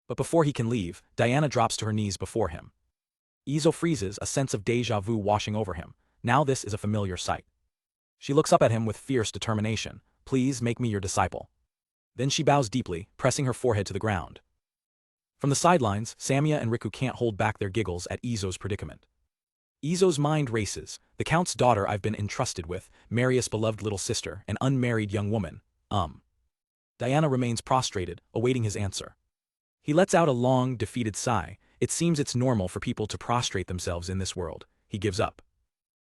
But before he can leave, Diana drops to her knees before him. Izo freezes, a sense of déjà vu washing over him. Now this is a familiar sight. She looks up at him with fierce determination. "Please make me your disciple." Then she bows deeply, pressing her forehead to the ground. From the sidelines, Samia and Riku can't hold back their giggles at Izo's predicament. Izo's mind races. The Count's daughter I've been entrusted with, Marius' beloved little sister, an unmarried young woman. Diana remains prostrated, awaiting his answer. He lets out a long, defeated sigh. It seems it's normal for people to prostrate themselves in this world. He gives up.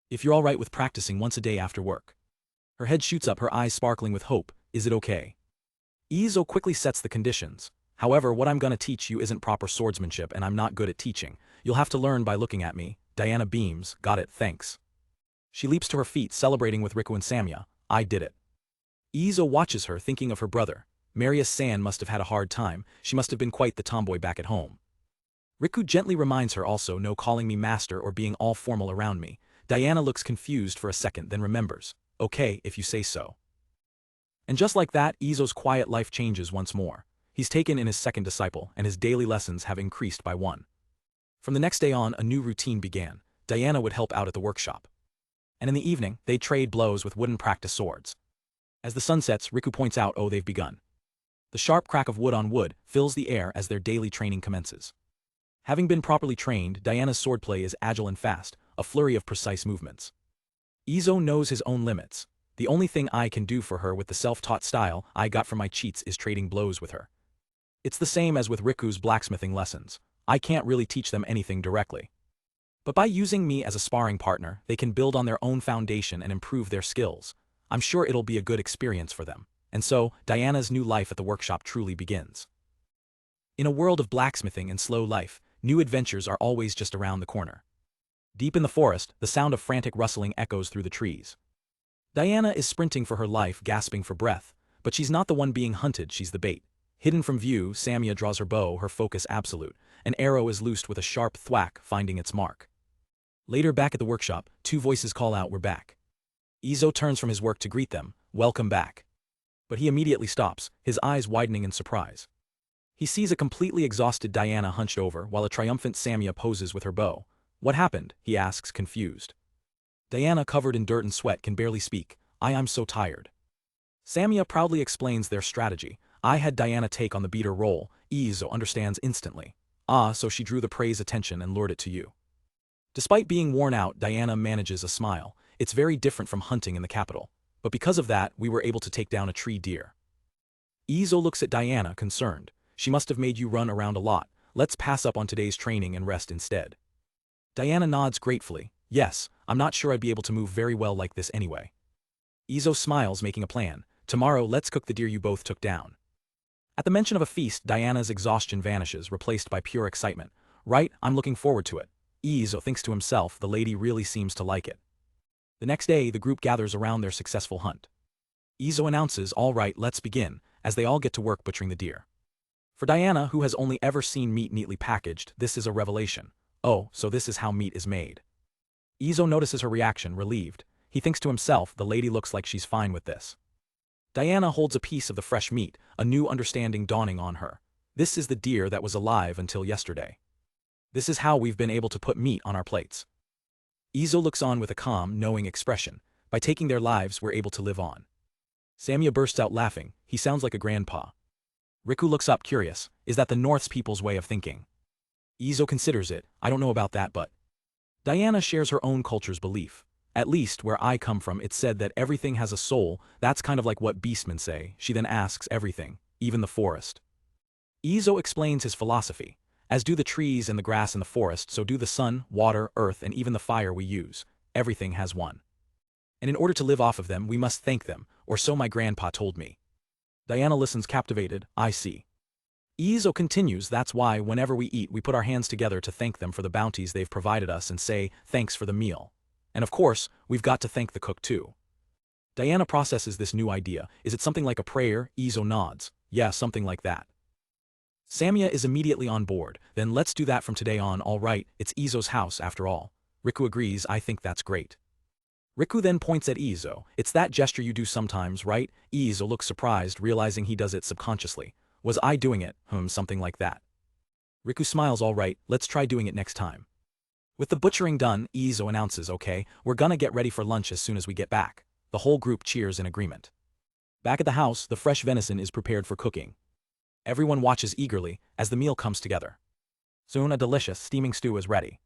"If you're all right with practicing once a day after work." Her head shoots up, her eyes sparkling with hope. "Is it okay?" Izo quickly sets the conditions. "However, what I'm gonna teach you isn't proper swordsmanship and I'm not good at teaching. You'll have to learn by looking at me." Diana beams. "Got it, thanks." She leaps to her feet, celebrating with Riku and Samia. "I did it." Izo watches her, thinking of her brother. Marius-san must have had a hard time. She must have been quite the tomboy back at home. Riku gently reminds her also, "No calling me master or being all formal around me." Diana looks confused for a second, then remembers. "Okay, if you say so." And just like that, Izo's quiet life changes once more. He's taken in his second disciple, and his daily lessons have increased by one. From the next day on, a new routine began. Diana would help out at the workshop. And in the evening, they'd trade blows with wooden practice swords. As the sun sets, Riku points out, "Oh, they've begun." The sharp crack of wood on wood fills the air as their daily training commences. Having been properly trained, Diana's swordplay is agile and fast, a flurry of precise movements. Izo knows his own limits. The only thing I can do for her with the self-taught style I got from my cheats is trading blows with her. It's the same as with Riku's blacksmithing lessons. I can't really teach them anything directly. But by using me as a sparring partner, they can build on their own foundation and improve their skills. I'm sure it'll be a good experience for them. And so, Diana's new life at the workshop truly begins. In a world of blacksmithing and slow life, new adventures are always just around the corner. Deep in the forest, the sound of frantic rustling echoes through the trees. Diana is sprinting for her life, gasping for breath, but she's not the one being hunted, she's the bait. Hidden from view, Samia draws her bow, her focus absolute. An arrow is loosed with a sharp thwack, finding its mark. Later back at the workshop, two voices call out, "We're back." Izo turns from his work to greet them, "Welcome back." But he immediately stops, his eyes widening in surprise. He sees a completely exhausted Diana hunched over, while a triumphant Samia poses with her bow. "What happened?" he asks, confused. Diana, covered in dirt and sweat, can barely speak. I'm so tired." Samia proudly explains their strategy. "I had Diana take on the beater role." Izo understands instantly. "Ah, so she drew the prey's attention and lured it to you." Despite being worn out, Diana manages a smile. "It's very different from hunting in the capital. But because of that, we were able to take down a tree deer." Izo looks at Diana, concerned. "She must have made you run around a lot. Let's pass up on today's training and rest instead." Diana nods gratefully. "Yes, I'm not sure I'd be able to move very well like this anyway." Izo smiles, making a plan. "Tomorrow, let's cook the deer you both took down." At the mention of a feast, Diana's exhaustion vanishes, replaced by pure excitement. "Right, I'm looking forward to it." Izo thinks to himself, the lady really seems to like it. The next day, the group gathers around their successful hunt. Izo announces, "All right, let's begin," as they all get to work butchering the deer. For Diana, who has only ever seen meat neatly packaged, this is a revelation. "Oh, so this is how meat is made." Izo notices her reaction, relieved. He thinks to himself, the lady looks like she's fine with this. Diana holds a piece of the fresh meat, a new understanding dawning on her. "This is the deer that was alive until yesterday. This is how we've been able to put meat on our plates." Izo looks on with a calm, knowing expression. "By taking their lives, we're able to live on." Samia bursts out laughing. He sounds like a grandpa. Riku looks up, curious. "Is that the North's people's way of thinking?" Izo considers it. "I don't know about that, but..." Diana shares her own culture's belief. "At least, where I come from, it's said that everything has a soul. That's kind of like what beastmen say." She then asks, "Everything, even the forest?" Izo explains his philosophy. "As do the trees and the grass in the forest, so do the sun, water, earth, and even the fire we use. Everything has one. And in order to live off of them, we must thank them, or so my grandpa told me." Diana listens captivated. "I see." Izo continues, "That's why, whenever we eat, we put our hands together to thank them for the bounties they've provided us and say, thanks for the meal. And of course, we've got to thank the cook too." Diana processes this new idea. "Is it something like a prayer?" Izo nods. "Yeah, something like that." Samia is immediately on board. "Then let's do that from today on." "All right, it's Izo's house after all." Riku agrees. "I think that's great." Riku then points at Izo. "It's that gesture you do sometimes, right?" Izo looks surprised, realizing he does it subconsciously. "Was I doing it?" Something like that." Riku smiles. "All right, let's try doing it next time." With the butchering done, Izo announces, "Okay, we're gonna get ready for lunch as soon as we get back." The whole group cheers in agreement. Back at the house, the fresh venison is prepared for cooking. Everyone watches eagerly as the meal comes together. Soon a delicious, steaming stew is ready.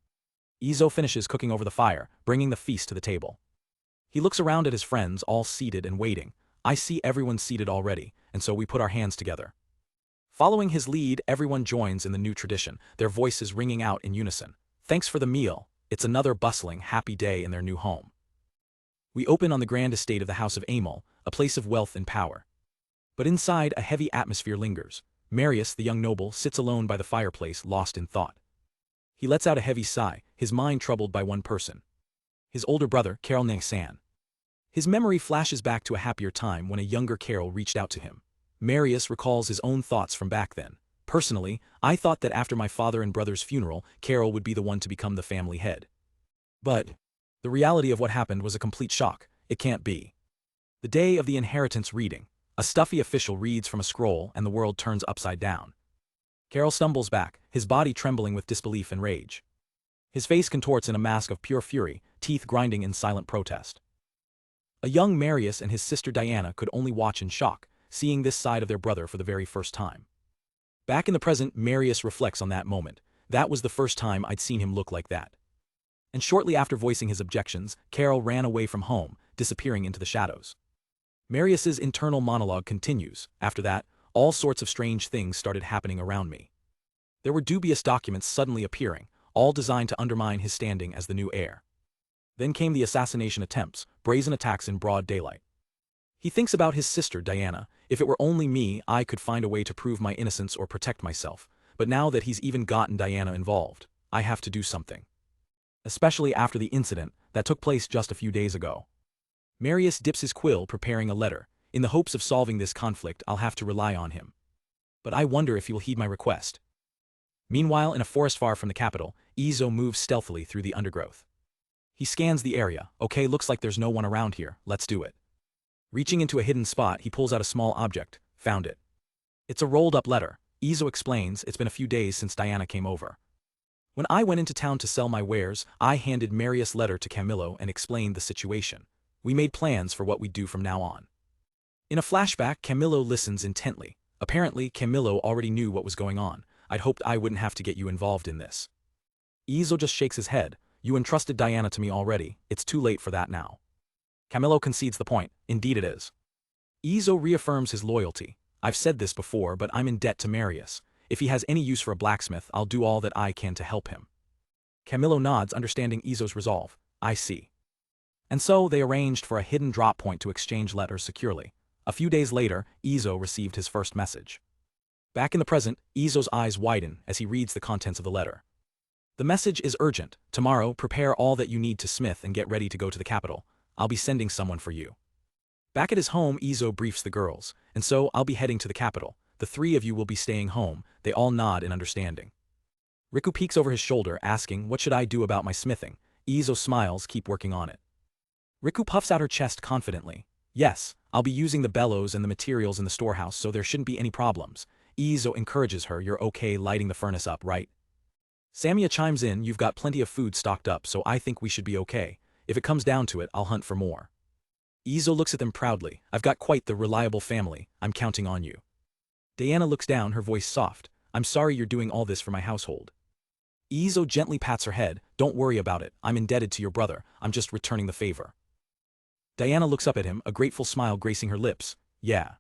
Izo finishes cooking over the fire, bringing the feast to the table. He looks around at his friends, all seated and waiting. "I see everyone seated already, and so we put our hands together." Following his lead, everyone joins in the new tradition, their voices ringing out in unison. "Thanks for the meal." It's another bustling, happy day in their new home. We open on the grand estate of the House of Amal, a place of wealth and power. But inside, a heavy atmosphere lingers. Marius, the young noble, sits alone by the fireplace, lost in thought. He lets out a heavy sigh, his mind troubled by one person. His older brother, Carol-san. His memory flashes back to a happier time when a younger Carol reached out to him. Marius recalls his own thoughts from back then. "Personally, I thought that after my father and brother's funeral, Carol would be the one to become the family head. But the reality of what happened was a complete shock. It can't be." The day of the inheritance reading. A stuffy official reads from a scroll and the world turns upside down. Carol stumbles back, his body trembling with disbelief and rage. His face contorts in a mask of pure fury, teeth grinding in silent protest. A young Marius and his sister Diana could only watch in shock, seeing this side of their brother for the very first time. Back in the present, Marius reflects on that moment. "That was the first time I'd seen him look like that." And shortly after voicing his objections, Carol ran away from home, disappearing into the shadows. Marius's internal monologue continues. After that, all sorts of strange things started happening around me. There were dubious documents suddenly appearing, all designed to undermine his standing as the new heir. Then came the assassination attempts, brazen attacks in broad daylight. He thinks about his sister Diana. If it were only me, I could find a way to prove my innocence or protect myself, but now that he's even gotten Diana involved, I have to do something. Especially after the incident that took place just a few days ago. Marius dips his quill preparing a letter. In the hopes of solving this conflict, I'll have to rely on him. But I wonder if he will heed my request. Meanwhile, in a forest far from the capital, Izo moves stealthily through the undergrowth. He scans the area. Okay, looks like there's no one around here, let's do it. Reaching into a hidden spot, he pulls out a small object. Found it. It's a rolled-up letter. Izo explains it's been a few days since Diana came over. When I went into town to sell my wares, I handed Marius' letter to Camilo and explained the situation. We made plans for what we'd do from now on. In a flashback, Camilo listens intently. Apparently, Camilo already knew what was going on. I'd hoped I wouldn't have to get you involved in this. Izo just shakes his head. You entrusted Diana to me already. It's too late for that now. Camilo concedes the point. Indeed it is. Izo reaffirms his loyalty. I've said this before, but I'm in debt to Marius. If he has any use for a blacksmith, I'll do all that I can to help him. Camilo nods, understanding Izo's resolve. I see. And so they arranged for a hidden drop point to exchange letters securely. A few days later, Izo received his first message. Back in the present, Izo's eyes widen as he reads the contents of the letter. The message is urgent. Tomorrow, prepare all that you need to smith and get ready to go to the capital. I'll be sending someone for you. Back at his home, Izo briefs the girls. And so, I'll be heading to the capital. The three of you will be staying home. They all nod in understanding. Riku peeks over his shoulder, asking, what should I do about my smithing? Izo smiles, keep working on it. Riku puffs out her chest confidently. Yes, I'll be using the bellows and the materials in the storehouse, so there shouldn't be any problems. Izo encourages her, you're okay lighting the furnace up, right? Samia chimes in, you've got plenty of food stocked up, so I think we should be okay. If it comes down to it, I'll hunt for more. Izo looks at them proudly. I've got quite the reliable family. I'm counting on you. Diana looks down, her voice soft. I'm sorry you're doing all this for my household. Izo gently pats her head. Don't worry about it. I'm indebted to your brother. I'm just returning the favor. Diana looks up at him, a grateful smile gracing her lips. Yeah.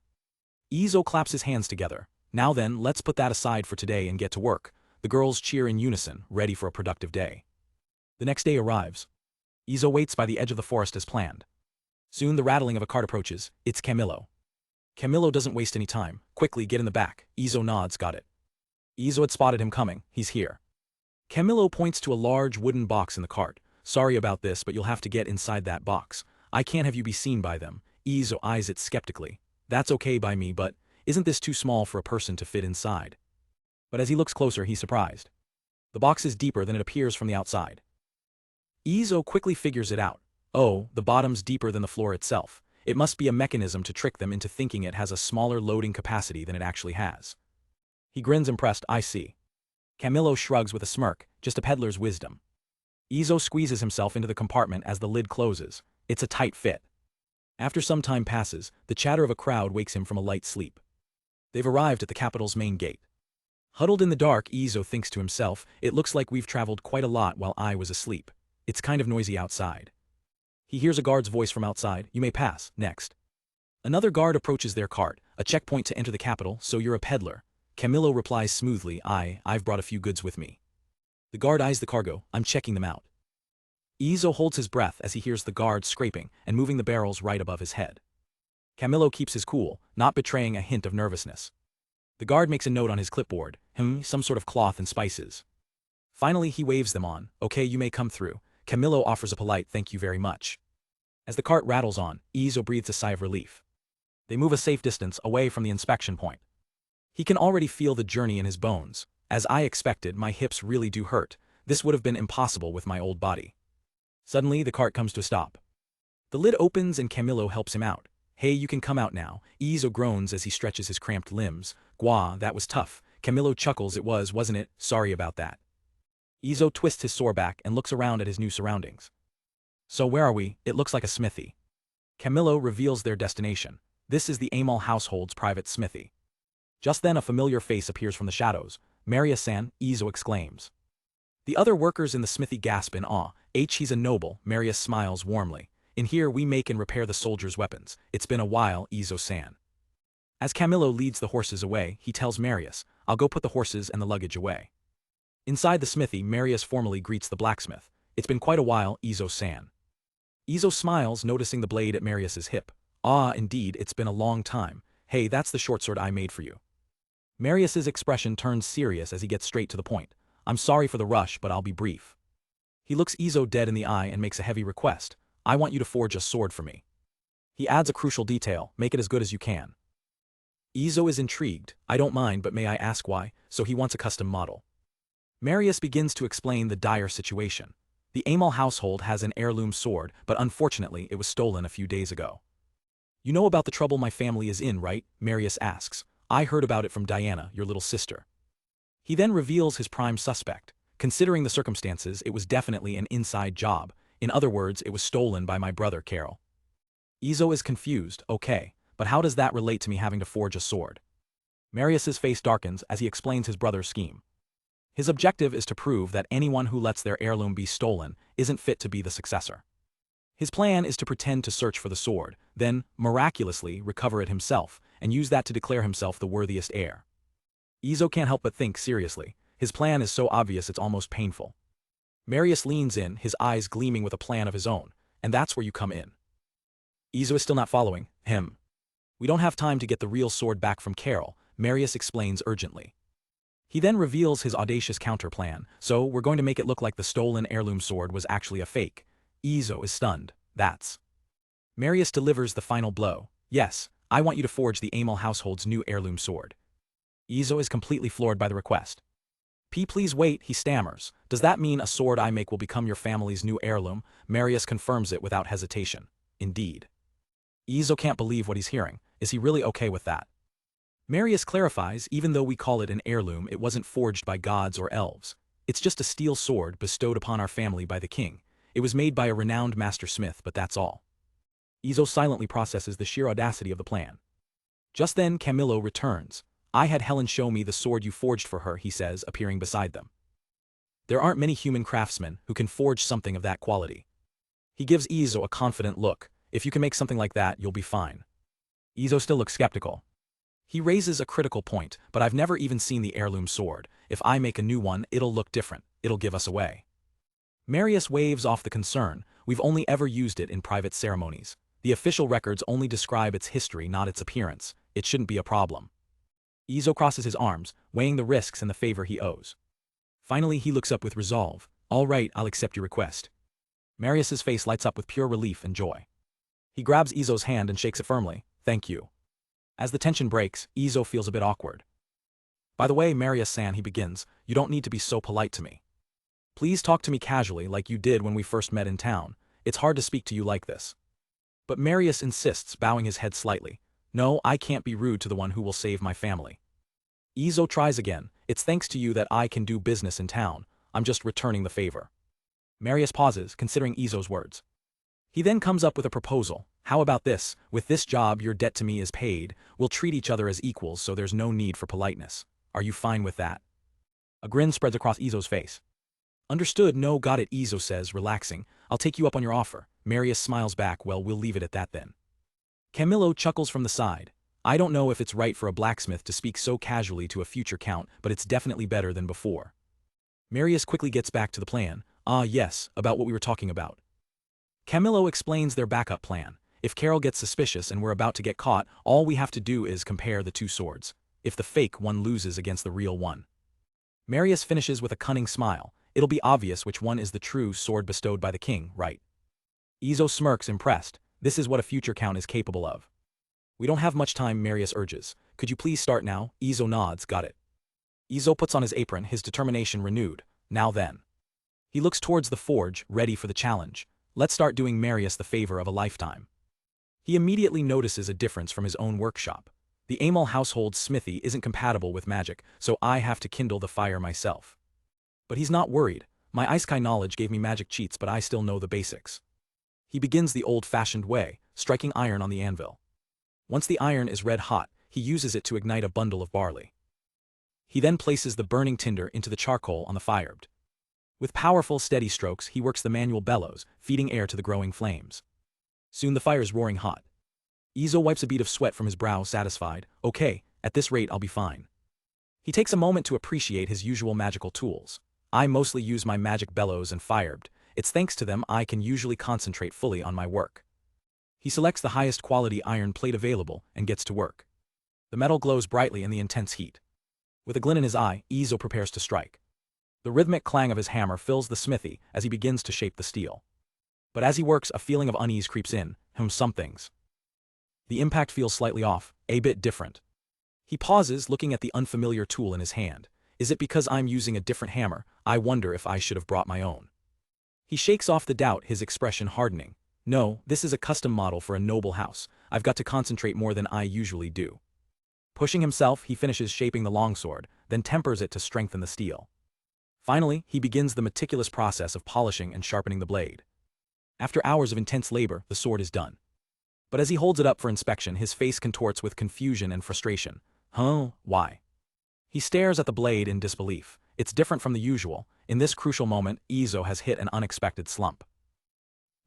Izo claps his hands together. Now then, let's put that aside for today and get to work. The girls cheer in unison, ready for a productive day. The next day arrives. Izo waits by the edge of the forest as planned. Soon the rattling of a cart approaches. It's Camilo. Camilo doesn't waste any time. Quickly, get in the back. Izo nods, got it. Izo had spotted him coming. He's here. Camilo points to a large wooden box in the cart. Sorry about this, but you'll have to get inside that box. I can't have you be seen by them. Izo eyes it skeptically. That's okay by me, but isn't this too small for a person to fit inside? But as he looks closer, he's surprised. The box is deeper than it appears from the outside. Izo quickly figures it out. Oh, the bottom's deeper than the floor itself. It must be a mechanism to trick them into thinking it has a smaller loading capacity than it actually has. He grins impressed, I see. Camilo shrugs with a smirk, just a peddler's wisdom. Izo squeezes himself into the compartment as the lid closes. It's a tight fit. After some time passes, the chatter of a crowd wakes him from a light sleep. They've arrived at the capital's main gate. Huddled in the dark, Izo thinks to himself, it looks like we've traveled quite a lot while I was asleep. It's kind of noisy outside. He hears a guard's voice from outside, you may pass, next. Another guard approaches their cart, a checkpoint to enter the capital, so you're a peddler. Camilo replies smoothly, I've brought a few goods with me. The guard eyes the cargo, I'm checking them out. Izo holds his breath as he hears the guard scraping and moving the barrels right above his head. Camilo keeps his cool, not betraying a hint of nervousness. The guard makes a note on his clipboard, some sort of cloth and spices. Finally he waves them on, okay you may come through. Camilo offers a polite thank you very much. As the cart rattles on, Izo breathes a sigh of relief. They move a safe distance away from the inspection point. He can already feel the journey in his bones. As I expected, my hips really do hurt. This would have been impossible with my old body. Suddenly, the cart comes to a stop. The lid opens and Camilo helps him out. Hey, you can come out now. Izo groans as he stretches his cramped limbs. Gwa, that was tough. Camilo chuckles, it was, wasn't it? Sorry about that. Izo twists his sore back and looks around at his new surroundings. So where are we? It looks like a smithy. Camilo reveals their destination. This is the Amal household's private smithy. Just then a familiar face appears from the shadows. Marius-san, Izo exclaims. The other workers in the smithy gasp in awe. He's a noble, Marius smiles warmly. In here we make and repair the soldiers' weapons. It's been a while, Izo-san. As Camilo leads the horses away, he tells Marius, I'll go put the horses and the luggage away. Inside the smithy, Marius formally greets the blacksmith. It's been quite a while, Izo-san. Izo smiles, noticing the blade at Marius's hip. Ah, indeed, it's been a long time. Hey, that's the short sword I made for you. Marius's expression turns serious as he gets straight to the point. I'm sorry for the rush, but I'll be brief. He looks Izo dead in the eye and makes a heavy request. I want you to forge a sword for me. He adds a crucial detail, make it as good as you can. Izo is intrigued. I don't mind, but may I ask why? So he wants a custom model. Marius begins to explain the dire situation. The Amal household has an heirloom sword, but unfortunately it was stolen a few days ago. You know about the trouble my family is in, right? Marius asks. I heard about it from Diana, your little sister. He then reveals his prime suspect. Considering the circumstances, it was definitely an inside job. In other words, it was stolen by my brother Carol. Izo is confused. Okay, but how does that relate to me having to forge a sword? Marius's face darkens as he explains his brother's scheme. His objective is to prove that anyone who lets their heirloom be stolen isn't fit to be the successor. His plan is to pretend to search for the sword, then, miraculously, recover it himself, and use that to declare himself the worthiest heir. Izo can't help but think seriously. His plan is so obvious it's almost painful. Marius leans in, his eyes gleaming with a plan of his own, and that's where you come in. Izo is still not following him. We don't have time to get the real sword back from Carol, Marius explains urgently. He then reveals his audacious counter-plan, so we're going to make it look like the stolen heirloom sword was actually a fake. Izo is stunned. That's. Marius delivers the final blow. Yes, I want you to forge the Amal household's new heirloom sword. Izo is completely floored by the request. Please wait, he stammers. Does that mean a sword I make will become your family's new heirloom? Marius confirms it without hesitation. Indeed. Izo can't believe what he's hearing. Is he really okay with that? Marius clarifies, even though we call it an heirloom, it wasn't forged by gods or elves. It's just a steel sword bestowed upon our family by the king. It was made by a renowned master smith, but that's all. Izo silently processes the sheer audacity of the plan. Just then, Camilo returns. I had Helen show me the sword you forged for her, he says, appearing beside them. There aren't many human craftsmen who can forge something of that quality. He gives Izo a confident look. If you can make something like that, you'll be fine. Izo still looks skeptical. He raises a critical point, but I've never even seen the heirloom sword. If I make a new one, it'll look different. It'll give us away. Marius waves off the concern. We've only ever used it in private ceremonies. The official records only describe its history, not its appearance. It shouldn't be a problem. Izo crosses his arms, weighing the risks and the favor he owes. Finally, he looks up with resolve. All right, I'll accept your request. Marius's face lights up with pure relief and joy. He grabs Izo's hand and shakes it firmly. Thank you. As the tension breaks, Izo feels a bit awkward. By the way, Marius-san, he begins, you don't need to be so polite to me. Please talk to me casually like you did when we first met in town. It's hard to speak to you like this. But Marius insists, bowing his head slightly. No, I can't be rude to the one who will save my family. Izo tries again. It's thanks to you that I can do business in town. I'm just returning the favor. Marius pauses, considering Izo's words. He then comes up with a proposal. How about this? With this job, your debt to me is paid. We'll treat each other as equals, so there's no need for politeness. Are you fine with that? A grin spreads across Izo's face. Understood, no, got it, Izo says, relaxing. I'll take you up on your offer. Marius smiles back. Well, we'll leave it at that then. Camilo chuckles from the side. I don't know if it's right for a blacksmith to speak so casually to a future count, but it's definitely better than before. Marius quickly gets back to the plan. Ah, yes, about what we were talking about. Camilo explains their backup plan. If Carol gets suspicious and we're about to get caught, all we have to do is compare the two swords. If the fake one loses against the real one. Marius finishes with a cunning smile. It'll be obvious which one is the true sword bestowed by the king, right? Izo smirks, impressed. This is what a future count is capable of. We don't have much time, Marius urges. Could you please start now? Izo nods, got it. Izo puts on his apron, his determination renewed. Now then. He looks towards the forge, ready for the challenge. Let's start doing Marius the favor of a lifetime. He immediately notices a difference from his own workshop. The Amal household's smithy isn't compatible with magic, so I have to kindle the fire myself. But he's not worried. My Isekai knowledge gave me magic cheats, but I still know the basics. He begins the old-fashioned way, striking iron on the anvil. Once the iron is red hot, he uses it to ignite a bundle of barley. He then places the burning tinder into the charcoal on the fire. With powerful, steady strokes, he works the manual bellows, feeding air to the growing flames. Soon the fire's roaring hot. Izo wipes a bead of sweat from his brow, satisfied. Okay, at this rate I'll be fine. He takes a moment to appreciate his usual magical tools. I mostly use my magic bellows and firebed. It's thanks to them I can usually concentrate fully on my work. He selects the highest quality iron plate available and gets to work. The metal glows brightly in the intense heat. With a glint in his eye, Izo prepares to strike. The rhythmic clang of his hammer fills the smithy as he begins to shape the steel. But as he works, a feeling of unease creeps in. Some things. The impact feels slightly off, a bit different. He pauses, looking at the unfamiliar tool in his hand. Is it because I'm using a different hammer? I wonder if I should have brought my own. He shakes off the doubt, his expression hardening. No, this is a custom model for a noble house. I've got to concentrate more than I usually do. Pushing himself, he finishes shaping the longsword, then tempers it to strengthen the steel. Finally, he begins the meticulous process of polishing and sharpening the blade. After hours of intense labor, the sword is done. But as he holds it up for inspection, his face contorts with confusion and frustration. Why? He stares at the blade in disbelief. It's different from the usual. In this crucial moment, Izo has hit an unexpected slump.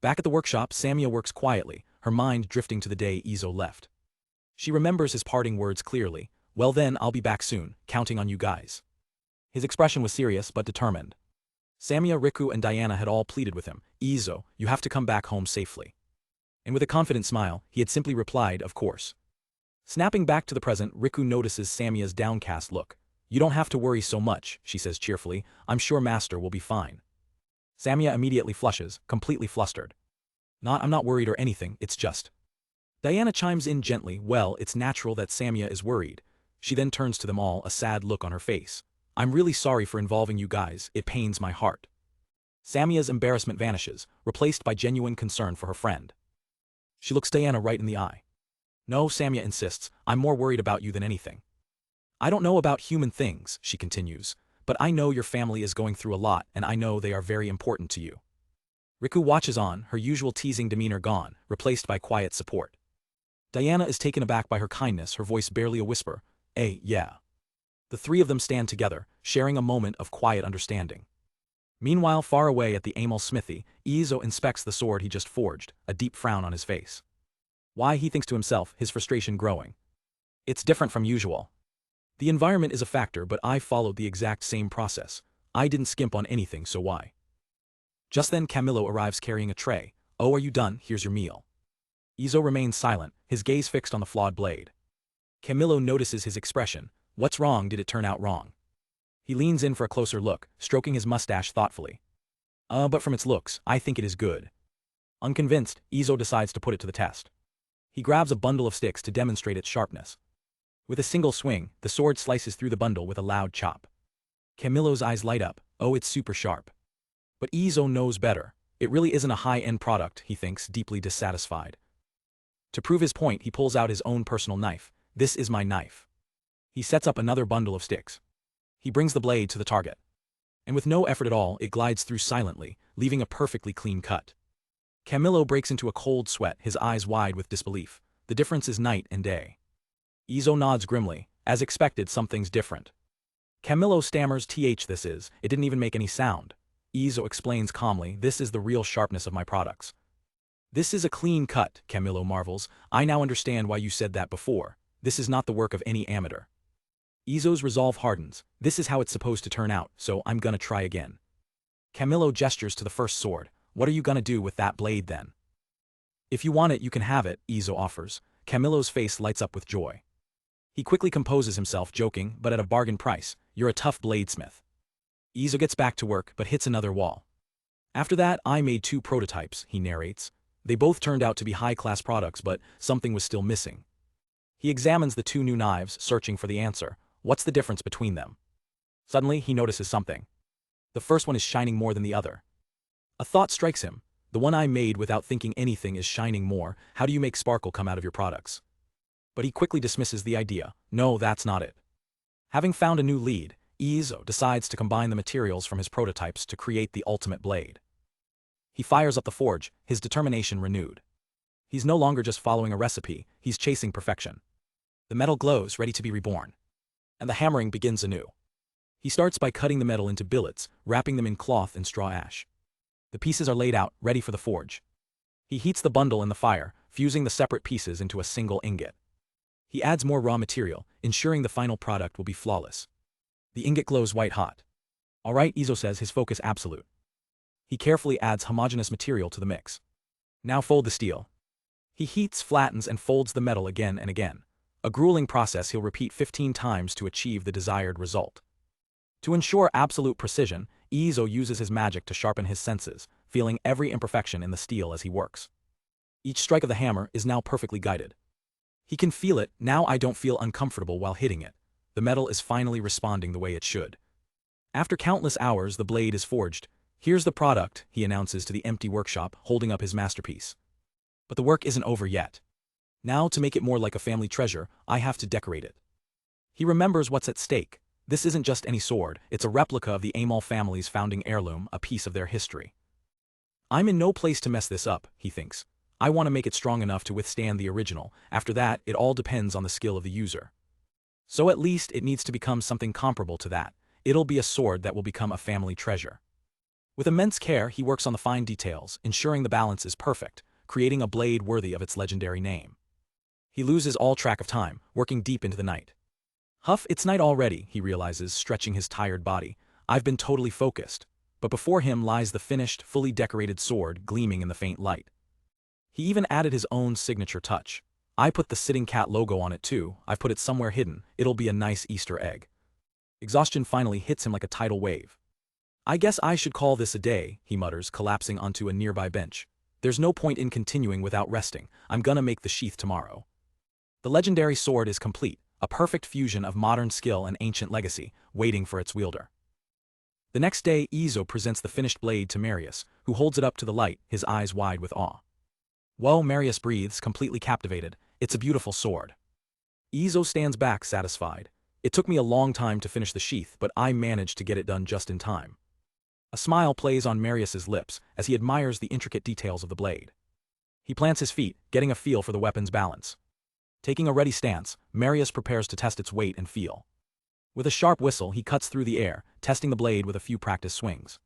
Back at the workshop, Samia works quietly, her mind drifting to the day Izo left. She remembers his parting words clearly. Well then, I'll be back soon, counting on you guys. His expression was serious but determined. Samia, Riku, and Diana had all pleaded with him. Izo, you have to come back home safely. And with a confident smile, he had simply replied, of course. Snapping back to the present, Riku notices Samia's downcast look. You don't have to worry so much, she says cheerfully. I'm sure Master will be fine. Samia immediately flushes, completely flustered. I'm not worried or anything, it's just. Diana chimes in gently. Well, it's natural that Samia is worried. She then turns to them all, a sad look on her face. I'm really sorry for involving you guys, it pains my heart. Samia's embarrassment vanishes, replaced by genuine concern for her friend. She looks Diana right in the eye. No, Samia insists, I'm more worried about you than anything. I don't know about human things, she continues, but I know your family is going through a lot and I know they are very important to you. Riku watches on, her usual teasing demeanor gone, replaced by quiet support. Diana is taken aback by her kindness, her voice barely a whisper. Yeah. The three of them stand together, sharing a moment of quiet understanding. Meanwhile, far away at the Amal smithy, Izo inspects the sword he just forged, a deep frown on his face. Why, he thinks to himself, his frustration growing. It's different from usual. The environment is a factor, but I followed the exact same process. I didn't skimp on anything, so why? Just then Camilo arrives carrying a tray. Oh, are you done? Here's your meal. Izo remains silent, his gaze fixed on the flawed blade. Camilo notices his expression. What's wrong? Did it turn out wrong? He leans in for a closer look, stroking his mustache thoughtfully. But from its looks, I think it is good. Unconvinced, Izo decides to put it to the test. He grabs a bundle of sticks to demonstrate its sharpness. With a single swing, the sword slices through the bundle with a loud chop. Camilo's eyes light up. Oh, it's super sharp. But Izo knows better. It really isn't a high-end product, he thinks, deeply dissatisfied. To prove his point, he pulls out his own personal knife. This is my knife. He sets up another bundle of sticks. He brings the blade to the target. And with no effort at all, it glides through silently, leaving a perfectly clean cut. Camilo breaks into a cold sweat, his eyes wide with disbelief. The difference is night and day. Izo nods grimly. As expected, something's different. Camilo stammers, this is, it didn't even make any sound. Izo explains calmly, this is the real sharpness of my products. This is a clean cut, Camilo marvels. I now understand why you said that before. This is not the work of any amateur. Izo's resolve hardens. This is how it's supposed to turn out, so I'm gonna try again. Camilo gestures to the first sword. What are you gonna do with that blade then? If you want it, you can have it, Izo offers. Camilo's face lights up with joy. He quickly composes himself, joking, but at a bargain price. You're a tough bladesmith. Izo gets back to work, but hits another wall. After that, I made 2 prototypes, he narrates. They both turned out to be high-class products, but something was still missing. He examines the 2 new knives, searching for the answer. What's the difference between them? Suddenly, he notices something. The first one is shining more than the other. A thought strikes him. The one I made without thinking anything is shining more. How do you make sparkle come out of your products? But he quickly dismisses the idea. No, that's not it. Having found a new lead, Izo decides to combine the materials from his prototypes to create the ultimate blade. He fires up the forge, his determination renewed. He's no longer just following a recipe, he's chasing perfection. The metal glows, ready to be reborn. And the hammering begins anew. He starts by cutting the metal into billets, wrapping them in cloth and straw ash. The pieces are laid out, ready for the forge. He heats the bundle in the fire, fusing the separate pieces into a single ingot. He adds more raw material, ensuring the final product will be flawless. The ingot glows white hot. All right, Izo says, his focus absolute. He carefully adds homogeneous material to the mix. Now fold the steel. He heats, flattens, and folds the metal again and again. A grueling process he'll repeat 15 times to achieve the desired result. To ensure absolute precision, Izo uses his magic to sharpen his senses, feeling every imperfection in the steel as he works. Each strike of the hammer is now perfectly guided. He can feel it. Now I don't feel uncomfortable while hitting it. The metal is finally responding the way it should. After countless hours, the blade is forged. Here's the product, he announces to the empty workshop, holding up his masterpiece. But the work isn't over yet. Now, to make it more like a family treasure, I have to decorate it. He remembers what's at stake. This isn't just any sword, it's a replica of the Amal family's founding heirloom, a piece of their history. I'm in no place to mess this up, he thinks. I want to make it strong enough to withstand the original. After that, it all depends on the skill of the user. So at least it needs to become something comparable to that. It'll be a sword that will become a family treasure. With immense care, he works on the fine details, ensuring the balance is perfect, creating a blade worthy of its legendary name. He loses all track of time, working deep into the night. Huff, it's night already, he realizes, stretching his tired body. I've been totally focused. But before him lies the finished, fully decorated sword gleaming in the faint light. He even added his own signature touch. I put the sitting cat logo on it too. I've put it somewhere hidden. It'll be a nice Easter egg. Exhaustion finally hits him like a tidal wave. I guess I should call this a day, he mutters, collapsing onto a nearby bench. There's no point in continuing without resting. I'm gonna make the sheath tomorrow. The legendary sword is complete, a perfect fusion of modern skill and ancient legacy, waiting for its wielder. The next day, Izo presents the finished blade to Marius, who holds it up to the light, his eyes wide with awe. Whoa, Marius breathes, completely captivated. It's a beautiful sword. Izo stands back, satisfied. It took me a long time to finish the sheath, but I managed to get it done just in time. A smile plays on Marius's lips as he admires the intricate details of the blade. He plants his feet, getting a feel for the weapon's balance. Taking a ready stance, Marius prepares to test its weight and feel. With a sharp whistle, he cuts through the air, testing the blade with a few practice swings.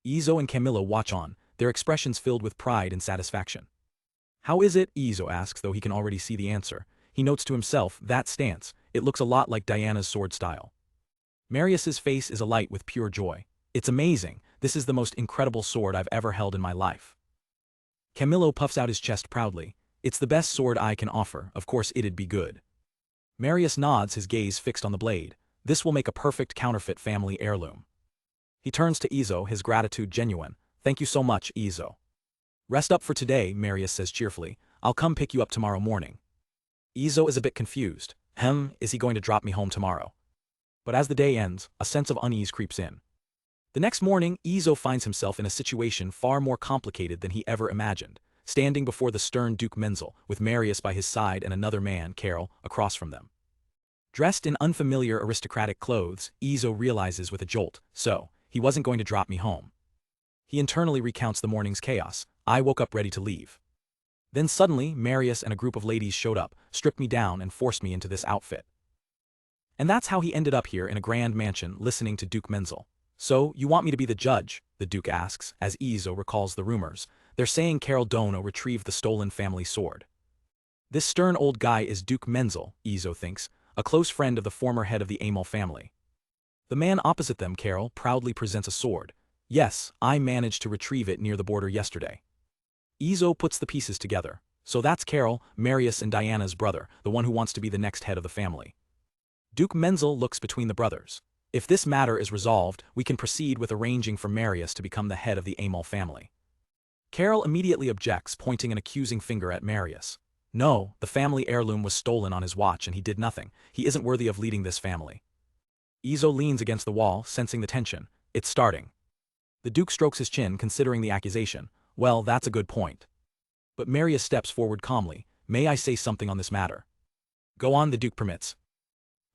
Izo and Camilo watch on, their expressions filled with pride and satisfaction. How is it? Izo asks, though he can already see the answer. He notes to himself, that stance, it looks a lot like Diana's sword style. Marius's face is alight with pure joy. It's amazing, this is the most incredible sword I've ever held in my life. Camilo puffs out his chest proudly. It's the best sword I can offer, of course it'd be good. Marius nods, his gaze fixed on the blade. This will make a perfect counterfeit family heirloom. He turns to Izo, his gratitude genuine. Thank you so much, Izo. Rest up for today, Marius says cheerfully. I'll come pick you up tomorrow morning. Izo is a bit confused. Is he going to drop me home tomorrow? But as the day ends, a sense of unease creeps in. The next morning, Izo finds himself in a situation far more complicated than he ever imagined, standing before the stern Duke Menzel, with Marius by his side and another man, Carol, across from them. Dressed in unfamiliar aristocratic clothes, Izo realizes with a jolt, so, he wasn't going to drop me home. He internally recounts the morning's chaos. I woke up ready to leave. Then suddenly, Marius and a group of ladies showed up, stripped me down and forced me into this outfit. And that's how he ended up here in a grand mansion listening to Duke Menzel. So, you want me to be the judge? The Duke asks, as Izo recalls the rumors. They're saying Carol Dono retrieved the stolen family sword. This stern old guy is Duke Menzel, Izo thinks, a close friend of the former head of the Amal family. The man opposite them, Carol, proudly presents a sword. Yes, I managed to retrieve it near the border yesterday. Izo puts the pieces together. So that's Carol, Marius and Diana's brother, the one who wants to be the next head of the family. Duke Menzel looks between the brothers. If this matter is resolved, we can proceed with arranging for Marius to become the head of the Amal family. Carol immediately objects, pointing an accusing finger at Marius. No, the family heirloom was stolen on his watch and he did nothing. He isn't worthy of leading this family. Izo leans against the wall, sensing the tension. It's starting. The Duke strokes his chin, considering the accusation. Well, that's a good point. But Marius steps forward calmly. May I say something on this matter? Go on, the Duke permits.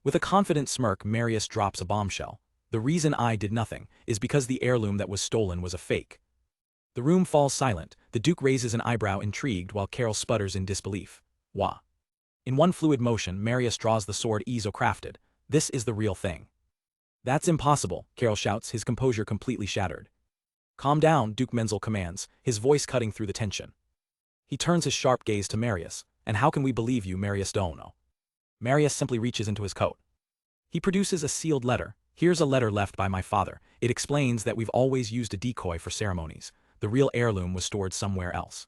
With a confident smirk, Marius drops a bombshell. The reason I did nothing is because the heirloom that was stolen was a fake. The room falls silent. The Duke raises an eyebrow, intrigued, while Carol sputters in disbelief. Wah. In one fluid motion, Marius draws the sword Izo crafted. This is the real thing. That's impossible, Carol shouts, his composure completely shattered. Calm down, Duke Menzel commands, his voice cutting through the tension. He turns his sharp gaze to Marius. And how can we believe you, Marius don't know? Marius simply reaches into his coat. He produces a sealed letter. Here's a letter left by my father. It explains that we've always used a decoy for ceremonies. The real heirloom was stored somewhere else.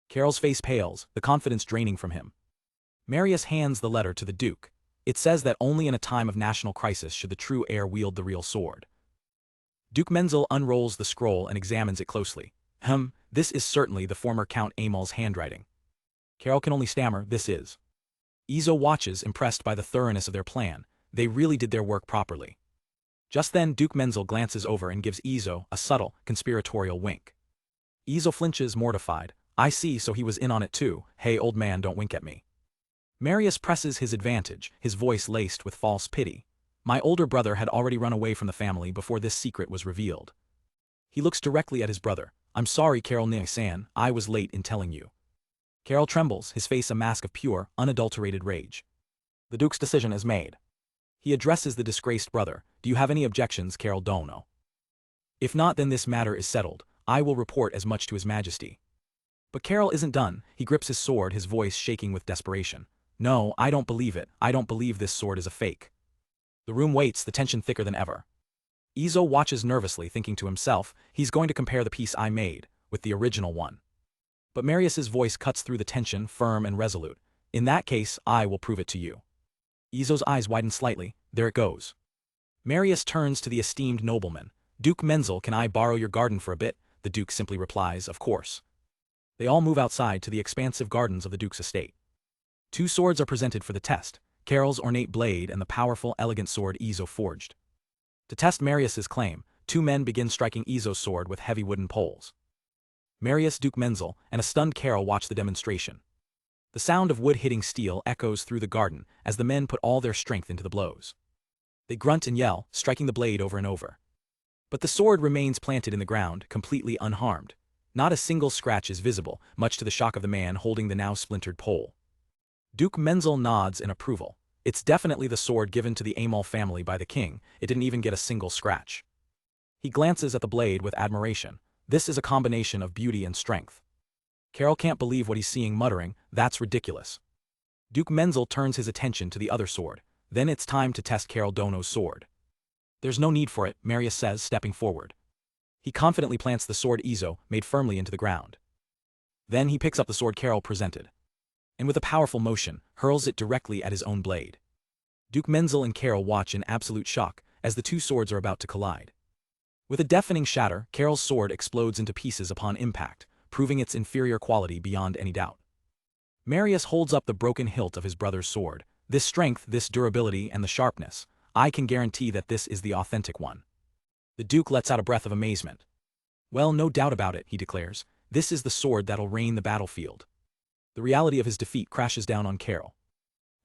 Carol's face pales, the confidence draining from him. Marius hands the letter to the Duke. It says that only in a time of national crisis should the true heir wield the real sword. Duke Menzel unrolls the scroll and examines it closely. This is certainly the former Count Amal's handwriting. Carol can only stammer, this is. Izo watches, impressed by the thoroughness of their plan. They really did their work properly. Just then Duke Menzel glances over and gives Izo a subtle, conspiratorial wink. Izo flinches, mortified. I see, so he was in on it too. Hey old man, don't wink at me. Marius presses his advantage, his voice laced with false pity. My older brother had already run away from the family before this secret was revealed. He looks directly at his brother. I'm sorry, Carol Nisan, I was late in telling you. Carol trembles, his face a mask of pure, unadulterated rage. The Duke's decision is made. He addresses the disgraced brother. Do you have any objections, Carol Dono? If not, then this matter is settled. I will report as much to His Majesty. But Carol isn't done. He grips his sword, his voice shaking with desperation. No, I don't believe it. I don't believe this sword is a fake. The room waits, the tension thicker than ever. Izo watches nervously, thinking to himself, he's going to compare the piece I made with the original one. But Marius's voice cuts through the tension, firm and resolute. In that case, I will prove it to you. Izo's eyes widen slightly. There it goes. Marius turns to the esteemed nobleman. Duke Menzel, can I borrow your garden for a bit? The Duke simply replies, of course. They all move outside to the expansive gardens of the Duke's estate. 2 swords are presented for the test, Carol's ornate blade and the powerful, elegant sword Izo forged. To test Marius's claim, 2 men begin striking Izo's sword with heavy wooden poles. Marius, Duke Menzel, and a stunned Carol watch the demonstration. The sound of wood hitting steel echoes through the garden as the men put all their strength into the blows. They grunt and yell, striking the blade over and over. But the sword remains planted in the ground, completely unharmed. Not a single scratch is visible, much to the shock of the man holding the now splintered pole. Duke Menzel nods in approval. It's definitely the sword given to the Amal family by the king. It didn't even get a single scratch. He glances at the blade with admiration. This is a combination of beauty and strength. Carol can't believe what he's seeing, muttering, that's ridiculous. Duke Menzel turns his attention to the other sword. Then it's time to test Carol Dono's sword. There's no need for it, Marius says, stepping forward. He confidently plants the sword Izo made firmly into the ground. Then he picks up the sword Carol presented, and with a powerful motion, hurls it directly at his own blade. Duke Menzel and Carol watch in absolute shock as the 2 swords are about to collide. With a deafening shatter, Carol's sword explodes into pieces upon impact, proving its inferior quality beyond any doubt. Marius holds up the broken hilt of his brother's sword. This strength, this durability, and the sharpness. I can guarantee that this is the authentic one. The Duke lets out a breath of amazement. Well, no doubt about it, he declares. This is the sword that'll reign the battlefield. The reality of his defeat crashes down on Carol.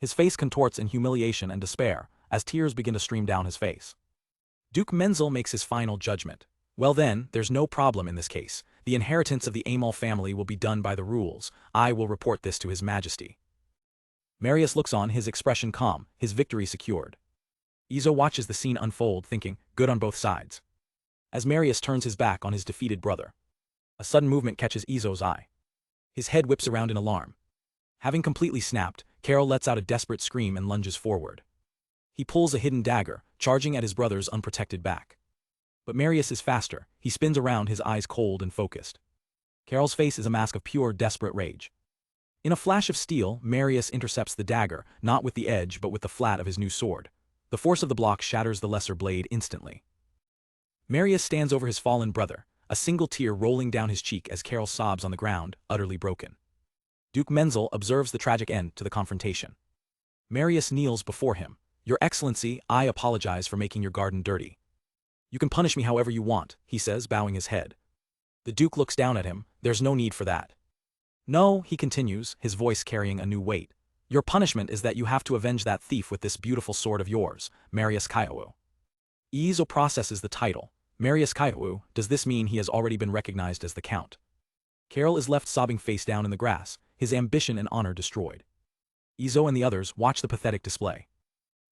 His face contorts in humiliation and despair as tears begin to stream down his face. Duke Menzel makes his final judgment. Well then, there's no problem in this case. The inheritance of the Amal family will be done by the rules. I will report this to His Majesty. Marius looks on, his expression calm, his victory secured. Izo watches the scene unfold, thinking, good on both sides. As Marius turns his back on his defeated brother, a sudden movement catches Izo's eye. His head whips around in alarm. Having completely snapped, Carol lets out a desperate scream and lunges forward. He pulls a hidden dagger, charging at his brother's unprotected back. But Marius is faster. He spins around, his eyes cold and focused. Carol's face is a mask of pure, desperate rage. In a flash of steel, Marius intercepts the dagger, not with the edge but with the flat of his new sword. The force of the block shatters the lesser blade instantly. Marius stands over his fallen brother, a single tear rolling down his cheek as Carol sobs on the ground, utterly broken. Duke Menzel observes the tragic end to the confrontation. Marius kneels before him. Your Excellency, I apologize for making your garden dirty. You can punish me however you want, he says, bowing his head. The Duke looks down at him. There's no need for that. No, he continues, his voice carrying a new weight. Your punishment is that you have to avenge that thief with this beautiful sword of yours, Marius Kaiou. Izo processes the title. Marius Kaiou, does this mean he has already been recognized as the Count? Carol is left sobbing face down in the grass, his ambition and honor destroyed. Izo and the others watch the pathetic display.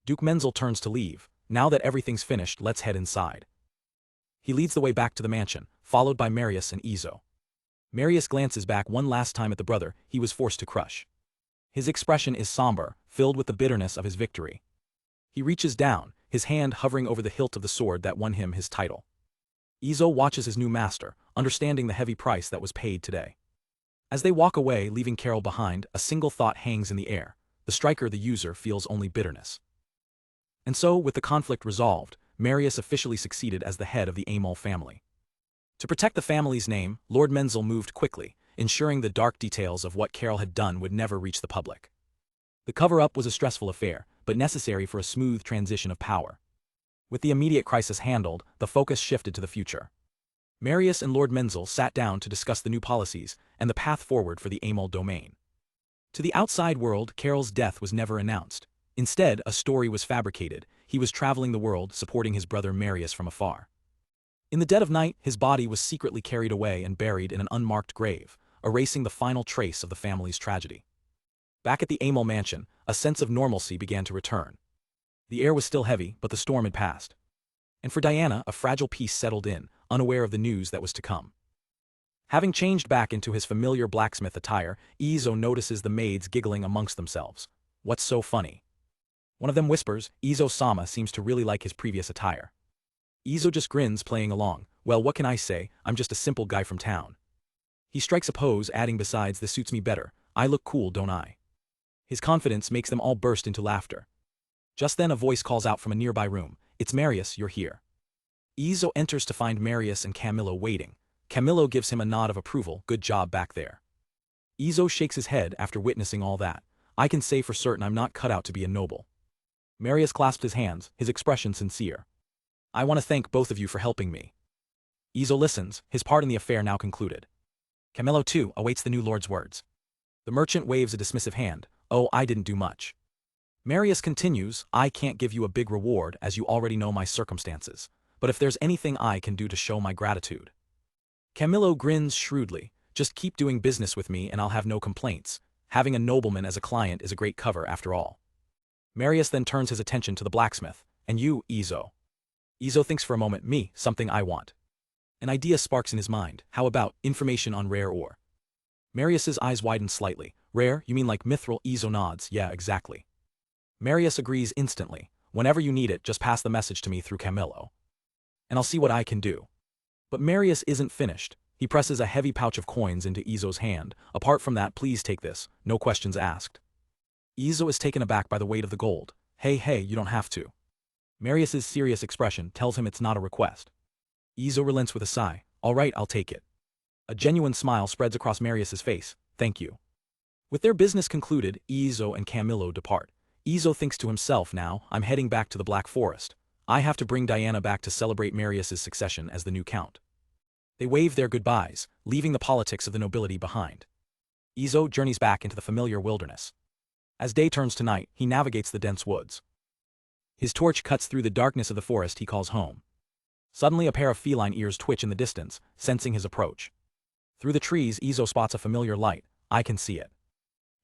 Duke Menzel turns to leave. Now that everything's finished, let's head inside. He leads the way back to the mansion, followed by Marius and Izo. Marius glances back one last time at the brother he was forced to crush. His expression is somber, filled with the bitterness of his victory. He reaches down, his hand hovering over the hilt of the sword that won him his title. Izo watches his new master, understanding the heavy price that was paid today. As they walk away, leaving Carol behind, a single thought hangs in the air. The striker, the user, feels only bitterness. And so, with the conflict resolved, Marius officially succeeded as the head of the Amal family. To protect the family's name, Lord Menzel moved quickly, ensuring the dark details of what Carol had done would never reach the public. The cover-up was a stressful affair, but necessary for a smooth transition of power. With the immediate crisis handled, the focus shifted to the future. Marius and Lord Menzel sat down to discuss the new policies and the path forward for the Amal domain. To the outside world, Carol's death was never announced. Instead, a story was fabricated. He was traveling the world, supporting his brother Marius from afar. In the dead of night, his body was secretly carried away and buried in an unmarked grave, erasing the final trace of the family's tragedy. Back at the Amal mansion, a sense of normalcy began to return. The air was still heavy, but the storm had passed. And for Diana, a fragile peace settled in, unaware of the news that was to come. Having changed back into his familiar blacksmith attire, Izo notices the maids giggling amongst themselves. What's so funny? One of them whispers, Izo-sama seems to really like his previous attire. Izo just grins, playing along. Well, what can I say, I'm just a simple guy from town. He strikes a pose, adding, besides, this suits me better. I look cool, don't I? His confidence makes them all burst into laughter. Just then a voice calls out from a nearby room. It's Marius, you're here. Izo enters to find Marius and Camilo waiting. Camilo gives him a nod of approval, good job back there. Izo shakes his head after witnessing all that. I can say for certain I'm not cut out to be a noble. Marius clasped his hands, his expression sincere. I want to thank both of you for helping me. Izo listens, his part in the affair now concluded. Camilo too awaits the new lord's words. The merchant waves a dismissive hand. Oh, I didn't do much. Marius continues, I can't give you a big reward as you already know my circumstances, but if there's anything I can do to show my gratitude. Camilo grins shrewdly, just keep doing business with me and I'll have no complaints. Having a nobleman as a client is a great cover after all. Marius then turns his attention to the blacksmith. And you, Izo. Izo thinks for a moment, me, something I want. An idea sparks in his mind, how about information on rare ore? Marius's eyes widen slightly. Rare, you mean like Mithril? Izo nods, yeah, exactly. Marius agrees instantly. Whenever you need it, just pass the message to me through Camilo. And I'll see what I can do. But Marius isn't finished. He presses a heavy pouch of coins into Izo's hand. Apart from that, please take this, no questions asked. Izo is taken aback by the weight of the gold. Hey, you don't have to. Marius's serious expression tells him it's not a request. Izo relents with a sigh. All right, I'll take it. A genuine smile spreads across Marius's face. Thank you. With their business concluded, Izo and Camilo depart. Izo thinks to himself, now, I'm heading back to the Black Forest. I have to bring Diana back to celebrate Marius's succession as the new count. They wave their goodbyes, leaving the politics of the nobility behind. Izo journeys back into the familiar wilderness. As day turns to night, he navigates the dense woods. His torch cuts through the darkness of the forest he calls home. Suddenly a pair of feline ears twitch in the distance, sensing his approach. Through the trees, Izo spots a familiar light. I can see it.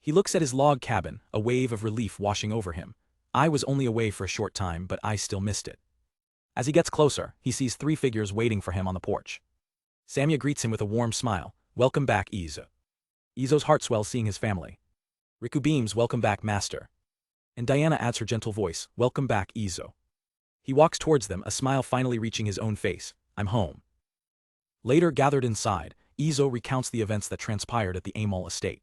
He looks at his log cabin, a wave of relief washing over him. I was only away for a short time, but I still missed it. As he gets closer, he sees 3 figures waiting for him on the porch. Samia greets him with a warm smile. Welcome back, Izo. Izo's heart swells seeing his family. Riku beams, welcome back, master. And Diana adds her gentle voice, welcome back, Izo. He walks towards them, a smile finally reaching his own face. I'm home. Later, gathered inside, Izo recounts the events that transpired at the Amal estate.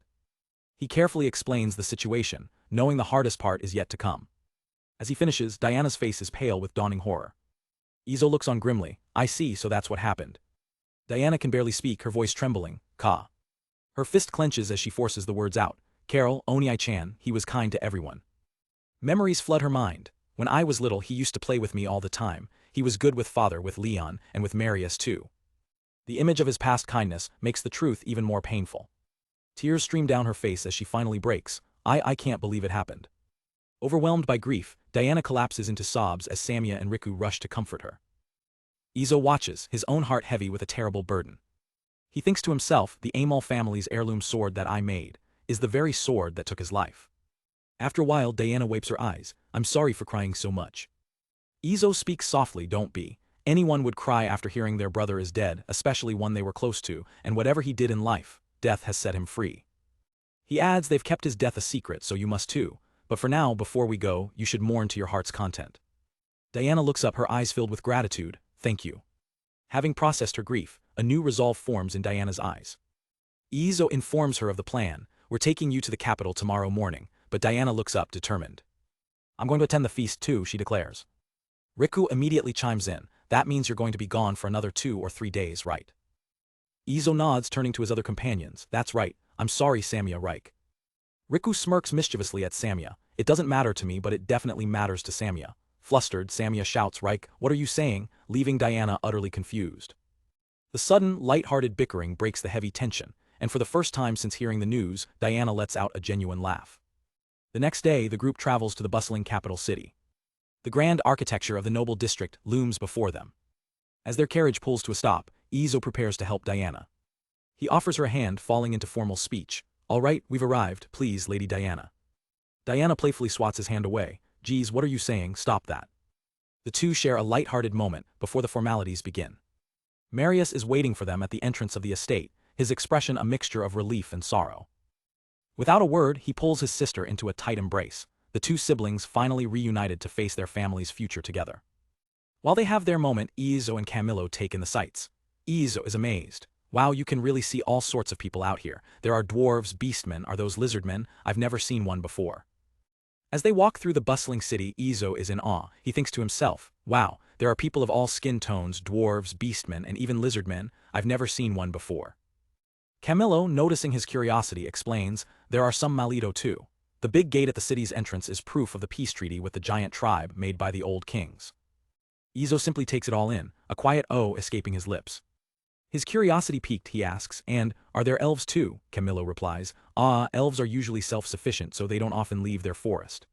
He carefully explains the situation, knowing the hardest part is yet to come. As he finishes, Diana's face is pale with dawning horror. Izo looks on grimly. I see, so that's what happened. Diana can barely speak, her voice trembling. Ka. Her fist clenches as she forces the words out. Carol, Onii-chan, he was kind to everyone. Memories flood her mind. When I was little, he used to play with me all the time. He was good with father, with Leon, and with Marius too. The image of his past kindness makes the truth even more painful. Tears stream down her face as she finally breaks. I can't believe it happened. Overwhelmed by grief, Diana collapses into sobs as Samia and Riku rush to comfort her. Izo watches, his own heart heavy with a terrible burden. He thinks to himself, the Amal family's heirloom sword that I made is the very sword that took his life. After a while, Diana wipes her eyes. I'm sorry for crying so much. Izo speaks softly, don't be. Anyone would cry after hearing their brother is dead, especially one they were close to, and whatever he did in life, death has set him free. He adds they've kept his death a secret, so you must too, but for now, before we go, you should mourn to your heart's content. Diana looks up, her eyes filled with gratitude. Thank you. Having processed her grief, a new resolve forms in Diana's eyes. Izo informs her of the plan. We're taking you to the capital tomorrow morning, but Diana looks up, determined. I'm going to attend the feast too, she declares. Riku immediately chimes in. That means you're going to be gone for another 2 or 3 days, right? Izo nods, turning to his other companions. That's right. I'm sorry, Samia Reich. Riku smirks mischievously at Samia. It doesn't matter to me, but it definitely matters to Samia. Flustered, Samia shouts, Reich, what are you saying? Leaving Diana utterly confused. The sudden, light-hearted bickering breaks the heavy tension, and for the first time since hearing the news, Diana lets out a genuine laugh. The next day, the group travels to the bustling capital city. The grand architecture of the noble district looms before them. As their carriage pulls to a stop, Izo prepares to help Diana. He offers her a hand, falling into formal speech. All right, we've arrived, please, Lady Diana. Diana playfully swats his hand away. Geez, what are you saying? Stop that. The two share a light-hearted moment before the formalities begin. Marius is waiting for them at the entrance of the estate, his expression a mixture of relief and sorrow. Without a word, he pulls his sister into a tight embrace, the two siblings finally reunited to face their family's future together. While they have their moment, Izo and Camilo take in the sights. Izo is amazed. Wow, you can really see all sorts of people out here. There are dwarves, beastmen, are those lizardmen? I've never seen one before. As they walk through the bustling city, Izo is in awe. He thinks to himself, wow, there are people of all skin tones, dwarves, beastmen, and even lizardmen. I've never seen one before. Camilo, noticing his curiosity, explains, there are some Malito too. The big gate at the city's entrance is proof of the peace treaty with the giant tribe made by the old kings. Izo simply takes it all in, a quiet "oh" escaping his lips. His curiosity piqued, he asks, and, are there elves too? Camilo replies, elves are usually self-sufficient, so they don't often leave their forest.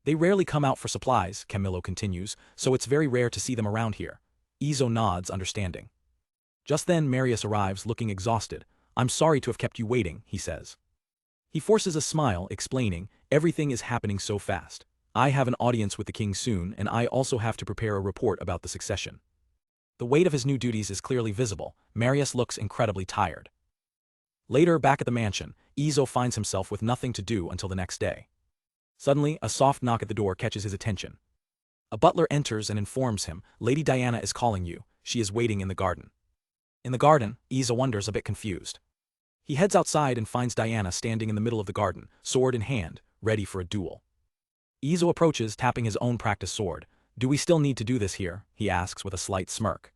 They rarely come out for supplies, Camilo continues, so it's very rare to see them around here. Izo nods, understanding. Just then Marius arrives, looking exhausted. I'm sorry to have kept you waiting, he says. He forces a smile, explaining, everything is happening so fast. I have an audience with the king soon, and I also have to prepare a report about the succession. The weight of his new duties is clearly visible. Marius looks incredibly tired. Later, back at the mansion, Izo finds himself with nothing to do until the next day. Suddenly, a soft knock at the door catches his attention. A butler enters and informs him, Lady Diana is calling you. She is waiting in the garden. In the garden, Izo wonders, a bit confused. He heads outside and finds Diana standing in the middle of the garden, sword in hand, ready for a duel. Izo approaches, tapping his own practice sword. Do we still need to do this here? He asks with a slight smirk.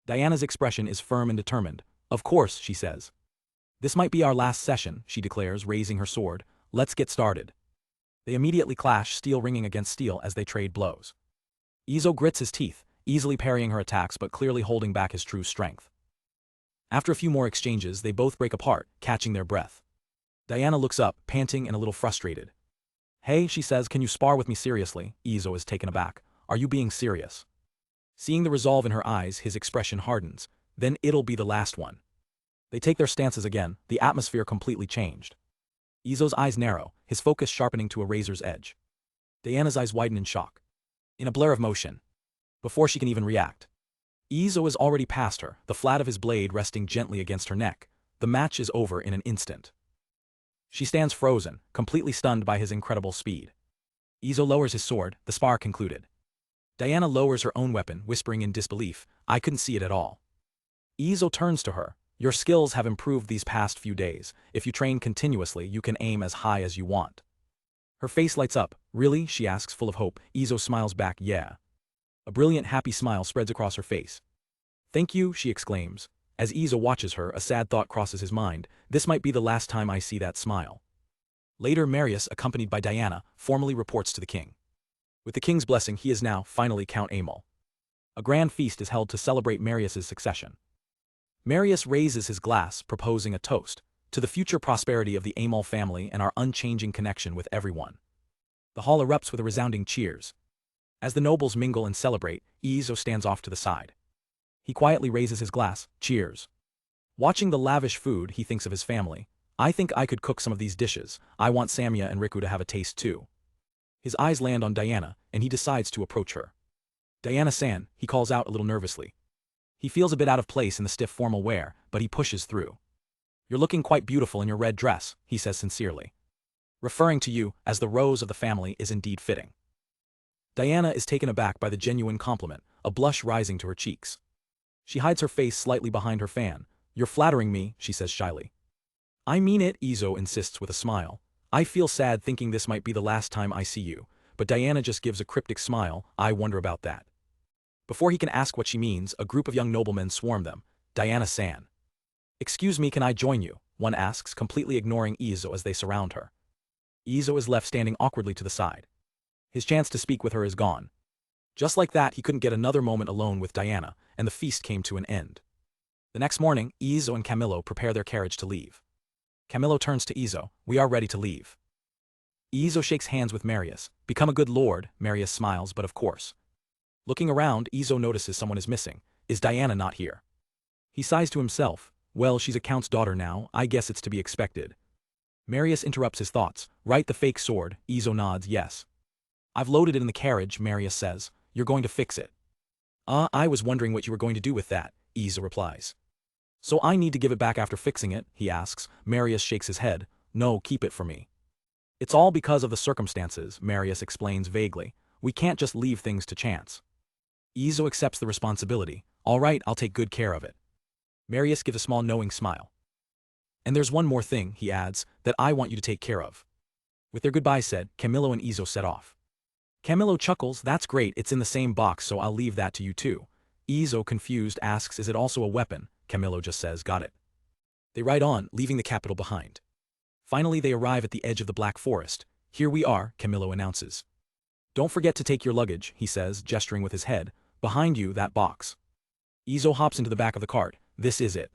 Diana's expression is firm and determined. Of course, she says. This might be our last session, she declares, raising her sword. Let's get started. They immediately clash, steel ringing against steel as they trade blows. Izo grits his teeth, easily parrying her attacks but clearly holding back his true strength. After a few more exchanges, they both break apart, catching their breath. Diana looks up, panting and a little frustrated. Hey, she says, can you spar with me seriously? Izo is taken aback. Are you being serious? Seeing the resolve in her eyes, his expression hardens. Then it'll be the last one. They take their stances again, the atmosphere completely changed. Izo's eyes narrow, his focus sharpening to a razor's edge. Diana's eyes widen in shock. In a blur of motion. Before she can even react. Izo is already past her, the flat of his blade resting gently against her neck. The match is over in an instant. She stands frozen, completely stunned by his incredible speed. Izo lowers his sword, the spar concluded. Diana lowers her own weapon, whispering in disbelief, I couldn't see it at all. Izo turns to her. Your skills have improved these past few days. If you train continuously, you can aim as high as you want. Her face lights up. Really? She asks, full of hope. Izo smiles back, yeah. A brilliant, happy smile spreads across her face. Thank you, she exclaims. As Izo watches her, a sad thought crosses his mind. This might be the last time I see that smile. Later, Marius, accompanied by Diana, formally reports to the king. With the king's blessing, he is now, finally, Count Amal. A grand feast is held to celebrate Marius's succession. Marius raises his glass, proposing a toast, to the future prosperity of the Amal family and our unchanging connection with everyone. The hall erupts with a resounding cheers. As the nobles mingle and celebrate, Izo stands off to the side. He quietly raises his glass, cheers. Watching the lavish food, he thinks of his family. I think I could cook some of these dishes. I want Samia and Riku to have a taste too. His eyes land on Diana, and he decides to approach her. Diana-san, he calls out a little nervously. He feels a bit out of place in the stiff formal wear, but he pushes through. You're looking quite beautiful in your red dress, he says sincerely. Referring to you as the rose of the family is indeed fitting. Diana is taken aback by the genuine compliment, a blush rising to her cheeks. She hides her face slightly behind her fan. You're flattering me, she says shyly. I mean it, Izo insists with a smile. I feel sad thinking this might be the last time I see you, but Diana just gives a cryptic smile. I wonder about that. Before he can ask what she means, a group of young noblemen swarm them. Diana-san. Excuse me, can I join you? One asks, completely ignoring Izo as they surround her. Izo is left standing awkwardly to the side. His chance to speak with her is gone. Just like that, he couldn't get another moment alone with Diana, and the feast came to an end. The next morning, Izo and Camilo prepare their carriage to leave. Camilo turns to Izo. We are ready to leave. Izo shakes hands with Marius. Become a good lord, Marius smiles, but of course. Looking around, Izo notices someone is missing. Is Diana not here? He sighs to himself. Well, she's a count's daughter now, I guess it's to be expected. Marius interrupts his thoughts. Right, the fake sword. Izo nods yes. I've loaded it in the carriage, Marius says. You're going to fix it. I was wondering what you were going to do with that, Izo replies. So I need to give it back after fixing it, he asks. Marius shakes his head. No, keep it for me. It's all because of the circumstances, Marius explains vaguely. We can't just leave things to chance. Izo accepts the responsibility. All right, I'll take good care of it. Marius gives a small knowing smile. And there's one more thing, he adds, that I want you to take care of. With their goodbyes said, Camilo and Izo set off. Camilo chuckles, that's great, it's in the same box so I'll leave that to you too. Izo, confused, asks, is it also a weapon? Camilo just says, got it. They ride on, leaving the capital behind. Finally they arrive at the edge of the Black Forest. Here we are, Camilo announces. Don't forget to take your luggage, he says, gesturing with his head. Behind you, that box. Izo hops into the back of the cart. This is it.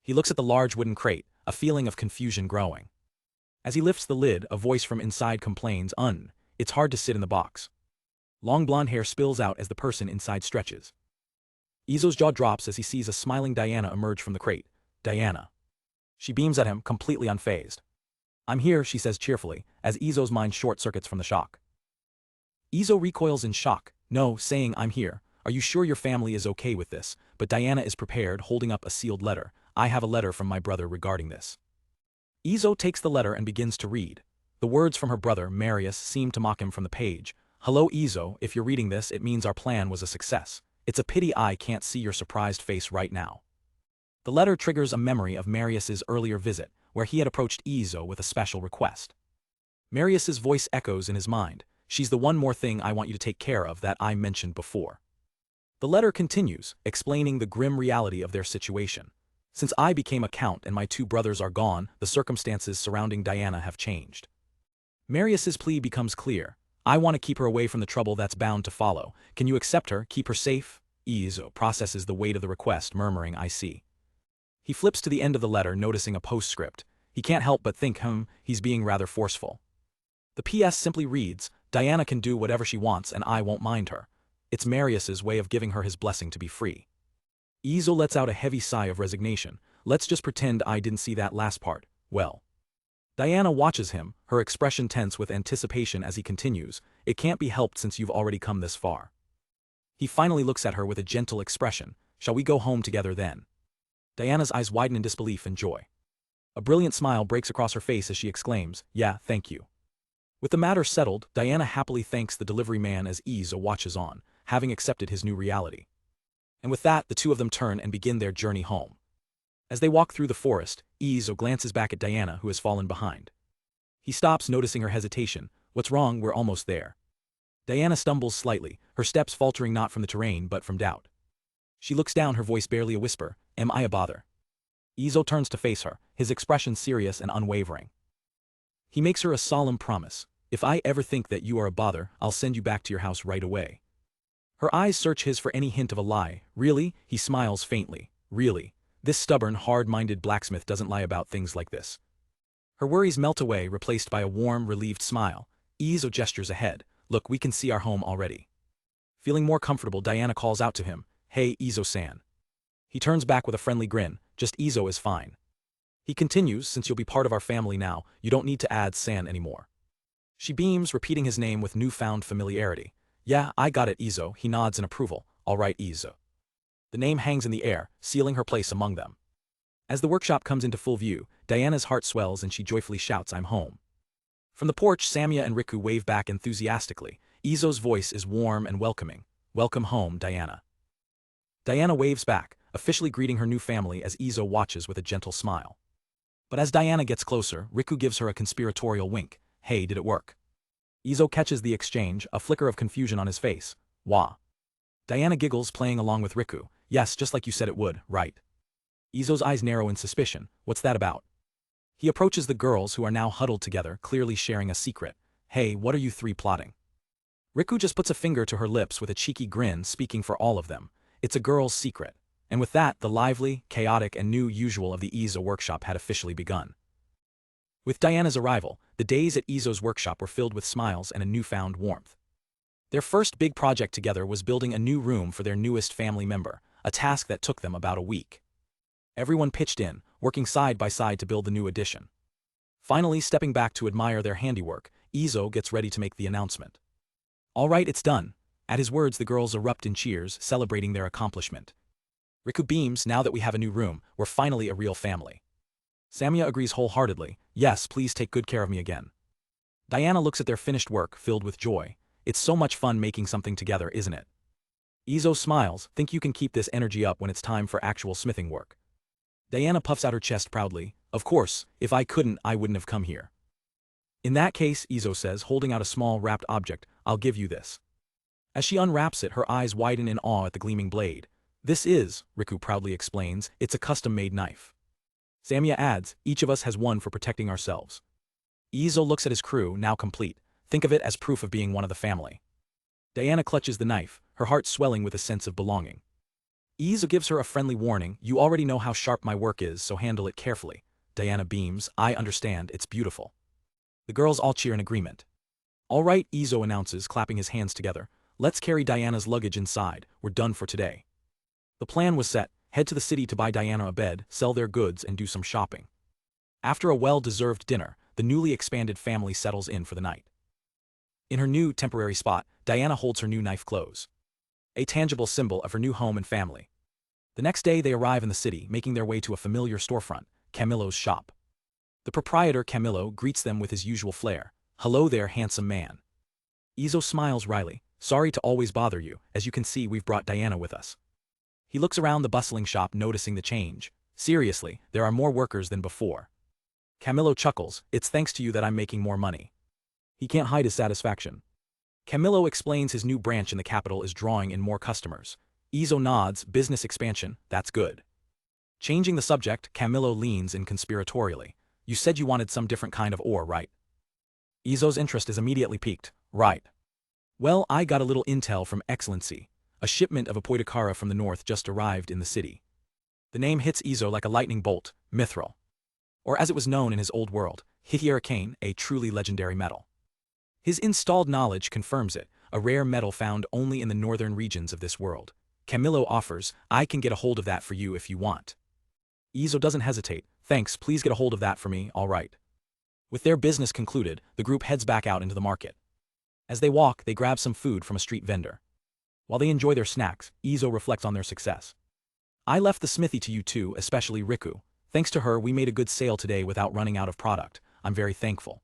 He looks at the large wooden crate, a feeling of confusion growing. As he lifts the lid, a voice from inside complains, it's hard to sit in the box. Long blonde hair spills out as the person inside stretches. Izo's jaw drops as he sees a smiling Diana emerge from the crate. Diana. She beams at him, completely unfazed. I'm here, she says cheerfully, as Izo's mind short-circuits from the shock. Izo recoils in shock, no, saying I'm here. Are you sure your family is okay with this? But Diana is prepared, holding up a sealed letter. I have a letter from my brother regarding this. Izo takes the letter and begins to read. The words from her brother, Marius, seem to mock him from the page. Hello Izo, if you're reading this, it means our plan was a success. It's a pity I can't see your surprised face right now. The letter triggers a memory of Marius's earlier visit, where he had approached Izo with a special request. Marius's voice echoes in his mind. She's the one more thing I want you to take care of that I mentioned before. The letter continues, explaining the grim reality of their situation. Since I became a count and my two brothers are gone, the circumstances surrounding Diana have changed. Marius's plea becomes clear. I want to keep her away from the trouble that's bound to follow. Can you accept her, keep her safe? Izo processes the weight of the request, murmuring, I see. He flips to the end of the letter, noticing a postscript. He can't help but think, he's being rather forceful. The PS simply reads, Diana can do whatever she wants and I won't mind her. It's Marius's way of giving her his blessing to be free. Izo lets out a heavy sigh of resignation. Let's just pretend I didn't see that last part. Well. Diana watches him, her expression tense with anticipation as he continues. It can't be helped since you've already come this far. He finally looks at her with a gentle expression. Shall we go home together then? Diana's eyes widen in disbelief and joy. A brilliant smile breaks across her face as she exclaims, yeah, thank you. With the matter settled, Diana happily thanks the delivery man as Izo watches on, having accepted his new reality. And with that, the two of them turn and begin their journey home. As they walk through the forest, Izo glances back at Diana, who has fallen behind. He stops, noticing her hesitation. What's wrong? We're almost there. Diana stumbles slightly, her steps faltering not from the terrain but from doubt. She looks down, her voice barely a whisper. Am I a bother? Izo turns to face her, his expression serious and unwavering. He makes her a solemn promise. If I ever think that you are a bother, I'll send you back to your house right away. Her eyes search his for any hint of a lie. Really? He smiles faintly. Really? This stubborn, hard-minded blacksmith doesn't lie about things like this. Her worries melt away, replaced by a warm, relieved smile. Izo gestures ahead. Look, we can see our home already. Feeling more comfortable, Diana calls out to him. Hey, Izo-san. He turns back with a friendly grin. Just Izo is fine. He continues, since you'll be part of our family now, you don't need to add san anymore. She beams, repeating his name with newfound familiarity. Yeah, I got it, Izo, he nods in approval. All right, Izo. The name hangs in the air, sealing her place among them. As the workshop comes into full view, Diana's heart swells and she joyfully shouts, I'm home. From the porch, Samia and Riku wave back enthusiastically. Izo's voice is warm and welcoming. Welcome home, Diana. Diana waves back, officially greeting her new family as Izo watches with a gentle smile. But as Diana gets closer, Riku gives her a conspiratorial wink. Hey, did it work? Izo catches the exchange, a flicker of confusion on his face. Wah. Diana giggles, playing along with Riku. Yes, just like you said it would, right? Izo's eyes narrow in suspicion. What's that about? He approaches the girls who are now huddled together, clearly sharing a secret. Hey, what are you three plotting? Riku just puts a finger to her lips with a cheeky grin, speaking for all of them. It's a girl's secret. And with that, the lively, chaotic, and new usual of the Izo workshop had officially begun. With Diana's arrival, the days at Izo's workshop were filled with smiles and a newfound warmth. Their first big project together was building a new room for their newest family member, a task that took them about a week. Everyone pitched in, working side by side to build the new addition. Finally, stepping back to admire their handiwork, Izo gets ready to make the announcement. All right, it's done. At his words, the girls erupt in cheers, celebrating their accomplishment. Riku beams, now that we have a new room, we're finally a real family. Samia agrees wholeheartedly, yes, please take good care of me again. Diana looks at their finished work, filled with joy. It's so much fun making something together, isn't it? Izo smiles, think you can keep this energy up when it's time for actual smithing work. Diana puffs out her chest proudly. Of course, if I couldn't, I wouldn't have come here. In that case, Izo says, holding out a small wrapped object, I'll give you this. As she unwraps it, her eyes widen in awe at the gleaming blade. This is, Riku proudly explains, it's a custom-made knife. Samia adds, each of us has one for protecting ourselves. Izo looks at his crew, now complete. Think of it as proof of being one of the family. Diana clutches the knife, her heart swelling with a sense of belonging. Izo gives her a friendly warning, you already know how sharp my work is, so handle it carefully. Diana beams, I understand, it's beautiful. The girls all cheer in agreement. All right, Izo announces, clapping his hands together. Let's carry Diana's luggage inside, we're done for today. The plan was set, head to the city to buy Diana a bed, sell their goods and do some shopping. After a well-deserved dinner, the newly expanded family settles in for the night. In her new temporary spot, Diana holds her new knife close. A tangible symbol of her new home and family. The next day they arrive in the city, making their way to a familiar storefront, Camilo's shop. The proprietor, Camilo, greets them with his usual flair. Hello there, handsome man. Izo smiles wryly. Sorry to always bother you, as you can see we've brought Diana with us. He looks around the bustling shop, noticing the change. Seriously, there are more workers than before. Camilo chuckles, it's thanks to you that I'm making more money. He can't hide his satisfaction. Camilo explains his new branch in the capital is drawing in more customers. Izo nods, business expansion, that's good. Changing the subject, Camilo leans in conspiratorially. You said you wanted some different kind of ore, right? Izo's interest is immediately piqued. Right. Well, I got a little intel from Excellency. A shipment of Apoidakara from the north just arrived in the city. The name hits Izo like a lightning bolt, Mythril. Or as it was known in his old world, heirloom, a truly legendary metal. His installed knowledge confirms it, a rare metal found only in the northern regions of this world. Camilo offers, I can get a hold of that for you if you want. Izo doesn't hesitate, thanks, please get a hold of that for me, all right. With their business concluded, the group heads back out into the market. As they walk, they grab some food from a street vendor. While they enjoy their snacks, Izo reflects on their success. I left the smithy to you two, especially Riku. Thanks to her, we made a good sale today without running out of product. I'm very thankful.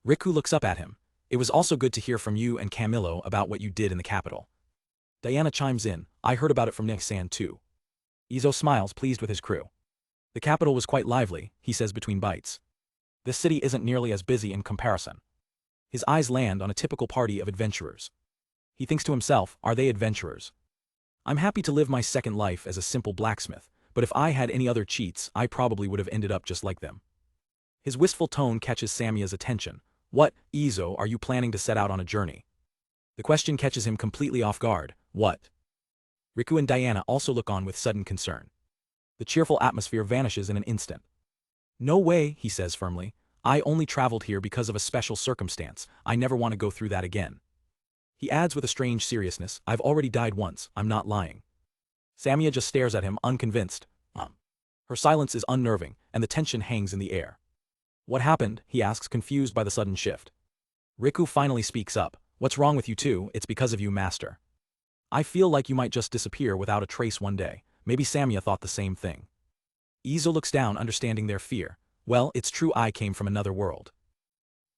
Riku looks up at him. It was also good to hear from you and Camilo about what you did in the capital. Diana chimes in, I heard about it from Nick-san too. Izo smiles, pleased with his crew. The capital was quite lively, he says between bites. This city isn't nearly as busy in comparison. His eyes land on a typical party of adventurers. He thinks to himself, are they adventurers? I'm happy to live my second life as a simple blacksmith, but if I had any other cheats, I probably would have ended up just like them. His wistful tone catches Samia's attention. What, Izo, are you planning to set out on a journey? The question catches him completely off guard. What? Riku and Diana also look on with sudden concern. The cheerful atmosphere vanishes in an instant. No way, he says firmly. I only traveled here because of a special circumstance. I never want to go through that again. He adds with a strange seriousness, I've already died once, I'm not lying. Samia just stares at him, unconvinced. Her silence is unnerving, and the tension hangs in the air. What happened? He asks, confused by the sudden shift. Riku finally speaks up. What's wrong with you too? It's because of you, master. I feel like you might just disappear without a trace one day. Maybe Samia thought the same thing. Izo looks down, understanding their fear. Well, it's true I came from another world.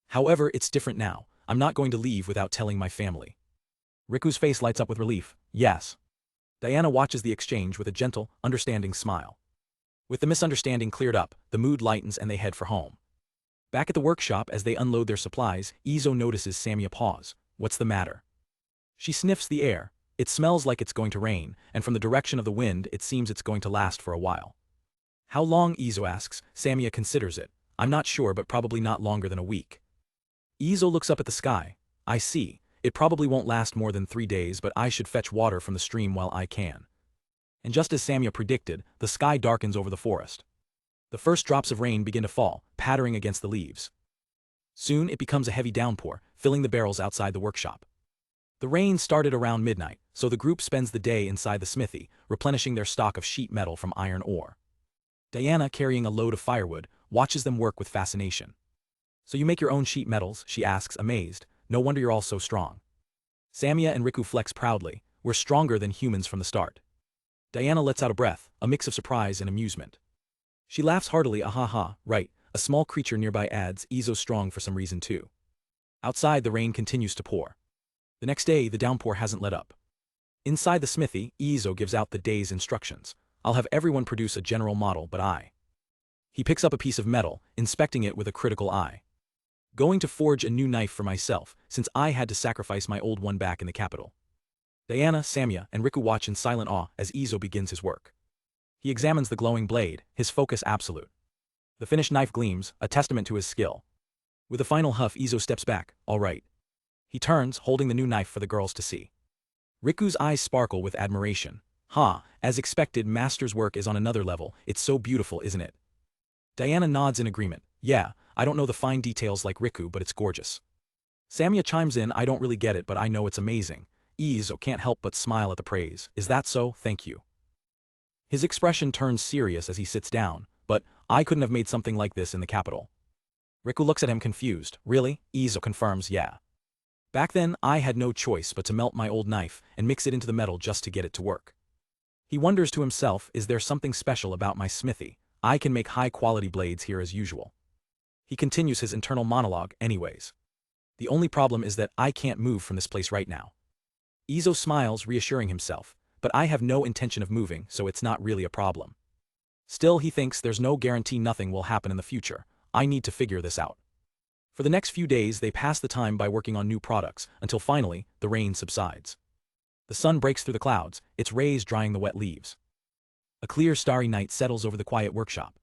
However, it's different now. I'm not going to leave without telling my family. Riku's face lights up with relief. Yes. Diana watches the exchange with a gentle, understanding smile. With the misunderstanding cleared up, the mood lightens and they head for home. Back at the workshop as they unload their supplies, Izo notices Samia pause. What's the matter? She sniffs the air. It smells like it's going to rain, and from the direction of the wind it seems it's going to last for a while. How long? Izo asks. Samia considers it. I'm not sure, but probably not longer than a week. Izo looks up at the sky. I see. It probably won't last more than 3 days, but I should fetch water from the stream while I can. And just as Samia predicted, the sky darkens over the forest. The first drops of rain begin to fall, pattering against the leaves. Soon it becomes a heavy downpour, filling the barrels outside the workshop. The rain started around midnight, so the group spends the day inside the smithy, replenishing their stock of sheet metal from iron ore. Diana, carrying a load of firewood, watches them work with fascination. So you make your own sheet metals? She asks, amazed. No wonder you're all so strong. Samia and Riku flex proudly. We're stronger than humans from the start. Diana lets out a breath, a mix of surprise and amusement. She laughs heartily. Ha, right. A small creature nearby adds, Izo's strong for some reason too. Outside, the rain continues to pour. The next day, the downpour hasn't let up. Inside the smithy, Izo gives out the day's instructions. I'll have everyone produce a general model, but I. He picks up a piece of metal, inspecting it with a critical eye. Going to forge a new knife for myself, since I had to sacrifice my old one back in the capital. Diana, Samia, and Riku watch in silent awe as Izo begins his work. He examines the glowing blade, his focus absolute. The finished knife gleams, a testament to his skill. With a final huff, Izo steps back. All right. He turns, holding the new knife for the girls to see. Riku's eyes sparkle with admiration. As expected, master's work is on another level. It's so beautiful, isn't it? Diana nods in agreement. Yeah, I don't know the fine details like Riku, but it's gorgeous. Samia chimes in. I don't really get it, but I know it's amazing. Izo can't help but smile at the praise. Is that so? Thank you. His expression turns serious as he sits down. But I couldn't have made something like this in the capital. Riku looks at him confused. Really? Izo confirms. Yeah. Back then, I had no choice but to melt my old knife and mix it into the metal just to get it to work. He wonders to himself, is there something special about my smithy? I can make high-quality blades here as usual. He continues his internal monologue anyways. The only problem is that I can't move from this place right now. Izo smiles, reassuring himself, but I have no intention of moving, so it's not really a problem. Still, he thinks there's no guarantee nothing will happen in the future. I need to figure this out. For the next few days, they pass the time by working on new products, until finally, the rain subsides. The sun breaks through the clouds, its rays drying the wet leaves. A clear, starry night settles over the quiet workshop.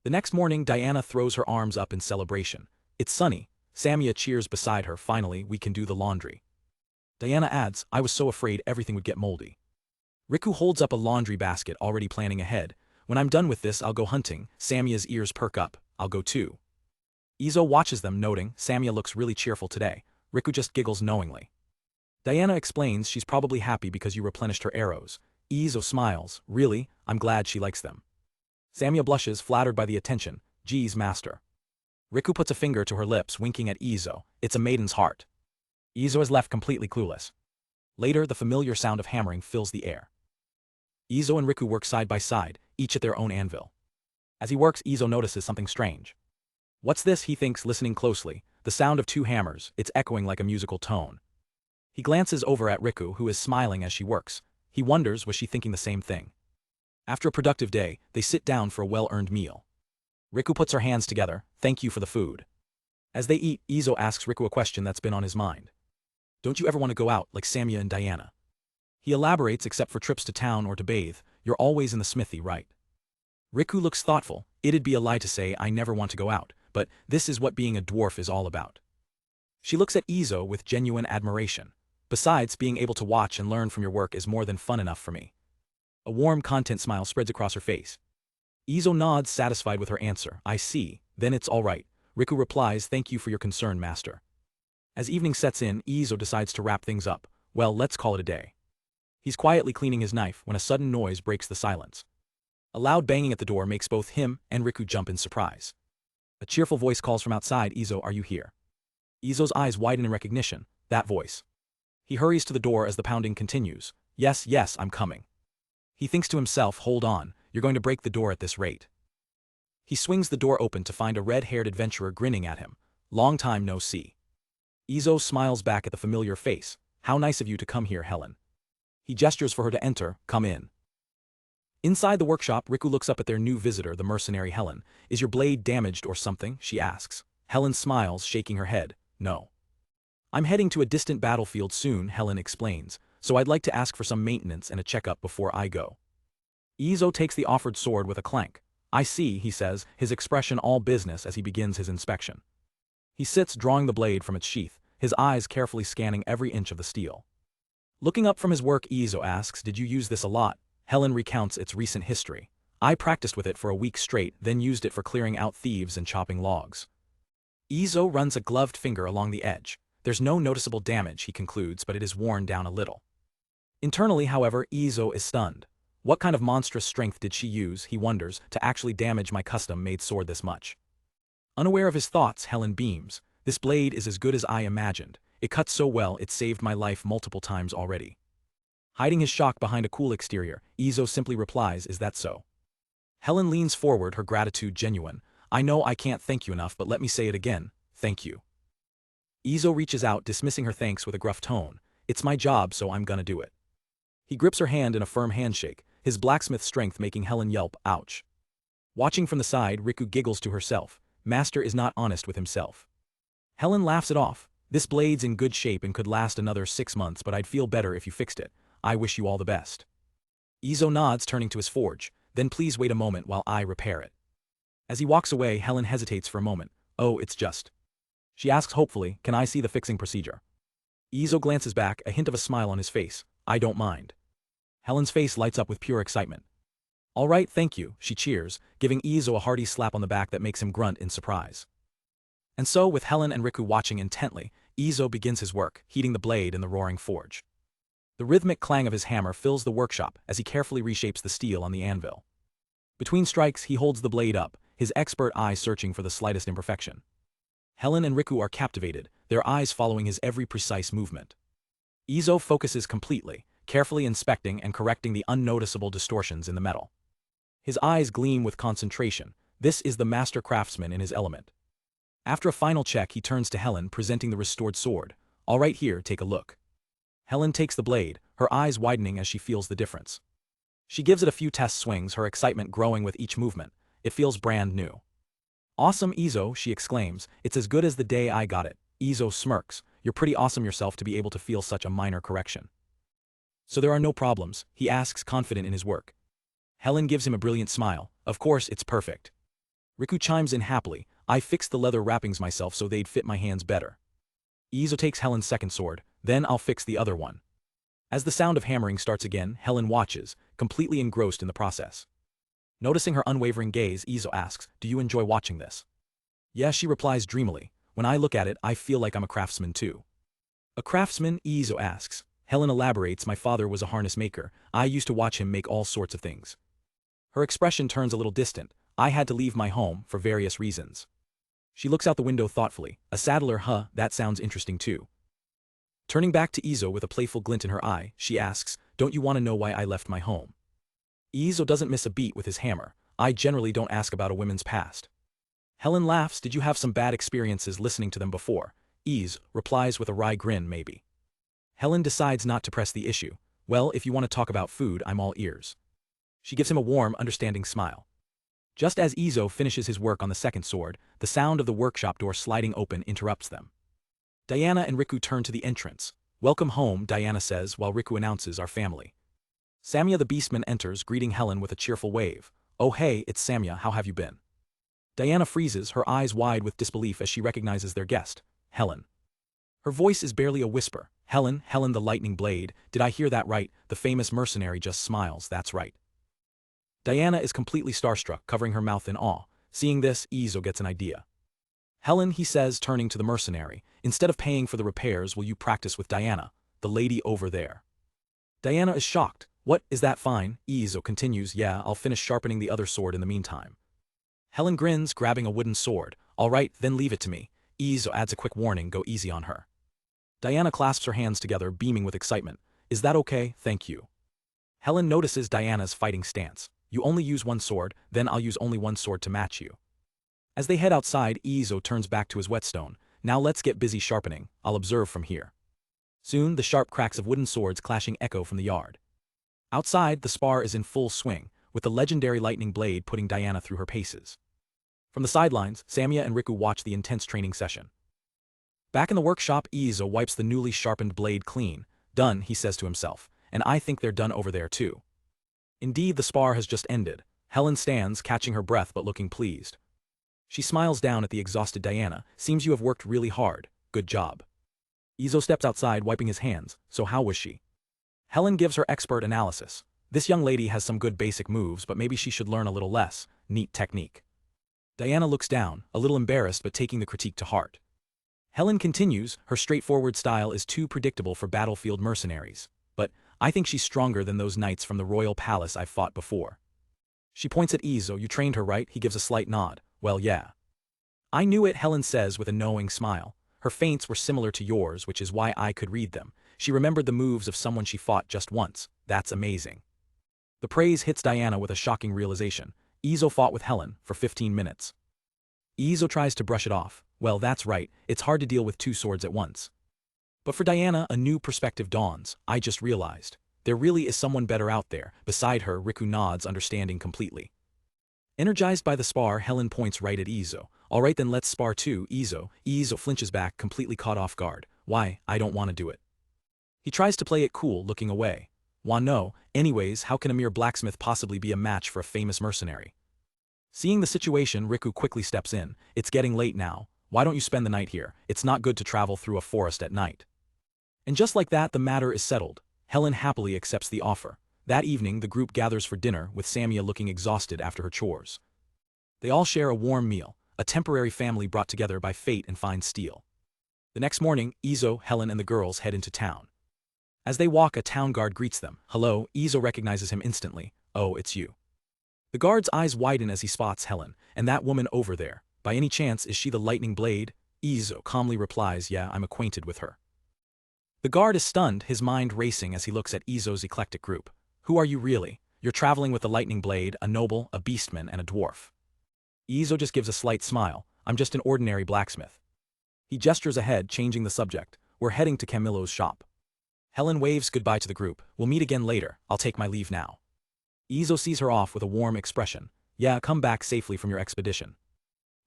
The next morning, Diana throws her arms up in celebration. It's sunny. Samia cheers beside her. Finally, we can do the laundry. Diana adds, I was so afraid everything would get moldy. Riku holds up a laundry basket, already planning ahead. When I'm done with this, I'll go hunting. Samia's ears perk up. I'll go too. Izo watches them, noting, Samia looks really cheerful today. Riku just giggles knowingly. Diana explains she's probably happy because you replenished her arrows. Izo smiles. Really? I'm glad she likes them. Samia blushes, flattered by the attention. Geez, master. Riku puts a finger to her lips, winking at Izo. It's a maiden's heart. Izo is left completely clueless. Later, the familiar sound of hammering fills the air. Izo and Riku work side by side, each at their own anvil. As he works, Izo notices something strange. What's this? He thinks, listening closely. The sound of 2 hammers, it's echoing like a musical tone. He glances over at Riku, who is smiling as she works. He wonders, was she thinking the same thing? After a productive day, they sit down for a well-earned meal. Riku puts her hands together. Thank you for the food. As they eat, Izo asks Riku a question that's been on his mind. Don't you ever want to go out, like Samia and Diana? He elaborates, except for trips to town or to bathe, you're always in the smithy, right? Riku looks thoughtful. It'd be a lie to say I never want to go out, but this is what being a dwarf is all about. She looks at Izo with genuine admiration. Besides, being able to watch and learn from your work is more than fun enough for me. A warm, content smile spreads across her face. Izo nods, satisfied with her answer. I see, then it's all right. Riku replies, thank you for your concern, master. As evening sets in, Izo decides to wrap things up. Well, let's call it a day. He's quietly cleaning his knife when a sudden noise breaks the silence. A loud banging at the door makes both him and Riku jump in surprise. A cheerful voice calls from outside, Izo, are you here? Izo's eyes widen in recognition. That voice. He hurries to the door as the pounding continues. Yes, yes, I'm coming. He thinks to himself, hold on, you're going to break the door at this rate. He swings the door open to find a red-haired adventurer grinning at him. Long time no see. Izo smiles back at the familiar face. How nice of you to come here, Helen. He gestures for her to enter. Come in. Inside the workshop, Riku looks up at their new visitor, the mercenary Helen. Is your blade damaged or something? She asks. Helen smiles, shaking her head. No. I'm heading to a distant battlefield soon, Helen explains, so I'd like to ask for some maintenance and a checkup before I go. Izo takes the offered sword with a clank. I see, he says, his expression all business as he begins his inspection. He sits drawing the blade from its sheath, his eyes carefully scanning every inch of the steel. Looking up from his work, Izo asks, did you use this a lot? Helen recounts its recent history. I practiced with it for a week straight, then used it for clearing out thieves and chopping logs. Izo runs a gloved finger along the edge. There's no noticeable damage, he concludes, but it is worn down a little. Internally, however, Izo is stunned. What kind of monstrous strength did she use, he wonders, to actually damage my custom-made sword this much? Unaware of his thoughts, Helen beams. This blade is as good as I imagined. It cuts so well it saved my life multiple times already. Hiding his shock behind a cool exterior, Izo simply replies, is that so? Helen leans forward, her gratitude genuine. I know I can't thank you enough, but let me say it again. Thank you. Izo reaches out, dismissing her thanks with a gruff tone. It's my job, so I'm gonna do it. He grips her hand in a firm handshake, his blacksmith strength making Helen yelp, ouch. Watching from the side, Riku giggles to herself. Master is not honest with himself. Helen laughs it off. This blade's in good shape and could last another 6 months, but I'd feel better if you fixed it. I wish you all the best. Izo nods, turning to his forge. Then please wait a moment while I repair it. As he walks away, Helen hesitates for a moment. Oh, it's just. She asks hopefully, can I see the fixing procedure? Izo glances back, a hint of a smile on his face. I don't mind. Helen's face lights up with pure excitement. All right, thank you, she cheers, giving Izo a hearty slap on the back that makes him grunt in surprise. And so, with Helen and Riku watching intently, Izo begins his work, heating the blade in the roaring forge. The rhythmic clang of his hammer fills the workshop as he carefully reshapes the steel on the anvil. Between strikes, he holds the blade up, his expert eye searching for the slightest imperfection. Helen and Riku are captivated, their eyes following his every precise movement. Izo focuses completely, carefully inspecting and correcting the unnoticeable distortions in the metal. His eyes gleam with concentration. This is the master craftsman in his element. After a final check, he turns to Helen, presenting the restored sword. All right, here, take a look. Helen takes the blade, her eyes widening as she feels the difference. She gives it a few test swings, her excitement growing with each movement. It feels brand new. Awesome, Izo, she exclaims. It's as good as the day I got it. Izo smirks. You're pretty awesome yourself to be able to feel such a minor correction. So there are no problems, he asks, confident in his work. Helen gives him a brilliant smile. Of course, it's perfect. Riku chimes in happily. I fixed the leather wrappings myself so they'd fit my hands better. Izo takes Helen's second sword. Then I'll fix the other one. As the sound of hammering starts again, Helen watches, completely engrossed in the process. Noticing her unwavering gaze, Izo asks, do you enjoy watching this? Yes, she replies dreamily. When I look at it, I feel like I'm a craftsman too. A craftsman? Izo asks. Helen elaborates, my father was a harness maker. I used to watch him make all sorts of things. Her expression turns a little distant. I had to leave my home, for various reasons. She looks out the window thoughtfully. A saddler, huh, that sounds interesting too. Turning back to Izo with a playful glint in her eye, she asks, don't you want to know why I left my home? Izo doesn't miss a beat with his hammer. I generally don't ask about a woman's past. Helen laughs, did you have some bad experiences listening to them before? Izo replies with a wry grin, maybe. Helen decides not to press the issue. Well, if you want to talk about food, I'm all ears. She gives him a warm, understanding smile. Just as Izo finishes his work on the second sword, the sound of the workshop door sliding open interrupts them. Diana and Riku turn to the entrance. Welcome home, Diana says while Riku announces our family. Samia the beastman enters, greeting Helen with a cheerful wave. Oh hey, it's Samia, how have you been? Diana freezes, her eyes wide with disbelief as she recognizes their guest, Helen. Her voice is barely a whisper. Helen, Helen the lightning blade, did I hear that right? The famous mercenary just smiles, that's right. Diana is completely starstruck, covering her mouth in awe. Seeing this, Izo gets an idea. Helen, he says, turning to the mercenary, instead of paying for the repairs, will you practice with Diana, the lady over there? Diana is shocked. What, is that fine? Izo continues, yeah, I'll finish sharpening the other sword in the meantime. Helen grins, grabbing a wooden sword. All right, then leave it to me. Izo adds a quick warning, go easy on her. Diana clasps her hands together, beaming with excitement. Is that okay? Thank you. Helen notices Diana's fighting stance. You only use one sword, then I'll use only one sword to match you. As they head outside, Izo turns back to his whetstone. Now let's get busy sharpening, I'll observe from here. Soon, the sharp cracks of wooden swords clashing echo from the yard. Outside, the spar is in full swing, with the legendary lightning blade putting Diana through her paces. From the sidelines, Samia and Riku watch the intense training session. Back in the workshop, Izo wipes the newly sharpened blade clean. Done, he says to himself, and I think they're done over there too. Indeed, the spar has just ended. Helen stands, catching her breath but looking pleased. She smiles down at the exhausted Diana. Seems you have worked really hard. Good job. Izo steps outside, wiping his hands. So how was she? Helen gives her expert analysis. This young lady has some good basic moves, but maybe she should learn a little less. Neat technique. Diana looks down, a little embarrassed but taking the critique to heart. Helen continues, her straightforward style is too predictable for battlefield mercenaries. But I think she's stronger than those knights from the royal palace I've fought before. She points at Izo. You trained her, right? He gives a slight nod. Well, yeah. I knew it, Helen says with a knowing smile. Her feints were similar to yours, which is why I could read them. She remembered the moves of someone she fought just once. That's amazing. The praise hits Diana with a shocking realization. Izo fought with Helen for 15 minutes. Izo tries to brush it off. Well, that's right, it's hard to deal with two swords at once. But for Diana, a new perspective dawns. I just realized. There really is someone better out there. Beside her, Riku nods, understanding completely. Energized by the spar, Helen points right at Izo. All right then, let's spar too, Izo. Izo flinches back, completely caught off guard. Why, I don't want to do it. He tries to play it cool, looking away. No, anyways, how can a mere blacksmith possibly be a match for a famous mercenary? Seeing the situation, Riku quickly steps in. It's getting late now. Why don't you spend the night here? It's not good to travel through a forest at night. And just like that, the matter is settled. Helen happily accepts the offer. That evening, the group gathers for dinner, with Samia looking exhausted after her chores. They all share a warm meal, a temporary family brought together by fate and fine steel. The next morning, Izo, Helen, and the girls head into town. As they walk, a town guard greets them. Hello, Izo recognizes him instantly. Oh, it's you. The guard's eyes widen as he spots Helen, and that woman over there. By any chance, is she the lightning blade? Izo calmly replies, yeah, I'm acquainted with her. The guard is stunned, his mind racing as he looks at Izo's eclectic group. Who are you really? You're traveling with the lightning blade, a noble, a beastman, and a dwarf. Izo just gives a slight smile. I'm just an ordinary blacksmith. He gestures ahead, changing the subject. We're heading to Camilo's shop. Helen waves goodbye to the group. We'll meet again later. I'll take my leave now. Izo sees her off with a warm expression. Yeah, come back safely from your expedition.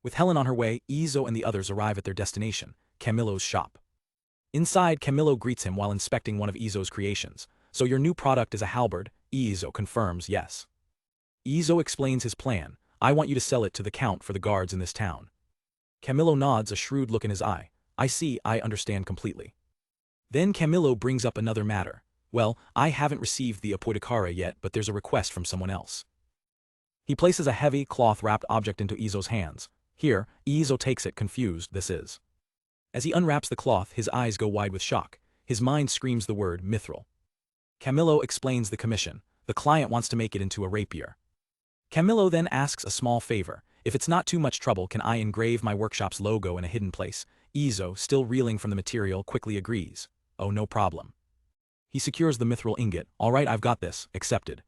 With Helen on her way, Izo and the others arrive at their destination, Camilo's shop. Inside, Camilo greets him while inspecting one of Izo's creations. So your new product is a halberd? Izo confirms yes. Izo explains his plan. I want you to sell it to the count for the guards in this town. Camilo nods, a shrewd look in his eye. I see, I understand completely. Then Camilo brings up another matter. Well, I haven't received the apothecary yet, but there's a request from someone else. He places a heavy, cloth-wrapped object into Izo's hands. Here, Izo takes it, confused, this is. As he unwraps the cloth, his eyes go wide with shock. His mind screams the word Mithril. Camilo explains the commission. The client wants to make it into a rapier. Camilo then asks a small favor. If it's not too much trouble, can I engrave my workshop's logo in a hidden place? Izo, still reeling from the material, quickly agrees. Oh, no problem. He secures the mithril ingot. All right, I've got this. Accepted.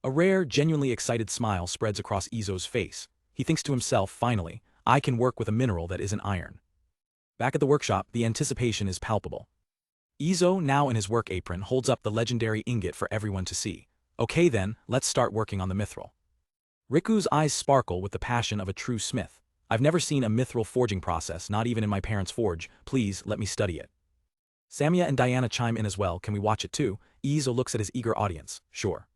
A rare, genuinely excited smile spreads across Izo's face. He thinks to himself, finally, I can work with a mineral that isn't iron. Back at the workshop, the anticipation is palpable. Izo, now in his work apron, holds up the legendary ingot for everyone to see. Okay then, let's start working on the mithril. Riku's eyes sparkle with the passion of a true smith. I've never seen a mithril forging process, not even in my parents' forge. Please, let me study it. Samia and Diana chime in as well. Can we watch it too? Izo looks at his eager audience. Sure.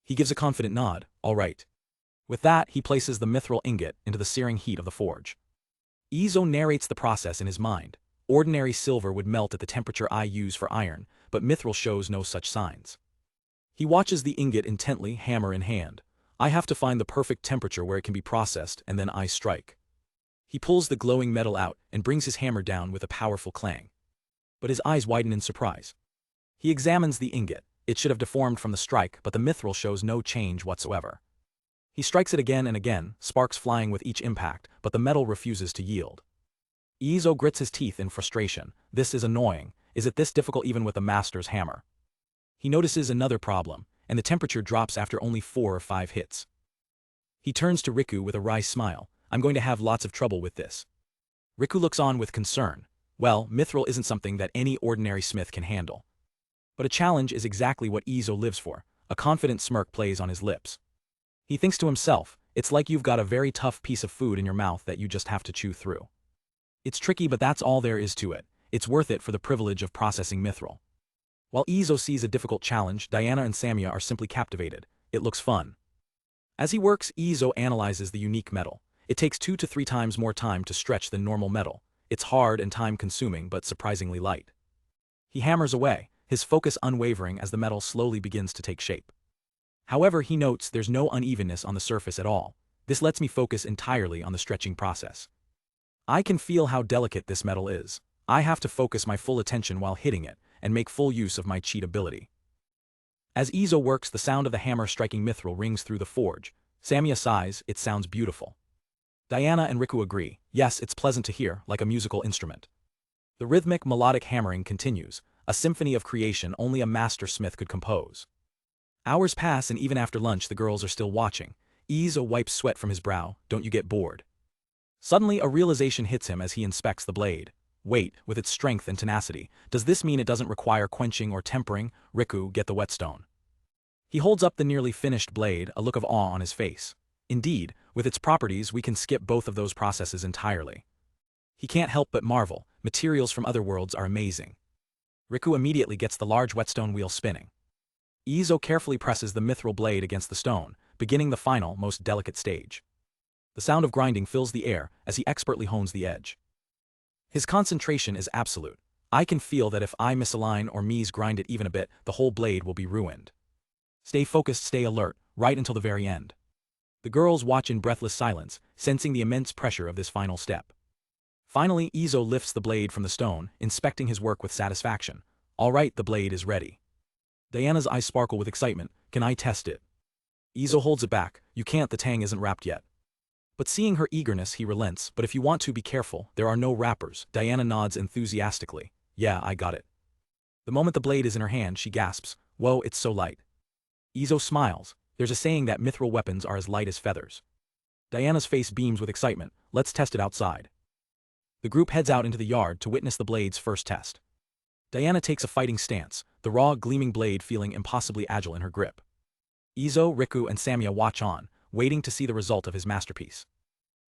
He gives a confident nod. All right. With that, he places the mithril ingot into the searing heat of the forge. Izo narrates the process in his mind. Ordinary silver would melt at the temperature I use for iron, but mithril shows no such signs. He watches the ingot intently, hammer in hand. I have to find the perfect temperature where it can be processed, and then I strike. He pulls the glowing metal out and brings his hammer down with a powerful clang. But his eyes widen in surprise. He examines the ingot. It should have deformed from the strike, but the mithril shows no change whatsoever. He strikes it again and again, sparks flying with each impact, but the metal refuses to yield. Izo grits his teeth in frustration. This is annoying. Is it this difficult even with a master's hammer? He notices another problem, and the temperature drops after only 4 or 5 hits. He turns to Riku with a wry smile. I'm going to have lots of trouble with this. Riku looks on with concern. Well, Mithril isn't something that any ordinary smith can handle. But a challenge is exactly what Izo lives for. A confident smirk plays on his lips. He thinks to himself, it's like you've got a very tough piece of food in your mouth that you just have to chew through. It's tricky, but that's all there is to it. It's worth it for the privilege of processing Mithril. While Izo sees a difficult challenge, Diana and Samia are simply captivated. It looks fun. As he works, Izo analyzes the unique metal. It takes 2 to 3 times more time to stretch than normal metal. It's hard and time-consuming, but surprisingly light. He hammers away, his focus unwavering as the metal slowly begins to take shape. However, he notes there's no unevenness on the surface at all. This lets me focus entirely on the stretching process. I can feel how delicate this metal is. I have to focus my full attention while hitting it, and make full use of my cheat ability. As Izo works, the sound of the hammer striking Mithril rings through the forge. Samia sighs, it sounds beautiful. Diana and Riku agree, yes, it's pleasant to hear, like a musical instrument. The rhythmic, melodic hammering continues, a symphony of creation only a master smith could compose. Hours pass, and even after lunch the girls are still watching. Izo wipes sweat from his brow. Don't you get bored? Suddenly a realization hits him as he inspects the blade. Wait, with its strength and tenacity, does this mean it doesn't require quenching or tempering? Riku, get the whetstone. He holds up the nearly finished blade, a look of awe on his face. Indeed, with its properties we can skip both of those processes entirely. He can't help but marvel, materials from other worlds are amazing. Riku immediately gets the large whetstone wheel spinning. Izo carefully presses the mithril blade against the stone, beginning the final, most delicate stage. The sound of grinding fills the air as he expertly hones the edge. His concentration is absolute. I can feel that if I misalign or grind it even a bit, the whole blade will be ruined. Stay focused, stay alert, right until the very end. The girls watch in breathless silence, sensing the immense pressure of this final step. Finally, Izo lifts the blade from the stone, inspecting his work with satisfaction. All right, the blade is ready. Diana's eyes sparkle with excitement. Can I test it? Izo holds it back. You can't, the tang isn't wrapped yet. But seeing her eagerness, he relents. But if you want to, be careful, there are no wrappers. Diana nods enthusiastically. Yeah, I got it. The moment the blade is in her hand, she gasps. Whoa, it's so light. Izo smiles. There's a saying that mithril weapons are as light as feathers. Diana's face beams with excitement. Let's test it outside. The group heads out into the yard to witness the blade's first test. Diana takes a fighting stance, the raw, gleaming blade feeling impossibly agile in her grip. Izo, Riku, and Samia watch on, waiting to see the result of his masterpiece.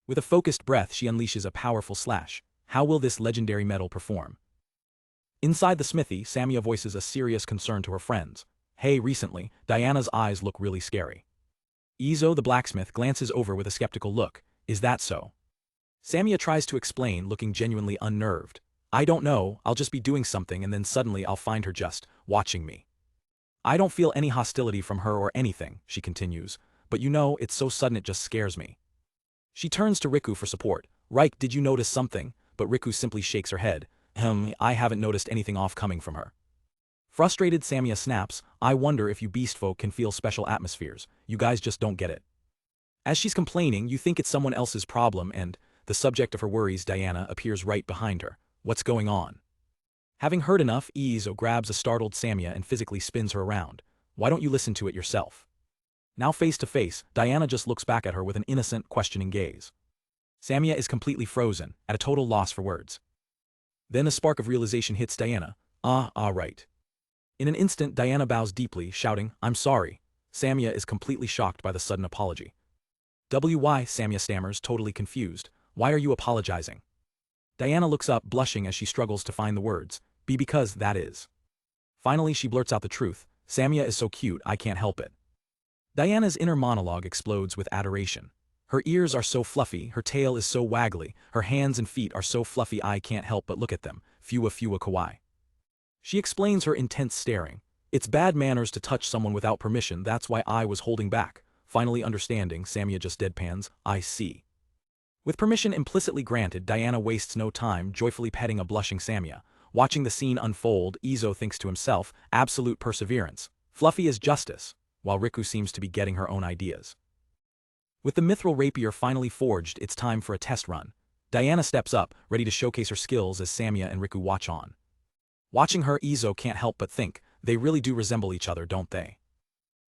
With a focused breath, she unleashes a powerful slash. How will this legendary metal perform? Inside the smithy, Samia voices a serious concern to her friends. Hey, recently, Diana's eyes look really scary. Izo, the blacksmith, glances over with a skeptical look. Is that so? Samia tries to explain, looking genuinely unnerved. I don't know, I'll just be doing something and then suddenly I'll find her just watching me. I don't feel any hostility from her or anything, she continues, but you know, it's so sudden it just scares me. She turns to Riku for support. Reik, did you notice something? But Riku simply shakes her head. I haven't noticed anything off coming from her. Frustrated, Samia snaps, I wonder if you beast folk can feel special atmospheres. You guys just don't get it. As she's complaining, you think it's someone else's problem and, the subject of her worries, Diana, appears right behind her. What's going on? Having heard enough, Izo grabs a startled Samia and physically spins her around. Why don't you listen to it yourself? Now face to face, Diana just looks back at her with an innocent, questioning gaze. Samia is completely frozen, at a total loss for words. Then a spark of realization hits Diana. Right. In an instant, Diana bows deeply, shouting, I'm sorry. Samia is completely shocked by the sudden apology. Why? Samia stammers, totally confused. Why are you apologizing? Diana looks up, blushing as she struggles to find the words. Because that is. Finally, she blurts out the truth. Samia is so cute, I can't help it. Diana's inner monologue explodes with adoration. Her ears are so fluffy, her tail is so waggly, her hands and feet are so fluffy I can't help but look at them. Fua kawaii. She explains her intense staring. It's bad manners to touch someone without permission, that's why I was holding back. Finally understanding, Samia just deadpans, I see. With permission implicitly granted, Diana wastes no time joyfully petting a blushing Samia. Watching the scene unfold, Izo thinks to himself, absolute perseverance. Fluffy as justice, while Riku seems to be getting her own ideas. With the mithril rapier finally forged, it's time for a test run. Diana steps up, ready to showcase her skills as Samia and Riku watch on. Watching her, Izo can't help but think, they really do resemble each other, don't they?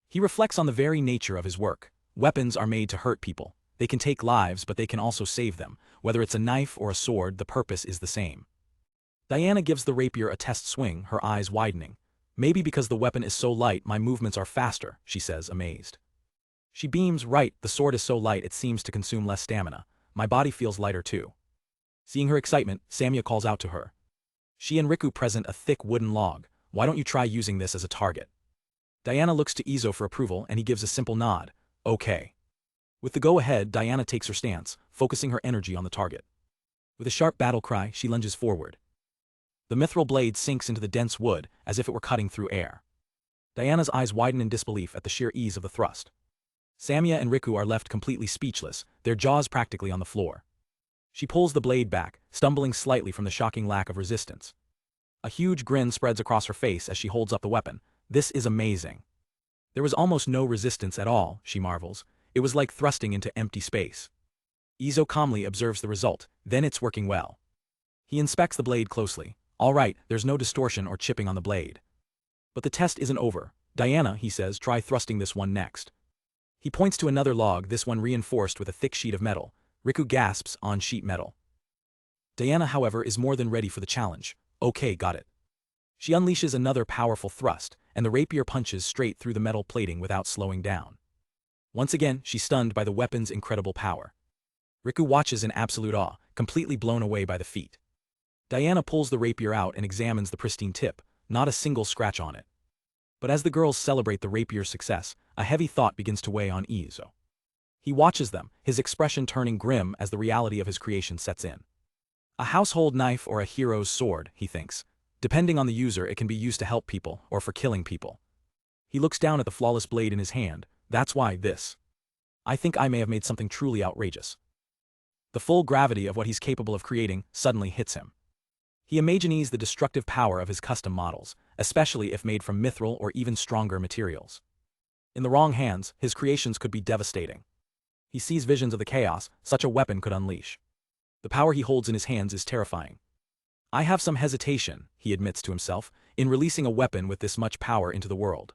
He reflects on the very nature of his work. Weapons are made to hurt people. They can take lives, but they can also save them. Whether it's a knife or a sword, the purpose is the same. Diana gives the rapier a test swing, her eyes widening. Maybe because the weapon is so light, my movements are faster, she says, amazed. She beams, right, the sword is so light it seems to consume less stamina. My body feels lighter too. Seeing her excitement, Samia calls out to her. She and Riku present a thick wooden log. Why don't you try using this as a target? Diana looks to Izo for approval and he gives a simple nod. Okay. With the go-ahead, Diana takes her stance, focusing her energy on the target. With a sharp battle cry, she lunges forward. The mithril blade sinks into the dense wood, as if it were cutting through air. Diana's eyes widen in disbelief at the sheer ease of the thrust. Samia and Riku are left completely speechless, their jaws practically on the floor. She pulls the blade back, stumbling slightly from the shocking lack of resistance. A huge grin spreads across her face as she holds up the weapon. This is amazing. There was almost no resistance at all, she marvels. It was like thrusting into empty space. Izo calmly observes the result, then it's working well. He inspects the blade closely. All right, there's no distortion or chipping on the blade. But the test isn't over. Diana, he says, try thrusting this one next. He points to another log, this one reinforced with a thick sheet of metal. Riku gasps on sheet metal. Diana, however, is more than ready for the challenge. Okay, got it. She unleashes another powerful thrust, and the rapier punches straight through the metal plating without slowing down. Once again, she's stunned by the weapon's incredible power. Riku watches in absolute awe, completely blown away by the feat. Diana pulls the rapier out and examines the pristine tip, not a single scratch on it. But as the girls celebrate the rapier's success, a heavy thought begins to weigh on Izo. He watches them, his expression turning grim as the reality of his creation sets in. A household knife or a hero's sword, he thinks. Depending on the user, it can be used to help people or for killing people. He looks down at the flawless blade in his hand. That's why this. I think I may have made something truly outrageous. The full gravity of what he's capable of creating suddenly hits him. He imagines the destructive power of his custom models, especially if made from mithril or even stronger materials. In the wrong hands, his creations could be devastating. He sees visions of the chaos such a weapon could unleash. The power he holds in his hands is terrifying. I have some hesitation, he admits to himself, in releasing a weapon with this much power into the world.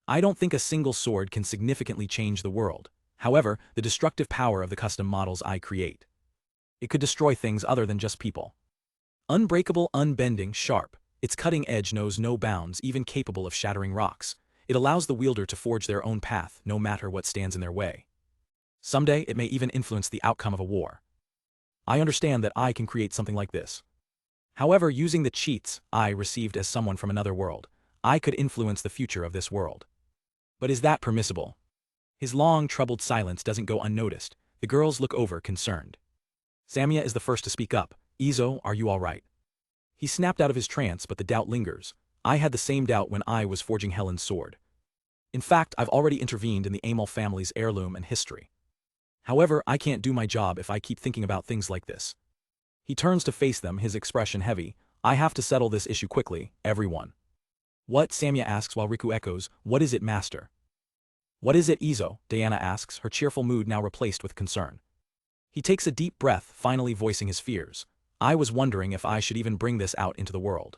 I don't think a single sword can significantly change the world. However, the destructive power of the custom models I create. It could destroy things other than just people. Unbreakable, unbending, sharp, its cutting edge knows no bounds, even capable of shattering rocks. It allows the wielder to forge their own path, no matter what stands in their way. Someday, it may even influence the outcome of a war. I understand that I can create something like this. However, using the cheats I received as someone from another world, I could influence the future of this world. But is that permissible? His long, troubled silence doesn't go unnoticed. The girls look over, concerned. Samia is the first to speak up. Izo, are you all right? He snapped out of his trance, but the doubt lingers. I had the same doubt when I was forging Helen's sword. In fact, I've already intervened in the Amal family's heirloom and history. However, I can't do my job if I keep thinking about things like this. He turns to face them, his expression heavy. I have to settle this issue quickly, everyone. What? Samia asks while Riku echoes, what is it, master? What is it, Izo? Diana asks, her cheerful mood now replaced with concern. He takes a deep breath, finally voicing his fears. I was wondering if I should even bring this out into the world.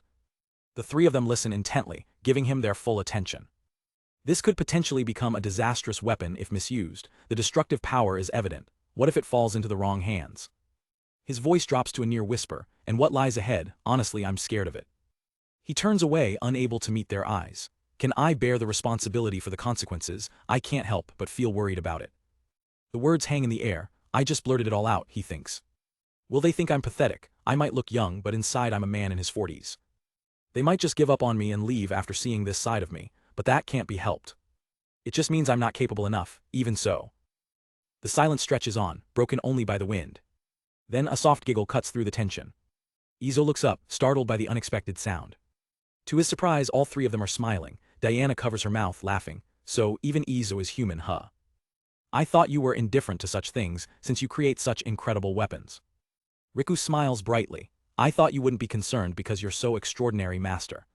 The three of them listen intently, giving him their full attention. This could potentially become a disastrous weapon if misused. The destructive power is evident. What if it falls into the wrong hands? His voice drops to a near whisper, and what lies ahead, honestly I'm scared of it. He turns away, unable to meet their eyes. Can I bear the responsibility for the consequences? I can't help but feel worried about it. The words hang in the air. I just blurted it all out, he thinks. Will they think I'm pathetic? I might look young, but inside I'm a man in his 40s. They might just give up on me and leave after seeing this side of me, but that can't be helped. It just means I'm not capable enough, even so. The silence stretches on, broken only by the wind. Then a soft giggle cuts through the tension. Izo looks up, startled by the unexpected sound. To his surprise, all three of them are smiling. Diana covers her mouth, laughing. So, even Izo is human, huh? I thought you were indifferent to such things, since you create such incredible weapons. Riku smiles brightly. I thought you wouldn't be concerned because you're so extraordinary, master.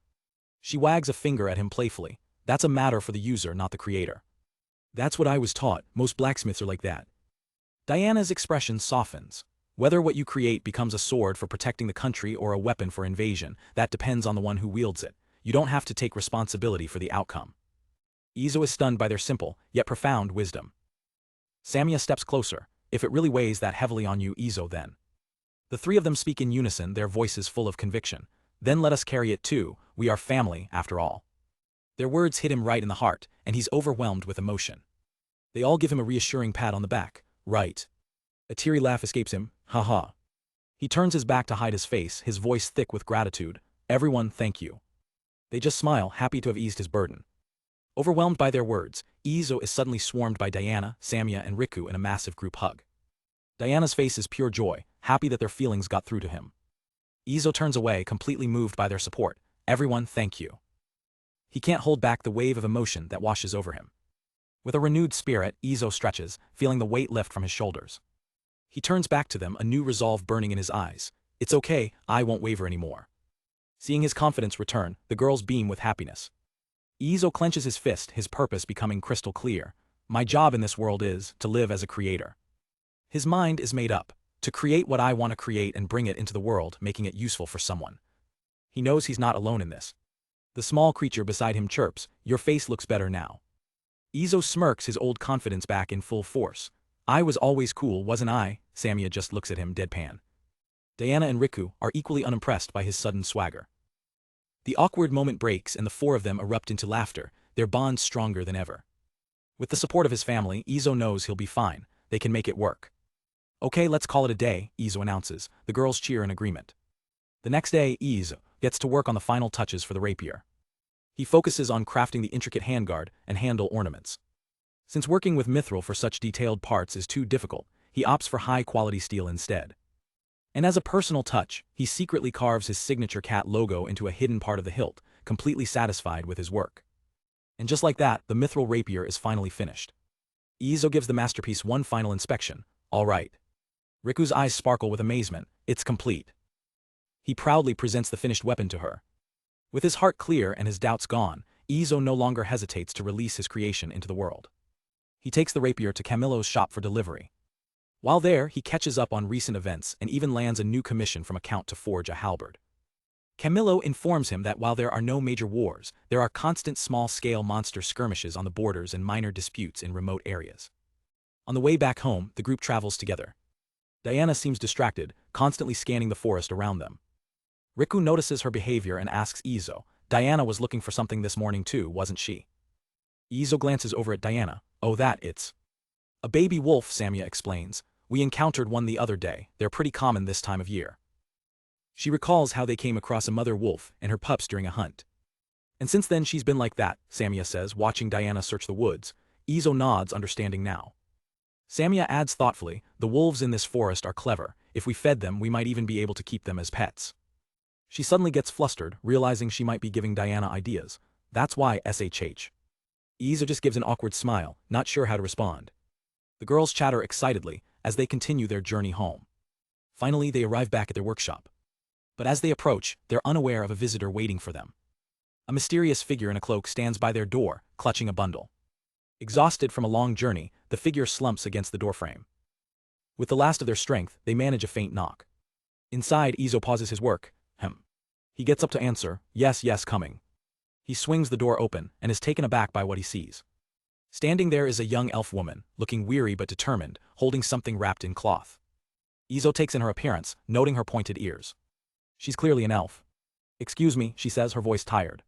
She wags a finger at him playfully. That's a matter for the user, not the creator. That's what I was taught. Most blacksmiths are like that. Diana's expression softens. Whether what you create becomes a sword for protecting the country or a weapon for invasion, that depends on the one who wields it. You don't have to take responsibility for the outcome. Izo is stunned by their simple, yet profound wisdom. Samia steps closer. If it really weighs that heavily on you, Izo, then. The three of them speak in unison, their voices full of conviction. Then let us carry it too, we are family, after all. Their words hit him right in the heart, and he's overwhelmed with emotion. They all give him a reassuring pat on the back. Right. A teary laugh escapes him. Ha ha. He turns his back to hide his face, his voice thick with gratitude. Everyone, thank you. They just smile, happy to have eased his burden. Overwhelmed by their words, Izo is suddenly swarmed by Diana, Samia, and Riku in a massive group hug. Diana's face is pure joy, happy that their feelings got through to him. Izo turns away, completely moved by their support. Everyone, thank you. He can't hold back the wave of emotion that washes over him. With a renewed spirit, Izo stretches, feeling the weight lift from his shoulders. He turns back to them, a new resolve burning in his eyes. It's okay, I won't waver anymore. Seeing his confidence return, the girls beam with happiness. Izo clenches his fist, his purpose becoming crystal clear. My job in this world is to live as a creator. His mind is made up, to create what I want to create and bring it into the world, making it useful for someone. He knows he's not alone in this. The small creature beside him chirps, your face looks better now. Izo smirks, his old confidence back in full force. I was always cool, wasn't I? Samia just looks at him deadpan. Diana and Riku are equally unimpressed by his sudden swagger. The awkward moment breaks and the four of them erupt into laughter, their bond stronger than ever. With the support of his family, Izo knows he'll be fine, they can make it work. Okay, let's call it a day, Izo announces, the girls cheer in agreement. The next day, Izo gets to work on the final touches for the rapier. He focuses on crafting the intricate handguard and handle ornaments. Since working with Mithril for such detailed parts is too difficult, he opts for high-quality steel instead. And as a personal touch, he secretly carves his signature cat logo into a hidden part of the hilt, completely satisfied with his work. And just like that, the Mithril rapier is finally finished. Izo gives the masterpiece one final inspection. All right. Riku's eyes sparkle with amazement. It's complete. He proudly presents the finished weapon to her. With his heart clear and his doubts gone, Izo no longer hesitates to release his creation into the world. He takes the rapier to Camilo's shop for delivery. While there, he catches up on recent events and even lands a new commission from a count to forge a halberd. Camilo informs him that while there are no major wars, there are constant small-scale monster skirmishes on the borders and minor disputes in remote areas. On the way back home, the group travels together. Diana seems distracted, constantly scanning the forest around them. Riku notices her behavior and asks Izo, Diana was looking for something this morning too, wasn't she? Izo glances over at Diana. Oh, it's a baby wolf, Samia explains. We encountered one the other day, they're pretty common this time of year. She recalls how they came across a mother wolf and her pups during a hunt. And since then she's been like that, Samia says, watching Diana search the woods. Izo nods, understanding now. Samia adds thoughtfully, the wolves in this forest are clever, if we fed them we might even be able to keep them as pets. She suddenly gets flustered, realizing she might be giving Diana ideas. That's why SHH. Izo just gives an awkward smile, not sure how to respond. The girls chatter excitedly as they continue their journey home. Finally, they arrive back at their workshop. But as they approach, they're unaware of a visitor waiting for them. A mysterious figure in a cloak stands by their door, clutching a bundle. Exhausted from a long journey, the figure slumps against the doorframe. With the last of their strength, they manage a faint knock. Inside, Izo pauses his work. He gets up to answer, yes, coming. He swings the door open and is taken aback by what he sees. Standing there is a young elf woman, looking weary but determined, holding something wrapped in cloth. Izo takes in her appearance, noting her pointed ears. She's clearly an elf. Excuse me, she says, her voice tired.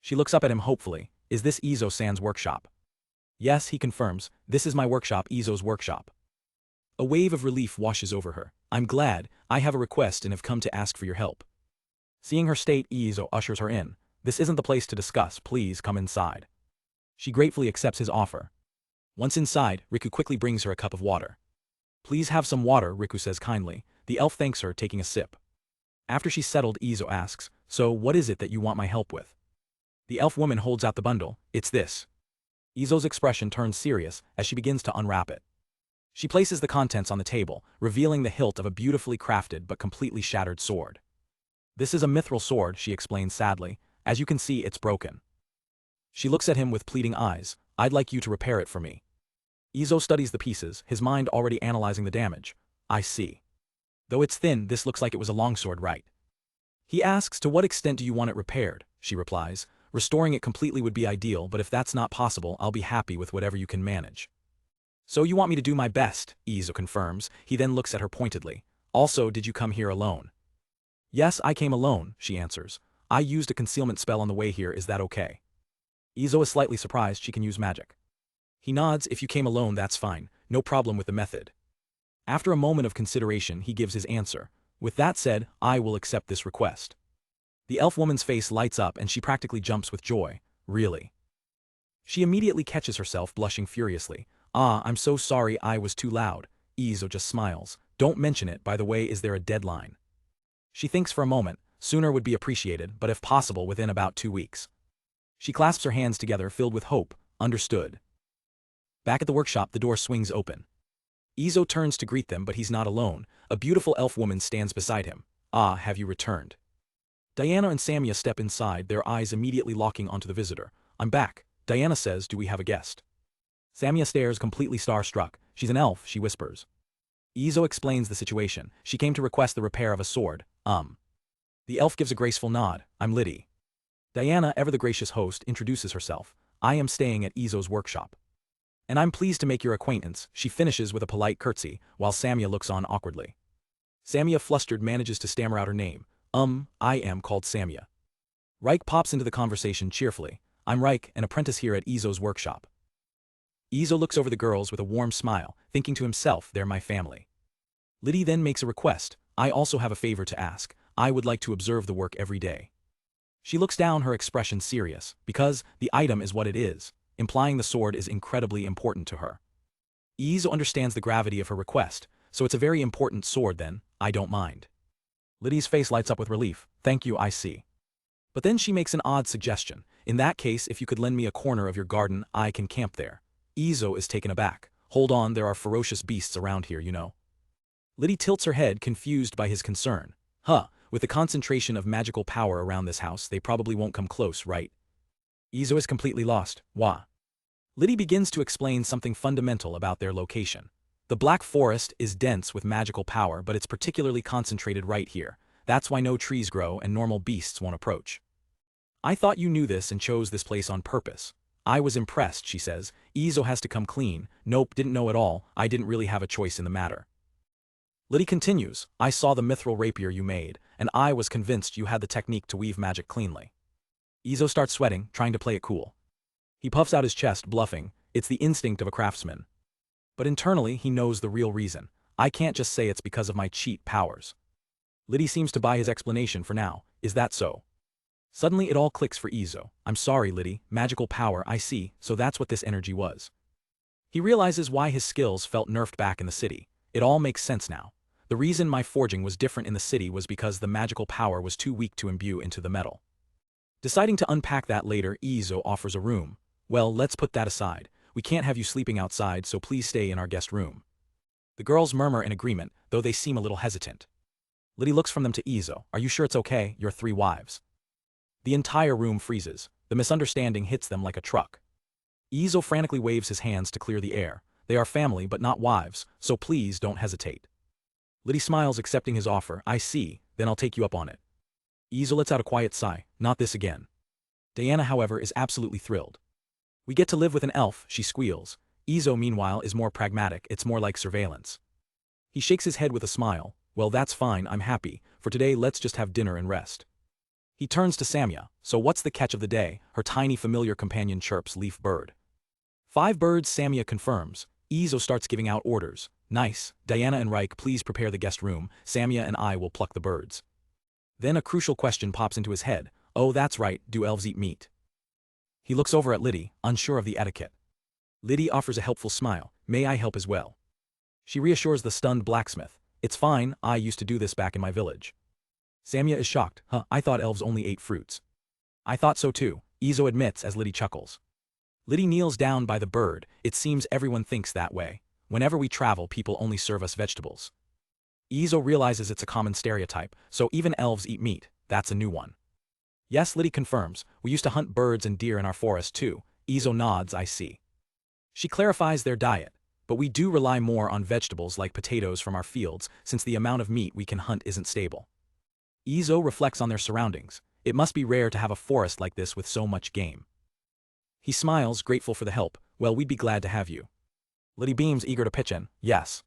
She looks up at him hopefully. Is this Izo-san's workshop? Yes, he confirms, this is my workshop, Izo's workshop. A wave of relief washes over her. I'm glad, I have a request and have come to ask for your help. Seeing her state, Izo ushers her in. This isn't the place to discuss, please come inside. She gratefully accepts his offer. Once inside, Riku quickly brings her a cup of water. Please have some water, Riku says kindly. The elf thanks her, taking a sip. After she's settled, Izo asks, so what is it that you want my help with? The elf woman holds out the bundle. It's this. Izo's expression turns serious as she begins to unwrap it. She places the contents on the table, revealing the hilt of a beautifully crafted but completely shattered sword. This is a mithril sword, she explains sadly. As you can see, it's broken. She looks at him with pleading eyes. I'd like you to repair it for me. Izo studies the pieces, his mind already analyzing the damage. I see. Though it's thin, this looks like it was a longsword, right? He asks, to what extent do you want it repaired? She replies, restoring it completely would be ideal, but if that's not possible, I'll be happy with whatever you can manage. So you want me to do my best, Izo confirms. He then looks at her pointedly. Also, did you come here alone? Yes, I came alone, she answers. I used a concealment spell on the way here, is that okay? Izo is slightly surprised she can use magic. He nods, if you came alone that's fine, no problem with the method. After a moment of consideration he gives his answer. With that said, I will accept this request. The elf woman's face lights up and she practically jumps with joy. Really? She immediately catches herself blushing furiously. Ah, I'm so sorry I was too loud. Izo just smiles. Don't mention it, by the way, is there a deadline? She thinks for a moment. Sooner would be appreciated, but if possible within about 2 weeks. She clasps her hands together filled with hope. Understood. Back at the workshop the door swings open. Izo turns to greet them but he's not alone. A beautiful elf woman stands beside him. Ah, have you returned? Diana and Samia step inside, their eyes immediately locking onto the visitor. I'm back. Diana says, do we have a guest? Samia stares completely starstruck. She's an elf, she whispers. Izo explains the situation. She came to request the repair of a sword. The elf gives a graceful nod. I'm Litty. Diana, ever the gracious host, introduces herself. I am staying at Izo's workshop. And I'm pleased to make your acquaintance, she finishes with a polite curtsy, while Samia looks on awkwardly. Samia, flustered, manages to stammer out her name. I am called Samia. Reik pops into the conversation cheerfully. I'm Reik, an apprentice here at Izo's workshop. Izo looks over the girls with a warm smile, thinking to himself, they're my family. Litty then makes a request. I also have a favor to ask. I would like to observe the work every day. She looks down, her expression serious, because the item is what it is, implying the sword is incredibly important to her. Izo understands the gravity of her request, so it's a very important sword then, I don't mind. Litty's face lights up with relief. Thank you, I see. But then she makes an odd suggestion. In that case, if you could lend me a corner of your garden, I can camp there. Izo is taken aback. Hold on, there are ferocious beasts around here, you know. Litty tilts her head, confused by his concern. With the concentration of magical power around this house, they probably won't come close, right? Izo is completely lost. Wah. Litty begins to explain something fundamental about their location. The Black Forest is dense with magical power, but it's particularly concentrated right here. That's why no trees grow and normal beasts won't approach. I thought you knew this and chose this place on purpose. I was impressed, she says. Izo has to come clean. Nope, didn't know at all. I didn't really have a choice in the matter. Litty continues. I saw the mithril rapier you made, and I was convinced you had the technique to weave magic cleanly. Izo starts sweating, trying to play it cool. He puffs out his chest, bluffing. It's the instinct of a craftsman. But internally, he knows the real reason. I can't just say it's because of my cheat powers. Litty seems to buy his explanation for now. Is that so? Suddenly it all clicks for Izo. I'm sorry, Litty. Magical power, I see, so that's what this energy was. He realizes why his skills felt nerfed back in the city. It all makes sense now. The reason my forging was different in the city was because the magical power was too weak to imbue into the metal. Deciding to unpack that later, Izo offers a room. Well, let's put that aside. We can't have you sleeping outside, so please stay in our guest room. The girls murmur in agreement, though they seem a little hesitant. Litty looks from them to Izo. Are you sure it's okay, your 3 wives? The entire room freezes. The misunderstanding hits them like a truck. Izo frantically waves his hands to clear the air. They are family but not wives, so please don't hesitate. Litty smiles, accepting his offer. I see, then I'll take you up on it. Izo lets out a quiet sigh. Not this again. Diana, however, is absolutely thrilled. We get to live with an elf, she squeals. Izo, meanwhile, is more pragmatic. It's more like surveillance. He shakes his head with a smile. Well, that's fine, I'm happy. For today, let's just have dinner and rest. He turns to Samia. So what's the catch of the day? Her tiny familiar companion chirps, Leaf Bird. 5 birds, Samia confirms. Izo starts giving out orders. Nice. Diana and Reik, please prepare the guest room. Samia and I will pluck the birds. Then a crucial question pops into his head. Oh, that's right, do elves eat meat? He looks over at Litty, unsure of the etiquette. Litty offers a helpful smile. May I help as well? She reassures the stunned blacksmith. It's fine, I used to do this back in my village. Samia is shocked. I thought elves only ate fruits. I thought so too, Izo admits as Litty chuckles. Litty kneels down by the bird. It seems everyone thinks that way. Whenever we travel, people only serve us vegetables. Izo realizes it's a common stereotype, so even elves eat meat. That's a new one. Yes, Litty confirms. We used to hunt birds and deer in our forest too. Izo nods, I see. She clarifies their diet. but we do rely more on vegetables like potatoes from our fields since the amount of meat we can hunt isn't stable. Izo reflects on their surroundings. It must be rare to have a forest like this with so much game. He smiles, grateful for the help. Well, we'd be glad to have you. Litty beams, eager to pitch in. Yes.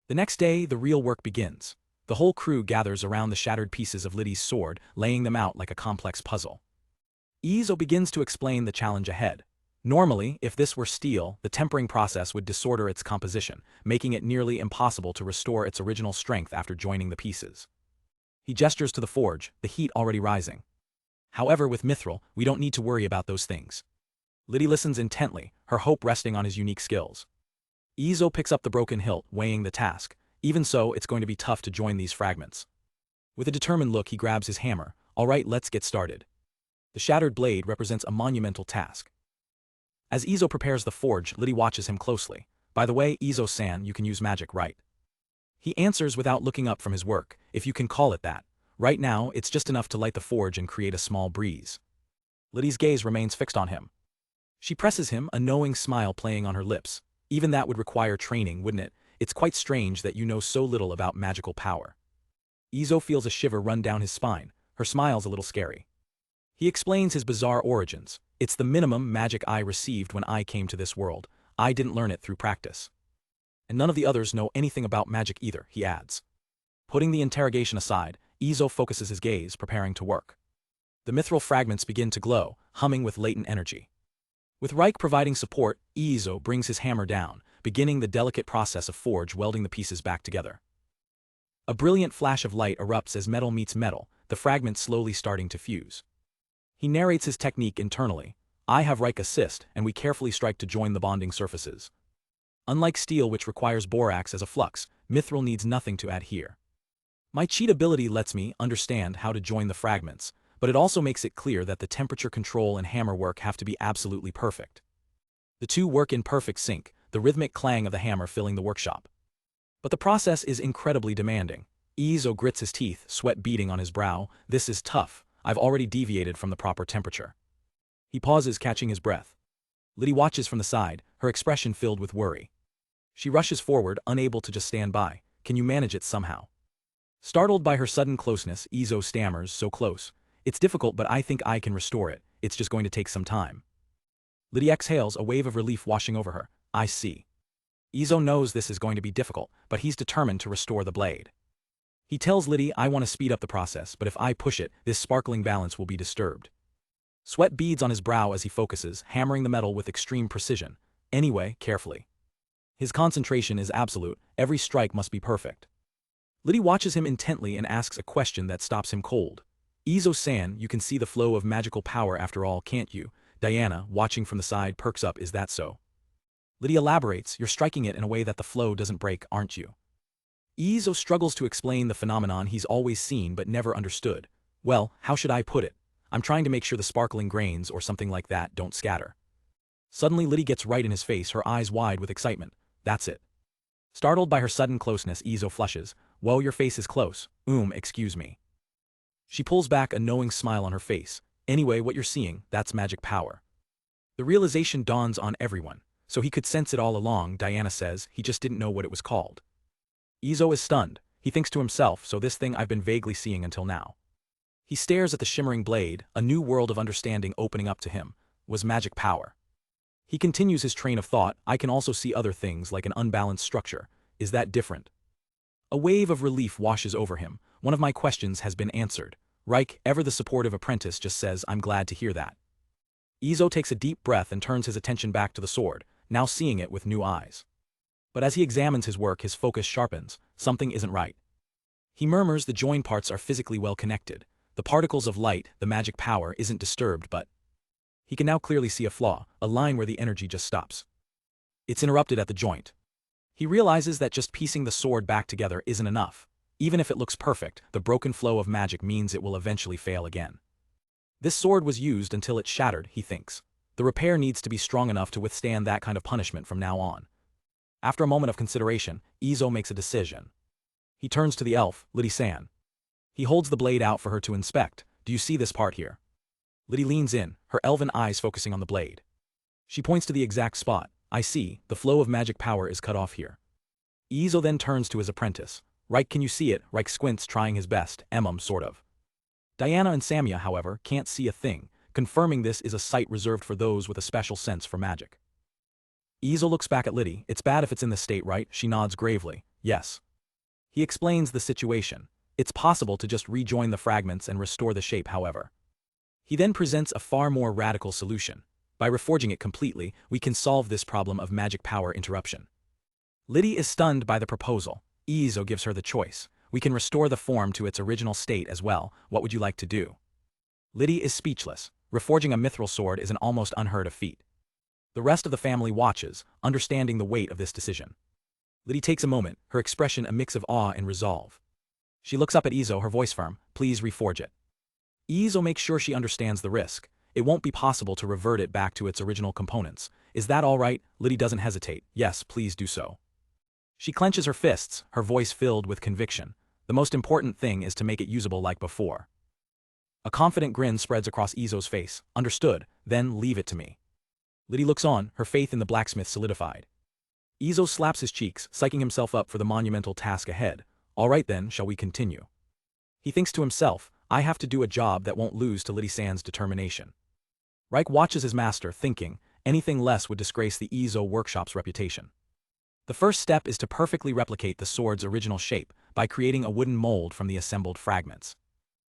The next day, the real work begins. The whole crew gathers around the shattered pieces of Litty's sword, laying them out like a complex puzzle. Izo begins to explain the challenge ahead. Normally, if this were steel, the tempering process would disorder its composition, making it nearly impossible to restore its original strength after joining the pieces. He gestures to the forge, the heat already rising. However, with Mithril, we don't need to worry about those things. Litty listens intently, her hope resting on his unique skills. Izo picks up the broken hilt, weighing the task. Even so, it's going to be tough to join these fragments. With a determined look, he grabs his hammer. All right, let's get started. The shattered blade represents a monumental task. As Izo prepares the forge, Litty watches him closely. By the way, Izo-san, you can use magic, right? He answers without looking up from his work, if you can call it that. Right now, it's just enough to light the forge and create a small breeze. Litty's gaze remains fixed on him. She presses him, a knowing smile playing on her lips. Even that would require training, wouldn't it? It's quite strange that you know so little about magical power. Izo feels a shiver run down his spine. Her smile's a little scary. He explains his bizarre origins. It's the minimum magic I received when I came to this world. I didn't learn it through practice. And none of the others know anything about magic either, he adds. Putting the interrogation aside, Izo focuses his gaze, preparing to work. The mithril fragments begin to glow, humming with latent energy. With Riku providing support, Izo brings his hammer down, beginning the delicate process of forge welding the pieces back together. A brilliant flash of light erupts as metal meets metal, the fragments slowly starting to fuse. He narrates his technique internally. I have Riku assist, and we carefully strike to join the bonding surfaces. Unlike steel, which requires borax as a flux, mithril needs nothing to adhere. My cheat ability lets me understand how to join the fragments, but it also makes it clear that the temperature control and hammer work have to be absolutely perfect. The two work in perfect sync, the rhythmic clang of the hammer filling the workshop. But the process is incredibly demanding. Izo grits his teeth, sweat beading on his brow. This is tough. I've already deviated from the proper temperature. He pauses, catching his breath. Litty watches from the side, her expression filled with worry. She rushes forward, unable to just stand by. Can you manage it somehow? Startled by her sudden closeness, Izo stammers, so close. It's difficult, but I think I can restore it. It's just going to take some time. Litty exhales, a wave of relief washing over her. I see. Izo knows this is going to be difficult, but he's determined to restore the blade. He tells Litty, I want to speed up the process, but if I push it, this sparkling balance will be disturbed. Sweat beads on his brow as he focuses, hammering the metal with extreme precision. Anyway, carefully. His concentration is absolute, every strike must be perfect. Litty watches him intently and asks a question that stops him cold. Izo-san, you can see the flow of magical power after all, can't you? Diana, watching from the side, perks up, is that so? Litty elaborates, you're striking it in a way that the flow doesn't break, aren't you? Izo struggles to explain the phenomenon he's always seen but never understood. Well, how should I put it? I'm trying to make sure the sparkling grains or something like that don't scatter. Suddenly Litty gets right in his face, her eyes wide with excitement. That's it. Startled by her sudden closeness, Izo flushes. Whoa, your face is close. Excuse me. She pulls back, a knowing smile on her face. Anyway, what you're seeing, that's magic power. The realization dawns on everyone. So he could sense it all along, Diana says, he just didn't know what it was called. Izo is stunned. He thinks to himself, so this thing I've been vaguely seeing until now. He stares at the shimmering blade, a new world of understanding opening up to him, was magic power. He continues his train of thought, I can also see other things like an unbalanced structure. Is that different? A wave of relief washes over him. One of my questions has been answered. Riku, ever the supportive apprentice, just says, I'm glad to hear that. Izo takes a deep breath and turns his attention back to the sword, now seeing it with new eyes. But as he examines his work, his focus sharpens. Something isn't right. He murmurs the join parts are physically well connected. The particles of light, the magic power, isn't disturbed, but he can now clearly see a flaw, a line where the energy just stops. It's interrupted at the joint. He realizes that just piecing the sword back together isn't enough. Even if it looks perfect, the broken flow of magic means it will eventually fail again. This sword was used until it shattered, he thinks. The repair needs to be strong enough to withstand that kind of punishment from now on. After a moment of consideration, Izo makes a decision. He turns to the elf, Litty-san. He holds the blade out for her to inspect. Do you see this part here? Litty leans in, her elven eyes focusing on the blade. She points to the exact spot. I see, the flow of magic power is cut off here. Izo then turns to his apprentice. Right, can you see it? Right squints, trying his best, sort of. Diana and Samia, however, can't see a thing, confirming this is a sight reserved for those with a special sense for magic. Izo looks back at Litty. It's bad if it's in this state, right? She nods gravely. Yes. He explains the situation. It's possible to just rejoin the fragments and restore the shape, however. He then presents a far more radical solution. By reforging it completely, we can solve this problem of magic power interruption. Litty is stunned by the proposal. Izo gives her the choice. We can restore the form to its original state as well. What would you like to do? Litty is speechless. Reforging a mithril sword is an almost unheard of feat. The rest of the family watches, understanding the weight of this decision. Litty takes a moment, her expression a mix of awe and resolve. She looks up at Izo, her voice firm. Please reforge it. Izo makes sure she understands the risk. It won't be possible to revert it back to its original components. Is that all right? Litty doesn't hesitate. Yes, please do so. She clenches her fists, her voice filled with conviction. The most important thing is to make it usable like before. A confident grin spreads across Izo's face. Understood, then leave it to me. Litty looks on, her faith in the blacksmith solidified. Izo slaps his cheeks, psyching himself up for the monumental task ahead. All right then, shall we continue? He thinks to himself, I have to do a job that won't lose to Litty San's determination. Riku watches his master, thinking, anything less would disgrace the Izo workshop's reputation. The first step is to perfectly replicate the sword's original shape by creating a wooden mold from the assembled fragments.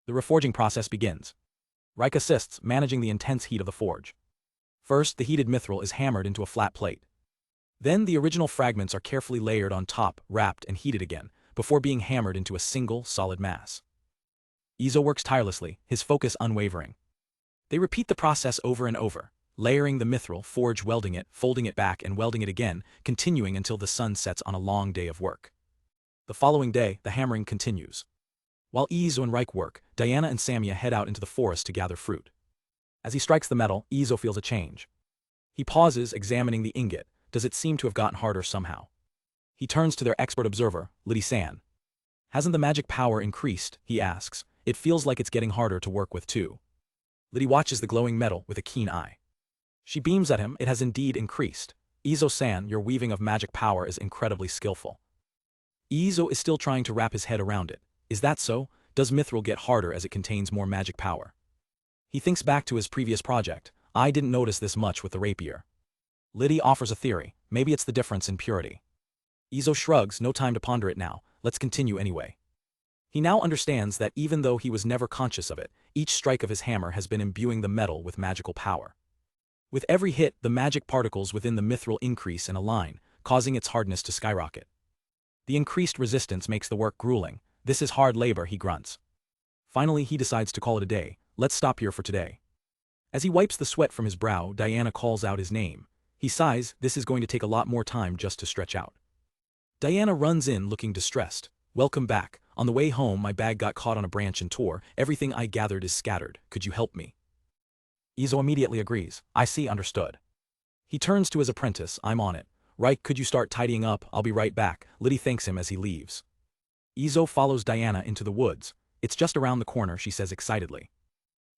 The reforging process begins. Riku assists, managing the intense heat of the forge. First, the heated mithril is hammered into a flat plate. Then the original fragments are carefully layered on top, wrapped and heated again, before being hammered into a single, solid mass. Izo works tirelessly, his focus unwavering. They repeat the process over and over, layering the mithril, forge welding it, folding it back and welding it again, continuing until the sun sets on a long day of work. The following day, the hammering continues. While Izo and Riku work, Diana and Samia head out into the forest to gather fruit. As he strikes the metal, Izo feels a change. He pauses, examining the ingot. Does it seem to have gotten harder somehow? He turns to their expert observer, Litty San. Hasn't the magic power increased? He asks. It feels like it's getting harder to work with too. Litty watches the glowing metal with a keen eye. She beams at him. It has indeed increased. Izo-san, your weaving of magic power is incredibly skillful. Izo is still trying to wrap his head around it. Is that so? Does mithril get harder as it contains more magic power? He thinks back to his previous project. I didn't notice this much with the rapier. Litty offers a theory. Maybe it's the difference in purity. Izo shrugs, no time to ponder it now. Let's continue anyway. He now understands that even though he was never conscious of it, each strike of his hammer has been imbuing the metal with magical power. With every hit, the magic particles within the mithril increase and align, causing its hardness to skyrocket. The increased resistance makes the work grueling. This is hard labor, he grunts. Finally, he decides to call it a day. Let's stop here for today. As he wipes the sweat from his brow, Diana calls out his name. He sighs, this is going to take a lot more time just to stretch out. Diana runs in looking distressed. Welcome back. On the way home, my bag got caught on a branch and tore. Everything I gathered is scattered. Could you help me? Izo immediately agrees. I see, understood. He turns to his apprentice. I'm on it. Riku, could you start tidying up? I'll be right back. Litty thanks him as he leaves. Izo follows Diana into the woods. It's just around the corner, she says excitedly.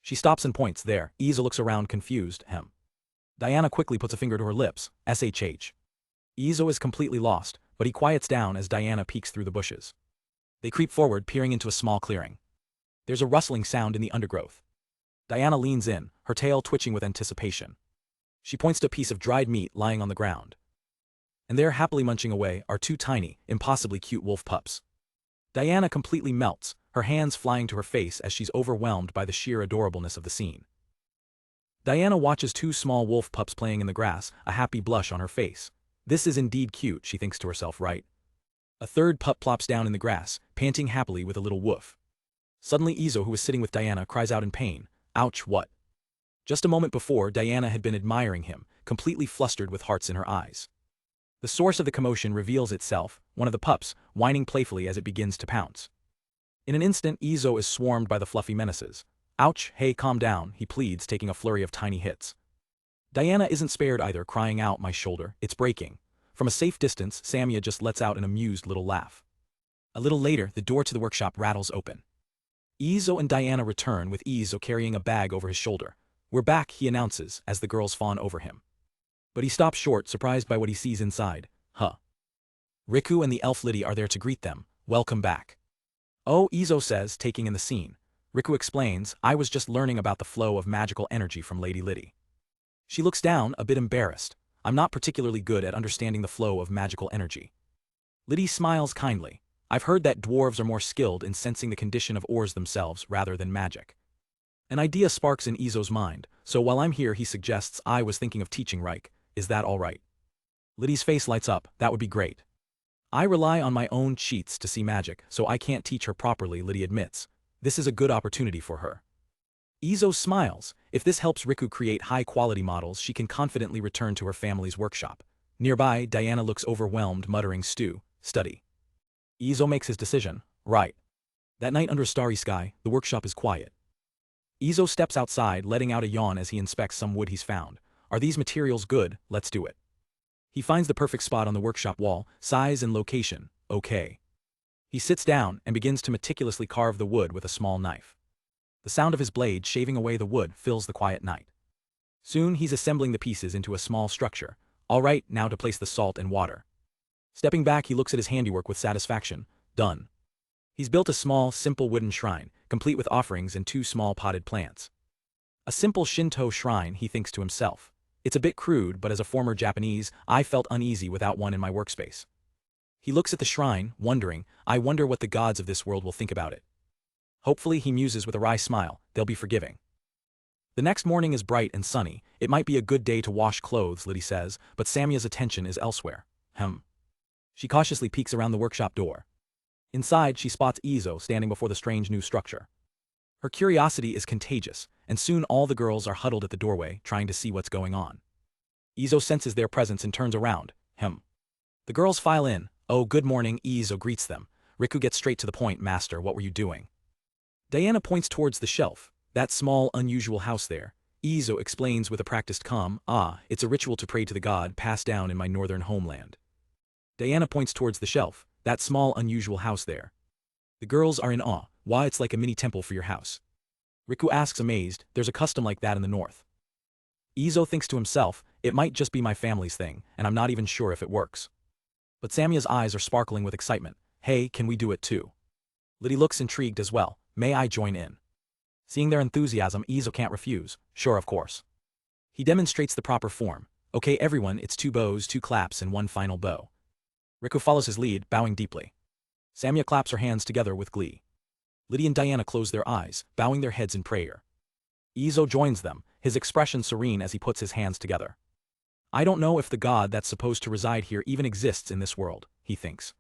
She stops and points there. Izo looks around confused. Diana quickly puts a finger to her lips. SHH. Izo is completely lost, but he quiets down as Diana peeks through the bushes. They creep forward, peering into a small clearing. There's a rustling sound in the undergrowth. Diana leans in, her tail twitching with anticipation. She points to a piece of dried meat lying on the ground. And there, happily munching away, are two tiny, impossibly cute wolf pups. Diana completely melts, her hands flying to her face as she's overwhelmed by the sheer adorableness of the scene. Diana watches two small wolf pups playing in the grass, a happy blush on her face. This is indeed cute, she thinks to herself, right? A third pup plops down in the grass, panting happily with a little woof. Suddenly Izo, who is sitting with Diana, cries out in pain. Ouch, what? Just a moment before, Diana had been admiring him, completely flustered with hearts in her eyes. The source of the commotion reveals itself, one of the pups, whining playfully as it begins to pounce. In an instant, Izo is swarmed by the fluffy menaces. Ouch, hey, calm down, he pleads, taking a flurry of tiny hits. Diana isn't spared either, crying out, my shoulder, it's breaking. From a safe distance, Samia just lets out an amused little laugh. A little later, the door to the workshop rattles open. Izo and Diana return, with Izo carrying a bag over his shoulder. We're back, he announces, as the girls fawn over him. But he stops short, surprised by what he sees inside. Huh. Riku and the elf Litty are there to greet them. Welcome back. Oh, Izo says, taking in the scene. Riku explains, I was just learning about the flow of magical energy from Lady Litty. She looks down, a bit embarrassed. I'm not particularly good at understanding the flow of magical energy. Litty smiles kindly. I've heard that dwarves are more skilled in sensing the condition of ores themselves rather than magic. An idea sparks in Izo's mind, so while I'm here he suggests I was thinking of teaching Reich. Is that all right? Liddy's face lights up. That would be great. I rely on my own cheats to see magic, so I can't teach her properly, Litty admits. This is a good opportunity for her. Izo smiles. If this helps Riku create high-quality models, she can confidently return to her family's workshop. Nearby, Diana looks overwhelmed, muttering, study. Izo makes his decision. Right. That night under a starry sky, the workshop is quiet. Izo steps outside, letting out a yawn as he inspects some wood he's found. Are these materials good? Let's do it. He finds the perfect spot on the workshop wall, size and location, okay. He sits down and begins to meticulously carve the wood with a small knife. The sound of his blade shaving away the wood fills the quiet night. Soon he's assembling the pieces into a small structure. All right, now to place the salt and water. Stepping back, he looks at his handiwork with satisfaction. Done. He's built a small, simple wooden shrine, complete with offerings and 2 small potted plants. A simple Shinto shrine, he thinks to himself. It's a bit crude, but as a former Japanese, I felt uneasy without one in my workspace. He looks at the shrine, wondering, I wonder what the gods of this world will think about it. Hopefully, he muses with a wry smile, they'll be forgiving. The next morning is bright and sunny. It might be a good day to wash clothes, Litty says, but Samia's attention is elsewhere. She cautiously peeks around the workshop door. Inside, she spots Izo standing before the strange new structure. Her curiosity is contagious, and soon all the girls are huddled at the doorway, trying to see what's going on. Izo senses their presence and turns around. The girls file in. Oh, good morning, Izo greets them. Riku gets straight to the point. Master, what were you doing? Diana points towards the shelf. That small, unusual house there. Izo explains with a practiced calm. It's a ritual to pray to the god passed down in my northern homeland. Diana points towards the shelf. That small, unusual house there. The girls are in awe. Why, it's like a mini temple for your house. Riku asks amazed, there's a custom like that in the north. Izo thinks to himself, it might just be my family's thing, and I'm not even sure if it works. But Samia's eyes are sparkling with excitement. Hey, can we do it too? Litty looks intrigued as well. May I join in? Seeing their enthusiasm, Izo can't refuse. Sure, of course. He demonstrates the proper form. Okay, everyone, it's 2 bows, 2 claps, and 1 final bow. Riku follows his lead, bowing deeply. Samia claps her hands together with glee. Litty and Diana close their eyes, bowing their heads in prayer. Izo joins them, his expression serene as he puts his hands together. I don't know if the god that's supposed to reside here even exists in this world, he thinks.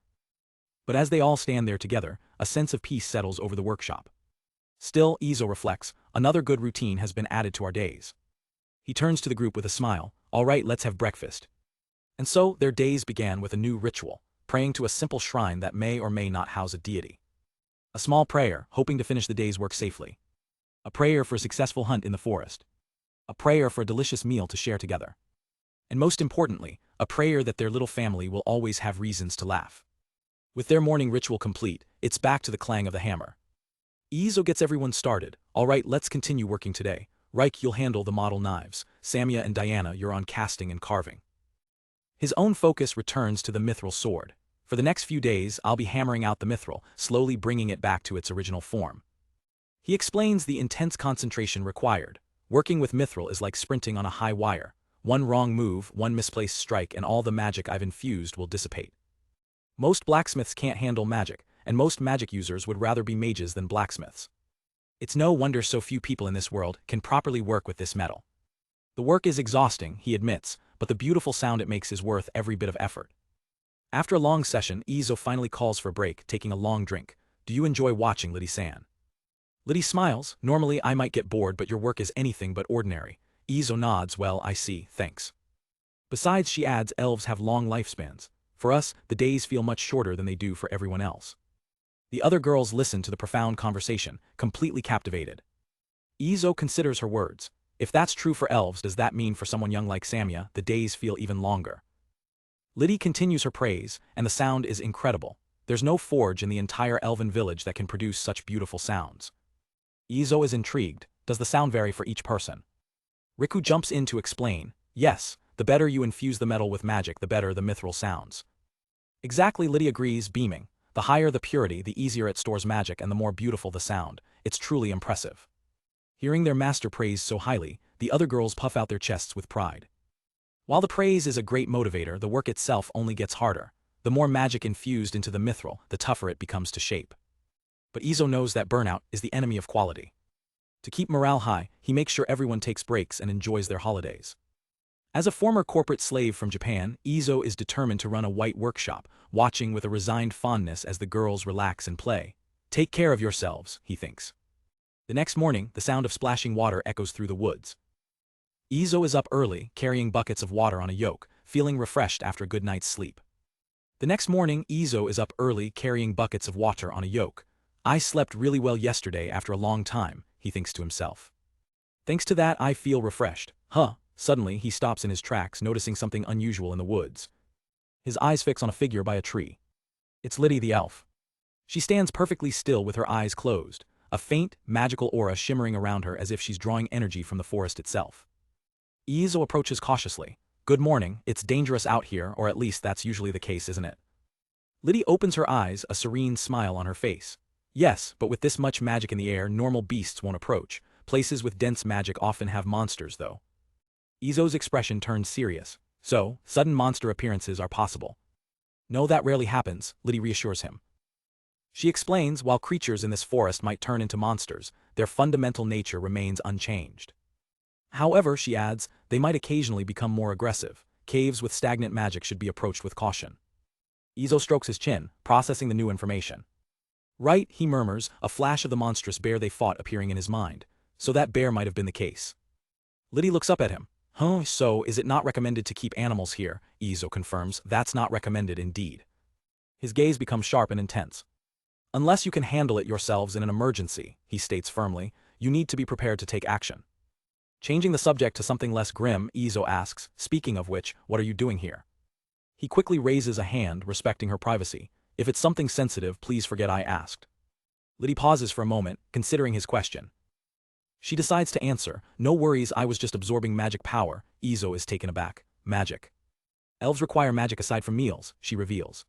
But as they all stand there together, a sense of peace settles over the workshop. Still, Izo reflects, another good routine has been added to our days. He turns to the group with a smile. All right, let's have breakfast. And so, their days began with a new ritual, praying to a simple shrine that may or may not house a deity. A small prayer, hoping to finish the day's work safely. A prayer for a successful hunt in the forest. A prayer for a delicious meal to share together. And most importantly, a prayer that their little family will always have reasons to laugh. With their morning ritual complete, it's back to the clang of the hammer. Izo gets everyone started. All right, let's continue working today. Reich, you'll handle the model knives. Samia and Diana, you're on casting and carving. His own focus returns to the Mithril sword. For the next few days, I'll be hammering out the Mithril, slowly bringing it back to its original form. He explains the intense concentration required. Working with Mithril is like sprinting on a high wire. One wrong move, one misplaced strike, and all the magic I've infused will dissipate. Most blacksmiths can't handle magic, and most magic users would rather be mages than blacksmiths. It's no wonder so few people in this world can properly work with this metal. The work is exhausting, he admits, but the beautiful sound it makes is worth every bit of effort. After a long session, Izo finally calls for a break, taking a long drink. Do you enjoy watching, Litty-san? Litty smiles. Normally I might get bored, but your work is anything but ordinary. Izo nods. Well, I see, thanks. Besides, she adds, elves have long lifespans. For us, the days feel much shorter than they do for everyone else. The other girls listen to the profound conversation, completely captivated. Izo considers her words. If that's true for elves, does that mean for someone young like Samia, the days feel even longer? Litty continues her praise, and the sound is incredible. There's no forge in the entire elven village that can produce such beautiful sounds. Izo is intrigued. Does the sound vary for each person? Riku jumps in to explain. Yes, the The better you infuse the metal with magic, the better the mithril sounds. Exactly, Litty agrees, beaming. The higher the purity, the easier it stores magic and the more beautiful the sound. It's truly impressive. Hearing their master praised so highly, the other girls puff out their chests with pride. While the praise is a great motivator, the work itself only gets harder. The more magic infused into the mithril, the tougher it becomes to shape. But Izo knows that burnout is the enemy of quality. To keep morale high, he makes sure everyone takes breaks and enjoys their holidays. As a former corporate slave from Japan, Izo is determined to run a white workshop, watching with a resigned fondness as the girls relax and play. Take care of yourselves, he thinks. The next morning, the sound of splashing water echoes through the woods. Izo is up early, carrying buckets of water on a yoke, feeling refreshed after a good night's sleep. The next morning, Izo is up early, carrying buckets of water on a yoke. I slept really well yesterday after a long time, he thinks to himself. Thanks to that, I feel refreshed. Suddenly, he stops in his tracks, noticing something unusual in the woods. His eyes fix on a figure by a tree. It's Litty the elf. She stands perfectly still with her eyes closed, a faint, magical aura shimmering around her as if she's drawing energy from the forest itself. Izo approaches cautiously. Good morning, it's dangerous out here, or at least that's usually the case, isn't it? Litty opens her eyes, a serene smile on her face. Yes, but with this much magic in the air, normal beasts won't approach. Places with dense magic often have monsters, though. Izo's expression turns serious. So, sudden monster appearances are possible. No, that rarely happens, Litty reassures him. She explains, while creatures in this forest might turn into monsters, their fundamental nature remains unchanged. However, she adds, they might occasionally become more aggressive. Caves with stagnant magic should be approached with caution. Izo strokes his chin, processing the new information. Right, he murmurs, a flash of the monstrous bear they fought appearing in his mind. So that bear might have been the case. Litty looks up at him. So is it not recommended to keep animals here? Izo confirms, that's not recommended indeed. His gaze becomes sharp and intense. Unless you can handle it yourselves in an emergency, he states firmly, you need to be prepared to take action. Changing the subject to something less grim, Izo asks, speaking of which, what are you doing here? He quickly raises a hand, respecting her privacy. If it's something sensitive, please forget I asked. Litty pauses for a moment, considering his question. She decides to answer, no worries, I was just absorbing magic power. Izo is taken aback. Magic. Elves require magic aside from meals, she reveals.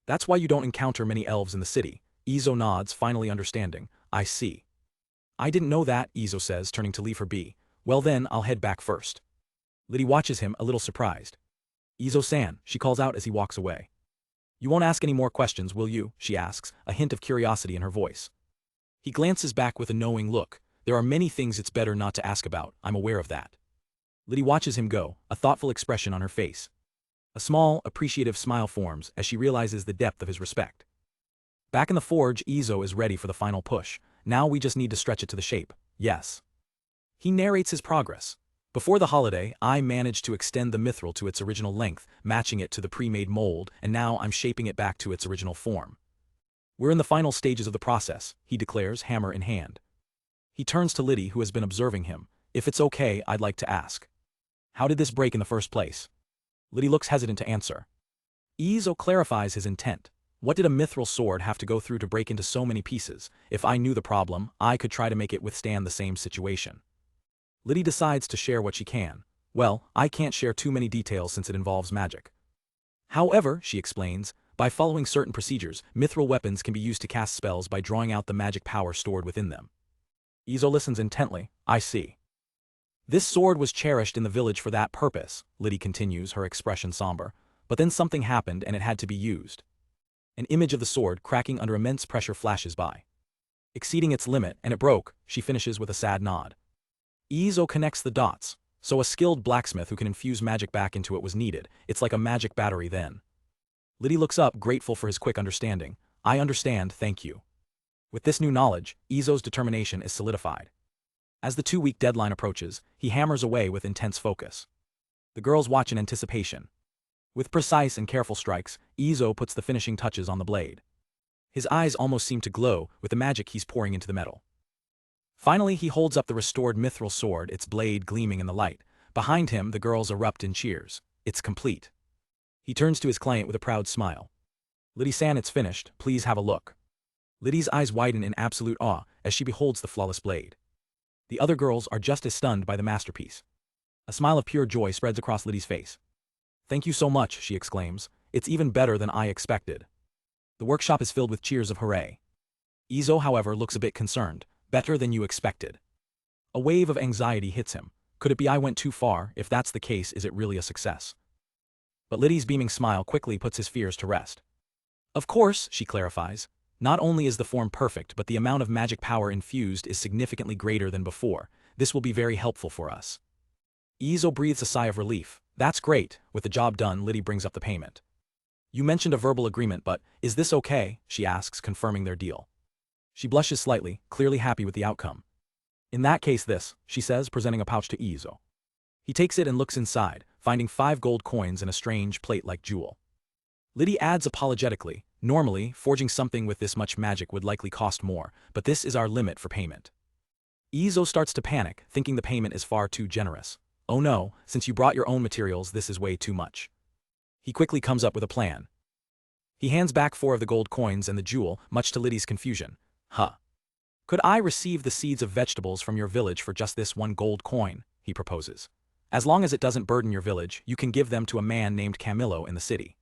That's why you don't encounter many elves in the city. Izo nods, finally understanding. I see. I didn't know that, Izo says, turning to leave her be. Well then, I'll head back first. Litty watches him, a little surprised. Izo-san, she calls out as he walks away. You won't ask any more questions, will you? She asks, a hint of curiosity in her voice. He glances back with a knowing look. There are many things it's better not to ask about, I'm aware of that. Litty watches him go, a thoughtful expression on her face. A small, appreciative smile forms as she realizes the depth of his respect. Back in the forge, Izo is ready for the final push. Now we just need to stretch it to the shape. Yes. He narrates his progress. Before the holiday, I managed to extend the mithril to its original length, matching it to the pre-made mold, and now I'm shaping it back to its original form. We're in the final stages of the process, he declares, hammer in hand. He turns to Litty, who has been observing him. If it's okay, I'd like to ask. How did this break in the first place? Litty looks hesitant to answer. Izo clarifies his intent. What did a mithril sword have to go through to break into so many pieces? If I knew the problem, I could try to make it withstand the same situation. Litty decides to share what she can. Well, I can't share too many details since it involves magic. However, she explains, by following certain procedures, mithril weapons can be used to cast spells by drawing out the magic power stored within them. Izo listens intently. I see. This sword was cherished in the village for that purpose, Litty continues, her expression somber. But then something happened and it had to be used. An image of the sword cracking under immense pressure flashes by. Exceeding its limit, and it broke, she finishes with a sad nod. Izo connects the dots. So a skilled blacksmith who can infuse magic back into it was needed. It's like a magic battery then. Litty looks up, grateful for his quick understanding. I understand, thank you. With this new knowledge, Izo's determination is solidified. As the 2-week deadline approaches, he hammers away with intense focus. The girls watch in anticipation. With precise and careful strikes, Izo puts the finishing touches on the blade. His eyes almost seem to glow with the magic he's pouring into the metal. Finally, he holds up the restored mithril sword, its blade gleaming in the light. Behind him, the girls erupt in cheers. It's complete. He turns to his client with a proud smile. Litty-san, it's finished, please have a look. Litty's eyes widen in absolute awe as she beholds the flawless blade. The other girls are just as stunned by the masterpiece. A smile of pure joy spreads across Liddy's face. "Thank you so much," she exclaims. "It's even better than I expected." The workshop is filled with cheers of hooray. Izo, however, looks a bit concerned. "Better than you expected." A wave of anxiety hits him. Could it be I went too far? If that's the case, is it really a success? But Liddy's beaming smile quickly puts his fears to rest. "Of course," she clarifies. "Not only is the form perfect, but the amount of magic power infused is significantly greater than before. This will be very helpful for us." Izo breathes a sigh of relief. "That's great." With the job done, Liddy brings up the payment. "You mentioned a verbal agreement, but is this okay?" she asks, confirming their deal. She blushes slightly, clearly happy with the outcome. "In that case this," she says, presenting a pouch to Izo. He takes it and looks inside, finding 5 gold coins and a strange plate-like jewel. Liddy adds apologetically, "Normally, forging something with this much magic would likely cost more, but this is our limit for payment." Izo starts to panic, thinking the payment is far too generous. "Oh no, since you brought your own materials, this is way too much." He quickly comes up with a plan. He hands back 4 of the gold coins and the jewel, much to Liddy's confusion. "Huh. Could I receive the seeds of vegetables from your village for just this 1 gold coin?" he proposes. "As long as it doesn't burden your village, you can give them to a man named Camilo in the city."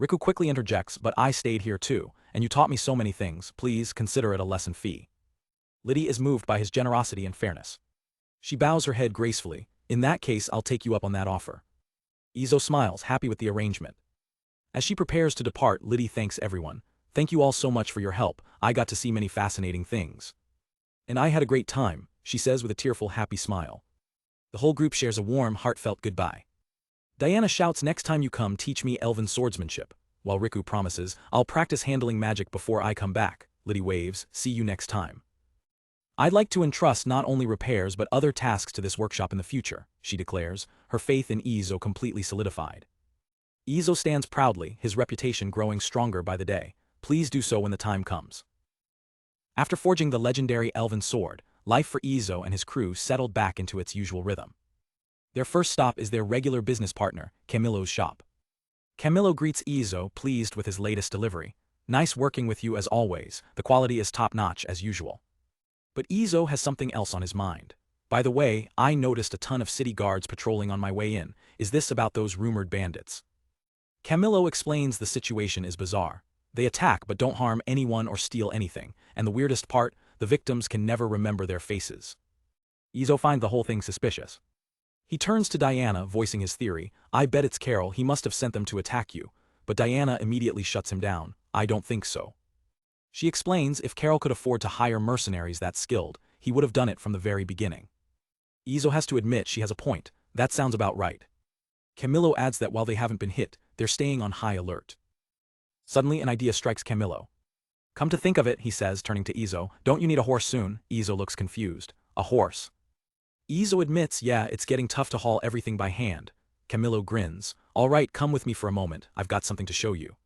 Riku quickly interjects, "But I stayed here too, and you taught me so many things. Please consider it a lesson fee." Liddy is moved by his generosity and fairness. She bows her head gracefully. "In that case, I'll take you up on that offer." Izo smiles, happy with the arrangement. As she prepares to depart, Liddy thanks everyone. "Thank you all so much for your help. I got to see many fascinating things." "And I had a great time," she says with a tearful, happy smile. The whole group shares a warm, heartfelt goodbye. Diana shouts, "Next time you come, teach me elven swordsmanship," while Riku promises, "I'll practice handling magic before I come back." Liddy waves, "See you next time." "I'd like to entrust not only repairs but other tasks to this workshop in the future," she declares, her faith in Izo completely solidified. Izo stands proudly, his reputation growing stronger by the day. "Please do so when the time comes." After forging the legendary elven sword, life for Izo and his crew settled back into its usual rhythm. Their first stop is their regular business partner, Camilo's shop. Camilo greets Izo, pleased with his latest delivery. "Nice working with you as always, the quality is top-notch as usual." But Izo has something else on his mind. "By the way, I noticed a ton of city guards patrolling on my way in. Is this about those rumored bandits?" Camilo explains the situation is bizarre. They attack but don't harm anyone or steal anything, and the weirdest part, the victims can never remember their faces. Izo finds the whole thing suspicious. He turns to Diana, voicing his theory. "I bet it's Carol, he must have sent them to attack you." But Diana immediately shuts him down. "I don't think so." She explains if Carol could afford to hire mercenaries that skilled, he would have done it from the very beginning. Izo has to admit she has a point. That sounds about right. Camilo adds that while they haven't been hit, they're staying on high alert. Suddenly an idea strikes Camilo. "Come to think of it," he says, turning to Izo, "don't you need a horse soon?" Izo looks confused. "A horse?" Izo admits, "Yeah, it's getting tough to haul everything by hand." Camilo grins. "All right, come with me for a moment, I've got something to show you."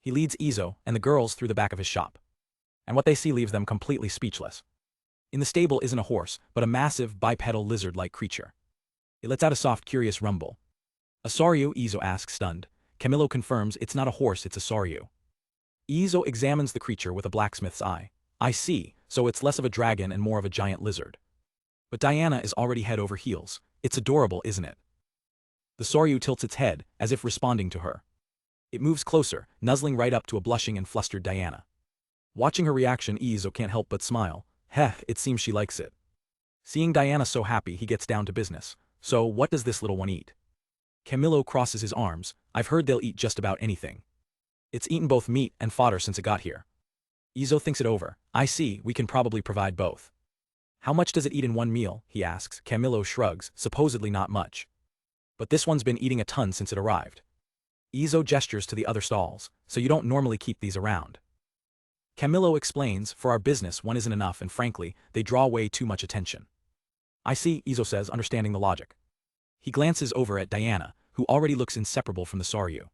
He leads Izo and the girls through the back of his shop. And what they see leaves them completely speechless. In the stable isn't a horse, but a massive, bipedal lizard-like creature. It lets out a soft, curious rumble. "A Soryu?" Izo asks, stunned. Camilo confirms it's not a horse, it's a Soryu. Izo examines the creature with a blacksmith's eye. "I see, so it's less of a dragon and more of a giant lizard." But Diana is already head over heels. "It's adorable, isn't it?" The Soryu tilts its head, as if responding to her. It moves closer, nuzzling right up to a blushing and flustered Diana. Watching her reaction, Izo can't help but smile. Heh, it seems she likes it. Seeing Diana so happy, he gets down to business. "So, what does this little one eat?" Camilo crosses his arms. "I've heard they'll eat just about anything. It's eaten both meat and fodder since it got here." Izo thinks it over. "I see, we can probably provide both." "How much does it eat in one meal?" he asks. Camilo shrugs, supposedly not much. "But this one's been eating a ton since it arrived." Izo gestures to the other stalls. "So you don't normally keep these around?" Camilo explains, "For our business, one isn't enough, and frankly, they draw way too much attention." "I see," Izo says, understanding the logic. He glances over at Diana, who already looks inseparable from the Soryu.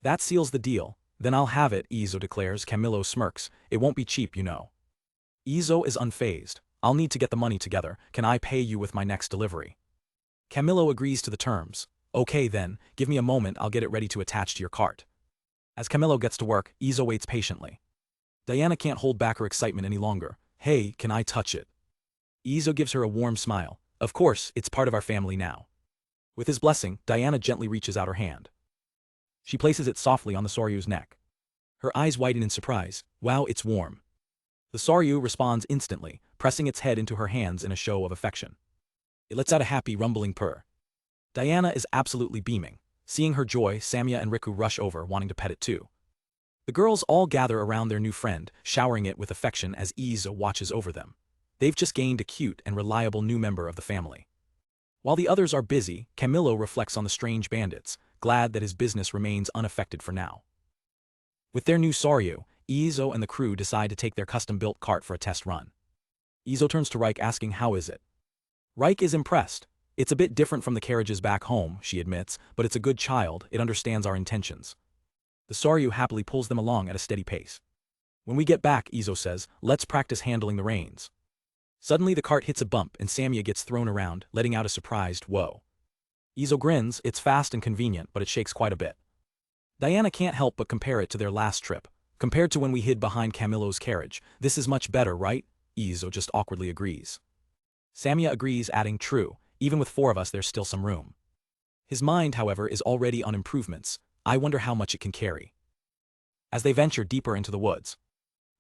"That seals the deal. Then I'll have it," Izo declares. Camilo smirks. "It won't be cheap, you know." Izo is unfazed. "I'll need to get the money together. Can I pay you with my next delivery?" Camilo agrees to the terms. "Okay then, give me a moment, I'll get it ready to attach to your cart." As Camilo gets to work, Izo waits patiently. Diana can't hold back her excitement any longer. "Hey, can I touch it?" Izo gives her a warm smile. Of course, it's part of our family now. With his blessing, Diana gently reaches out her hand. She places it softly on the Soryu's neck. Her eyes widen in surprise. Wow, it's warm. The Soryu responds instantly, pressing its head into her hands in a show of affection. It lets out a happy, rumbling purr. Diana is absolutely beaming. Seeing her joy, Samia and Riku rush over, wanting to pet it too. The girls all gather around their new friend, showering it with affection as Izo watches over them. They've just gained a cute and reliable new member of the family. While the others are busy, Camilo reflects on the strange bandits, glad that his business remains unaffected for now. With their new Soryu, Izo and the crew decide to take their custom-built cart for a test run. Izo turns to Reik asking how is it. Reik is impressed. It's a bit different from the carriages back home, she admits, but it's a good child, it understands our intentions. The Soryu happily pulls them along at a steady pace. When we get back, Izo says, let's practice handling the reins. Suddenly the cart hits a bump and Samia gets thrown around, letting out a surprised whoa. Izo grins, it's fast and convenient, but it shakes quite a bit. Diana can't help but compare it to their last trip. Compared to when we hid behind Camilo's carriage, this is much better, right? Izo just awkwardly agrees. Samia agrees, adding, true, even with 4 of us there's still some room. His mind, however, is already on improvements. I wonder how much it can carry. As they venture deeper into the woods.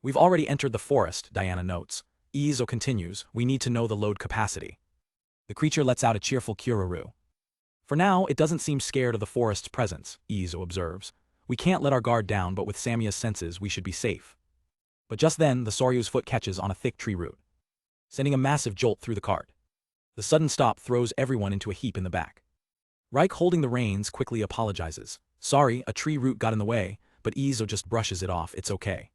We've already entered the forest, Diana notes. Izo continues, we need to know the load capacity. The creature lets out a cheerful kururu. For now, it doesn't seem scared of the forest's presence, Izo observes. We can't let our guard down, but with Samia's senses we should be safe. But just then, the Soryu's foot catches on a thick tree root, sending a massive jolt through the cart. The sudden stop throws everyone into a heap in the back. Reik, holding the reins, quickly apologizes. Sorry, a tree root got in the way, but Izo just brushes it off, it's okay.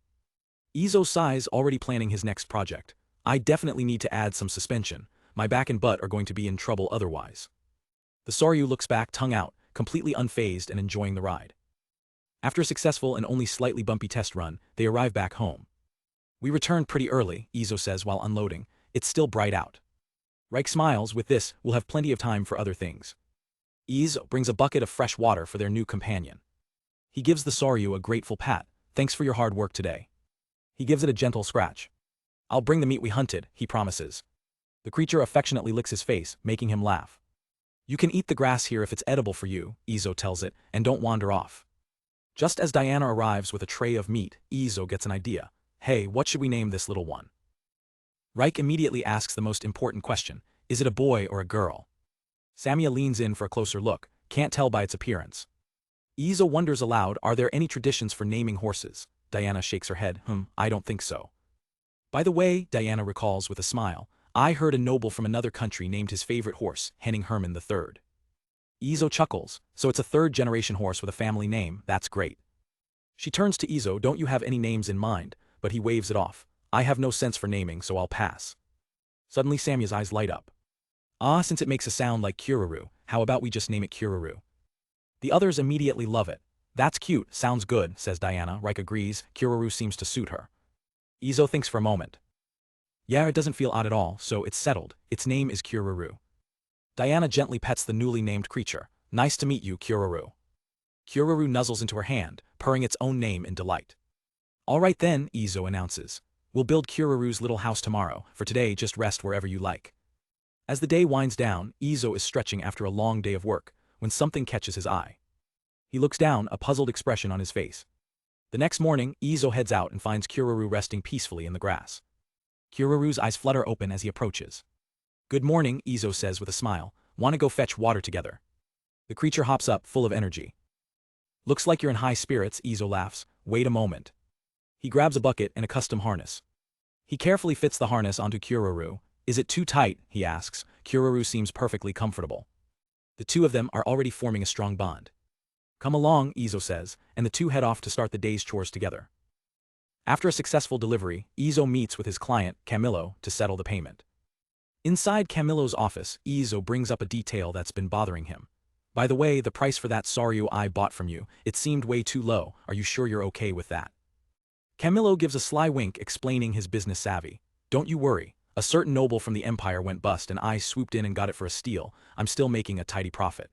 Izo sighs, already planning his next project. I definitely need to add some suspension. My back and butt are going to be in trouble otherwise. The Soryu looks back, tongue out, completely unfazed and enjoying the ride. After a successful and only slightly bumpy test run, they arrive back home. We returned pretty early, Izo says while unloading. It's still bright out. Reik smiles, with this, we'll have plenty of time for other things. Izo brings a bucket of fresh water for their new companion. He gives the Soryu a grateful pat. Thanks for your hard work today. He gives it a gentle scratch. I'll bring the meat we hunted, he promises. The creature affectionately licks his face, making him laugh. You can eat the grass here if it's edible for you, Izo tells it, and don't wander off. Just as Diana arrives with a tray of meat, Izo gets an idea. Hey, what should we name this little one? Reik immediately asks the most important question. Is it a boy or a girl? Samia leans in for a closer look, can't tell by its appearance. Izo wonders aloud, are there any traditions for naming horses? Diana shakes her head, I don't think so. By the way, Diana recalls with a smile, I heard a noble from another country named his favorite horse, Henning Hermann III. Izo chuckles, so it's a 3rd-generation horse with a family name, that's great. She turns to Izo, don't you have any names in mind? But he waves it off. I have no sense for naming, so I'll pass. Suddenly Samia's eyes light up. Since it makes a sound like kururu, how about we just name it Kururu? The others immediately love it. That's cute, sounds good, says Diana. Reik agrees, Kururu seems to suit her. Izo thinks for a moment. Yeah, it doesn't feel odd at all, so it's settled. Its name is Kururu. Diana gently pets the newly named creature. Nice to meet you, Kururu. Kururu nuzzles into her hand, purring its own name in delight. All right then, Izo announces. We'll build Kururu's little house tomorrow. For today, just rest wherever you like. As the day winds down, Izo is stretching after a long day of work, when something catches his eye. He looks down, a puzzled expression on his face. The next morning, Izo heads out and finds Kururu resting peacefully in the grass. Kururu's eyes flutter open as he approaches. Good morning, Izo says with a smile. Want to go fetch water together? The creature hops up, full of energy. Looks like you're in high spirits, Izo laughs. Wait a moment. He grabs a bucket and a custom harness. He carefully fits the harness onto Kururu. Is it too tight? He asks. Kururu seems perfectly comfortable. The two of them are already forming a strong bond. Come along, Izo says, and the two head off to start the day's chores together. After a successful delivery, Izo meets with his client, Camilo, to settle the payment. Inside Camilo's office, Izo brings up a detail that's been bothering him. By the way, the price for that Soryu I bought from you, it seemed way too low. Are you sure you're okay with that? Camilo gives a sly wink, explaining his business savvy. Don't you worry. A certain noble from the Empire went bust and I swooped in and got it for a steal. I'm still making a tidy profit.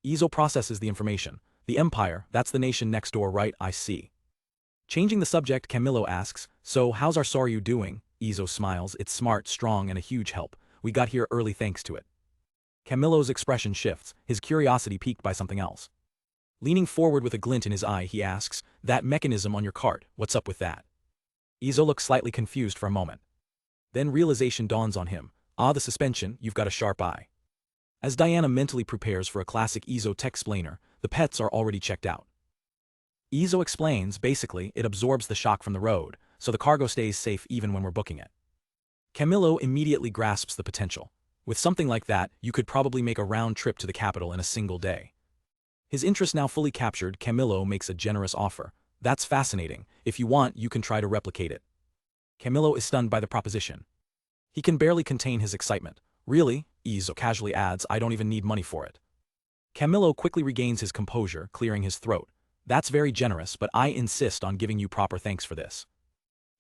Izo processes the information. The Empire, that's the nation next door, right? I see. Changing the subject, Camilo asks, so how's our Soryu doing? Izo smiles, it's smart, strong, and a huge help. we got here early thanks to it. Camilo's expression shifts, his curiosity piqued by something else. Leaning forward with a glint in his eye, he asks, that mechanism on your cart, what's up with that? Izo looks slightly confused for a moment. Then realization dawns on him, the suspension, you've got a sharp eye. As Diana mentally prepares for a classic Izo tech-splainer, the pets are already checked out. Izo explains, basically, it absorbs the shock from the road, so the cargo stays safe even when we're booking it. Camilo immediately grasps the potential. With something like that, you could probably make a round trip to the capital in a single day. His interest now fully captured, Camilo makes a generous offer. That's fascinating. If you want, you can try to replicate it. Camilo is stunned by the proposition. He can barely contain his excitement. Really? Izo casually adds, I don't even need money for it. Camilo quickly regains his composure, clearing his throat. That's very generous, but I insist on giving you proper thanks for this.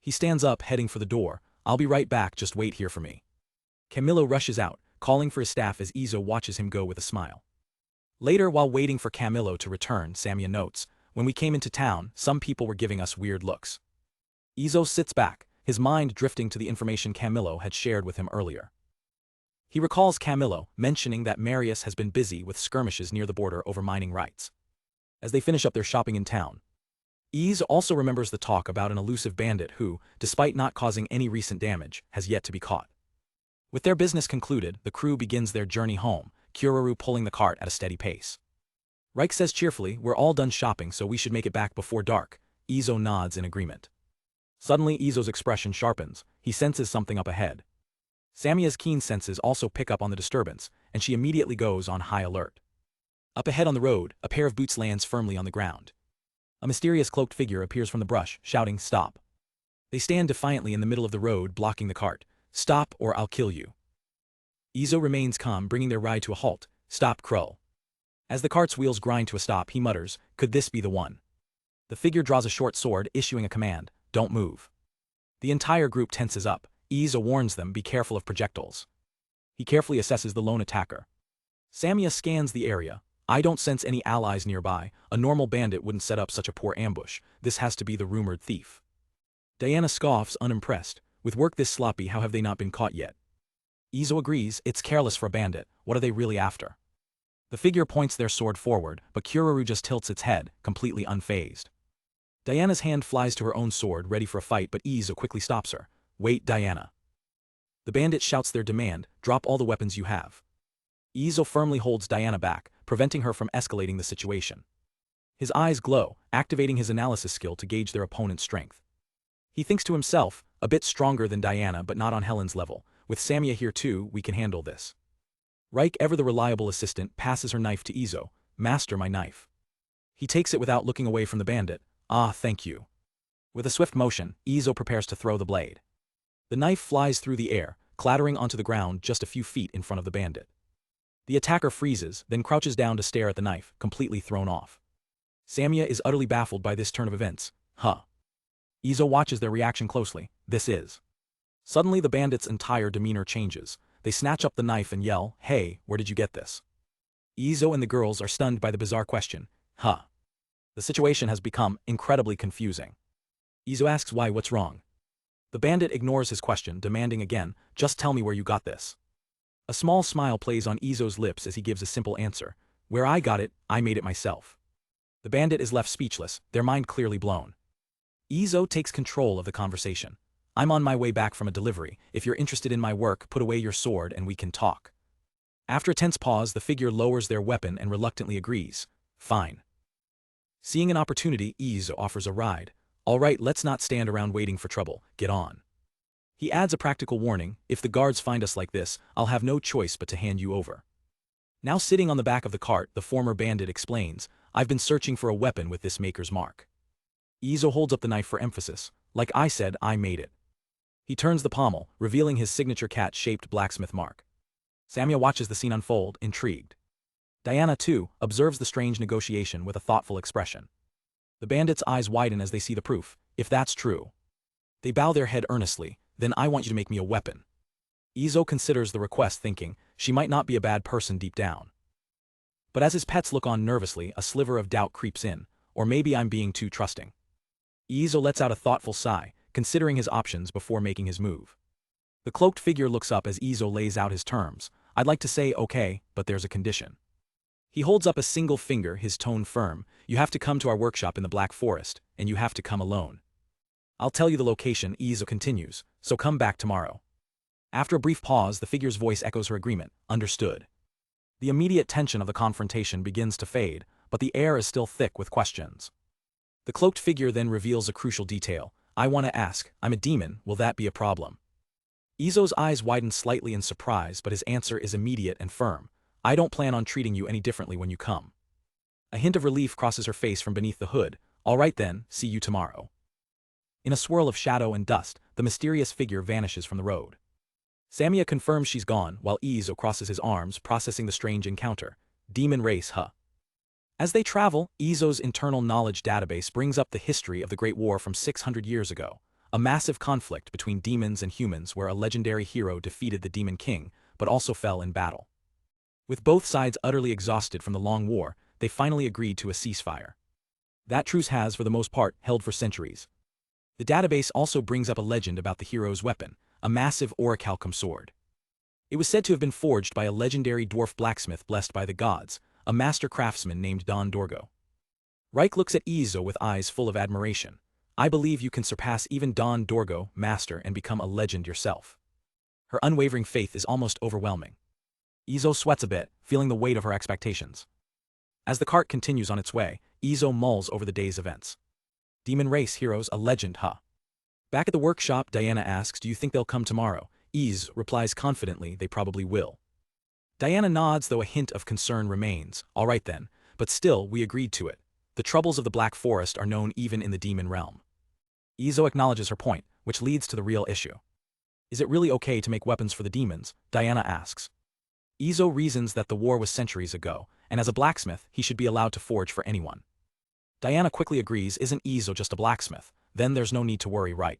He stands up, heading for the door. I'll be right back, just wait here for me. Camilo rushes out, calling for his staff as Izo watches him go with a smile. Later, while waiting for Camilo to return, Samia notes, when we came into town, some people were giving us weird looks. Izo sits back, his mind drifting to the information Camilo had shared with him earlier. He recalls Camilo mentioning that Marius has been busy with skirmishes near the border over mining rights. As they finish up their shopping in town, Izo also remembers the talk about an elusive bandit who, despite not causing any recent damage, has yet to be caught. With their business concluded, the crew begins their journey home, Kururu pulling the cart at a steady pace. Reik says cheerfully, we're all done shopping so we should make it back before dark. Izo nods in agreement. Suddenly Izo's expression sharpens, he senses something up ahead. Samia's keen senses also pick up on the disturbance, and she immediately goes on high alert. Up ahead on the road, a pair of boots lands firmly on the ground. A mysterious cloaked figure appears from the brush, shouting, stop. They stand defiantly in the middle of the road, blocking the cart. Stop or I'll kill you. Izo remains calm, bringing their ride to a halt. Stop, Krull. As the cart's wheels grind to a stop, he mutters, could this be the one? The figure draws a short sword, issuing a command, don't move. The entire group tenses up. Izo warns them, be careful of projectiles. He carefully assesses the lone attacker. Samia scans the area. I don't sense any allies nearby. A normal bandit wouldn't set up such a poor ambush. This has to be the rumored thief. Diana scoffs, unimpressed. With work this sloppy, how have they not been caught yet? Izo agrees, it's careless for a bandit. What are they really after? The figure points their sword forward, but Kururu just tilts its head, completely unfazed. Diana's hand flies to her own sword, ready for a fight, but Izo quickly stops her. Wait, Diana. The bandit shouts their demand, drop all the weapons you have. Izo firmly holds Diana back, preventing her from escalating the situation. His eyes glow, activating his analysis skill to gauge their opponent's strength. He thinks to himself, a bit stronger than Diana but not on Helen's level. With Samia here too, we can handle this. Reik, ever the reliable assistant, passes her knife to Izo. Master my knife. He takes it without looking away from the bandit. Ah, thank you. With a swift motion, Izo prepares to throw the blade. The knife flies through the air, clattering onto the ground just a few feet in front of the bandit. The attacker freezes, then crouches down to stare at the knife, completely thrown off. Samia is utterly baffled by this turn of events. Izo watches their reaction closely. This is. Suddenly the bandit's entire demeanor changes. They snatch up the knife and yell, hey, where did you get this? Izo and the girls are stunned by the bizarre question. The situation has become incredibly confusing. Izo asks why, what's wrong? The bandit ignores his question, demanding again, just tell me where you got this. A small smile plays on Izo's lips as he gives a simple answer. Where I got it, I made it myself. The bandit is left speechless, their mind clearly blown. Izo takes control of the conversation. I'm on my way back from a delivery. If you're interested in my work, put away your sword and we can talk. After a tense pause, the figure lowers their weapon and reluctantly agrees. Fine. Seeing an opportunity, Izo offers a ride. All right, let's not stand around waiting for trouble. Get on. He adds a practical warning. If the guards find us like this, I'll have no choice but to hand you over. Now sitting on the back of the cart, the former bandit explains, I've been searching for a weapon with this maker's mark. Izo holds up the knife for emphasis. Like I said, I made it. He turns the pommel, revealing his signature cat-shaped blacksmith mark. Samia watches the scene unfold, intrigued. Diana, too, observes the strange negotiation with a thoughtful expression. The bandits' eyes widen as they see the proof. If that's true. They bow their head earnestly. Then I want you to make me a weapon. Izo considers the request, thinking, she might not be a bad person deep down. But as his pets look on nervously, a sliver of doubt creeps in. Or maybe I'm being too trusting. Izo lets out a thoughtful sigh, considering his options before making his move. The cloaked figure looks up as Izo lays out his terms. I'd like to say okay, but there's a condition. He holds up a single finger, his tone firm. You have to come to our workshop in the Black Forest, and you have to come alone. I'll tell you the location, Izo continues, so come back tomorrow. After a brief pause, the figure's voice echoes her agreement. Understood. The immediate tension of the confrontation begins to fade, but the air is still thick with questions. The cloaked figure then reveals a crucial detail. I want to ask, I'm a demon, will that be a problem? Izo's eyes widen slightly in surprise, but his answer is immediate and firm. I don't plan on treating you any differently when you come. A hint of relief crosses her face from beneath the hood. All right then, see you tomorrow. In a swirl of shadow and dust, the mysterious figure vanishes from the road. Samia confirms she's gone, while Izo crosses his arms, processing the strange encounter. Demon race, huh? As they travel, Izo's internal knowledge database brings up the history of the Great War from 600 years ago, a massive conflict between demons and humans where a legendary hero defeated the Demon King, but also fell in battle. With both sides utterly exhausted from the long war, they finally agreed to a ceasefire. That truce has, for the most part, held for centuries. The database also brings up a legend about the hero's weapon, a massive orichalcum sword. It was said to have been forged by a legendary dwarf blacksmith blessed by the gods, a master craftsman named Don Dorgo. Reich looks at Izo with eyes full of admiration. I believe you can surpass even Don Dorgo, master, and become a legend yourself. Her unwavering faith is almost overwhelming. Izo sweats a bit, feeling the weight of her expectations. As the cart continues on its way, Izo mulls over the day's events. Demon race heroes, a legend, huh? Back at the workshop, Diana asks, do you think they'll come tomorrow? Izo replies confidently, they probably will. Diana nods, though a hint of concern remains. All right then, but still, we agreed to it. The troubles of the Black Forest are known even in the demon realm. Izo acknowledges her point, which leads to the real issue. Is it really okay to make weapons for the demons? Diana asks. Izo reasons that the war was centuries ago, and as a blacksmith, he should be allowed to forge for anyone. Diana quickly agrees, isn't Izo just a blacksmith? Then there's no need to worry, right?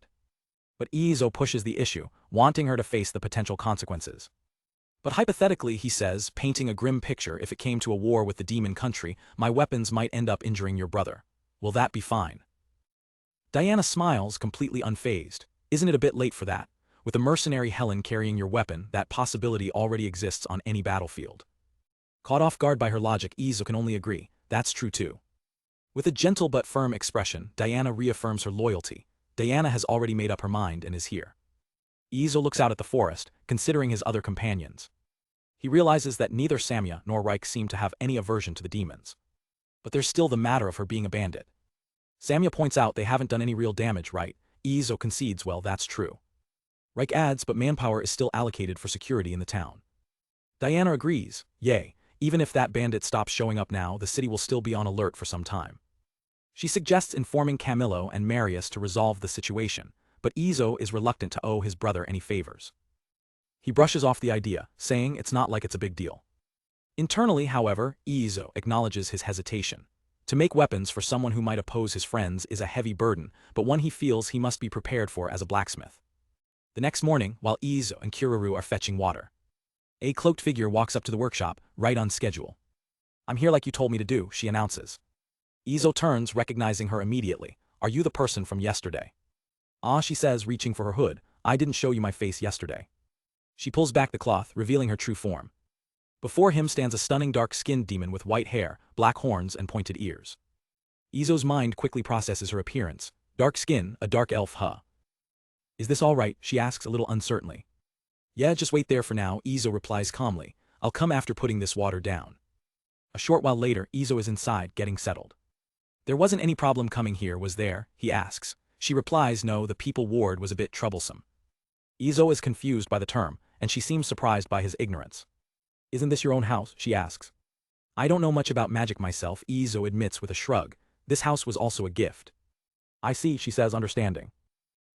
But Izo pushes the issue, wanting her to face the potential consequences. But hypothetically, he says, painting a grim picture, if it came to a war with the demon country, my weapons might end up injuring your brother. Will that be fine? Diana smiles, completely unfazed. Isn't it a bit late for that? With a mercenary Helen carrying your weapon, that possibility already exists on any battlefield. Caught off guard by her logic, Izo can only agree, that's true too. With a gentle but firm expression, Diana reaffirms her loyalty. Diana has already made up her mind and is here. Izo looks out at the forest, considering his other companions. He realizes that neither Samia nor Reich seem to have any aversion to the demons. But there's still the matter of her being a bandit. Samia points out they haven't done any real damage, right? Izo concedes, well, that's true. Reich adds, but manpower is still allocated for security in the town. Diana agrees, yay, even if that bandit stops showing up now, the city will still be on alert for some time. She suggests informing Camilo and Marius to resolve the situation, but Izo is reluctant to owe his brother any favors. He brushes off the idea, saying it's not like it's a big deal. Internally, however, Izo acknowledges his hesitation. To make weapons for someone who might oppose his friends is a heavy burden, but one he feels he must be prepared for as a blacksmith. The next morning, while Izo and Kiruru are fetching water, a cloaked figure walks up to the workshop, right on schedule. I'm here like you told me to do, she announces. Izo turns, recognizing her immediately. Are you the person from yesterday? Ah, she says, reaching for her hood. I didn't show you my face yesterday. She pulls back the cloth, revealing her true form. Before him stands a stunning dark-skinned demon with white hair, black horns, and pointed ears. Izo's mind quickly processes her appearance. Dark skin, a dark elf, huh? Is this all right? She asks a little uncertainly. Yeah, just wait there for now, Izo replies calmly. I'll come after putting this water down. A short while later, Izo is inside, getting settled. There wasn't any problem coming here, was there? He asks. She replies, no, the people ward was a bit troublesome. Izo is confused by the term, and she seems surprised by his ignorance. Isn't this your own house? She asks. I don't know much about magic myself, Izo admits with a shrug. This house was also a gift. I see, she says, understanding.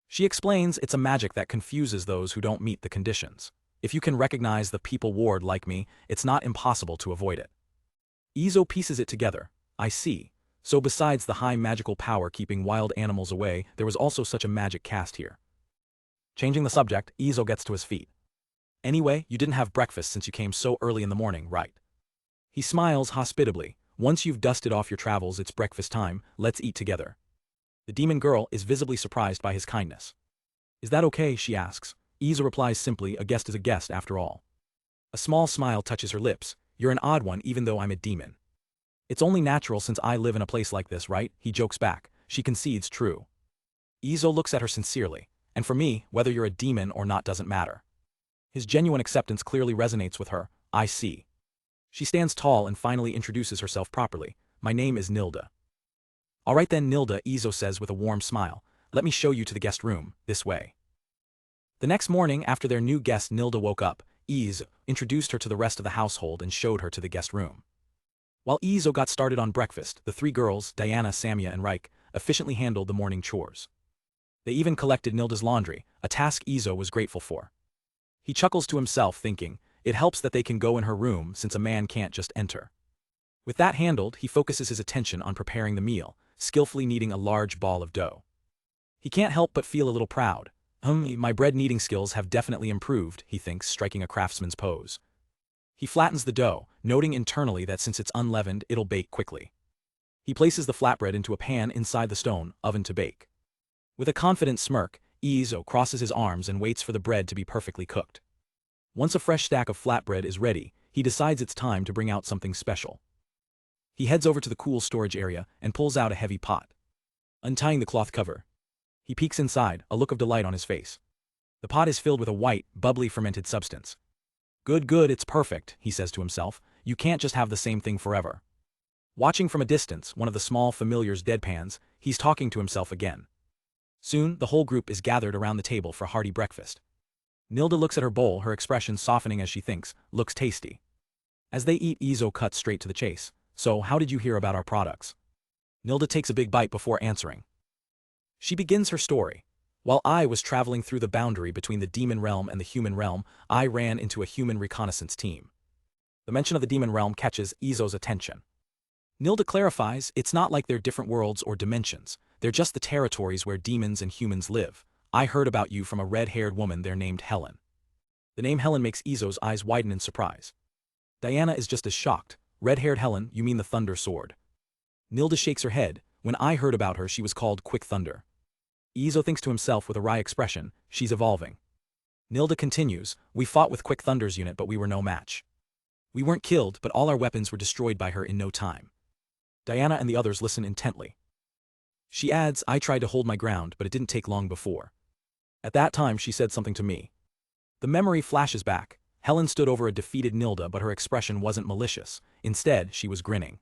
She explains it's a magic that confuses those who don't meet the conditions. If you can recognize the people ward like me, it's not impossible to avoid it. Izo pieces it together. I see. So besides the high magical power keeping wild animals away, there was also such a magic cast here. Changing the subject, Izo gets to his feet. Anyway, you didn't have breakfast since you came so early in the morning, right? He smiles hospitably. Once you've dusted off your travels, it's breakfast time, let's eat together. The demon girl is visibly surprised by his kindness. Is that okay? She asks. Izo replies simply, a guest is a guest after all. A small smile touches her lips. You're an odd one even though I'm a demon. It's only natural since I live in a place like this, right? He jokes back. She concedes true. Izo looks at her sincerely. And for me, whether you're a demon or not doesn't matter. His genuine acceptance clearly resonates with her. I see. She stands tall and finally introduces herself properly. My name is Nilda. All right then, Nilda, Izo says with a warm smile. Let me show you to the guest room, this way. The next morning, after their new guest Nilda woke up, Izo introduced her to the rest of the household and showed her to the guest room. While Izo got started on breakfast, the three girls, Diana, Samia and Riku, efficiently handled the morning chores. They even collected Nilda's laundry, a task Izo was grateful for. He chuckles to himself thinking, it helps that they can go in her room since a man can't just enter. With that handled, he focuses his attention on preparing the meal, skillfully kneading a large ball of dough. He can't help but feel a little proud. My bread kneading skills have definitely improved, he thinks, striking a craftsman's pose. He flattens the dough, noting internally that since it's unleavened, it'll bake quickly. He places the flatbread into a pan inside the stone oven to bake. With a confident smirk, Izo crosses his arms and waits for the bread to be perfectly cooked. Once a fresh stack of flatbread is ready, he decides it's time to bring out something special. He heads over to the cool storage area and pulls out a heavy pot. Untying the cloth cover, he peeks inside, a look of delight on his face. The pot is filled with a white, bubbly fermented substance. Good, it's perfect, he says to himself. You can't just have the same thing forever. Watching from a distance, one of the small familiars deadpans, he's talking to himself again. Soon, the whole group is gathered around the table for hearty breakfast. Nilda looks at her bowl, her expression softening as she thinks, looks tasty. As they eat, Izo cuts straight to the chase. So, how did you hear about our products? Nilda takes a big bite before answering. She begins her story. While I was traveling through the boundary between the demon realm and the human realm, I ran into a human reconnaissance team. The mention of the demon realm catches Izo's attention. Nilda clarifies, it's not like they're different worlds or dimensions, they're just the territories where demons and humans live. I heard about you from a red-haired woman there named Helen. The name Helen makes Izo's eyes widen in surprise. Diana is just as shocked. Red-haired Helen, you mean the Thunder Sword? Nilda shakes her head. When I heard about her, she was called Quick Thunder. Izo thinks to himself with a wry expression, she's evolving. Nilda continues, we fought with Quick Thunder's unit but we were no match. We weren't killed, but all our weapons were destroyed by her in no time. Diana and the others listen intently. She adds, I tried to hold my ground, but it didn't take long before. At that time she said something to me. The memory flashes back. Helen stood over a defeated Nilda, but her expression wasn't malicious. Instead, she was grinning.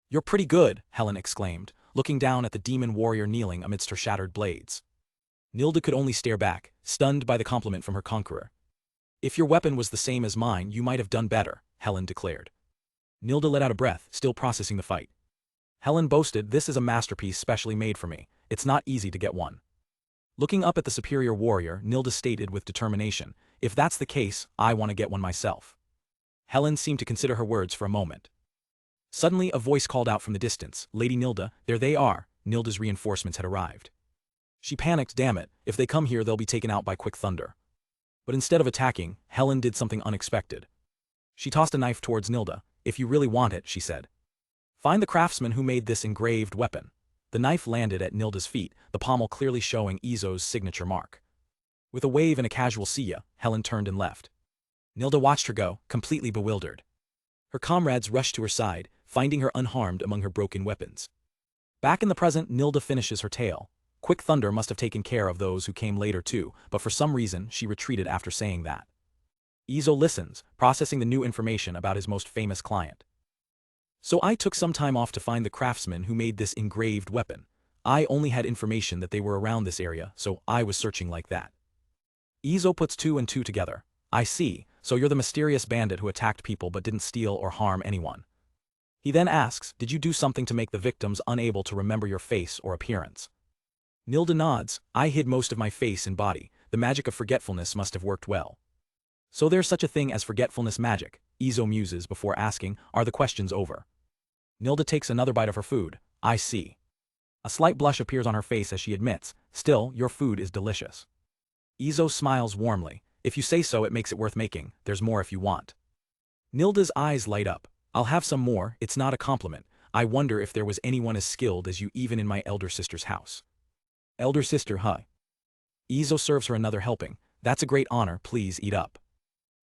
You're pretty good, Helen exclaimed, looking down at the demon warrior kneeling amidst her shattered blades. Nilda could only stare back, stunned by the compliment from her conqueror. If your weapon was the same as mine, you might have done better, Helen declared. Nilda let out a breath, still processing the fight. Helen boasted, this is a masterpiece specially made for me. It's not easy to get one. Looking up at the superior warrior, Nilda stated with determination, if that's the case, I want to get one myself. Helen seemed to consider her words for a moment. Suddenly a voice called out from the distance, Lady Nilda, there they are. Nilda's reinforcements had arrived. She panicked, damn it, if they come here they'll be taken out by Quick Thunder. But instead of attacking, Helen did something unexpected. She tossed a knife towards Nilda. If you really want it, she said. Find the craftsman who made this engraved weapon. The knife landed at Nilda's feet, the pommel clearly showing Izo's signature mark. With a wave and a casual see ya, Helen turned and left. Nilda watched her go, completely bewildered. Her comrades rushed to her side, finding her unharmed among her broken weapons. Back in the present, Nilda finishes her tale. Quick Thunder must have taken care of those who came later too, but for some reason she retreated after saying that. Izo listens, processing the new information about his most famous client. So I took some time off to find the craftsman who made this engraved weapon. I only had information that they were around this area, so I was searching like that. Izo puts two and two together. I see, so you're the mysterious bandit who attacked people but didn't steal or harm anyone. He then asks, did you do something to make the victims unable to remember your face or appearance? Nilda nods, I hid most of my face and body. The magic of forgetfulness must have worked well. So there's such a thing as forgetfulness magic, Izo muses before asking, are the questions over? Nilda takes another bite of her food. I see. A slight blush appears on her face as she admits, still, your food is delicious. Izo smiles warmly. If you say so, it makes it worth making. There's more if you want. Nilda's eyes light up. I'll have some more, it's not a compliment. I wonder if there was anyone as skilled as you even in my elder sister's house. Elder sister, huh? Izo serves her another helping. That's a great honor, please eat up.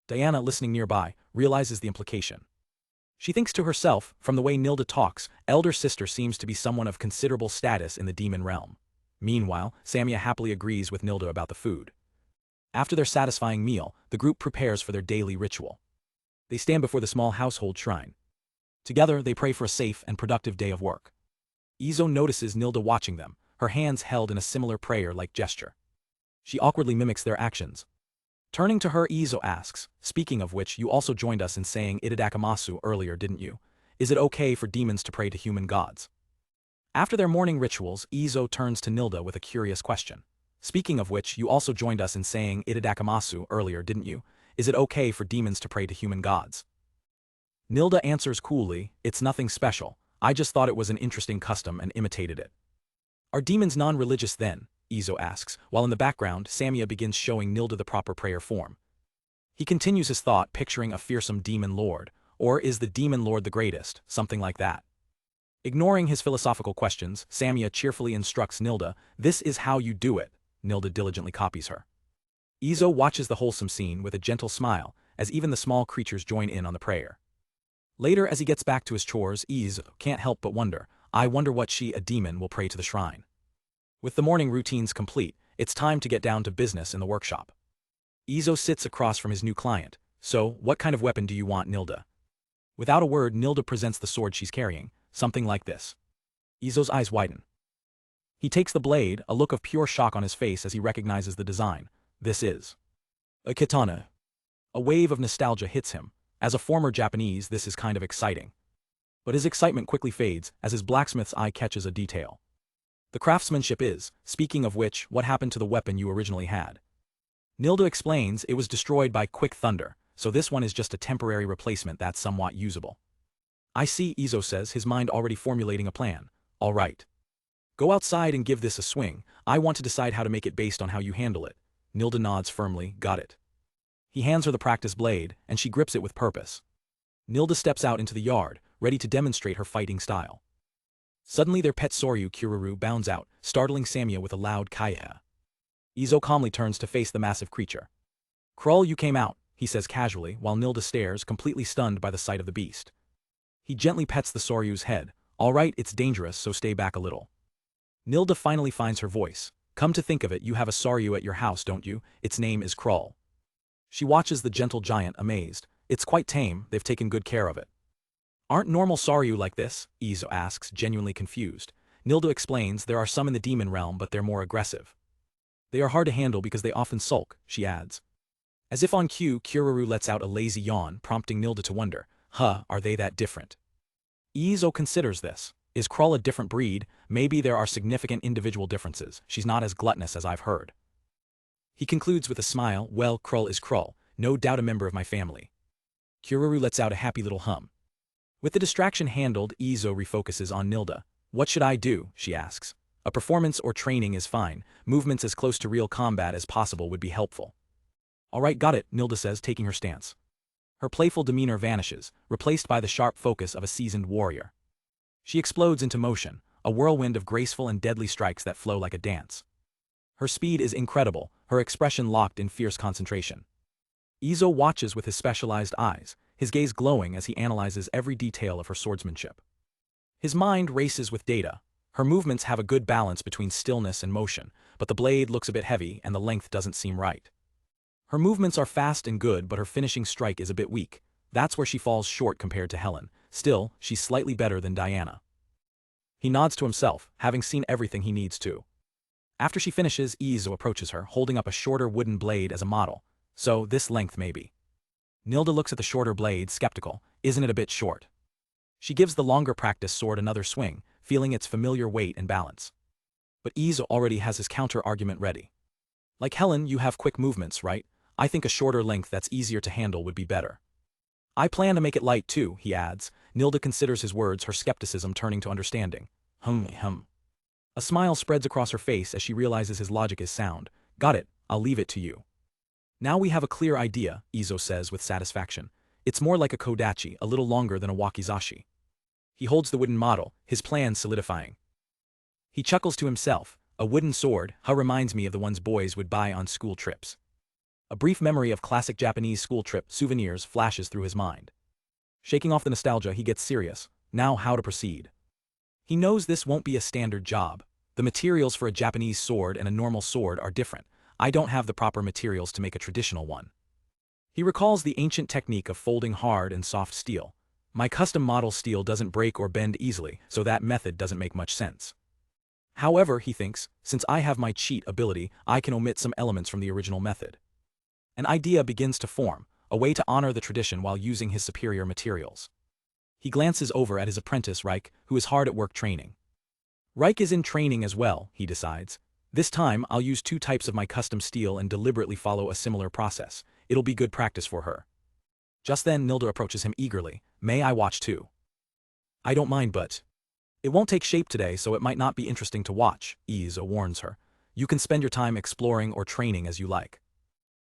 Diana, listening nearby, realizes the implication. She thinks to herself, from the way Nilda talks, elder sister seems to be someone of considerable status in the demon realm. Meanwhile, Samia happily agrees with Nilda about the food. After their satisfying meal, the group prepares for their daily ritual. They stand before the small household shrine. Together, they pray for a safe and productive day of work. Izo notices Nilda watching them, her hands held in a similar prayer-like gesture. She awkwardly mimics their actions. Turning to her, Izo asks, speaking of which, you also joined us in saying itadakamasu earlier, didn't you? Is it okay for demons to pray to human gods? After their morning rituals, Izo turns to Nilda with a curious question. Speaking of which, you also joined us in saying itadakamasu earlier, didn't you? Is it okay for demons to pray to human gods? Nilda answers coolly, it's nothing special, I just thought it was an interesting custom and imitated it. Are demons non-religious then? Izo asks, while in the background, Samia begins showing Nilda the proper prayer form. He continues his thought, picturing a fearsome demon lord, or is the demon lord the greatest, something like that. Ignoring his philosophical questions, Samia cheerfully instructs Nilda, this is how you do it. Nilda diligently copies her. Izo watches the wholesome scene with a gentle smile, as even the small creatures join in on the prayer. Later, as he gets back to his chores, Izo can't help but wonder, I wonder what she, a demon, will pray to the shrine. With the morning routines complete, it's time to get down to business in the workshop. Izo sits across from his new client. So, what kind of weapon do you want, Nilda? Without a word, Nilda presents the sword she's carrying, something like this. Izo's eyes widen. He takes the blade, a look of pure shock on his face as he recognizes the design. This is a katana. A wave of nostalgia hits him. As a former Japanese, this is kind of exciting. But his excitement quickly fades as his blacksmith's eye catches a detail. The craftsmanship is, speaking of which, what happened to the weapon you originally had? Nilda explains it was destroyed by quick thunder, so this one is just a temporary replacement that's somewhat usable. I see, Izo says, his mind already formulating a plan. All right. Go outside and give this a swing, I want to decide how to make it based on how you handle it. Nilda nods firmly, got it. He hands her the practice blade, and she grips it with purpose. Nilda steps out into the yard, ready to demonstrate her fighting style. Suddenly their pet Soru Kururu bounds out, startling Samia with a loud kaya. Izo calmly turns to face the massive creature. Krull, you came out, he says casually, while Nilda stares, completely stunned by the sight of the beast. He gently pets the Soryu's head. All right, it's dangerous, so stay back a little. Nilda finally finds her voice. Come to think of it, you have a Soryu at your house, don't you? Its name is Krull. She watches the gentle giant, amazed. It's quite tame, they've taken good care of it. Aren't normal Soryu like this? Izo asks, genuinely confused. Nilda explains there are some in the demon realm, but they're more aggressive. They are hard to handle because they often sulk, she adds. As if on cue, Kururu lets out a lazy yawn, prompting Nilda to wonder, are they that different? Izo considers this. Is Krull a different breed? Maybe there are significant individual differences. She's not as gluttonous as I've heard. He concludes with a smile, well, Krull is Krull, no doubt a member of my family. Kururu lets out a happy little hum. With the distraction handled, Izo refocuses on Nilda. What should I do? She asks. A performance or training is fine. Movements as close to real combat as possible would be helpful. All right, got it, Nilda says, taking her stance. Her playful demeanor vanishes, replaced by the sharp focus of a seasoned warrior. She explodes into motion, a whirlwind of graceful and deadly strikes that flow like a dance. Her speed is incredible, her expression locked in fierce concentration. Izo watches with his specialized eyes, his gaze glowing as he analyzes every detail of her swordsmanship. His mind races with data. Her movements have a good balance between stillness and motion, but the blade looks a bit heavy and the length doesn't seem right. Her movements are fast and good, but her finishing strike is a bit weak. That's where she falls short compared to Helen. Still, she's slightly better than Diana. He nods to himself, having seen everything he needs to. After she finishes, Izo approaches her, holding up a shorter wooden blade as a model. So, this length maybe. Nilda looks at the shorter blade, skeptical. Isn't it a bit short? She gives the longer practice sword another swing, feeling its familiar weight and balance. But Izo already has his counter-argument ready. Like Helen, you have quick movements, right? I think a shorter length that's easier to handle would be better. I plan to make it light too, he adds. Nilda considers his words, her skepticism turning to understanding. A smile spreads across her face as she realizes his logic is sound. Got it, I'll leave it to you. Now we have a clear idea, Izo says with satisfaction. It's more like a kodachi, a little longer than a wakizashi. He holds the wooden model, his plan solidifying. He chuckles to himself. A wooden sword, reminds me of the ones boys would buy on school trips. A brief memory of classic Japanese school trip souvenirs flashes through his mind. Shaking off the nostalgia, he gets serious. Now how to proceed. He knows this won't be a standard job. The materials for a Japanese sword and a normal sword are different. I don't have the proper materials to make a traditional one. He recalls the ancient technique of folding hard and soft steel. My custom model steel doesn't break or bend easily, so that method doesn't make much sense. However, he thinks, since I have my cheat ability, I can omit some elements from the original method. An idea begins to form, a way to honor the tradition while using his superior materials. He glances over at his apprentice Riku, who is hard at work training. Riku is in training as well, he decides. This time, I'll use 2 types of my custom steel and deliberately follow a similar process. It'll be good practice for her. Just then Nilda approaches him eagerly. May I watch too? I don't mind, but it won't take shape today, so it might not be interesting to watch, Izo warns her. You can spend your time exploring or training as you like.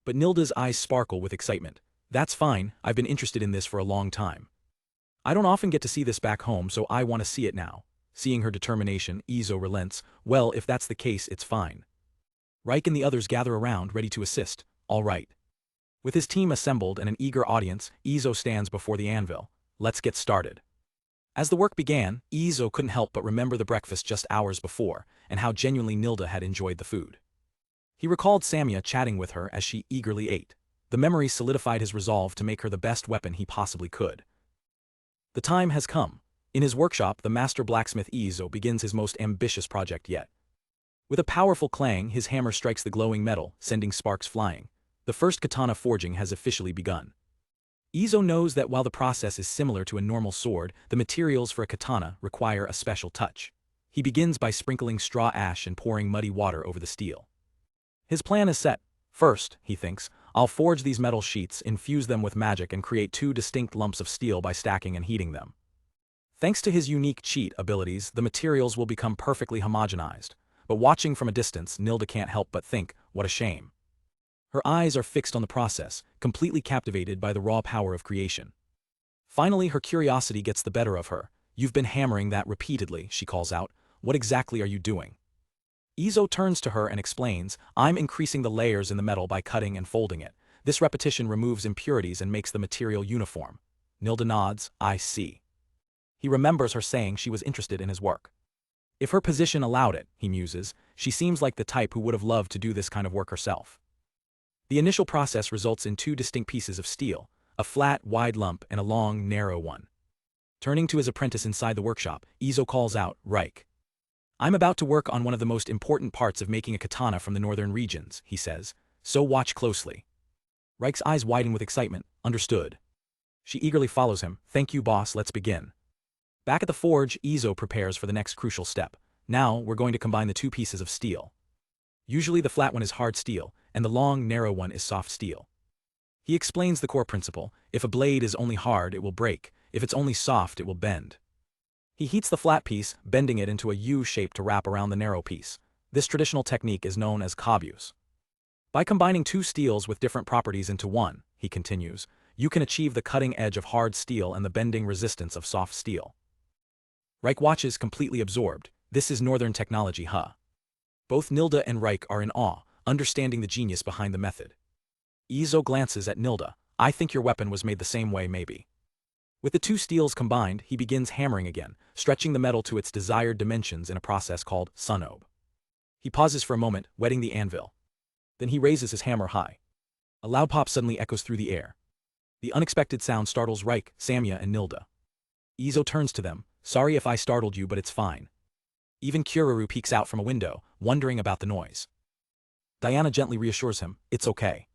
But Nilda's eyes sparkle with excitement. That's fine, I've been interested in this for a long time. I don't often get to see this back home, so I want to see it now. Seeing her determination, Izo relents. Well, if that's the case, it's fine. Riku and the others gather around, ready to assist. All right. With his team assembled and an eager audience, Izo stands before the anvil. Let's get started. As the work began, Izo couldn't help but remember the breakfast just hours before, and how genuinely Nilda had enjoyed the food. He recalled Samia chatting with her as she eagerly ate. The memory solidified his resolve to make her the best weapon he possibly could. The time has come. In his workshop, the master blacksmith Izo begins his most ambitious project yet. With a powerful clang, his hammer strikes the glowing metal, sending sparks flying. The first katana forging has officially begun. Izo knows that while the process is similar to a normal sword, the materials for a katana require a special touch. He begins by sprinkling straw ash and pouring muddy water over the steel. His plan is set. First, he thinks, I'll forge these metal sheets, infuse them with magic, and create 2 distinct lumps of steel by stacking and heating them. Thanks to his unique cheat abilities, the materials will become perfectly homogenized. But watching from a distance, Nilda can't help but think, what a shame. Her eyes are fixed on the process, completely captivated by the raw power of creation. Finally, her curiosity gets the better of her. You've been hammering that repeatedly, she calls out. What exactly are you doing? Izo turns to her and explains, I'm increasing the layers in the metal by cutting and folding it. This repetition removes impurities and makes the material uniform. Nilda nods, I see. He remembers her saying she was interested in his work. If her position allowed it, he muses, she seems like the type who would have loved to do this kind of work herself. The initial process results in 2 distinct pieces of steel, a flat, wide lump and a long, narrow one. Turning to his apprentice inside the workshop, Izo calls out, Riku. I'm about to work on one of the most important parts of making a katana from the northern regions, he says, so watch closely. Riku's eyes widen with excitement. Understood. She eagerly follows him. Thank you, boss, let's begin. Back at the forge, Izo prepares for the next crucial step. Now, we're going to combine the 2 pieces of steel. Usually the flat one is hard steel, and the long, narrow one is soft steel. He explains the core principle. If a blade is only hard, it will break. If it's only soft, it will bend. He heats the flat piece, bending it into a U shape to wrap around the narrow piece. This traditional technique is known as kabuse. By combining 2 steels with different properties into one, he continues, you can achieve the cutting edge of hard steel and the bending resistance of soft steel. Riku watches, completely absorbed. This is northern technology, huh? Both Nilda and Riku are in awe, understanding the genius behind the method. Izo glances at Nilda. I think your weapon was made the same way, maybe. With the 2 steels combined, he begins hammering again, stretching the metal to its desired dimensions in a process called sunob. He pauses for a moment, wetting the anvil. Then he raises his hammer high. A loud pop suddenly echoes through the air. The unexpected sound startles Riku, Samia, and Nilda. Izo turns to them. Sorry if I startled you, but it's fine. Even Kururu peeks out from a window, wondering about the noise. Diana gently reassures him, it's okay.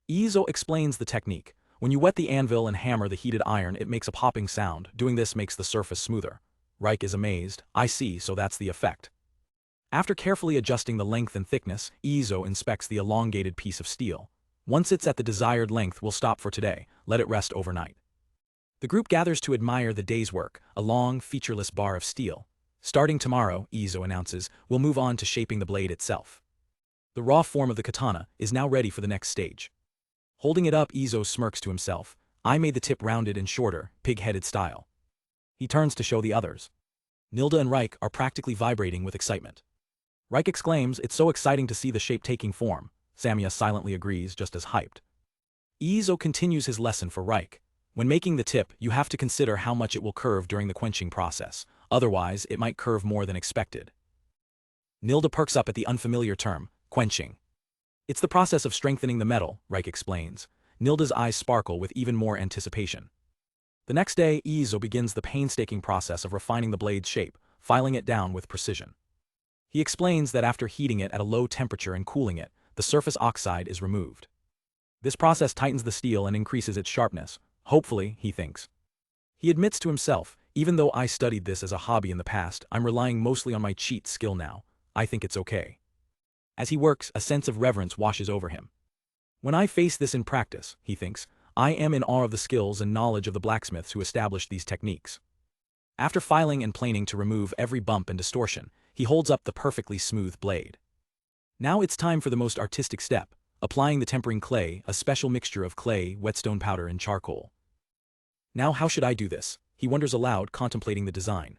Izo explains the technique. When you wet the anvil and hammer the heated iron, it makes a popping sound. Doing this makes the surface smoother. Riku is amazed. I see, so that's the effect. After carefully adjusting the length and thickness, Izo inspects the elongated piece of steel. Once it's at the desired length, we'll stop for today. Let it rest overnight. The group gathers to admire the day's work, a long, featureless bar of steel. Starting tomorrow, Izo announces, we'll move on to shaping the blade itself. The raw form of the katana is now ready for the next stage. Holding it up, Izo smirks to himself. I made the tip rounded and shorter, pig-headed style. He turns to show the others. Nilda and Riku are practically vibrating with excitement. Riku exclaims, it's so exciting to see the shape taking form. Samia silently agrees, just as hyped. Izo continues his lesson for Reich. When making the tip, you have to consider how much it will curve during the quenching process, otherwise it might curve more than expected. Nilda perks up at the unfamiliar term, quenching. It's the process of strengthening the metal, Reich explains. Nilda's eyes sparkle with even more anticipation. The next day, Izo begins the painstaking process of refining the blade's shape, filing it down with precision. He explains that after heating it at a low temperature and cooling it, the surface oxide is removed. This process tightens the steel and increases its sharpness, hopefully, he thinks. He admits to himself, even though I studied this as a hobby in the past, I'm relying mostly on my cheat skill now. I think it's okay. As he works, a sense of reverence washes over him. When I face this in practice, he thinks, I am in awe of the skills and knowledge of the blacksmiths who established these techniques. After filing and planing to remove every bump and distortion, he holds up the perfectly smooth blade. Now it's time for the most artistic step, applying the tempering clay, a special mixture of clay, whetstone powder and charcoal. Now how should I do this? He wonders aloud, contemplating the design.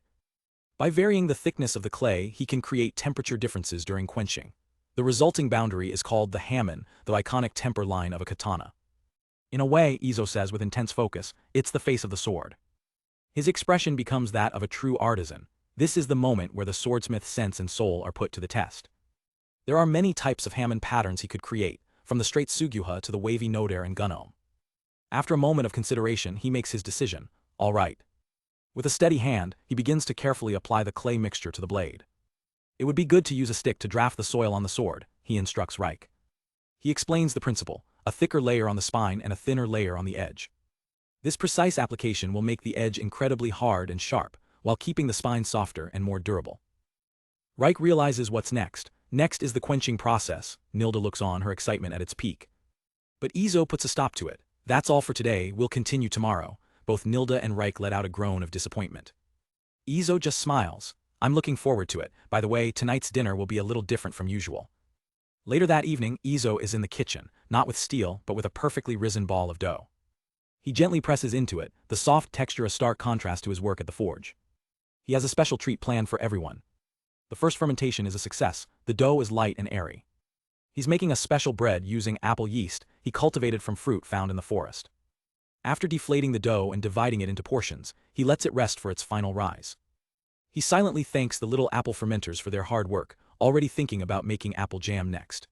By varying the thickness of the clay, he can create temperature differences during quenching. The resulting boundary is called the hamon, the iconic temper line of a katana. In a way, Izo says with intense focus, it's the face of the sword. His expression becomes that of a true artisan. This is the moment where the swordsmith's sense and soul are put to the test. There are many types of hamon patterns he could create, from the straight sugyuha to the wavy nodair and gunome. After a moment of consideration, he makes his decision. All right. With a steady hand, he begins to carefully apply the clay mixture to the blade. It would be good to use a stick to draft the soil on the sword, he instructs Reich. He explains the principle, a thicker layer on the spine and a thinner layer on the edge. This precise application will make the edge incredibly hard and sharp, while keeping the spine softer and more durable. Reich realizes what's next. Next is the quenching process. Nilda looks on, her excitement at its peak. But Izo puts a stop to it. That's all for today, we'll continue tomorrow. Both Nilda and Reich let out a groan of disappointment. Izo just smiles. I'm looking forward to it. By the way, tonight's dinner will be a little different from usual. Later that evening, Izo is in the kitchen, not with steel, but with a perfectly risen ball of dough. He gently presses into it, the soft texture a stark contrast to his work at the forge. He has a special treat planned for everyone. The first fermentation is a success. The dough is light and airy. He's making a special bread using apple yeast he cultivated from fruit found in the forest. After deflating the dough and dividing it into portions, he lets it rest for its final rise. He silently thanks the little apple fermenters for their hard work, already thinking about making apple jam next.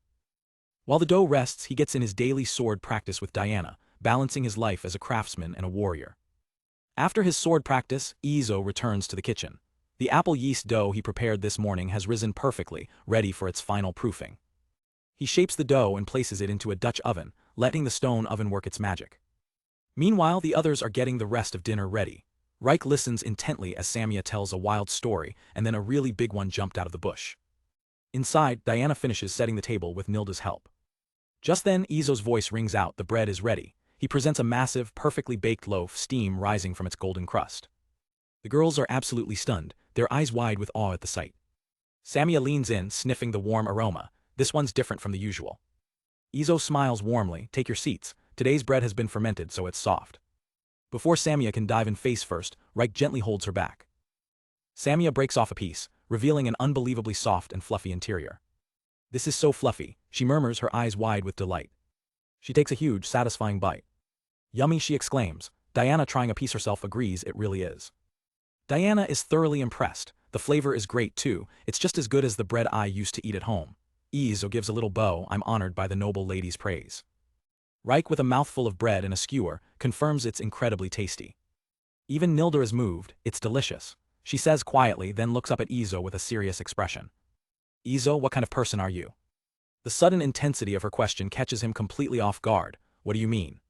While the dough rests, he gets in his daily sword practice with Diana, balancing his life as a craftsman and a warrior. After his sword practice, Izo returns to the kitchen. The apple yeast dough he prepared this morning has risen perfectly, ready for its final proofing. He shapes the dough and places it into a Dutch oven, letting the stone oven work its magic. Meanwhile, the others are getting the rest of dinner ready. Reich listens intently as Samia tells a wild story, and then a really big one jumped out of the bush. Inside, Diana finishes setting the table with Nilda's help. Just then, Izo's voice rings out, the bread is ready. He presents a massive, perfectly baked loaf, steam rising from its golden crust. The girls are absolutely stunned, their eyes wide with awe at the sight. Samia leans in, sniffing the warm aroma. This one's different from the usual. Izo smiles warmly. Take your seats. Today's bread has been fermented, so it's soft. Before Samia can dive in face first, Reich gently holds her back. Samia breaks off a piece, revealing an unbelievably soft and fluffy interior. This is so fluffy, she murmurs, her eyes wide with delight. She takes a huge, satisfying bite. Yummy, she exclaims. Diana, trying a piece herself, agrees it really is. Diana is thoroughly impressed. The flavor is great too. It's just as good as the bread I used to eat at home. Izo gives a little bow. I'm honored by the noble lady's praise. Reich, with a mouthful of bread and a skewer, confirms it's incredibly tasty. Even Nilda is moved. It's delicious, she says quietly, then looks up at Izo with a serious expression. Izo, what kind of person are you? The sudden intensity of her question catches him completely off guard. What do you mean?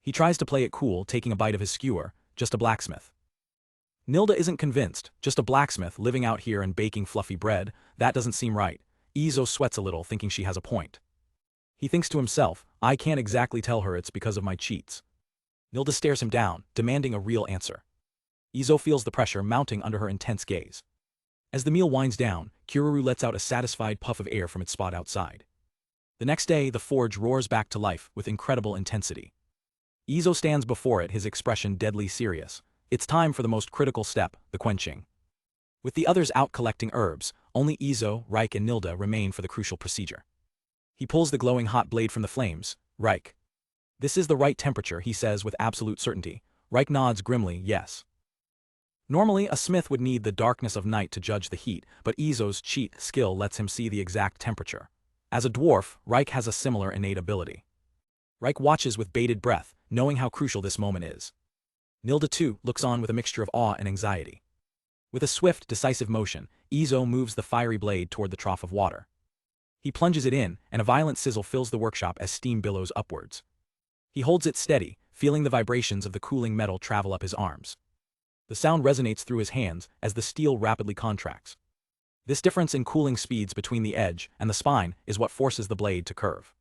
He tries to play it cool, taking a bite of his skewer. Just a blacksmith. Nilda isn't convinced. Just a blacksmith living out here and baking fluffy bread? That doesn't seem right. Izo sweats a little, thinking she has a point. He thinks to himself, I can't exactly tell her it's because of my cheats. Nilda stares him down, demanding a real answer. Izo feels the pressure mounting under her intense gaze. As the meal winds down, Kiruru lets out a satisfied puff of air from its spot outside. The next day, the forge roars back to life with incredible intensity. Izo stands before it, his expression deadly serious. It's time for the most critical step, the quenching. With the others out collecting herbs, only Izo, Reich and Nilda remain for the crucial procedure. He pulls the glowing hot blade from the flames. Reich. This is the right temperature, he says with absolute certainty. Reich nods grimly, yes. Normally, a smith would need the darkness of night to judge the heat, but Izo's cheat skill lets him see the exact temperature. As a dwarf, Reich has a similar innate ability. Reich watches with bated breath, knowing how crucial this moment is. Nilda too looks on with a mixture of awe and anxiety. With a swift, decisive motion, Izo moves the fiery blade toward the trough of water. He plunges it in, and a violent sizzle fills the workshop as steam billows upwards. He holds it steady, feeling the vibrations of the cooling metal travel up his arms. The sound resonates through his hands as the steel rapidly contracts. This difference in cooling speeds between the edge and the spine is what forces the blade to curve.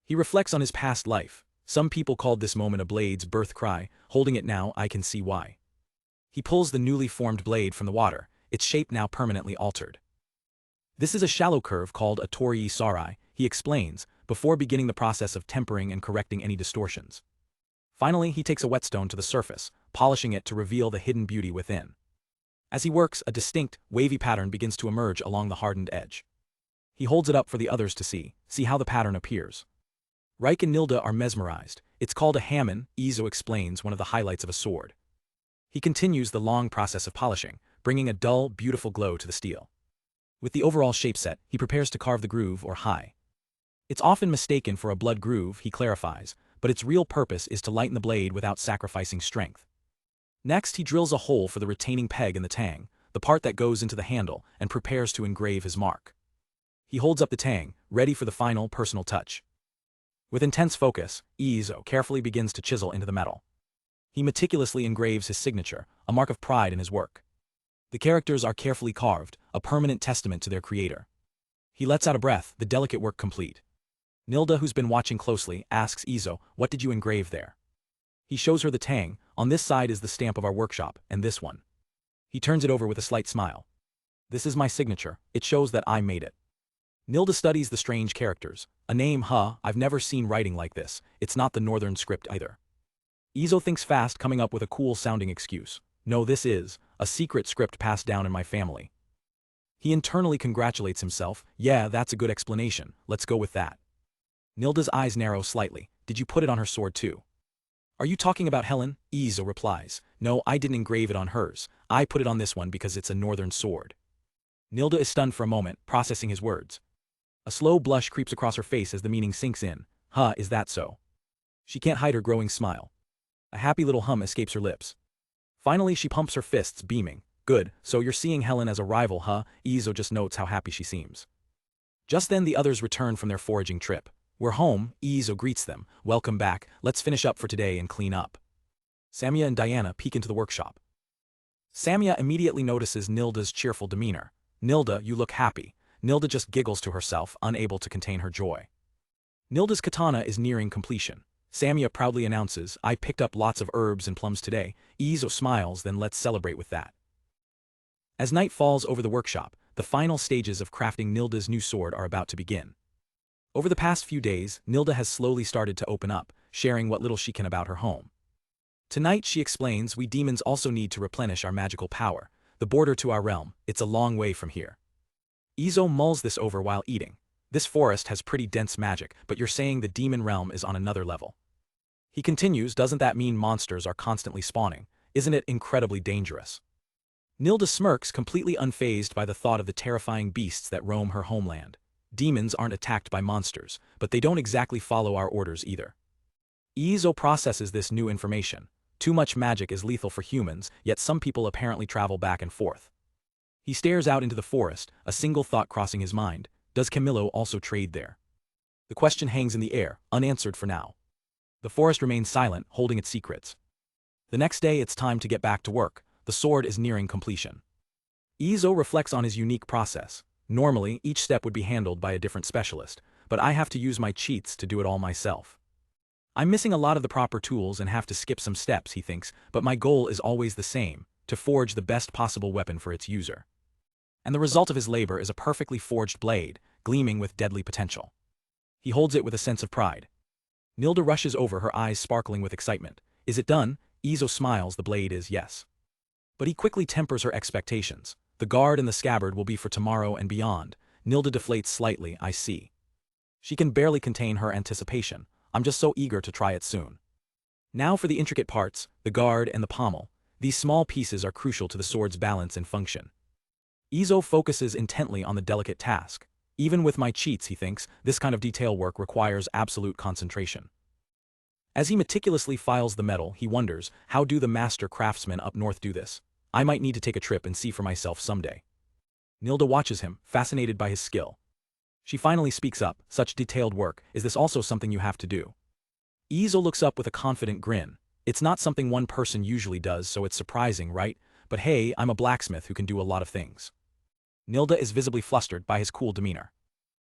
He reflects on his past life. Some people called this moment a blade's birth cry. Holding it now, I can see why. He pulls the newly formed blade from the water, its shape now permanently altered. This is a shallow curve called a torii sarai, he explains, before beginning the process of tempering and correcting any distortions. Finally, he takes a whetstone to the surface, polishing it to reveal the hidden beauty within. As he works, a distinct, wavy pattern begins to emerge along the hardened edge. He holds it up for the others to see how the pattern appears. Reich and Nilda are mesmerized. It's called a hamon, Izo explains, one of the highlights of a sword. He continues the long process of polishing, bringing a dull, beautiful glow to the steel. With the overall shape set, he prepares to carve the groove or hai. It's often mistaken for a blood groove, he clarifies, but its real purpose is to lighten the blade without sacrificing strength. Next, he drills a hole for the retaining peg in the tang, the part that goes into the handle, and prepares to engrave his mark. He holds up the tang, ready for the final, personal touch. With intense focus, Izo carefully begins to chisel into the metal. He meticulously engraves his signature, a mark of pride in his work. The characters are carefully carved, a permanent testament to their creator. He lets out a breath, the delicate work complete. Nilda, who's been watching closely, asks Izo, what did you engrave there? He shows her the tang. On this side is the stamp of our workshop, and this one. He turns it over with a slight smile. This is my signature. It shows that I made it. Nilda studies the strange characters. A name, I've never seen writing like this. It's not the northern script either. Izo thinks fast, coming up with a cool-sounding excuse. No, this is a secret script passed down in my family. He internally congratulates himself. Yeah, that's a good explanation. Let's go with that. Nilda's eyes narrow slightly. Did you put it on her sword too? Are you talking about Helen? Izo replies. No, I didn't engrave it on hers. I put it on this one because it's a northern sword. Nilda is stunned for a moment, processing his words. A slow blush creeps across her face as the meaning sinks in. Is that so? She can't hide her growing smile. A happy little hum escapes her lips. Finally, she pumps her fists, beaming. Good, so you're seeing Helen as a rival, Izo just notes how happy she seems. Just then the others return from their foraging trip. We're home, Izo greets them. Welcome back, let's finish up for today and clean up. Samia and Diana peek into the workshop. Samia immediately notices Nilda's cheerful demeanor. Nilda, you look happy. Nilda just giggles to herself, unable to contain her joy. Nilda's katana is nearing completion. Samia proudly announces, I picked up lots of herbs and plums today. Izo smiles, then let's celebrate with that. As night falls over the workshop, the final stages of crafting Nilda's new sword are about to begin. Over the past few days, Nilda has slowly started to open up, sharing what little she can about her home. Tonight, she explains, we demons also need to replenish our magical power. The border to our realm, it's a long way from here. Izo mulls this over while eating. This forest has pretty dense magic, but you're saying the demon realm is on another level. He continues, doesn't that mean monsters are constantly spawning? Isn't it incredibly dangerous? Nilda smirks, completely unfazed by the thought of the terrifying beasts that roam her homeland. Demons aren't attacked by monsters, but they don't exactly follow our orders either. Izo processes this new information. Too much magic is lethal for humans, yet some people apparently travel back and forth. He stares out into the forest, a single thought crossing his mind. Does Camilo also trade there? The question hangs in the air, unanswered for now. The forest remains silent, holding its secrets. The next day, it's time to get back to work. The sword is nearing completion. Izo reflects on his unique process. Normally, each step would be handled by a different specialist, but I have to use my cheats to do it all myself. I'm missing a lot of the proper tools and have to skip some steps, he thinks, but my goal is always the same, to forge the best possible weapon for its user. And the result of his labor is a perfectly forged blade, gleaming with deadly potential. He holds it with a sense of pride. Nilda rushes over, her eyes sparkling with excitement. Is it done? Izo smiles, the blade is yes. But he quickly tempers her expectations. The guard and the scabbard will be for tomorrow and beyond. Nilda deflates slightly, I see. She can barely contain her anticipation. I'm just so eager to try it soon. Now for the intricate parts, the guard and the pommel. These small pieces are crucial to the sword's balance and function. Izo focuses intently on the delicate task. Even with my cheats, he thinks, this kind of detail work requires absolute concentration. As he meticulously files the metal, he wonders, how do the master craftsmen up north do this? I might need to take a trip and see for myself someday. Nilda watches him, fascinated by his skill. She finally speaks up, such detailed work, is this also something you have to do? Izo looks up with a confident grin. It's not something one person usually does, so it's surprising, right? But hey, I'm a blacksmith who can do a lot of things. Nilda is visibly flustered by his cool demeanor.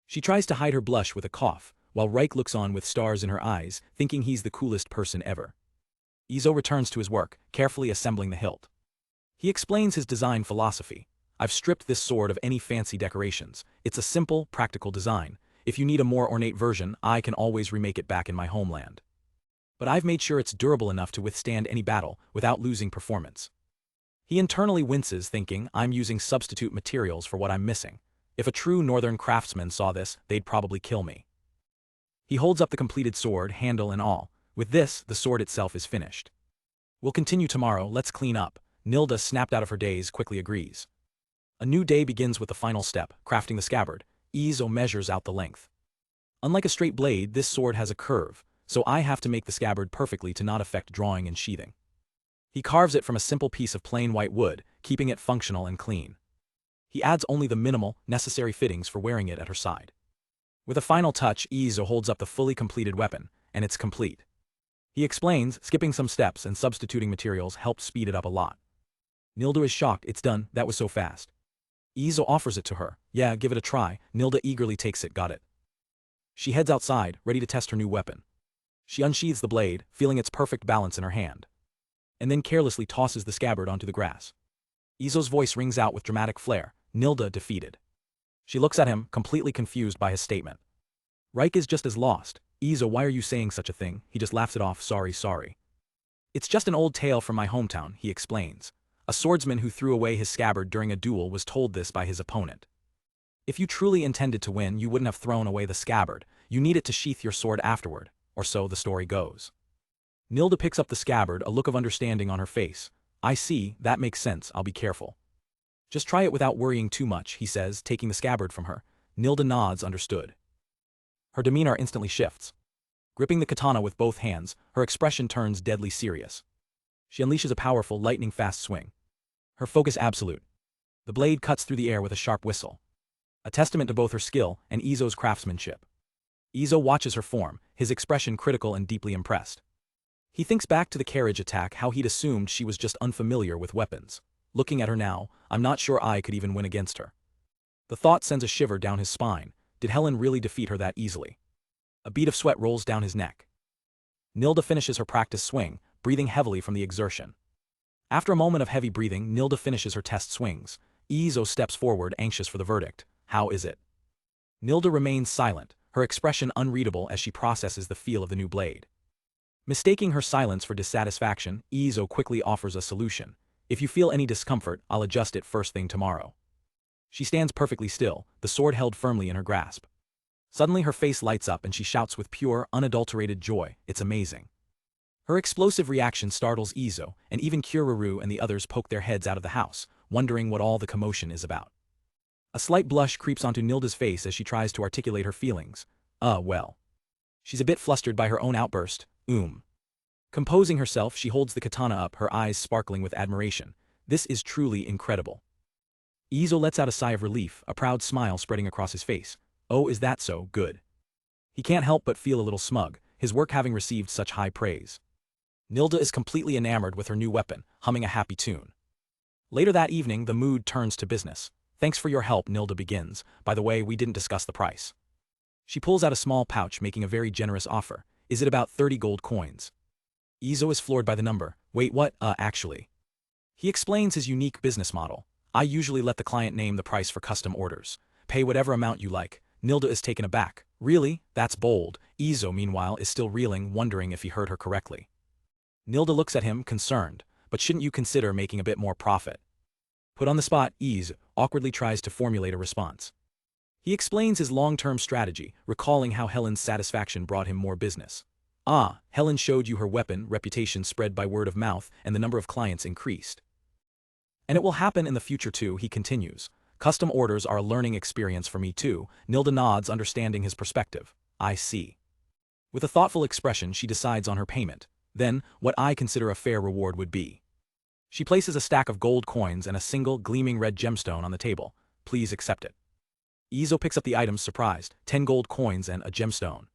She tries to hide her blush with a cough, while Riku looks on with stars in her eyes, thinking he's the coolest person ever. Izo returns to his work, carefully assembling the hilt. He explains his design philosophy. I've stripped this sword of any fancy decorations. It's a simple, practical design. If you need a more ornate version, I can always remake it back in my homeland. But I've made sure it's durable enough to withstand any battle, without losing performance. He internally winces, thinking, I'm using substitute materials for what I'm missing. If a true northern craftsman saw this, they'd probably kill me. He holds up the completed sword, handle and all. With this, the sword itself is finished. We'll continue tomorrow, let's clean up. Nilda, snapped out of her daze, quickly agrees. A new day begins with the final step, crafting the scabbard. Izo measures out the length. Unlike a straight blade, this sword has a curve, so I have to make the scabbard perfectly to not affect drawing and sheathing. He carves it from a simple piece of plain white wood, keeping it functional and clean. He adds only the minimal, necessary fittings for wearing it at her side. With a final touch, Izo holds up the fully completed weapon, and it's complete. He explains, skipping some steps and substituting materials helped speed it up a lot. Nilda is shocked, it's done, that was so fast. Izo offers it to her. Yeah, give it a try. Nilda eagerly takes it, got it. She heads outside, ready to test her new weapon. She unsheathes the blade, feeling its perfect balance in her hand. And then carelessly tosses the scabbard onto the grass. Izo's voice rings out with dramatic flair. Nilda defeated. She looks at him, completely confused by his statement. Riku is just as lost. Izo, why are you saying such a thing? He just laughs it off, sorry. It's just an old tale from my hometown, he explains. A swordsman who threw away his scabbard during a duel was told this by his opponent. If you truly intended to win, you wouldn't have thrown away the scabbard. You need it to sheath your sword afterward, or so the story goes. Nilda picks up the scabbard, a look of understanding on her face. I see, that makes sense, I'll be careful. Just try it without worrying too much, he says, taking the scabbard from her. Nilda nods, understood. Her demeanor instantly shifts. Gripping the katana with both hands, her expression turns deadly serious. She unleashes a powerful, lightning-fast swing. Her focus absolute. The blade cuts through the air with a sharp whistle. A testament to both her skill and Izo's craftsmanship. Izo watches her form, his expression critical and deeply impressed. He thinks back to the carriage attack, how he'd assumed she was just unfamiliar with weapons. Looking at her now, I'm not sure I could even win against her. The thought sends a shiver down his spine. Did Helen really defeat her that easily? A bead of sweat rolls down his neck. Nilda finishes her practice swing, breathing heavily from the exertion. After a moment of heavy breathing, Nilda finishes her test swings. Izo steps forward, anxious for the verdict. How is it? Nilda remains silent, her expression unreadable as she processes the feel of the new blade. Mistaking her silence for dissatisfaction, Izo quickly offers a solution. If you feel any discomfort, I'll adjust it first thing tomorrow. She stands perfectly still, the sword held firmly in her grasp. Suddenly her face lights up and she shouts with pure, unadulterated joy, it's amazing. Her explosive reaction startles Izo, and even Kururu and the others poke their heads out of the house, wondering what all the commotion is about. A slight blush creeps onto Nilda's face as she tries to articulate her feelings. Well. She's a bit flustered by her own outburst. Composing herself, she holds the katana up, her eyes sparkling with admiration. This is truly incredible. Izo lets out a sigh of relief, a proud smile spreading across his face. Oh, is that so? Good. He can't help but feel a little smug, his work having received such high praise. Nilda is completely enamored with her new weapon, humming a happy tune. Later that evening, the mood turns to business. Thanks for your help, Nilda begins. By the way, we didn't discuss the price. She pulls out a small pouch, making a very generous offer. Is it about 30 gold coins? Izo is floored by the number. Wait, what? Actually. He explains his unique business model. I usually let the client name the price for custom orders. Pay whatever amount you like. Nilda is taken aback. Really? That's bold. Izo, meanwhile, is still reeling, wondering if he heard her correctly. Nilda looks at him, concerned. But shouldn't you consider making a bit more profit? Put on the spot, Izo awkwardly tries to formulate a response. He explains his long-term strategy, recalling how Helen's satisfaction brought him more business. Ah, Helen showed you her weapon, reputation spread by word of mouth, and the number of clients increased. And it will happen in the future too, he continues. Custom orders are a learning experience for me too. Nilda nods, understanding his perspective. I see. With a thoughtful expression, she decides on her payment. Then, what I consider a fair reward would be. She places a stack of gold coins and a single, gleaming red gemstone on the table. Please accept it. Izo picks up the items surprised, 10 gold coins and a gemstone.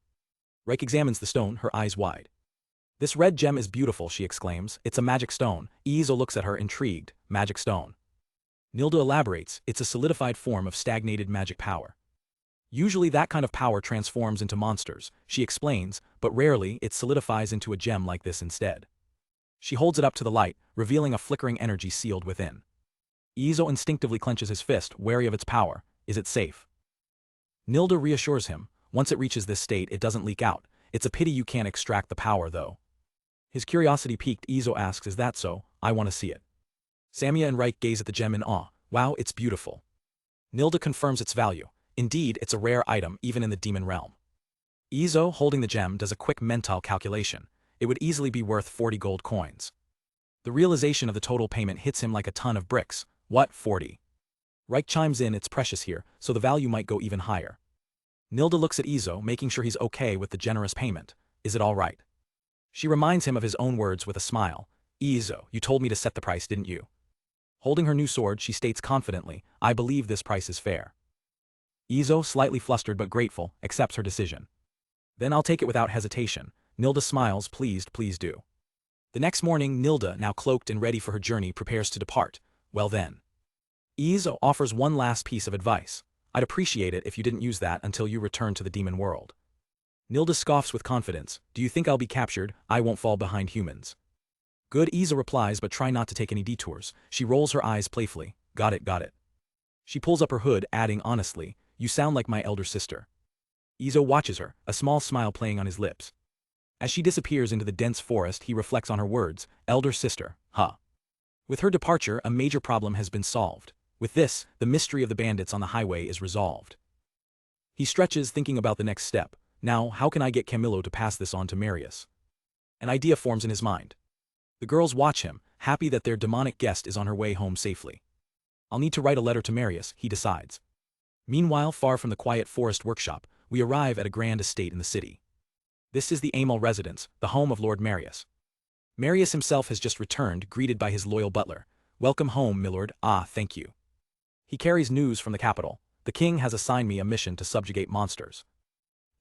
Reik examines the stone, her eyes wide. This red gem is beautiful, she exclaims. It's a magic stone. Izo looks at her, intrigued. Magic stone. Nilda elaborates, it's a solidified form of stagnated magic power. Usually that kind of power transforms into monsters, she explains, but rarely it solidifies into a gem like this instead. She holds it up to the light, revealing a flickering energy sealed within. Izo instinctively clenches his fist, wary of its power. Is it safe? Nilda reassures him. Once it reaches this state, it doesn't leak out. It's a pity you can't extract the power, though. His curiosity piqued, Izo asks, is that so? I want to see it. Samia and Reik gaze at the gem in awe. Wow, it's beautiful. Nilda confirms its value. Indeed, it's a rare item, even in the demon realm. Izo, holding the gem, does a quick mental calculation. It would easily be worth 40 gold coins. The realization of the total payment hits him like a ton of bricks. What, 40? Reik chimes in, it's precious here, so the value might go even higher. Nilda looks at Izo, making sure he's okay with the generous payment. Is it all right? She reminds him of his own words with a smile. Izo, you told me to set the price, didn't you? Holding her new sword, she states confidently, I believe this price is fair. Izo, slightly flustered but grateful, accepts her decision. Then I'll take it without hesitation. Nilda smiles, pleased, please do. The next morning, Nilda, now cloaked and ready for her journey, prepares to depart. Well then. Izo offers one last piece of advice. I'd appreciate it if you didn't use that until you return to the demon world. Nilda scoffs with confidence. Do you think I'll be captured? I won't fall behind humans. Good, Izo replies, but try not to take any detours. She rolls her eyes playfully. Got it, got it. She pulls up her hood, adding honestly, you sound like my elder sister. Izo watches her, a small smile playing on his lips. As she disappears into the dense forest, he reflects on her words. Elder sister, huh. With her departure, a major problem has been solved. With this, the mystery of the bandits on the highway is resolved. He stretches, thinking about the next step. Now, how can I get Camilo to pass this on to Marius? An idea forms in his mind. The girls watch him, happy that their demonic guest is on her way home safely. I'll need to write a letter to Marius, he decides. Meanwhile, far from the quiet forest workshop, we arrive at a grand estate in the city. This is the Amal residence, the home of Lord Marius. Marius himself has just returned, greeted by his loyal butler. Welcome home, milord. Ah, thank you. He carries news from the capital. The king has assigned me a mission to subjugate monsters.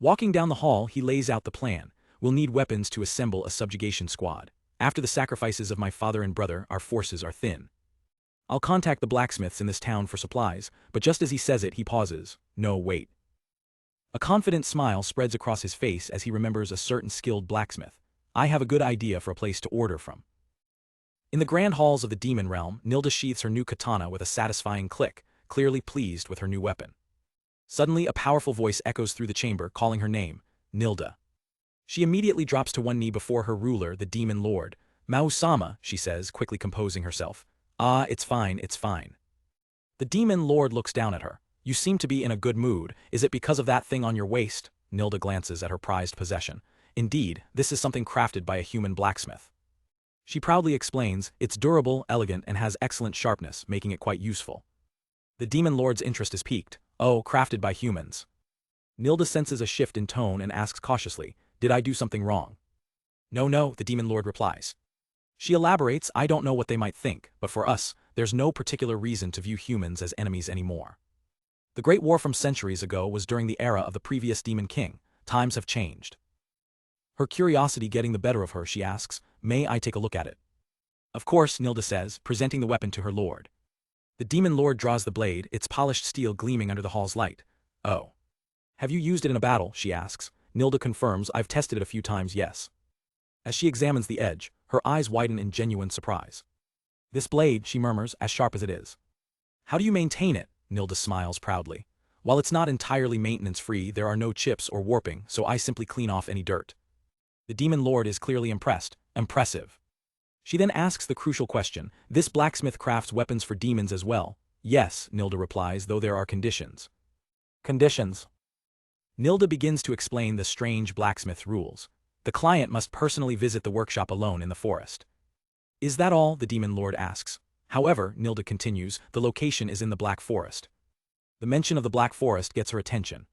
Walking down the hall, he lays out the plan. We'll need weapons to assemble a subjugation squad. After the sacrifices of my father and brother, our forces are thin. I'll contact the blacksmiths in this town for supplies, but just as he says it, he pauses. No, wait. A confident smile spreads across his face as he remembers a certain skilled blacksmith. I have a good idea for a place to order from. In the grand halls of the demon realm, Nilda sheathes her new katana with a satisfying click, clearly pleased with her new weapon. Suddenly, a powerful voice echoes through the chamber, calling her name, Nilda. She immediately drops to one knee before her ruler, the demon lord. Mausama, she says, quickly composing herself. Ah, it's fine, it's fine. The demon lord looks down at her. You seem to be in a good mood. Is it because of that thing on your waist? Nilda glances at her prized possession. Indeed, this is something crafted by a human blacksmith. She proudly explains, it's durable, elegant, and has excellent sharpness, making it quite useful. The demon lord's interest is piqued. Oh, crafted by humans. Nilda senses a shift in tone and asks cautiously, did I do something wrong? No, the demon lord replies. She elaborates, I don't know what they might think, but for us, there's no particular reason to view humans as enemies anymore. The Great War from centuries ago was during the era of the previous demon king. Times have changed. Her curiosity getting the better of her, she asks, may I take a look at it? Of course, Nilda says, presenting the weapon to her lord. The demon lord draws the blade, its polished steel gleaming under the hall's light. Oh. Have you used it in a battle, she asks. Nilda confirms, I've tested it a few times, yes. As she examines the edge, her eyes widen in genuine surprise. This blade, she murmurs, as sharp as it is. How do you maintain it? Nilda smiles proudly. While it's not entirely maintenance-free, there are no chips or warping, so I simply clean off any dirt. The demon lord is clearly impressed. Impressive. She then asks the crucial question, this blacksmith crafts weapons for demons as well? Yes, Nilda replies, though there are conditions. Conditions. Nilda begins to explain the strange blacksmith rules. The client must personally visit the workshop alone in the forest. Is that all? The demon lord asks. However, Nilda continues, the location is in the Black Forest. The mention of the Black Forest gets her attention.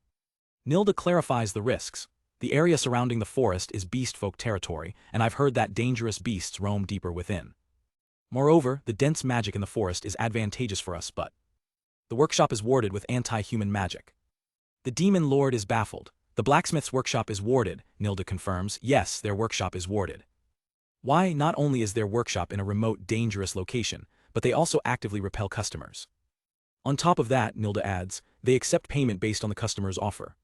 Nilda clarifies the risks. The area surrounding the forest is beast folk territory, and I've heard that dangerous beasts roam deeper within. Moreover, the dense magic in the forest is advantageous for us, but the workshop is warded with anti-human magic. The demon lord is baffled. The blacksmith's workshop is warded, Nilda confirms. Yes, their workshop is warded. Why? Not only is their workshop in a remote, dangerous location, but they also actively repel customers. On top of that, Nilda adds, they accept payment based on the customer's offer.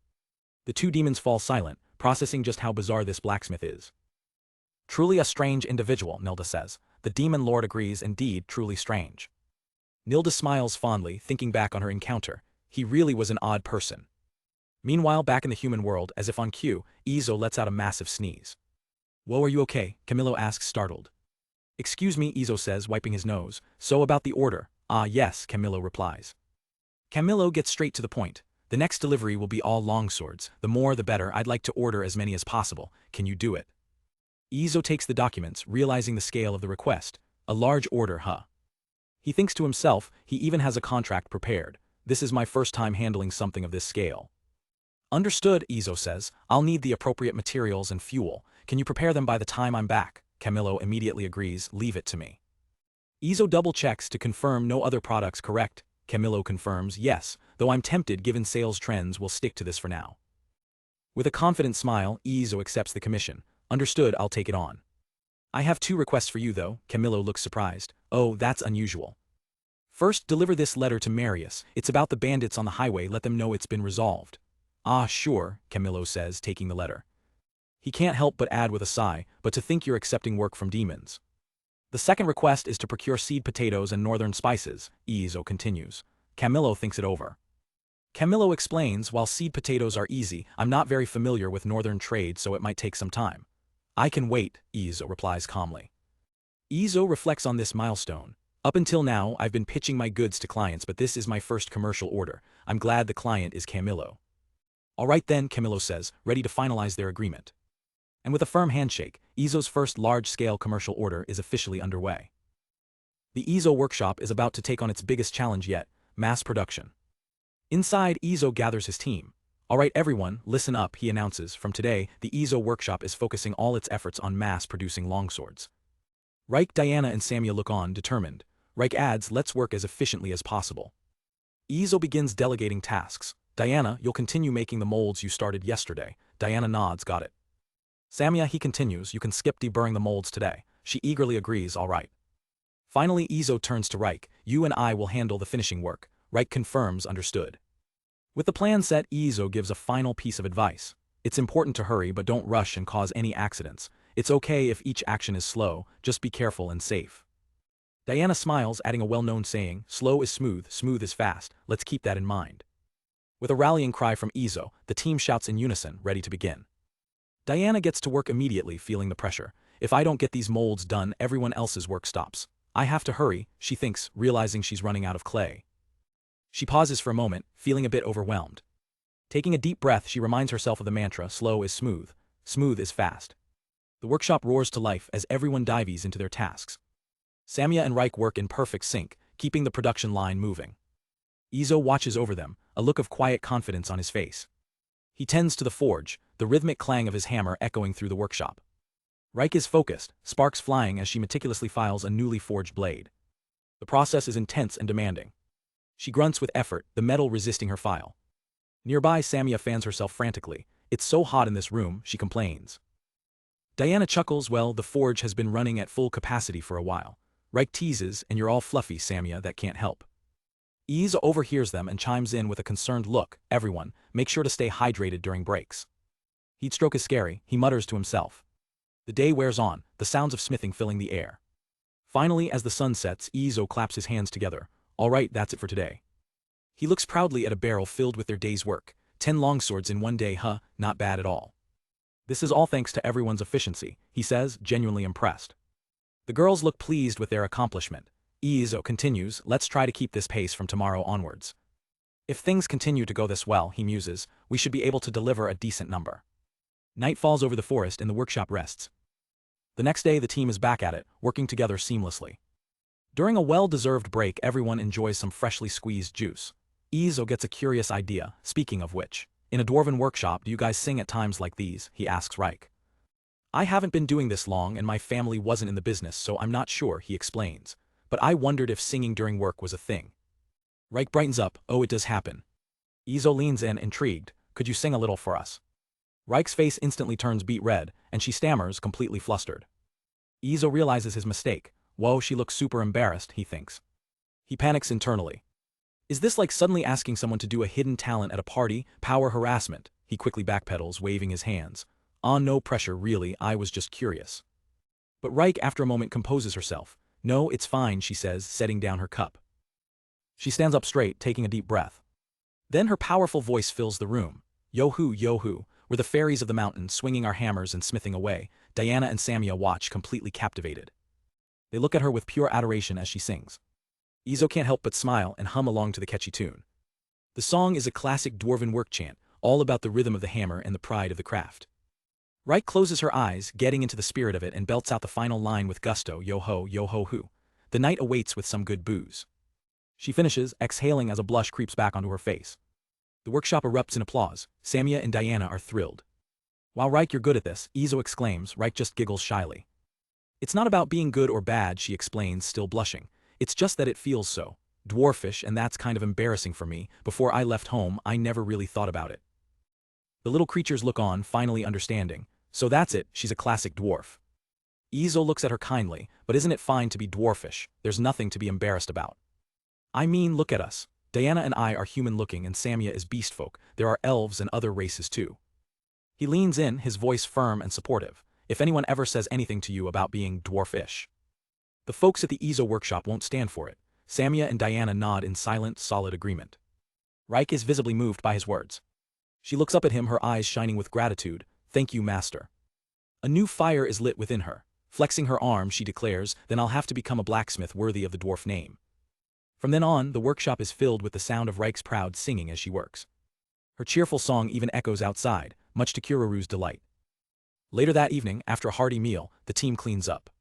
The two demons fall silent, processing just how bizarre this blacksmith is. Truly a strange individual, Nilda says. The demon lord agrees, indeed, truly strange. Nilda smiles fondly, thinking back on her encounter. He really was an odd person. Meanwhile, back in the human world, as if on cue, Izo lets out a massive sneeze. Whoa, are you okay? Camilo asks, startled. Excuse me, Izo says, wiping his nose. So about the order. Ah yes, Camilo replies. Camilo gets straight to the point. The next delivery will be all longswords. The more the better. I'd like to order as many as possible. Can you do it? Izo takes the documents, realizing the scale of the request. A large order, huh? He thinks to himself, he even has a contract prepared. This is my first time handling something of this scale. Understood, Izo says. I'll need the appropriate materials and fuel. Can you prepare them by the time I'm back? Camilo immediately agrees. Leave it to me. Izo double-checks to confirm no other products correct. Camilo confirms, yes, though I'm tempted given sales trends will stick to this for now. With a confident smile, Izo accepts the commission. Understood, I'll take it on. I have 2 requests for you though. Camilo looks surprised. Oh, that's unusual. First, deliver this letter to Marius. It's about the bandits on the highway. Let them know it's been resolved. Ah, sure, Camilo says, taking the letter. He can't help but add with a sigh, but to think you're accepting work from demons. The second request is to procure seed potatoes and northern spices, Izo continues. Camilo thinks it over. Camilo explains, while seed potatoes are easy, I'm not very familiar with northern trade, so it might take some time. I can wait, Izo replies calmly. Izo reflects on this milestone. Up until now, I've been pitching my goods to clients, but this is my first commercial order. I'm glad the client is Camilo. All right then, Camilo says, ready to finalize their agreement. And with a firm handshake, Izo's first large-scale commercial order is officially underway. The Izo workshop is about to take on its biggest challenge yet, mass production. Inside, Izo gathers his team. All right everyone, listen up, he announces. From today, the Izo workshop is focusing all its efforts on mass-producing longswords. Riku, Diana and Samia look on, determined. Riku adds, let's work as efficiently as possible. Izo begins delegating tasks. Diana, you'll continue making the molds you started yesterday. Diana nods, got it. Samia, he continues, you can skip deburring the molds today. She eagerly agrees, all right. Finally, Izo turns to Riku. You and I will handle the finishing work. Riku confirms, understood. With the plan set, Izo gives a final piece of advice. It's important to hurry, but don't rush and cause any accidents. It's okay if each action is slow, just be careful and safe. Diana smiles, adding a well-known saying, slow is smooth, smooth is fast. Let's keep that in mind. With a rallying cry from Izo, the team shouts in unison, ready to begin. Diana gets to work immediately, feeling the pressure. If I don't get these molds done, everyone else's work stops. I have to hurry, she thinks, realizing she's running out of clay. She pauses for a moment, feeling a bit overwhelmed. Taking a deep breath, she reminds herself of the mantra, slow is smooth, smooth is fast. The workshop roars to life as everyone dives into their tasks. Samia and Riku work in perfect sync, keeping the production line moving. Izo watches over them, a look of quiet confidence on his face. He tends to the forge, the rhythmic clang of his hammer echoing through the workshop. Riku is focused, sparks flying as she meticulously files a newly forged blade. The process is intense and demanding. She grunts with effort, the metal resisting her file. Nearby, Samia fans herself frantically. It's so hot in this room, she complains. Diana chuckles, well, the forge has been running at full capacity for a while. Riku teases, and you're all fluffy, Samia, that can't help. Izo overhears them and chimes in with a concerned look, everyone, make sure to stay hydrated during breaks. Heatstroke is scary, he mutters to himself. The day wears on, the sounds of smithing filling the air. Finally, as the sun sets, Izo claps his hands together. All right, that's it for today. He looks proudly at a barrel filled with their day's work. 10 longswords in one day, huh, not bad at all. This is all thanks to everyone's efficiency, he says, genuinely impressed. The girls look pleased with their accomplishment. Izo continues, let's try to keep this pace from tomorrow onwards. If things continue to go this well, he muses, we should be able to deliver a decent number. Night falls over the forest and the workshop rests. The next day the team is back at it, working together seamlessly. During a well-deserved break, everyone enjoys some freshly squeezed juice. Izo gets a curious idea, speaking of which. In a dwarven workshop, do you guys sing at times like these? He asks Reik. I haven't been doing this long and my family wasn't in the business, so I'm not sure, he explains. But I wondered if singing during work was a thing. Reik brightens up, oh, it does happen. Izo leans in, intrigued, could you sing a little for us? Reik's face instantly turns beet red, and she stammers, completely flustered. Izo realizes his mistake. Whoa, she looks super embarrassed, he thinks. He panics internally. Is this like suddenly asking someone to do a hidden talent at a party, power harassment? He quickly backpedals, waving his hands. No pressure, really, I was just curious. But Reik after a moment composes herself. No, it's fine, she says, setting down her cup. She stands up straight, taking a deep breath. Then her powerful voice fills the room. Yo-hoo, yo-hoo, we're the fairies of the mountain, swinging our hammers and smithing away. Diana and Samia watch, completely captivated. They look at her with pure adoration as she sings. Izo can't help but smile and hum along to the catchy tune. The song is a classic dwarven work chant, all about the rhythm of the hammer and the pride of the craft. Reik closes her eyes, getting into the spirit of it, and belts out the final line with gusto, yo-ho-hoo. The night awaits with some good booze. She finishes, exhaling as a blush creeps back onto her face. The workshop erupts in applause. Samia and Diana are thrilled. Wow, Reik, you're good at this, Izo exclaims. Reik just giggles shyly. It's not about being good or bad, she explains, still blushing. It's just that it feels so dwarfish, and that's kind of embarrassing for me. Before I left home, I never really thought about it. The little creatures look on, finally understanding. So that's it, she's a classic dwarf. Izo looks at her kindly, but isn't it fine to be dwarfish? There's nothing to be embarrassed about. I mean, look at us. Diana and I are human-looking and Samia is beast-folk. There are elves and other races too. He leans in, his voice firm and supportive. If anyone ever says anything to you about being dwarfish, the folks at the Izo workshop won't stand for it. Samia and Diana nod in silent, solid agreement. Reik is visibly moved by his words. She looks up at him, her eyes shining with gratitude. Thank you, master. A new fire is lit within her. Flexing her arm, she declares, then I'll have to become a blacksmith worthy of the dwarf name. From then on, the workshop is filled with the sound of Reik's proud singing as she works. Her cheerful song even echoes outside, much to Kiriru's delight. Later that evening, after a hearty meal, the team cleans up.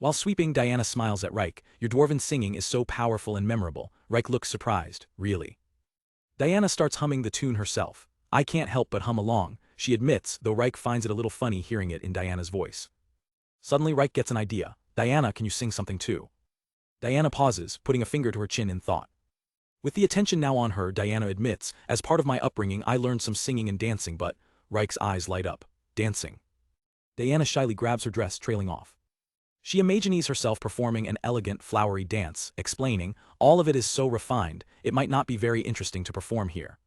While sweeping, Diana smiles at Reik. Your dwarven singing is so powerful and memorable. Reik looks surprised. Really? Diana starts humming the tune herself. I can't help but hum along, she admits, though Reik finds it a little funny hearing it in Diana's voice. Suddenly Reik gets an idea. Diana, can you sing something too? Diana pauses, putting a finger to her chin in thought. With the attention now on her, Diana admits, as part of my upbringing I learned some singing and dancing, but Reik's eyes light up. Dancing. Diana shyly grabs her dress, trailing off. She imagines herself performing an elegant, flowery dance, explaining, all of it is so refined, it might not be very interesting to perform here.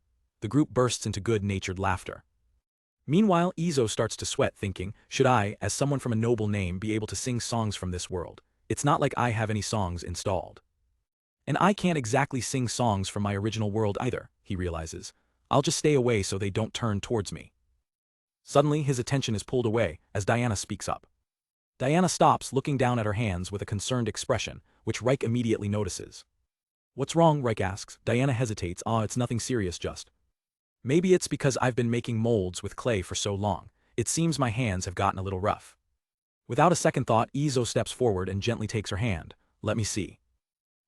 The group bursts into good-natured laughter. Meanwhile, Izo starts to sweat, thinking, should I, as someone from a noble name, be able to sing songs from this world? It's not like I have any songs installed. And I can't exactly sing songs from my original world either, he realizes. I'll just stay away so they don't turn towards me. Suddenly, his attention is pulled away, as Diana speaks up. Diana stops, looking down at her hands with a concerned expression, which Reik immediately notices. What's wrong, Reik asks. Diana hesitates. It's nothing serious, just. Maybe it's because I've been making molds with clay for so long. It seems my hands have gotten a little rough. Without a second thought, Izo steps forward and gently takes her hand. Let me see.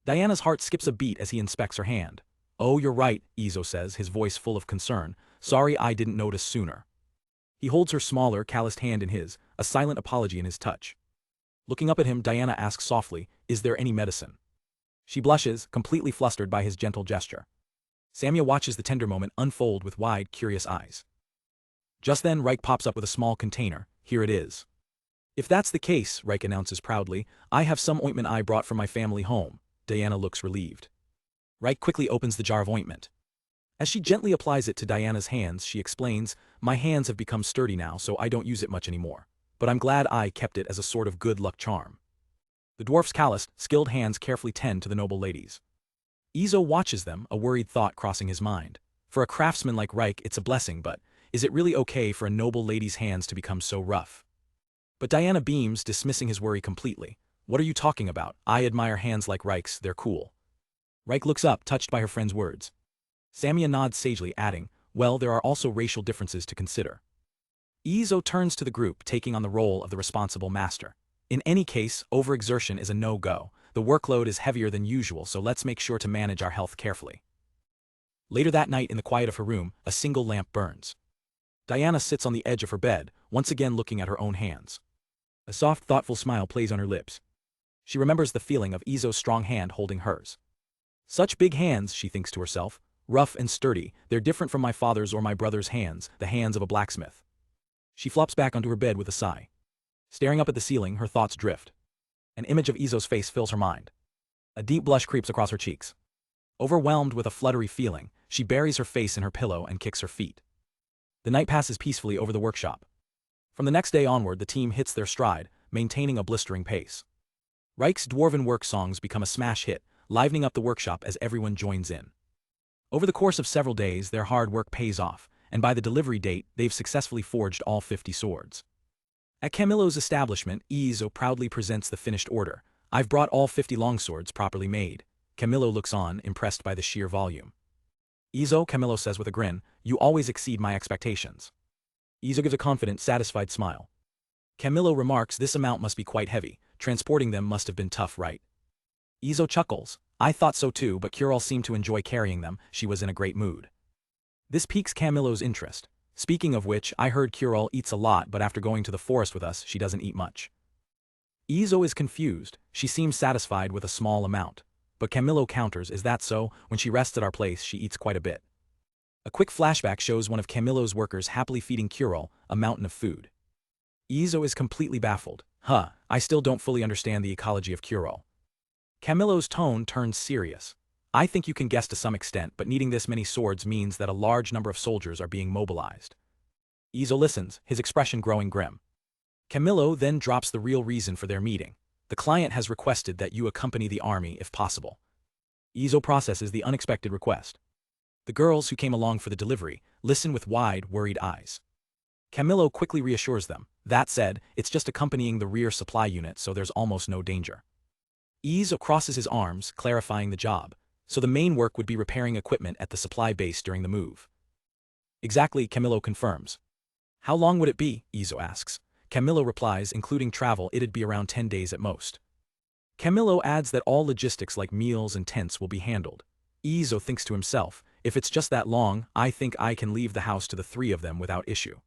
Diana's heart skips a beat as he inspects her hand. Oh, you're right, Izo says, his voice full of concern. Sorry I didn't notice sooner. He holds her smaller, calloused hand in his, a silent apology in his touch. Looking up at him, Diana asks softly, is there any medicine? She blushes, completely flustered by his gentle gesture. Samia watches the tender moment unfold with wide, curious eyes. Just then, Reik pops up with a small container. Here it is. If that's the case, Reik announces proudly, I have some ointment I brought from my family home. Diana looks relieved. Reik quickly opens the jar of ointment. As she gently applies it to Diana's hands, she explains, my hands have become sturdy now, so I don't use it much anymore. But I'm glad I kept it as a sort of good luck charm. The dwarf's calloused, skilled hands carefully tend to the noble ladies. Izo watches them, a worried thought crossing his mind. For a craftsman like Reik, it's a blessing, but is it really okay for a noble lady's hands to become so rough? But Diana beams, dismissing his worry completely. What are you talking about? I admire hands like Reik's, they're cool. Reik looks up, touched by her friend's words. Samia nods sagely, adding, well, there are also racial differences to consider. Izo turns to the group, taking on the role of the responsible master. In any case, overexertion is a no-go. The workload is heavier than usual, so let's make sure to manage our health carefully. Later that night, in the quiet of her room, a single lamp burns. Diana sits on the edge of her bed, once again looking at her own hands. A soft, thoughtful smile plays on her lips. She remembers the feeling of Izo's strong hand holding hers. Such big hands, she thinks to herself, rough and sturdy, they're different from my father's or my brother's hands, the hands of a blacksmith. She flops back onto her bed with a sigh. Staring up at the ceiling, her thoughts drift. An image of Izo's face fills her mind. A deep blush creeps across her cheeks. Overwhelmed with a fluttery feeling, she buries her face in her pillow and kicks her feet. The night passes peacefully over the workshop. From the next day onward, the team hits their stride, maintaining a blistering pace. Rike's dwarven work songs become a smash hit, livening up the workshop as everyone joins in. Over the course of several days, their hard work pays off, and by the delivery date, they've successfully forged all 50 swords. At Camilo's establishment, Izo proudly presents the finished order. I've brought all 50 longswords properly made. Camilo looks on, impressed by the sheer volume. Izo, Camilo says with a grin, you always exceed my expectations. Izo gives a confident, satisfied smile. Camilo remarks this amount must be quite heavy, transporting them must have been tough, right? Izo chuckles, I thought so too, but Curol seemed to enjoy carrying them, she was in a great mood. This piques Camilo's interest. Speaking of which, I heard Curol eats a lot, but after going to the forest with us, she doesn't eat much. Izo is confused, she seems satisfied with a small amount. But Camilo counters, is that so? When she rests at our place, she eats quite a bit. A quick flashback shows one of Camilo's workers happily feeding Curol a mountain of food. Izo is completely baffled. I still don't fully understand the ecology of Curol. Camilo's tone turns serious. I think you can guess to some extent, but needing this many swords means that a large number of soldiers are being mobilized. Izo listens, his expression growing grim. Camilo then drops the real reason for their meeting. The client has requested that you accompany the army if possible. Izo processes the unexpected request. The girls who came along for the delivery listen with wide, worried eyes. Camilo quickly reassures them. That said, it's just accompanying the rear supply unit, so there's almost no danger. Izo crosses his arms, clarifying the job. So the main work would be repairing equipment at the supply base during the move. Exactly, Camilo confirms. How long would it be? Izo asks. Camilo replies, including travel, it'd be around 10 days at most. Camilo adds that all logistics like meals and tents will be handled. Izo thinks to himself, if it's just that long, I think I can leave the house to the three of them without issue.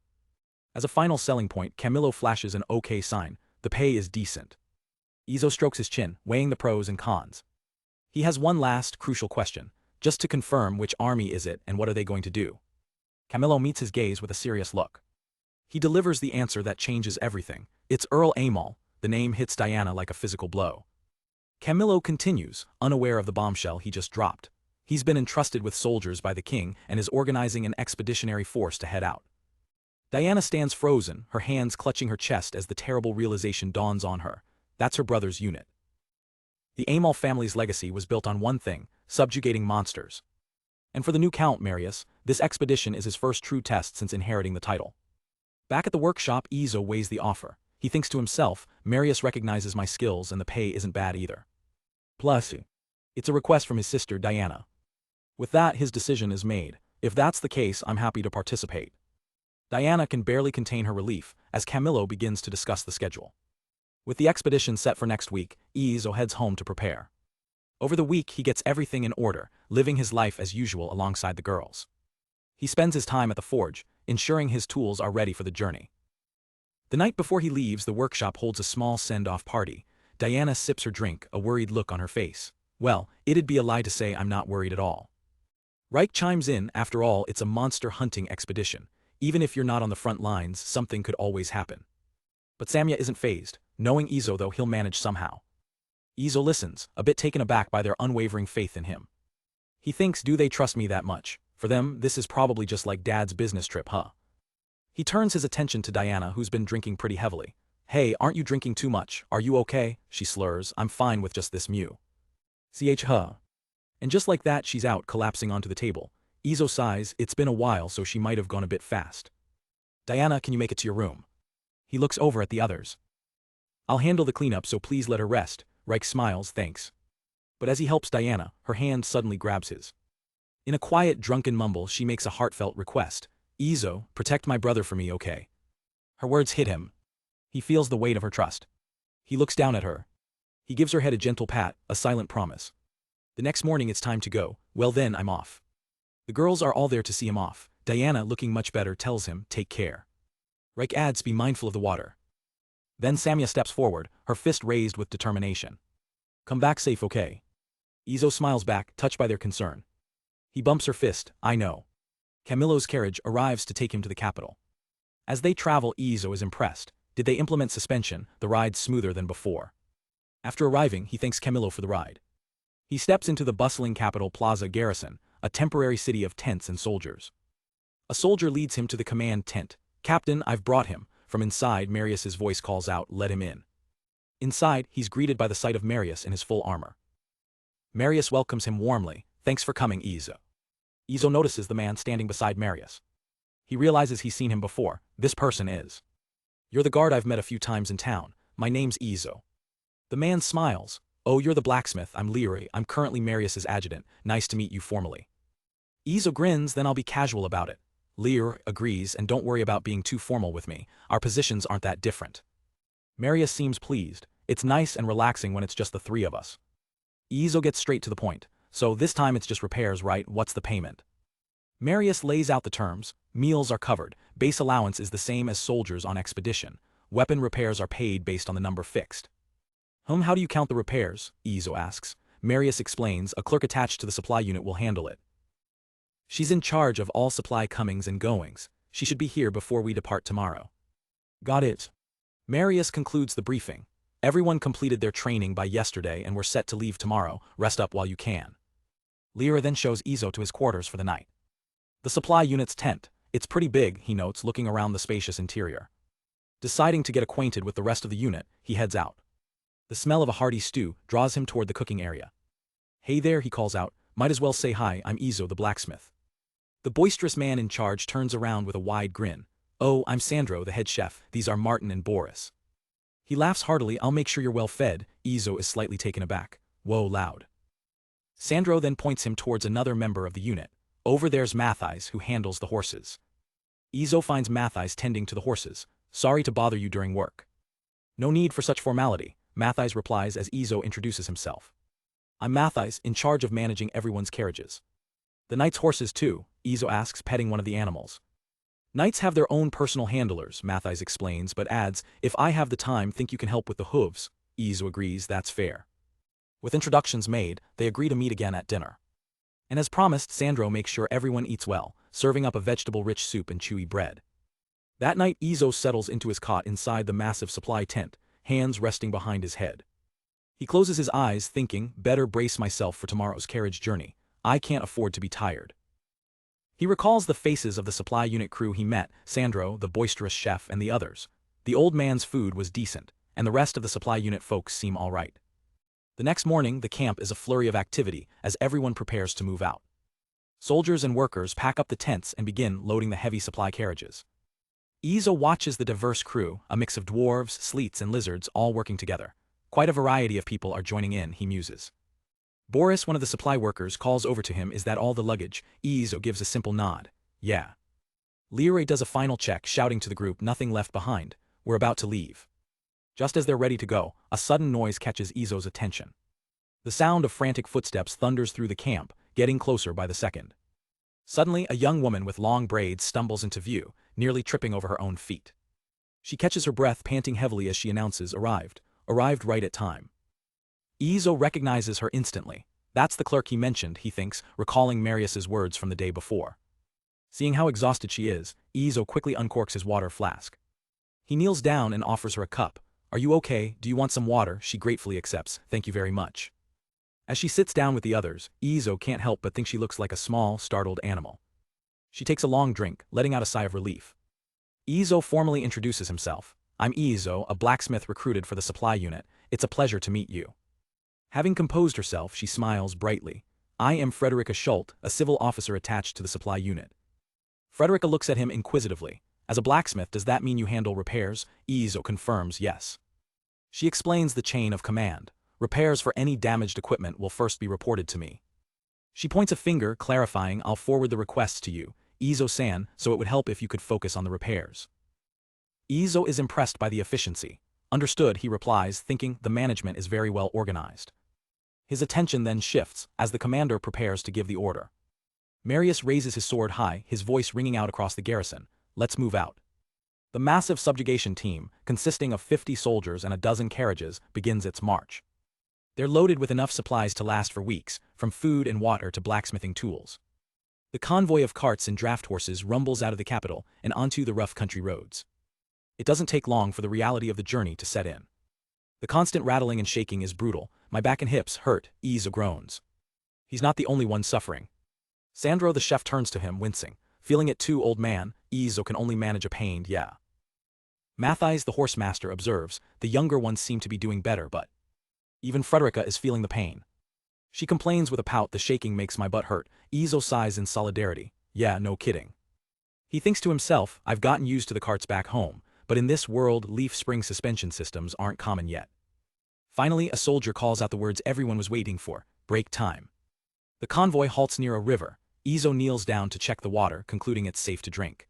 As a final selling point, Camilo flashes an okay sign, the pay is decent. Izo strokes his chin, weighing the pros and cons. He has one last, crucial question, just to confirm which army is it and what are they going to do. Camilo meets his gaze with a serious look. He delivers the answer that changes everything. It's Earl Amal. The name hits Diana like a physical blow. Camilo continues, unaware of the bombshell he just dropped. He's been entrusted with soldiers by the king and is organizing an expeditionary force to head out. Diana stands frozen, her hands clutching her chest as the terrible realization dawns on her. That's her brother's unit. The Amal family's legacy was built on one thing, subjugating monsters. And for the new Count Marius, this expedition is his first true test since inheriting the title. Back at the workshop, Izo weighs the offer. He thinks to himself, Marius recognizes my skills and the pay isn't bad either. Plus, it's a request from his sister Diana. With that, his decision is made. If that's the case, I'm happy to participate. Diana can barely contain her relief as Camilo begins to discuss the schedule. With the expedition set for next week, Izo heads home to prepare. Over the week, he gets everything in order, living his life as usual alongside the girls. He spends his time at the forge, ensuring his tools are ready for the journey. The night before he leaves, the workshop holds a small send-off party. Diana sips her drink, a worried look on her face. Well, it'd be a lie to say I'm not worried at all. Rike chimes in, after all, it's a monster hunting expedition. Even if you're not on the front lines, something could always happen. But Samia isn't fazed, knowing Izo though he'll manage somehow. Izo listens, a bit taken aback by their unwavering faith in him. He thinks, do they trust me that much? For them, this is probably just like Dad's business trip, huh? He turns his attention to Diana, who's been drinking pretty heavily. Hey, aren't you drinking too much? Are you okay? She slurs, I'm fine with just this mew. Huh? And just like that, she's out, collapsing onto the table. Izo sighs, it's been a while, so she might have gone a bit fast. Diana, can you make it to your room? He looks over at the others. I'll handle the cleanup, so please let her rest. Rike smiles, thanks. But as he helps Diana, her hand suddenly grabs his. In a quiet, drunken mumble, she makes a heartfelt request. Izo, protect my brother for me, okay? Her words hit him. He feels the weight of her trust. He looks down at her. He gives her head a gentle pat, a silent promise. The next morning it's time to go. Well then, I'm off. The girls are all there to see him off. Diana, looking much better, tells him, take care. Reich adds, be mindful of the water. Then Samia steps forward, her fist raised with determination. Come back safe, okay? Izo smiles back, touched by their concern. He bumps her fist, I know. Camilo's carriage arrives to take him to the capital. As they travel, Izo is impressed. Did they implement suspension, the ride's smoother than before. After arriving, he thanks Camilo for the ride. He steps into the bustling capital plaza garrison, a temporary city of tents and soldiers. A soldier leads him to the command tent. Captain, I've brought him. From inside, Marius's voice calls out, let him in. Inside, he's greeted by the sight of Marius in his full armor. Marius welcomes him warmly. Thanks for coming, Izo. Izo notices the man standing beside Marius. He realizes he's seen him before. This person is. You're the guard I've met a few times in town. My name's Izo. The man smiles. Oh, you're the blacksmith. I'm Leary. I'm currently Marius's adjutant. Nice to meet you formally. Izo grins, then I'll be casual about it. Lear agrees, and don't worry about being too formal with me. Our positions aren't that different. Marius seems pleased. It's nice and relaxing when it's just the three of us. Izo gets straight to the point. So this time it's just repairs, right? What's the payment? Marius lays out the terms. Meals are covered. Base allowance is the same as soldiers on expedition. Weapon repairs are paid based on the number fixed. How do you count the repairs? Izo asks. Marius explains, a clerk attached to the supply unit will handle it. She's in charge of all supply comings and goings. She should be here before we depart tomorrow. Got it. Marius concludes the briefing. Everyone completed their training by yesterday and were set to leave tomorrow. Rest up while you can. Lyra then shows Izo to his quarters for the night. The supply unit's tent. It's pretty big, he notes, looking around the spacious interior. Deciding to get acquainted with the rest of the unit, he heads out. The smell of a hearty stew draws him toward the cooking area. Hey there, he calls out. Might as well say hi, I'm Izo the blacksmith. The boisterous man in charge turns around with a wide grin. Oh, I'm Sandro, the head chef. These are Martin and Boris. He laughs heartily. I'll make sure you're well fed. Izo is slightly taken aback. Whoa, loud. Sandro then points him towards another member of the unit. Over there's Matthijs, who handles the horses. Izo finds Matthijs tending to the horses. Sorry to bother you during work. No need for such formality, Matthijs replies as Izo introduces himself. I'm Matthijs, in charge of managing everyone's carriages. The knight's horses too, Izo asks, petting one of the animals. Knights have their own personal handlers, Matthijs explains, but adds, if I have the time, think you can help with the hooves. Izo agrees, that's fair. With introductions made, they agree to meet again at dinner. And as promised, Sandro makes sure everyone eats well, serving up a vegetable-rich soup and chewy bread. That night, Izo settles into his cot inside the massive supply tent, hands resting behind his head. He closes his eyes, thinking, better brace myself for tomorrow's carriage journey. I can't afford to be tired. He recalls the faces of the supply unit crew he met, Sandro, the boisterous chef, and the others. The old man's food was decent, and the rest of the supply unit folks seem all right. The next morning, the camp is a flurry of activity as everyone prepares to move out. Soldiers and workers pack up the tents and begin loading the heavy supply carriages. Izo watches the diverse crew, a mix of dwarves, sleets, and lizards, all working together. Quite a variety of people are joining in, he muses. Boris, one of the supply workers, calls over to him, is that all the luggage? Izo gives a simple nod. Yeah. Leary does a final check, shouting to the group, nothing left behind. We're about to leave. Just as they're ready to go, a sudden noise catches Izo's attention. The sound of frantic footsteps thunders through the camp, getting closer by the second. Suddenly, a young woman with long braids stumbles into view, nearly tripping over her own feet. She catches her breath, panting heavily as she announces, arrived right at time. Izo recognizes her instantly. That's the clerk he mentioned, he thinks, recalling Marius's words from the day before. Seeing how exhausted she is, Izo quickly uncorks his water flask. He kneels down and offers her a cup. Are you okay? Do you want some water? She gratefully accepts. Thank you very much. As she sits down with the others, Izo can't help but think she looks like a small, startled animal. She takes a long drink, letting out a sigh of relief. Izo formally introduces himself. I'm Izo, a blacksmith recruited for the supply unit. It's a pleasure to meet you. Having composed herself, she smiles brightly. I am Frederica Schult, a civil officer attached to the supply unit. Frederica looks at him inquisitively. As a blacksmith, does that mean you handle repairs? Izo confirms yes. She explains the chain of command. Repairs for any damaged equipment will first be reported to me. She points a finger, clarifying, I'll forward the requests to you, Izo-san, so it would help if you could focus on the repairs. Izo is impressed by the efficiency. Understood, he replies, thinking the management is very well organized. His attention then shifts, as the commander prepares to give the order. Marius raises his sword high, his voice ringing out across the garrison, let's move out. The massive subjugation team, consisting of 50 soldiers and a dozen carriages, begins its march. They're loaded with enough supplies to last for weeks, from food and water to blacksmithing tools. The convoy of carts and draft horses rumbles out of the capital and onto the rough country roads. It doesn't take long for the reality of the journey to set in. The constant rattling and shaking is brutal, my back and hips hurt, Izo groans. He's not the only one suffering. Sandro the chef turns to him, wincing. Feeling it too, old man, Izo can only manage a pain, yeah. Matthijs the horse master observes, the younger ones seem to be doing better, but even Frederica is feeling the pain. She complains with a pout, the shaking makes my butt hurt. Izo sighs in solidarity, yeah, no kidding. He thinks to himself, I've gotten used to the carts back home, but in this world leaf spring suspension systems aren't common yet. Finally, a soldier calls out the words everyone was waiting for, break time. The convoy halts near a river. Izo kneels down to check the water, concluding it's safe to drink.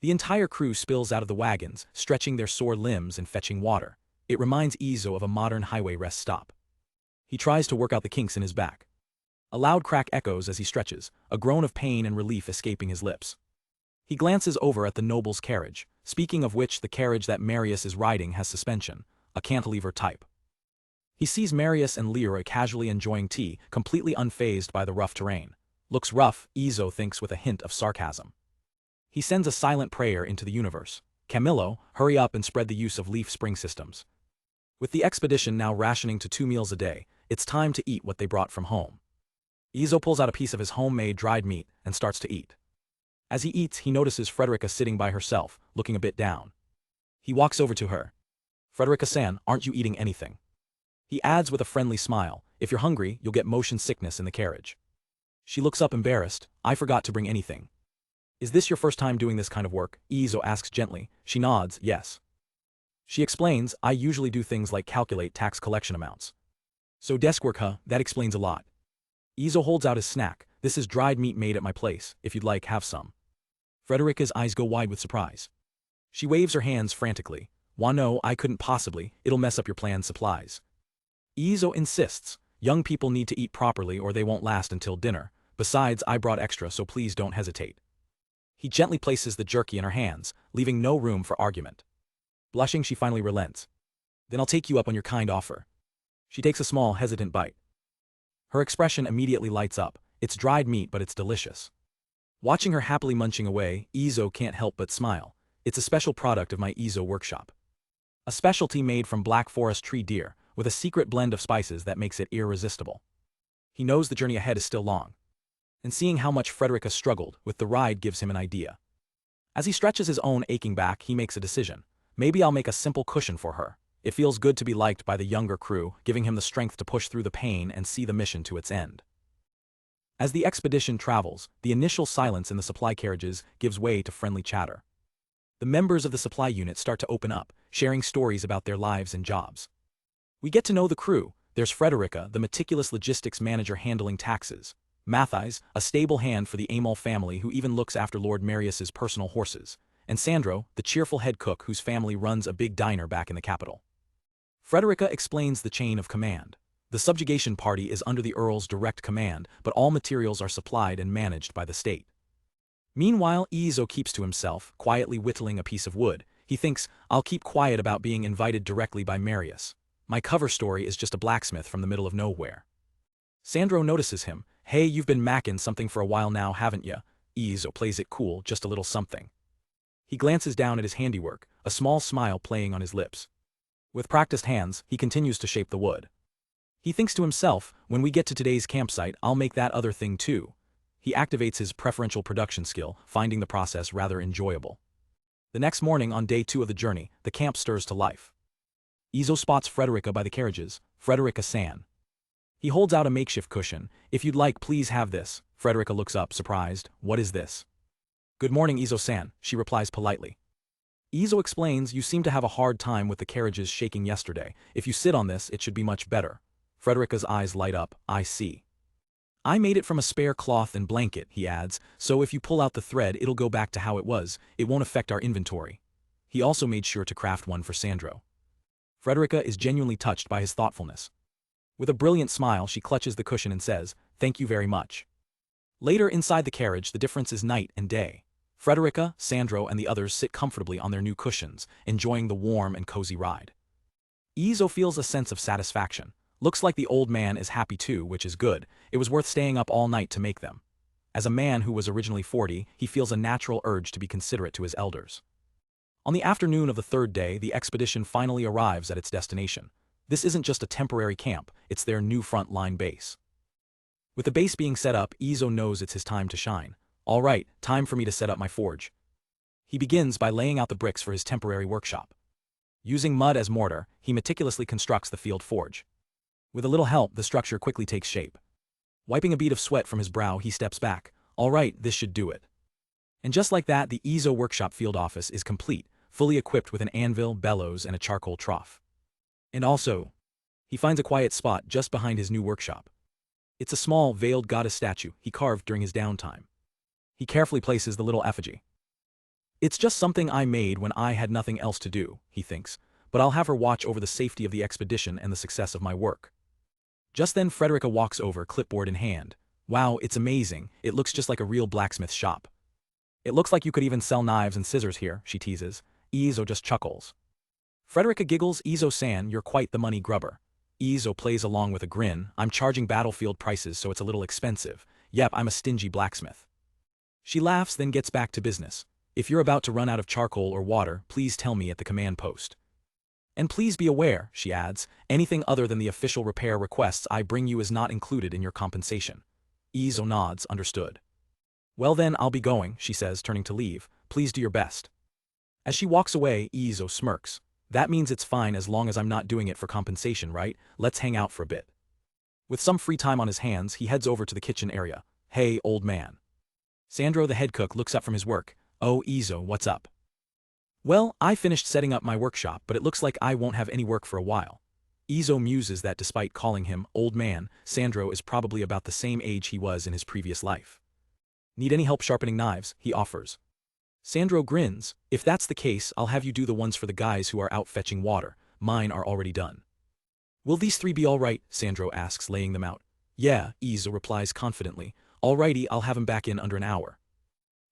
The entire crew spills out of the wagons, stretching their sore limbs and fetching water. It reminds Izo of a modern highway rest stop. He tries to work out the kinks in his back. A loud crack echoes as he stretches, a groan of pain and relief escaping his lips. He glances over at the noble's carriage, speaking of which the carriage that Marius is riding has suspension, a cantilever type. He sees Marius and Leroy casually enjoying tea, completely unfazed by the rough terrain. Looks rough, Izo thinks with a hint of sarcasm. He sends a silent prayer into the universe. Camilo, hurry up and spread the use of leaf spring systems. With the expedition now rationing to 2 meals a day, it's time to eat what they brought from home. Izo pulls out a piece of his homemade dried meat and starts to eat. As he eats, he notices Frederica sitting by herself, looking a bit down. He walks over to her. Frederica-san, aren't you eating anything? He adds with a friendly smile, if you're hungry, you'll get motion sickness in the carriage. She looks up embarrassed, I forgot to bring anything. Is this your first time doing this kind of work? Izo asks gently. She nods, yes. She explains, I usually do things like calculate tax collection amounts. So desk work, huh? That explains a lot. Izo holds out his snack. This is dried meat made at my place, if you'd like, have some. Frederica's eyes go wide with surprise. She waves her hands frantically. No, I couldn't possibly, it'll mess up your planned supplies. Izo insists, young people need to eat properly or they won't last until dinner. Besides, I brought extra, so please don't hesitate. He gently places the jerky in her hands, leaving no room for argument. Blushing, she finally relents. Then I'll take you up on your kind offer. She takes a small, hesitant bite. Her expression immediately lights up. It's dried meat, but it's delicious. Watching her happily munching away, Izo can't help but smile. It's a special product of my Izo workshop. A specialty made from black forest tree deer, with a secret blend of spices that makes it irresistible. He knows the journey ahead is still long. And seeing how much Frederica struggled with the ride gives him an idea. As he stretches his own aching back, he makes a decision. Maybe I'll make a simple cushion for her. It feels good to be liked by the younger crew, giving him the strength to push through the pain and see the mission to its end. As the expedition travels, the initial silence in the supply carriages gives way to friendly chatter. The members of the supply unit start to open up, sharing stories about their lives and jobs. We get to know the crew. There's Frederica, the meticulous logistics manager handling taxes. Matthijs, a stable hand for the Amal family who even looks after Lord Marius's personal horses. And Sandro, the cheerful head cook whose family runs a big diner back in the capital. Frederica explains the chain of command. The subjugation party is under the Earl's direct command, but all materials are supplied and managed by the state. Meanwhile, Izo keeps to himself, quietly whittling a piece of wood. He thinks, I'll keep quiet about being invited directly by Marius. My cover story is just a blacksmith from the middle of nowhere. Sandro notices him. Hey, you've been macking something for a while now, haven't ya? Izo plays it cool, just a little something. He glances down at his handiwork, a small smile playing on his lips. With practiced hands, he continues to shape the wood. He thinks to himself, when we get to today's campsite, I'll make that other thing too. He activates his preferential production skill, finding the process rather enjoyable. The next morning, on day 2 of the journey, the camp stirs to life. Izo spots Frederica by the carriages. Frederica-san. He holds out a makeshift cushion. If you'd like, please have this. Frederica looks up, surprised. What is this? Good morning, Izo-san, she replies politely. Izo explains, you seem to have a hard time with the carriages shaking yesterday. If you sit on this, it should be much better. Frederica's eyes light up. I see. I made it from a spare cloth and blanket, he adds, so if you pull out the thread it'll go back to how it was, it won't affect our inventory. He also made sure to craft one for Sandro. Frederica is genuinely touched by his thoughtfulness. With a brilliant smile she clutches the cushion and says, "Thank you very much." Later inside the carriage the difference is night and day. Frederica, Sandro and the others sit comfortably on their new cushions, enjoying the warm and cozy ride. Izo feels a sense of satisfaction. Looks like the old man is happy too, which is good. It was worth staying up all night to make them. As a man who was originally 40, he feels a natural urge to be considerate to his elders. On the afternoon of the third day, the expedition finally arrives at its destination. This isn't just a temporary camp, it's their new front-line base. With the base being set up, Izo knows it's his time to shine. All right, time for me to set up my forge. He begins by laying out the bricks for his temporary workshop. Using mud as mortar, he meticulously constructs the field forge. With a little help, the structure quickly takes shape. Wiping a bead of sweat from his brow, he steps back. All right, this should do it. And just like that, the Izo workshop field office is complete, fully equipped with an anvil, bellows, and a charcoal trough. And also, he finds a quiet spot just behind his new workshop. It's a small, veiled goddess statue he carved during his downtime. He carefully places the little effigy. It's just something I made when I had nothing else to do, he thinks, but I'll have her watch over the safety of the expedition and the success of my work. Just then Frederica walks over, clipboard in hand. Wow, it's amazing, it looks just like a real blacksmith shop. It looks like you could even sell knives and scissors here, she teases. Izo just chuckles. Frederica giggles, Izo-san, you're quite the money grubber. Izo plays along with a grin, I'm charging battlefield prices so it's a little expensive. Yep, I'm a stingy blacksmith. She laughs, then gets back to business. If you're about to run out of charcoal or water, please tell me at the command post. And please be aware, she adds, anything other than the official repair requests I bring you is not included in your compensation. Izo nods, understood. Well then, I'll be going, she says, turning to leave. Please do your best. As she walks away, Izo smirks. That means it's fine as long as I'm not doing it for compensation, right? Let's hang out for a bit. With some free time on his hands, he heads over to the kitchen area. Hey, old man. Sandro, the head cook, looks up from his work. Oh, Izo, what's up? Well, I finished setting up my workshop, but it looks like I won't have any work for a while. Izo muses that despite calling him old man, Sandro is probably about the same age he was in his previous life. Need any help sharpening knives? He offers. Sandro grins. If that's the case, I'll have you do the ones for the guys who are out fetching water. Mine are already done. Will these 3 be all right? Sandro asks, laying them out. Yeah, Izo replies confidently. Alrighty, I'll have him back in under an hour.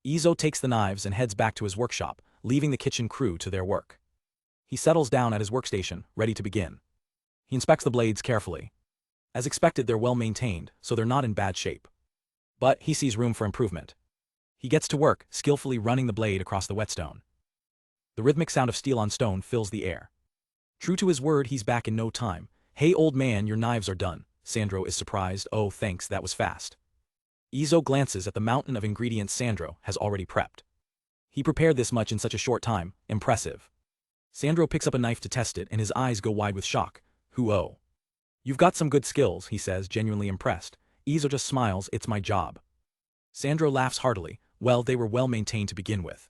Izo takes the knives and heads back to his workshop, leaving the kitchen crew to their work. He settles down at his workstation, ready to begin. He inspects the blades carefully. As expected, they're well maintained, so they're not in bad shape. But he sees room for improvement. He gets to work, skillfully running the blade across the whetstone. The rhythmic sound of steel on stone fills the air. True to his word, he's back in no time. Hey old man, your knives are done. Sandro is surprised. Oh thanks, that was fast. Izo glances at the mountain of ingredients Sandro has already prepped. He prepared this much in such a short time. Impressive. Sandro picks up a knife to test it and his eyes go wide with shock. Oh. You've got some good skills, he says, genuinely impressed. Izo just smiles, it's my job. Sandro laughs heartily. Well, they were well maintained to begin with.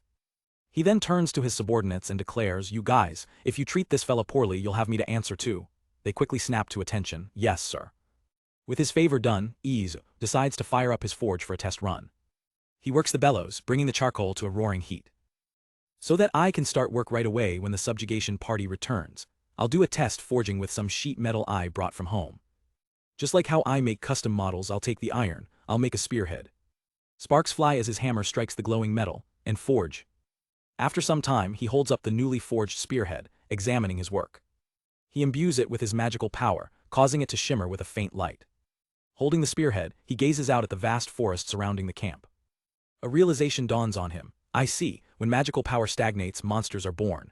He then turns to his subordinates and declares, you guys, if you treat this fella poorly you'll have me to answer too. They quickly snap to attention. Yes, sir. With his favor done, Izo decides to fire up his forge for a test run. He works the bellows, bringing the charcoal to a roaring heat. So that I can start work right away when the subjugation party returns. I'll do a test forging with some sheet metal I brought from home. Just like how I make custom models, I'll take the iron, I'll make a spearhead. Sparks fly as his hammer strikes the glowing metal, and forge. After some time, he holds up the newly forged spearhead, examining his work. He imbues it with his magical power, causing it to shimmer with a faint light. Holding the spearhead, he gazes out at the vast forest surrounding the camp. A realization dawns on him. I see, when magical power stagnates, monsters are born.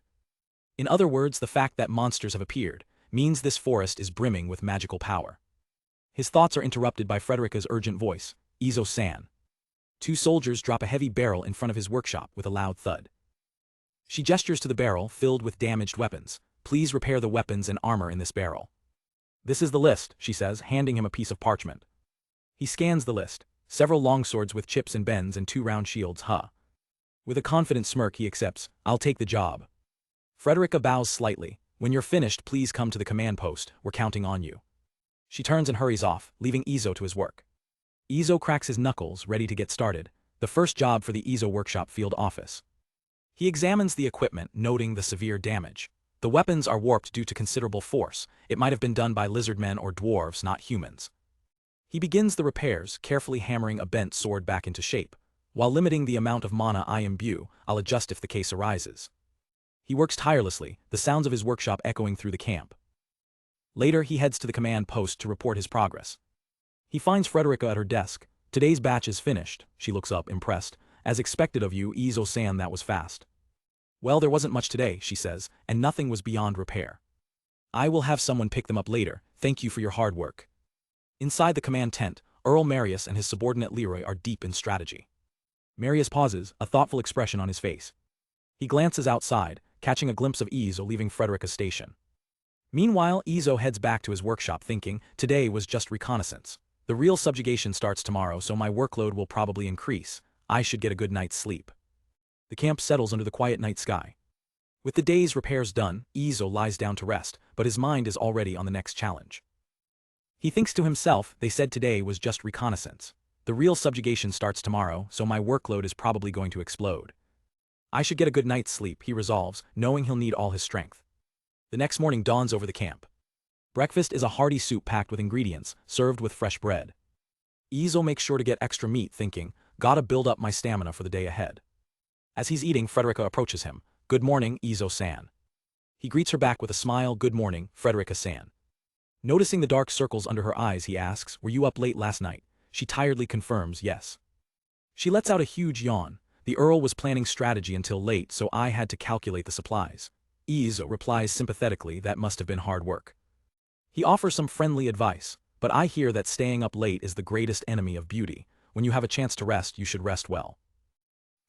In other words, the fact that monsters have appeared means this forest is brimming with magical power. His thoughts are interrupted by Frederica's urgent voice. Izo-san. 2 soldiers drop a heavy barrel in front of his workshop with a loud thud. She gestures to the barrel filled with damaged weapons. Please repair the weapons and armor in this barrel. This is the list, she says, handing him a piece of parchment. He scans the list. Several longswords with chips and bends and 2 round shields, With a confident smirk he accepts. I'll take the job. Frederica bows slightly. When you're finished, please come to the command post. We're counting on you. She turns and hurries off, leaving Izo to his work. Izo cracks his knuckles, ready to get started, the first job for the Izo workshop field office. He examines the equipment, noting the severe damage. The weapons are warped due to considerable force. It might have been done by lizardmen or dwarves, not humans. He begins the repairs, carefully hammering a bent sword back into shape. While limiting the amount of mana I imbue, I'll adjust if the case arises. He works tirelessly, the sounds of his workshop echoing through the camp. Later, he heads to the command post to report his progress. He finds Frederica at her desk. Today's batch is finished. She looks up, impressed. As expected of you, Izo-san, that was fast. Well, there wasn't much today, she says, and nothing was beyond repair. I will have someone pick them up later. Thank you for your hard work. Inside the command tent, Earl Marius and his subordinate Leroy are deep in strategy. Marius pauses, a thoughtful expression on his face. He glances outside, catching a glimpse of Izo leaving Frederica's station. Meanwhile, Izo heads back to his workshop thinking, today was just reconnaissance. The real subjugation starts tomorrow, so my workload will probably increase. I should get a good night's sleep. The camp settles under the quiet night sky. With the day's repairs done, Izo lies down to rest, but his mind is already on the next challenge. He thinks to himself, they said today was just reconnaissance. The real subjugation starts tomorrow, so my workload is probably going to explode. I should get a good night's sleep, he resolves, knowing he'll need all his strength. The next morning dawns over the camp. Breakfast is a hearty soup packed with ingredients, served with fresh bread. Izo makes sure to get extra meat, thinking, gotta build up my stamina for the day ahead. As he's eating, Frederica approaches him. Good morning, Izo-san. He greets her back with a smile. Good morning, Frederica-san. Noticing the dark circles under her eyes, he asks, were you up late last night? She tiredly confirms, yes. She lets out a huge yawn. The Earl was planning strategy until late, so I had to calculate the supplies. Izo replies sympathetically, that must have been hard work. He offers some friendly advice, but I hear that staying up late is the greatest enemy of beauty. When you have a chance to rest, you should rest well.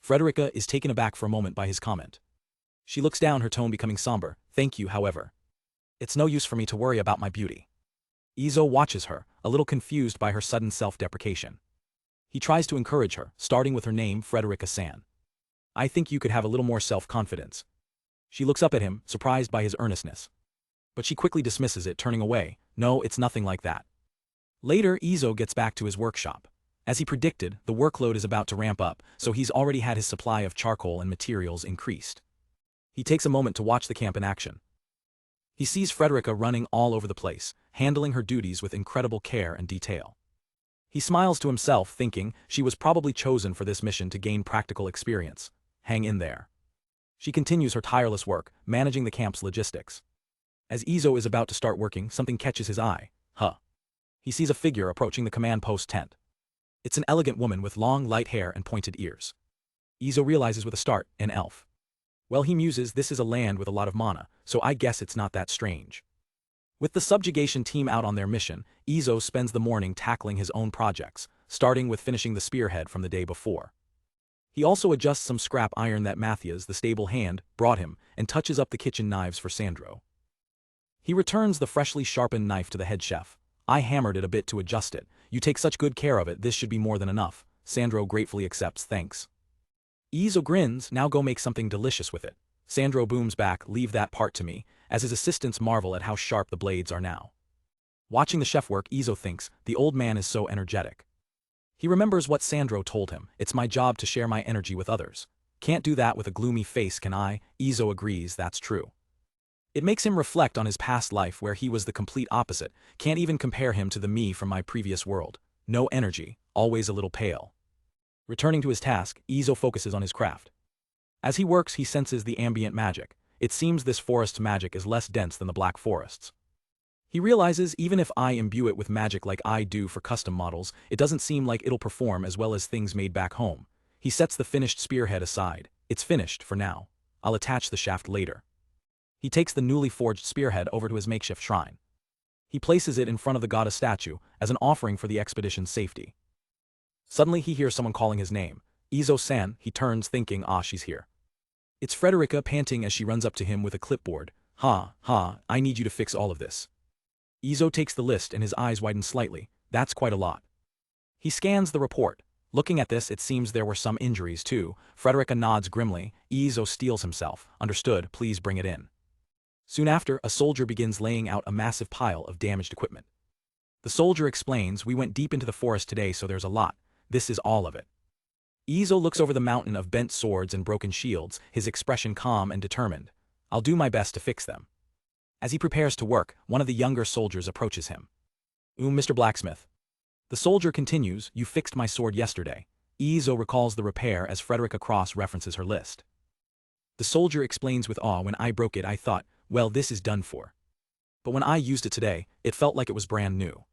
Frederica is taken aback for a moment by his comment. She looks down, her tone becoming somber. Thank you, however. It's no use for me to worry about my beauty. Izo watches her, a little confused by her sudden self-deprecation. He tries to encourage her, starting with her name, Frederica-san. I think you could have a little more self-confidence. She looks up at him, surprised by his earnestness. But she quickly dismisses it, turning away. No, it's nothing like that. Later, Izo gets back to his workshop. As he predicted, the workload is about to ramp up, so he's already had his supply of charcoal and materials increased. He takes a moment to watch the camp in action. He sees Frederica running all over the place, handling her duties with incredible care and detail. He smiles to himself, thinking she was probably chosen for this mission to gain practical experience. Hang in there. She continues her tireless work, managing the camp's logistics. As Izo is about to start working, something catches his eye. He sees a figure approaching the command post tent. It's an elegant woman with long, light hair and pointed ears. Izo realizes with a start, an elf. Well, he muses, this is a land with a lot of mana, so I guess it's not that strange. With the subjugation team out on their mission, Izo spends the morning tackling his own projects, starting with finishing the spearhead from the day before. He also adjusts some scrap iron that Matthias, the stable hand, brought him, and touches up the kitchen knives for Sandro. He returns the freshly sharpened knife to the head chef. I hammered it a bit to adjust it. You take such good care of it, this should be more than enough. Sandro gratefully accepts, thanks. Izo grins, now go make something delicious with it. Sandro booms back, leave that part to me, as his assistants marvel at how sharp the blades are now. Watching the chef work, Izo thinks, the old man is so energetic. He remembers what Sandro told him, it's my job to share my energy with others. Can't do that with a gloomy face, can I? Izo agrees, that's true. It makes him reflect on his past life where he was the complete opposite, can't even compare him to the me from my previous world. No energy, always a little pale. Returning to his task, Izo focuses on his craft. As he works, he senses the ambient magic. It seems this forest's magic is less dense than the Black Forest's. He realizes even if I imbue it with magic like I do for custom models, it doesn't seem like it'll perform as well as things made back home. He sets the finished spearhead aside. It's finished for now. I'll attach the shaft later. He takes the newly forged spearhead over to his makeshift shrine. He places it in front of the goddess statue as an offering for the expedition's safety. Suddenly he hears someone calling his name. Izo-san, he turns thinking, she's here. It's Frederica, panting as she runs up to him with a clipboard. I need you to fix all of this. Izo takes the list and his eyes widen slightly. That's quite a lot. He scans the report. Looking at this, it seems there were some injuries too. Frederica nods grimly. Izo steels himself. Understood, please bring it in. Soon after, a soldier begins laying out a massive pile of damaged equipment. The soldier explains, we went deep into the forest today, so there's a lot. This is all of it. Izo looks over the mountain of bent swords and broken shields, his expression calm and determined. I'll do my best to fix them. As he prepares to work, one of the younger soldiers approaches him. Mr. Blacksmith. The soldier continues, you fixed my sword yesterday. Izo recalls the repair as Frederica Cross references her list. The soldier explains with awe, when I broke it I thought, well, this is done for. But when I used it today, it felt like it was brand new.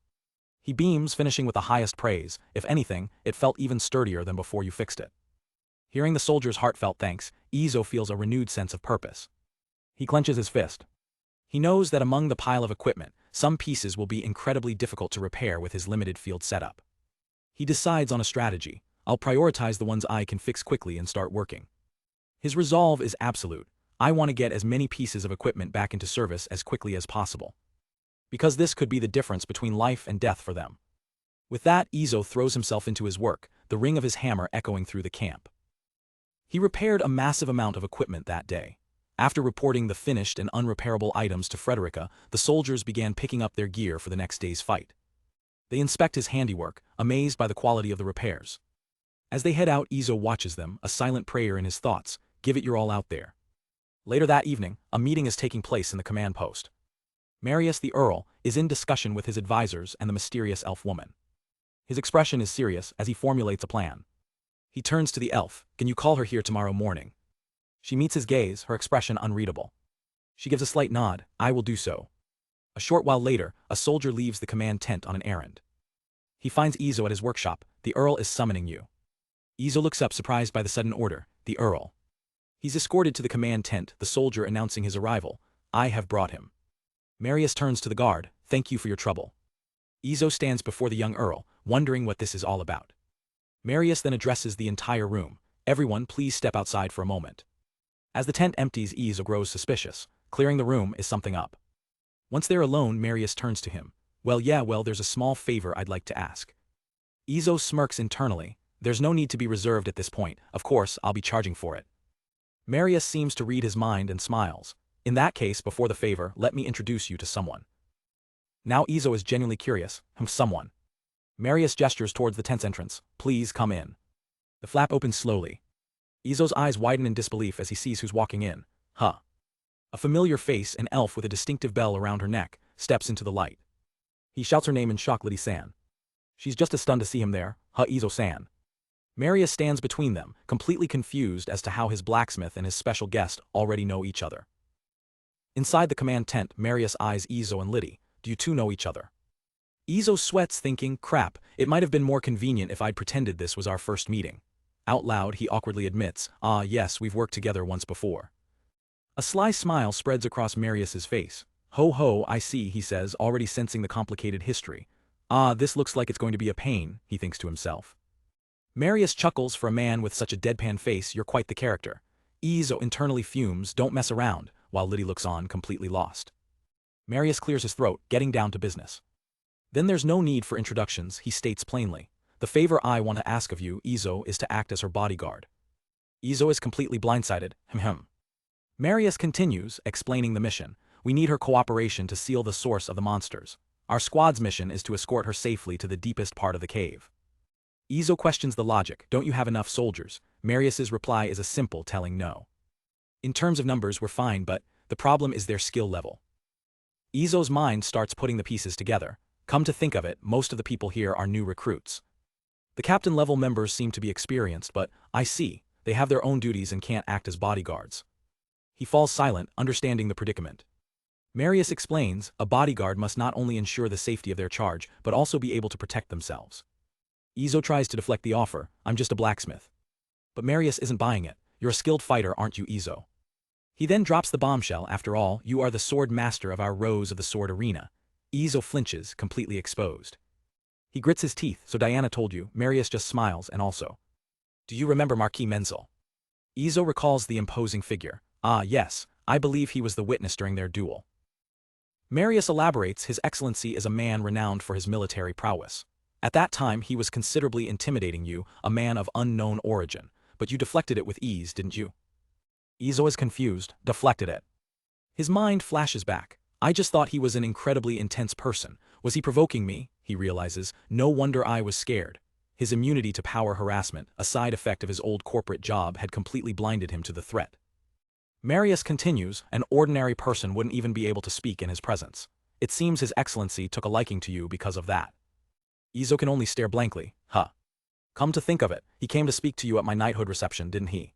He beams, finishing with the highest praise. If anything, it felt even sturdier than before you fixed it. Hearing the soldier's heartfelt thanks, Izo feels a renewed sense of purpose. He clenches his fist. He knows that among the pile of equipment, some pieces will be incredibly difficult to repair with his limited field setup. He decides on a strategy. I'll prioritize the ones I can fix quickly and start working. His resolve is absolute. I want to get as many pieces of equipment back into service as quickly as possible. Because this could be the difference between life and death for them. With that, Izo throws himself into his work, the ring of his hammer echoing through the camp. He repaired a massive amount of equipment that day. After reporting the finished and unrepairable items to Frederica, the soldiers began picking up their gear for the next day's fight. They inspect his handiwork, amazed by the quality of the repairs. As they head out, Izo watches them, a silent prayer in his thoughts, give it your all out there. Later that evening, a meeting is taking place in the command post. Marius the Earl is in discussion with his advisors and the mysterious elf woman. His expression is serious as he formulates a plan. He turns to the elf, can you call her here tomorrow morning? She meets his gaze, her expression unreadable. She gives a slight nod, I will do so. A short while later, a soldier leaves the command tent on an errand. He finds Izo at his workshop, the Earl is summoning you. Izo looks up, surprised by the sudden order, the Earl. He's escorted to the command tent, the soldier announcing his arrival, I have brought him. Marius turns to the guard, thank you for your trouble. Izo stands before the young Earl, wondering what this is all about. Marius then addresses the entire room, everyone please step outside for a moment. As the tent empties, Izo grows suspicious, clearing the room is something up. Once they're alone, Marius turns to him, well there's a small favor I'd like to ask. Izo smirks internally, there's no need to be reserved at this point, of course I'll be charging for it. Marius seems to read his mind and smiles. In that case, before the favor, let me introduce you to someone. Now Izo is genuinely curious, someone. Marius gestures towards the tent's entrance, please come in. The flap opens slowly. Izo's eyes widen in disbelief as he sees who's walking in. A familiar face, an elf with a distinctive bell around her neck, steps into the light. He shouts her name in shock, Litty-san. She's just as stunned to see him there, Izo-san. Marius stands between them, completely confused as to how his blacksmith and his special guest already know each other. Inside the command tent, Marius eyes Izo and Litty. Do you two know each other? Izo sweats, thinking, crap, it might have been more convenient if I'd pretended this was our first meeting. Out loud, he awkwardly admits, yes, we've worked together once before. A sly smile spreads across Marius's face. Ho, I see, he says, already sensing the complicated history. This looks like it's going to be a pain, he thinks to himself. Marius chuckles, for a man with such a deadpan face, you're quite the character. Izo internally fumes, don't mess around, while Litty looks on, completely lost. Marius clears his throat, getting down to business. Then there's no need for introductions, he states plainly. The favor I want to ask of you, Izo, is to act as her bodyguard. Izo is completely blindsided, Marius continues, explaining the mission. We need her cooperation to seal the source of the monsters. Our squad's mission is to escort her safely to the deepest part of the cave. Izo questions the logic, don't you have enough soldiers? Marius's reply is a simple telling no. In terms of numbers, we're fine, but the problem is their skill level. Izo's mind starts putting the pieces together. Come to think of it, most of the people here are new recruits. The captain-level members seem to be experienced, but, I see, they have their own duties and can't act as bodyguards. He falls silent, understanding the predicament. Marius explains, a bodyguard must not only ensure the safety of their charge, but also be able to protect themselves. Izo tries to deflect the offer, I'm just a blacksmith. But Marius isn't buying it, you're a skilled fighter, aren't you, Izo? He then drops the bombshell, after all, you are the sword master of our Rose of the Sword arena. Izo flinches, completely exposed. He grits his teeth, so Diana told you, Marius just smiles, and also. Do you remember Marquis Menzel? Izo recalls the imposing figure. Yes, I believe he was the witness during their duel. Marius elaborates, His Excellency is a man renowned for his military prowess. At that time he was considerably intimidating you, a man of unknown origin, but you deflected it with ease, didn't you? Izo is confused, deflected it. His mind flashes back. I just thought he was an incredibly intense person, Was he provoking me? He realizes. No wonder I was scared. His immunity to power harassment, a side effect of his old corporate job, had completely blinded him to the threat. Marius continues, an ordinary person wouldn't even be able to speak in his presence. It seems His Excellency took a liking to you because of that. Izo can only stare blankly. Huh. Come to think of it, he came to speak to you at my knighthood reception, didn't he?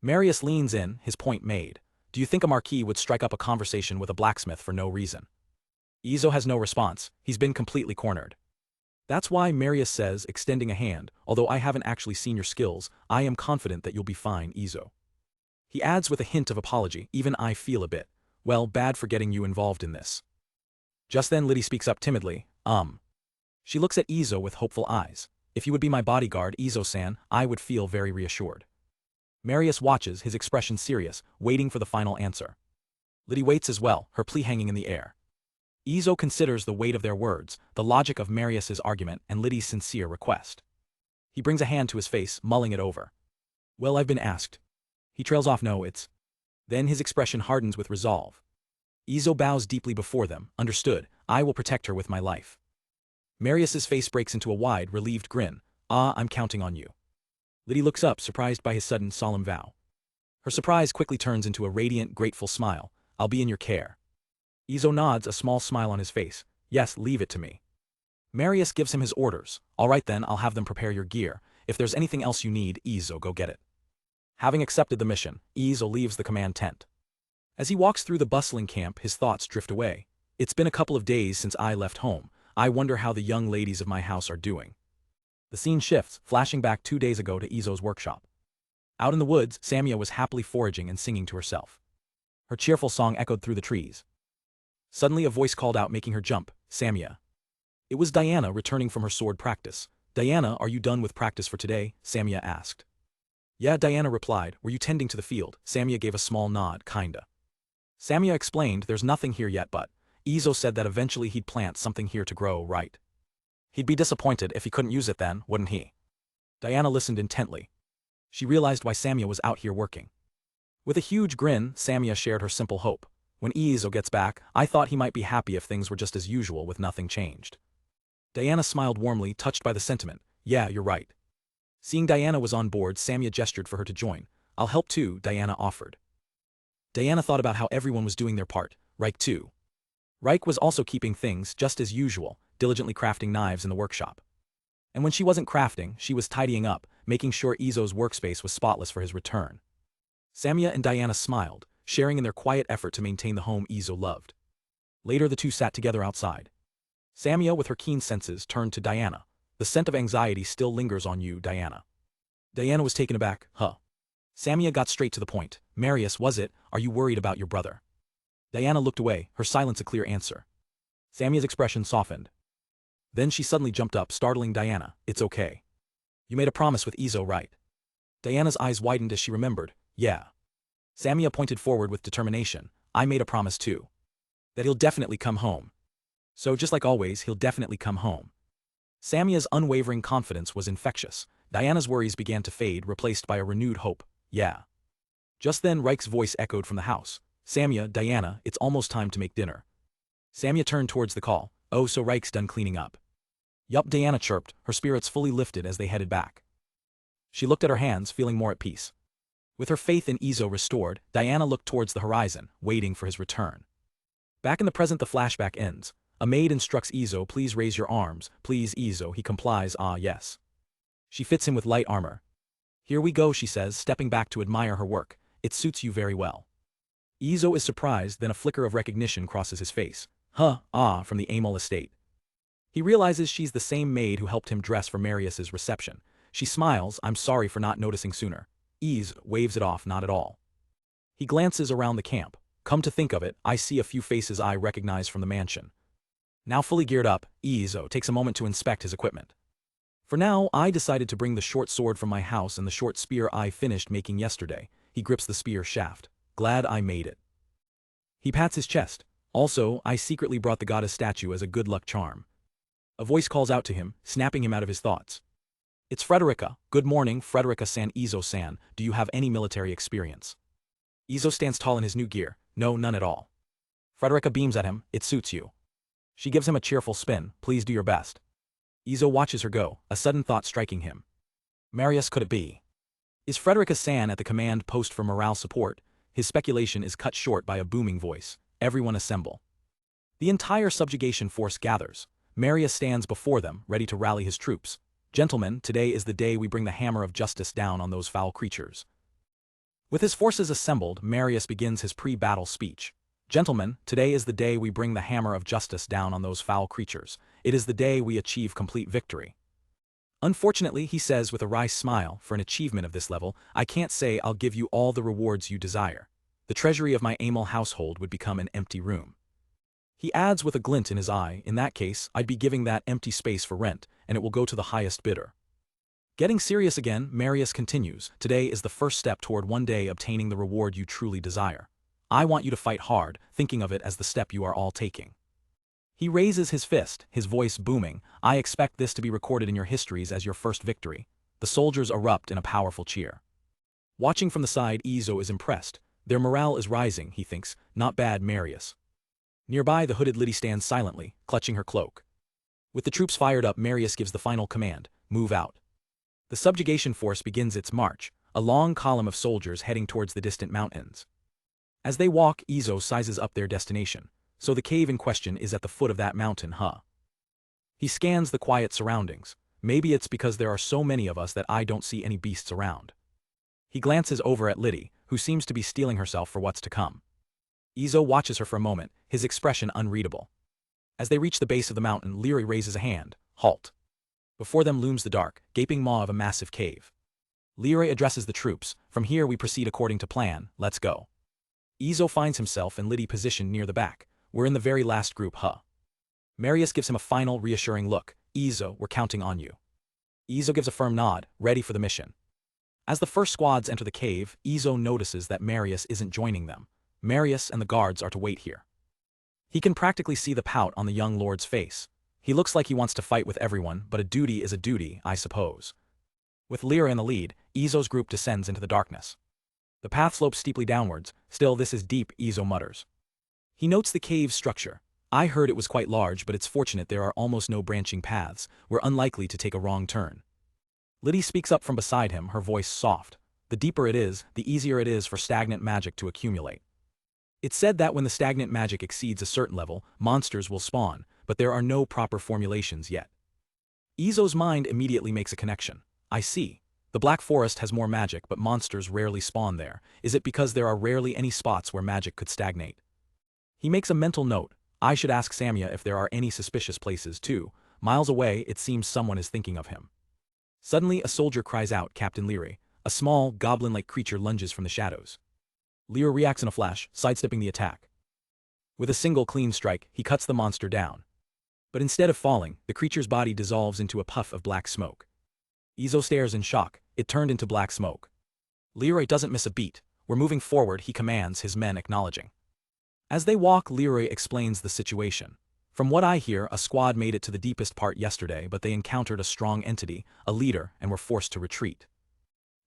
Marius leans in, his point made. Do you think a marquis would strike up a conversation with a blacksmith for no reason? Izo has no response, he's been completely cornered. That's why Marius says, extending a hand, although I haven't actually seen your skills, I am confident that you'll be fine, Izo. He adds with a hint of apology, even I feel a bit, well, bad for getting you involved in this. Just then Litty speaks up timidly, She looks at Izo with hopeful eyes. If you would be my bodyguard, Izo-san, I would feel very reassured. Marius watches, his expression serious, waiting for the final answer. Litty waits as well, her plea hanging in the air. Izo considers the weight of their words, the logic of Marius's argument, and Litty's sincere request. He brings a hand to his face, mulling it over. Well, I've been asked. He trails off, no, it's. Then his expression hardens with resolve. Izo bows deeply before them, understood, I will protect her with my life. Marius's face breaks into a wide, relieved grin. I'm counting on you. Litty looks up, surprised by his sudden, solemn vow. Her surprise quickly turns into a radiant, grateful smile. I'll be in your care. Izo nods, a small smile on his face. Yes, leave it to me. Marius gives him his orders. All right then, I'll have them prepare your gear. If there's anything else you need, Izo, go get it. Having accepted the mission, Izo leaves the command tent. As he walks through the bustling camp, his thoughts drift away. It's been a couple of days since I left home. I wonder how the young ladies of my house are doing. The scene shifts, flashing back 2 days ago to Izo's workshop. Out in the woods, Samia was happily foraging and singing to herself. Her cheerful song echoed through the trees. Suddenly a voice called out, making her jump, Samia. It was Diana returning from her sword practice. Diana, are you done with practice for today? Samia asked. Yeah, Diana replied. Were you tending to the field? Samia gave a small nod, kinda. Samia explained, there's nothing here yet, but Izo said that eventually he'd plant something here to grow, right? He'd be disappointed if he couldn't use it then, wouldn't he? Diana listened intently. She realized why Samia was out here working. With a huge grin, Samia shared her simple hope. When Izo gets back, I thought he might be happy if things were just as usual with nothing changed. Diana smiled warmly, touched by the sentiment. Yeah, you're right. Seeing Diana was on board, Samia gestured for her to join. I'll help too, Diana offered. Diana thought about how everyone was doing their part, Riku too. Riku was also keeping things just as usual, diligently crafting knives in the workshop. And when she wasn't crafting, she was tidying up, making sure Izo's workspace was spotless for his return. Samia and Diana smiled, sharing in their quiet effort to maintain the home Izo loved. Later the two sat together outside. Samia, with her keen senses, turned to Diana. The scent of anxiety still lingers on you, Diana. Diana was taken aback. Huh. Samia got straight to the point. Marius, was it? Are you worried about your brother? Diana looked away, her silence a clear answer. Samia's expression softened. Then she suddenly jumped up, startling Diana. It's okay. You made a promise with Izo, right? Diana's eyes widened as she remembered. Yeah. Samia pointed forward with determination. I made a promise too. That he'll definitely come home. So just like always, he'll definitely come home. Samia's unwavering confidence was infectious. Diana's worries began to fade, replaced by a renewed hope. Yeah. Just then Riku's voice echoed from the house. Samia, Diana, it's almost time to make dinner. Samia turned towards the call. Oh, so Riku's done cleaning up. Yup, Diana chirped, her spirits fully lifted as they headed back. She looked at her hands, feeling more at peace. With her faith in Izo restored, Diana looked towards the horizon, waiting for his return. Back in the present, the flashback ends. A maid instructs Izo, please raise your arms. Please, Izo, he complies, ah yes. She fits him with light armor. Here we go, she says, stepping back to admire her work. It suits you very well. Izo is surprised, then a flicker of recognition crosses his face. From the Amal estate. He realizes she's the same maid who helped him dress for Marius's reception. She smiles, I'm sorry for not noticing sooner. Izo waves it off, not at all. He glances around the camp. Come to think of it, I see a few faces I recognize from the mansion. Now fully geared up, Izo takes a moment to inspect his equipment. For now, I decided to bring the short sword from my house and the short spear I finished making yesterday. He grips the spear shaft. Glad I made it. He pats his chest. Also, I secretly brought the goddess statue as a good luck charm. A voice calls out to him, snapping him out of his thoughts. It's Frederica. Good morning, Frederica-san. Izo-san, do you have any military experience? Izo stands tall in his new gear. No, none at all. Frederica beams at him. It suits you. She gives him a cheerful spin. Please do your best. Izo watches her go, a sudden thought striking him. Marius, could it be? Is Frederica-san at the command post for morale support? His speculation is cut short by a booming voice. Everyone assemble. The entire subjugation force gathers. Marius stands before them, ready to rally his troops. Gentlemen, today is the day we bring the hammer of justice down on those foul creatures. With his forces assembled, Marius begins his pre-battle speech. Gentlemen, today is the day we bring the hammer of justice down on those foul creatures. It is the day we achieve complete victory. Unfortunately, he says with a wry smile, for an achievement of this level, I can't say I'll give you all the rewards you desire. The treasury of my Amal household would become an empty room. He adds with a glint in his eye, in that case, I'd be giving that empty space for rent, and it will go to the highest bidder. Getting serious again, Marius continues, today is the first step toward one day obtaining the reward you truly desire. I want you to fight hard, thinking of it as the step you are all taking. He raises his fist, his voice booming, I expect this to be recorded in your histories as your first victory. The soldiers erupt in a powerful cheer. Watching from the side, Izo is impressed. Their morale is rising, he thinks, not bad, Marius. Nearby, the hooded Litty stands silently, clutching her cloak. With the troops fired up, Marius gives the final command, move out. The subjugation force begins its march, a long column of soldiers heading towards the distant mountains. As they walk, Izo sizes up their destination. So the cave in question is at the foot of that mountain, huh? He scans the quiet surroundings. Maybe it's because there are so many of us that I don't see any beasts around. He glances over at Litty, who seems to be steeling herself for what's to come. Izo watches her for a moment, his expression unreadable. As they reach the base of the mountain, Litty raises a hand, halt. Before them looms the dark, gaping maw of a massive cave. Litty addresses the troops, from here we proceed according to plan, let's go. Izo finds himself and Litty positioned near the back. We're in the very last group, huh? Marius gives him a final, reassuring look. Izo, we're counting on you. Izo gives a firm nod, ready for the mission. As the first squads enter the cave, Izo notices that Marius isn't joining them. Marius and the guards are to wait here. He can practically see the pout on the young lord's face. He looks like he wants to fight with everyone, but a duty is a duty, I suppose. With Litty in the lead, Izo's group descends into the darkness. The path slopes steeply downwards, still this is deep, Izo mutters. He notes the cave's structure. I heard it was quite large, but it's fortunate there are almost no branching paths. We're unlikely to take a wrong turn. Litty speaks up from beside him, her voice soft. The deeper it is, the easier it is for stagnant magic to accumulate. It's said that when the stagnant magic exceeds a certain level, monsters will spawn, but there are no proper formulations yet. Izo's mind immediately makes a connection. I see. The Black Forest has more magic, but monsters rarely spawn there. Is it because there are rarely any spots where magic could stagnate? He makes a mental note. I should ask Samia if there are any suspicious places too. Miles away, it seems someone is thinking of him. Suddenly, a soldier cries out, Captain Litty. A small, goblin-like creature lunges from the shadows. Litty reacts in a flash, sidestepping the attack. With a single clean strike, he cuts the monster down. But instead of falling, the creature's body dissolves into a puff of black smoke. Izo stares in shock. It turned into black smoke. Litty doesn't miss a beat. We're moving forward, he commands, his men acknowledging. As they walk, Litty explains the situation. From what I hear, a squad made it to the deepest part yesterday, but they encountered a strong entity, a leader, and were forced to retreat.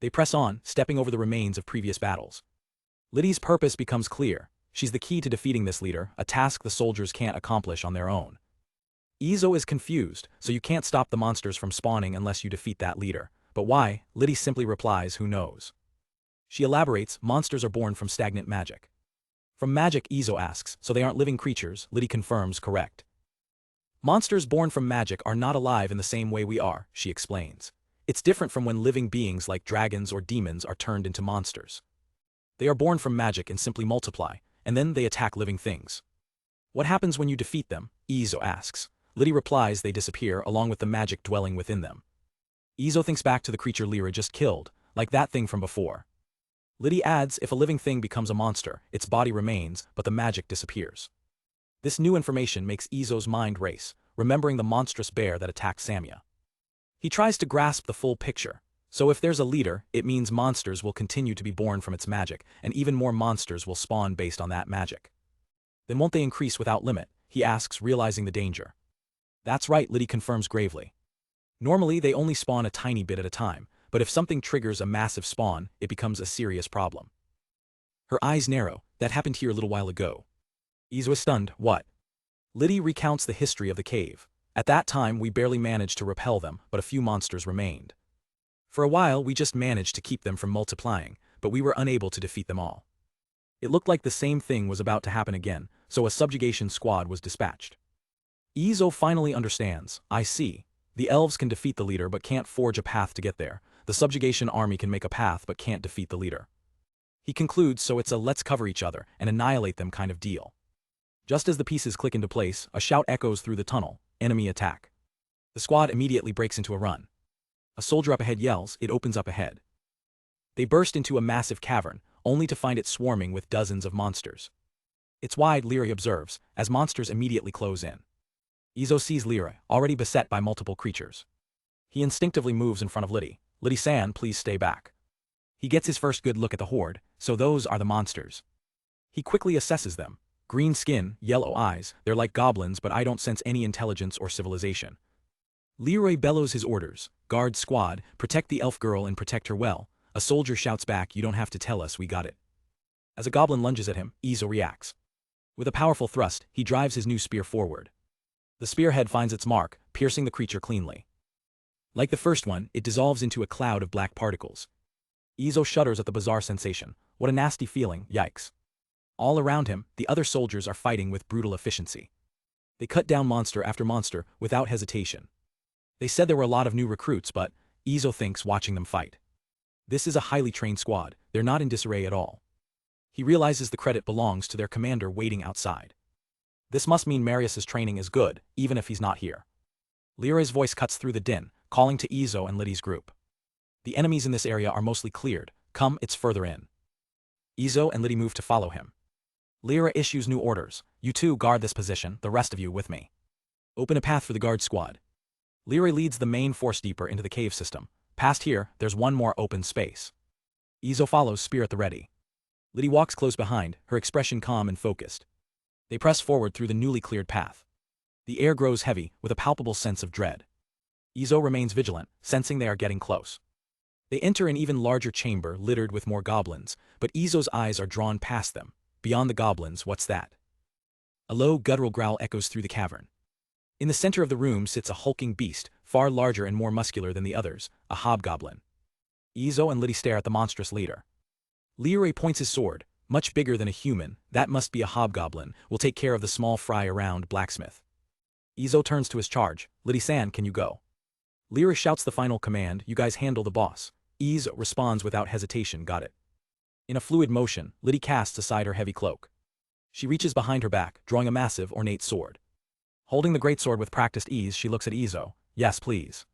They press on, stepping over the remains of previous battles. Litty's purpose becomes clear. She's the key to defeating this leader, a task the soldiers can't accomplish on their own. Izo is confused, so you can't stop the monsters from spawning unless you defeat that leader. But why? Litty simply replies, who knows? She elaborates, monsters are born from stagnant magic. From magic, Izo asks, so they aren't living creatures? Litty confirms, correct. Monsters born from magic are not alive in the same way we are, she explains. It's different from when living beings like dragons or demons are turned into monsters. They are born from magic and simply multiply, and then they attack living things. What happens when you defeat them? Izo asks. Litty replies they disappear along with the magic dwelling within them. Izo thinks back to the creature Litty just killed, like that thing from before. Litty adds, if a living thing becomes a monster, its body remains, but the magic disappears. This new information makes Izo's mind race, remembering the monstrous bear that attacked Samia. He tries to grasp the full picture. So if there's a leader, it means monsters will continue to be born from its magic, and even more monsters will spawn based on that magic. Then won't they increase without limit? He asks, realizing the danger. That's right, Litty confirms gravely. Normally they only spawn a tiny bit at a time, but if something triggers a massive spawn, it becomes a serious problem. Her eyes narrow. That happened here a little while ago. Izo is stunned. What? Litty recounts the history of the cave. At that time we barely managed to repel them, but a few monsters remained. For a while we just managed to keep them from multiplying, but we were unable to defeat them all. It looked like the same thing was about to happen again, so a subjugation squad was dispatched. Izo finally understands. I see. The elves can defeat the leader but can't forge a path to get there. The subjugation army can make a path but can't defeat the leader. He concludes, so it's a let's cover each other and annihilate them kind of deal. Just as the pieces click into place, a shout echoes through the tunnel. Enemy attack. The squad immediately breaks into a run. A soldier up ahead yells, it opens up ahead. They burst into a massive cavern, only to find it swarming with dozens of monsters. It's wide, Lyra observes, as monsters immediately close in. Izo sees Lyra, already beset by multiple creatures. He instinctively moves in front of Litty. Litty-san, please stay back. He gets his first good look at the horde, so those are the monsters. He quickly assesses them. Green skin, yellow eyes, they're like goblins but I don't sense any intelligence or civilization. Leroy bellows his orders. Guard squad, protect the elf girl and protect her well. A soldier shouts back, you don't have to tell us, we got it. As a goblin lunges at him, Izo reacts. With a powerful thrust, he drives his new spear forward. The spearhead finds its mark, piercing the creature cleanly. Like the first one, it dissolves into a cloud of black particles. Izo shudders at the bizarre sensation. What a nasty feeling, yikes. All around him, the other soldiers are fighting with brutal efficiency. They cut down monster after monster, without hesitation. They said there were a lot of new recruits, but Izo thinks watching them fight. This is a highly trained squad, they're not in disarray at all. He realizes the credit belongs to their commander waiting outside. This must mean Marius's training is good, even if he's not here. Lyra's voice cuts through the din, calling to Izo and Litty's group. The enemies in this area are mostly cleared, come, it's further in. Izo and Litty move to follow him. Lyra issues new orders, you two guard this position, the rest of you with me. Open a path for the guard squad. Lyra leads the main force deeper into the cave system. Past here, there's one more open space. Izo follows, spear at the ready. Litty walks close behind, her expression calm and focused. They press forward through the newly cleared path. The air grows heavy, with a palpable sense of dread. Izo remains vigilant, sensing they are getting close. They enter an even larger chamber littered with more goblins, but Izo's eyes are drawn past them. Beyond the goblins, what's that? A low guttural growl echoes through the cavern. In the center of the room sits a hulking beast, far larger and more muscular than the others, a hobgoblin. Izo and Litty stare at the monstrous leader. Leroy points his sword, much bigger than a human, that must be a hobgoblin, will take care of the small fry around blacksmith. Izo turns to his charge, Litty-san, can you go? Lyra shouts the final command, you guys handle the boss. Izo responds without hesitation, got it. In a fluid motion, Litty casts aside her heavy cloak. She reaches behind her back, drawing a massive, ornate sword. Holding the greatsword with practiced ease, she looks at Izo. Yes, please.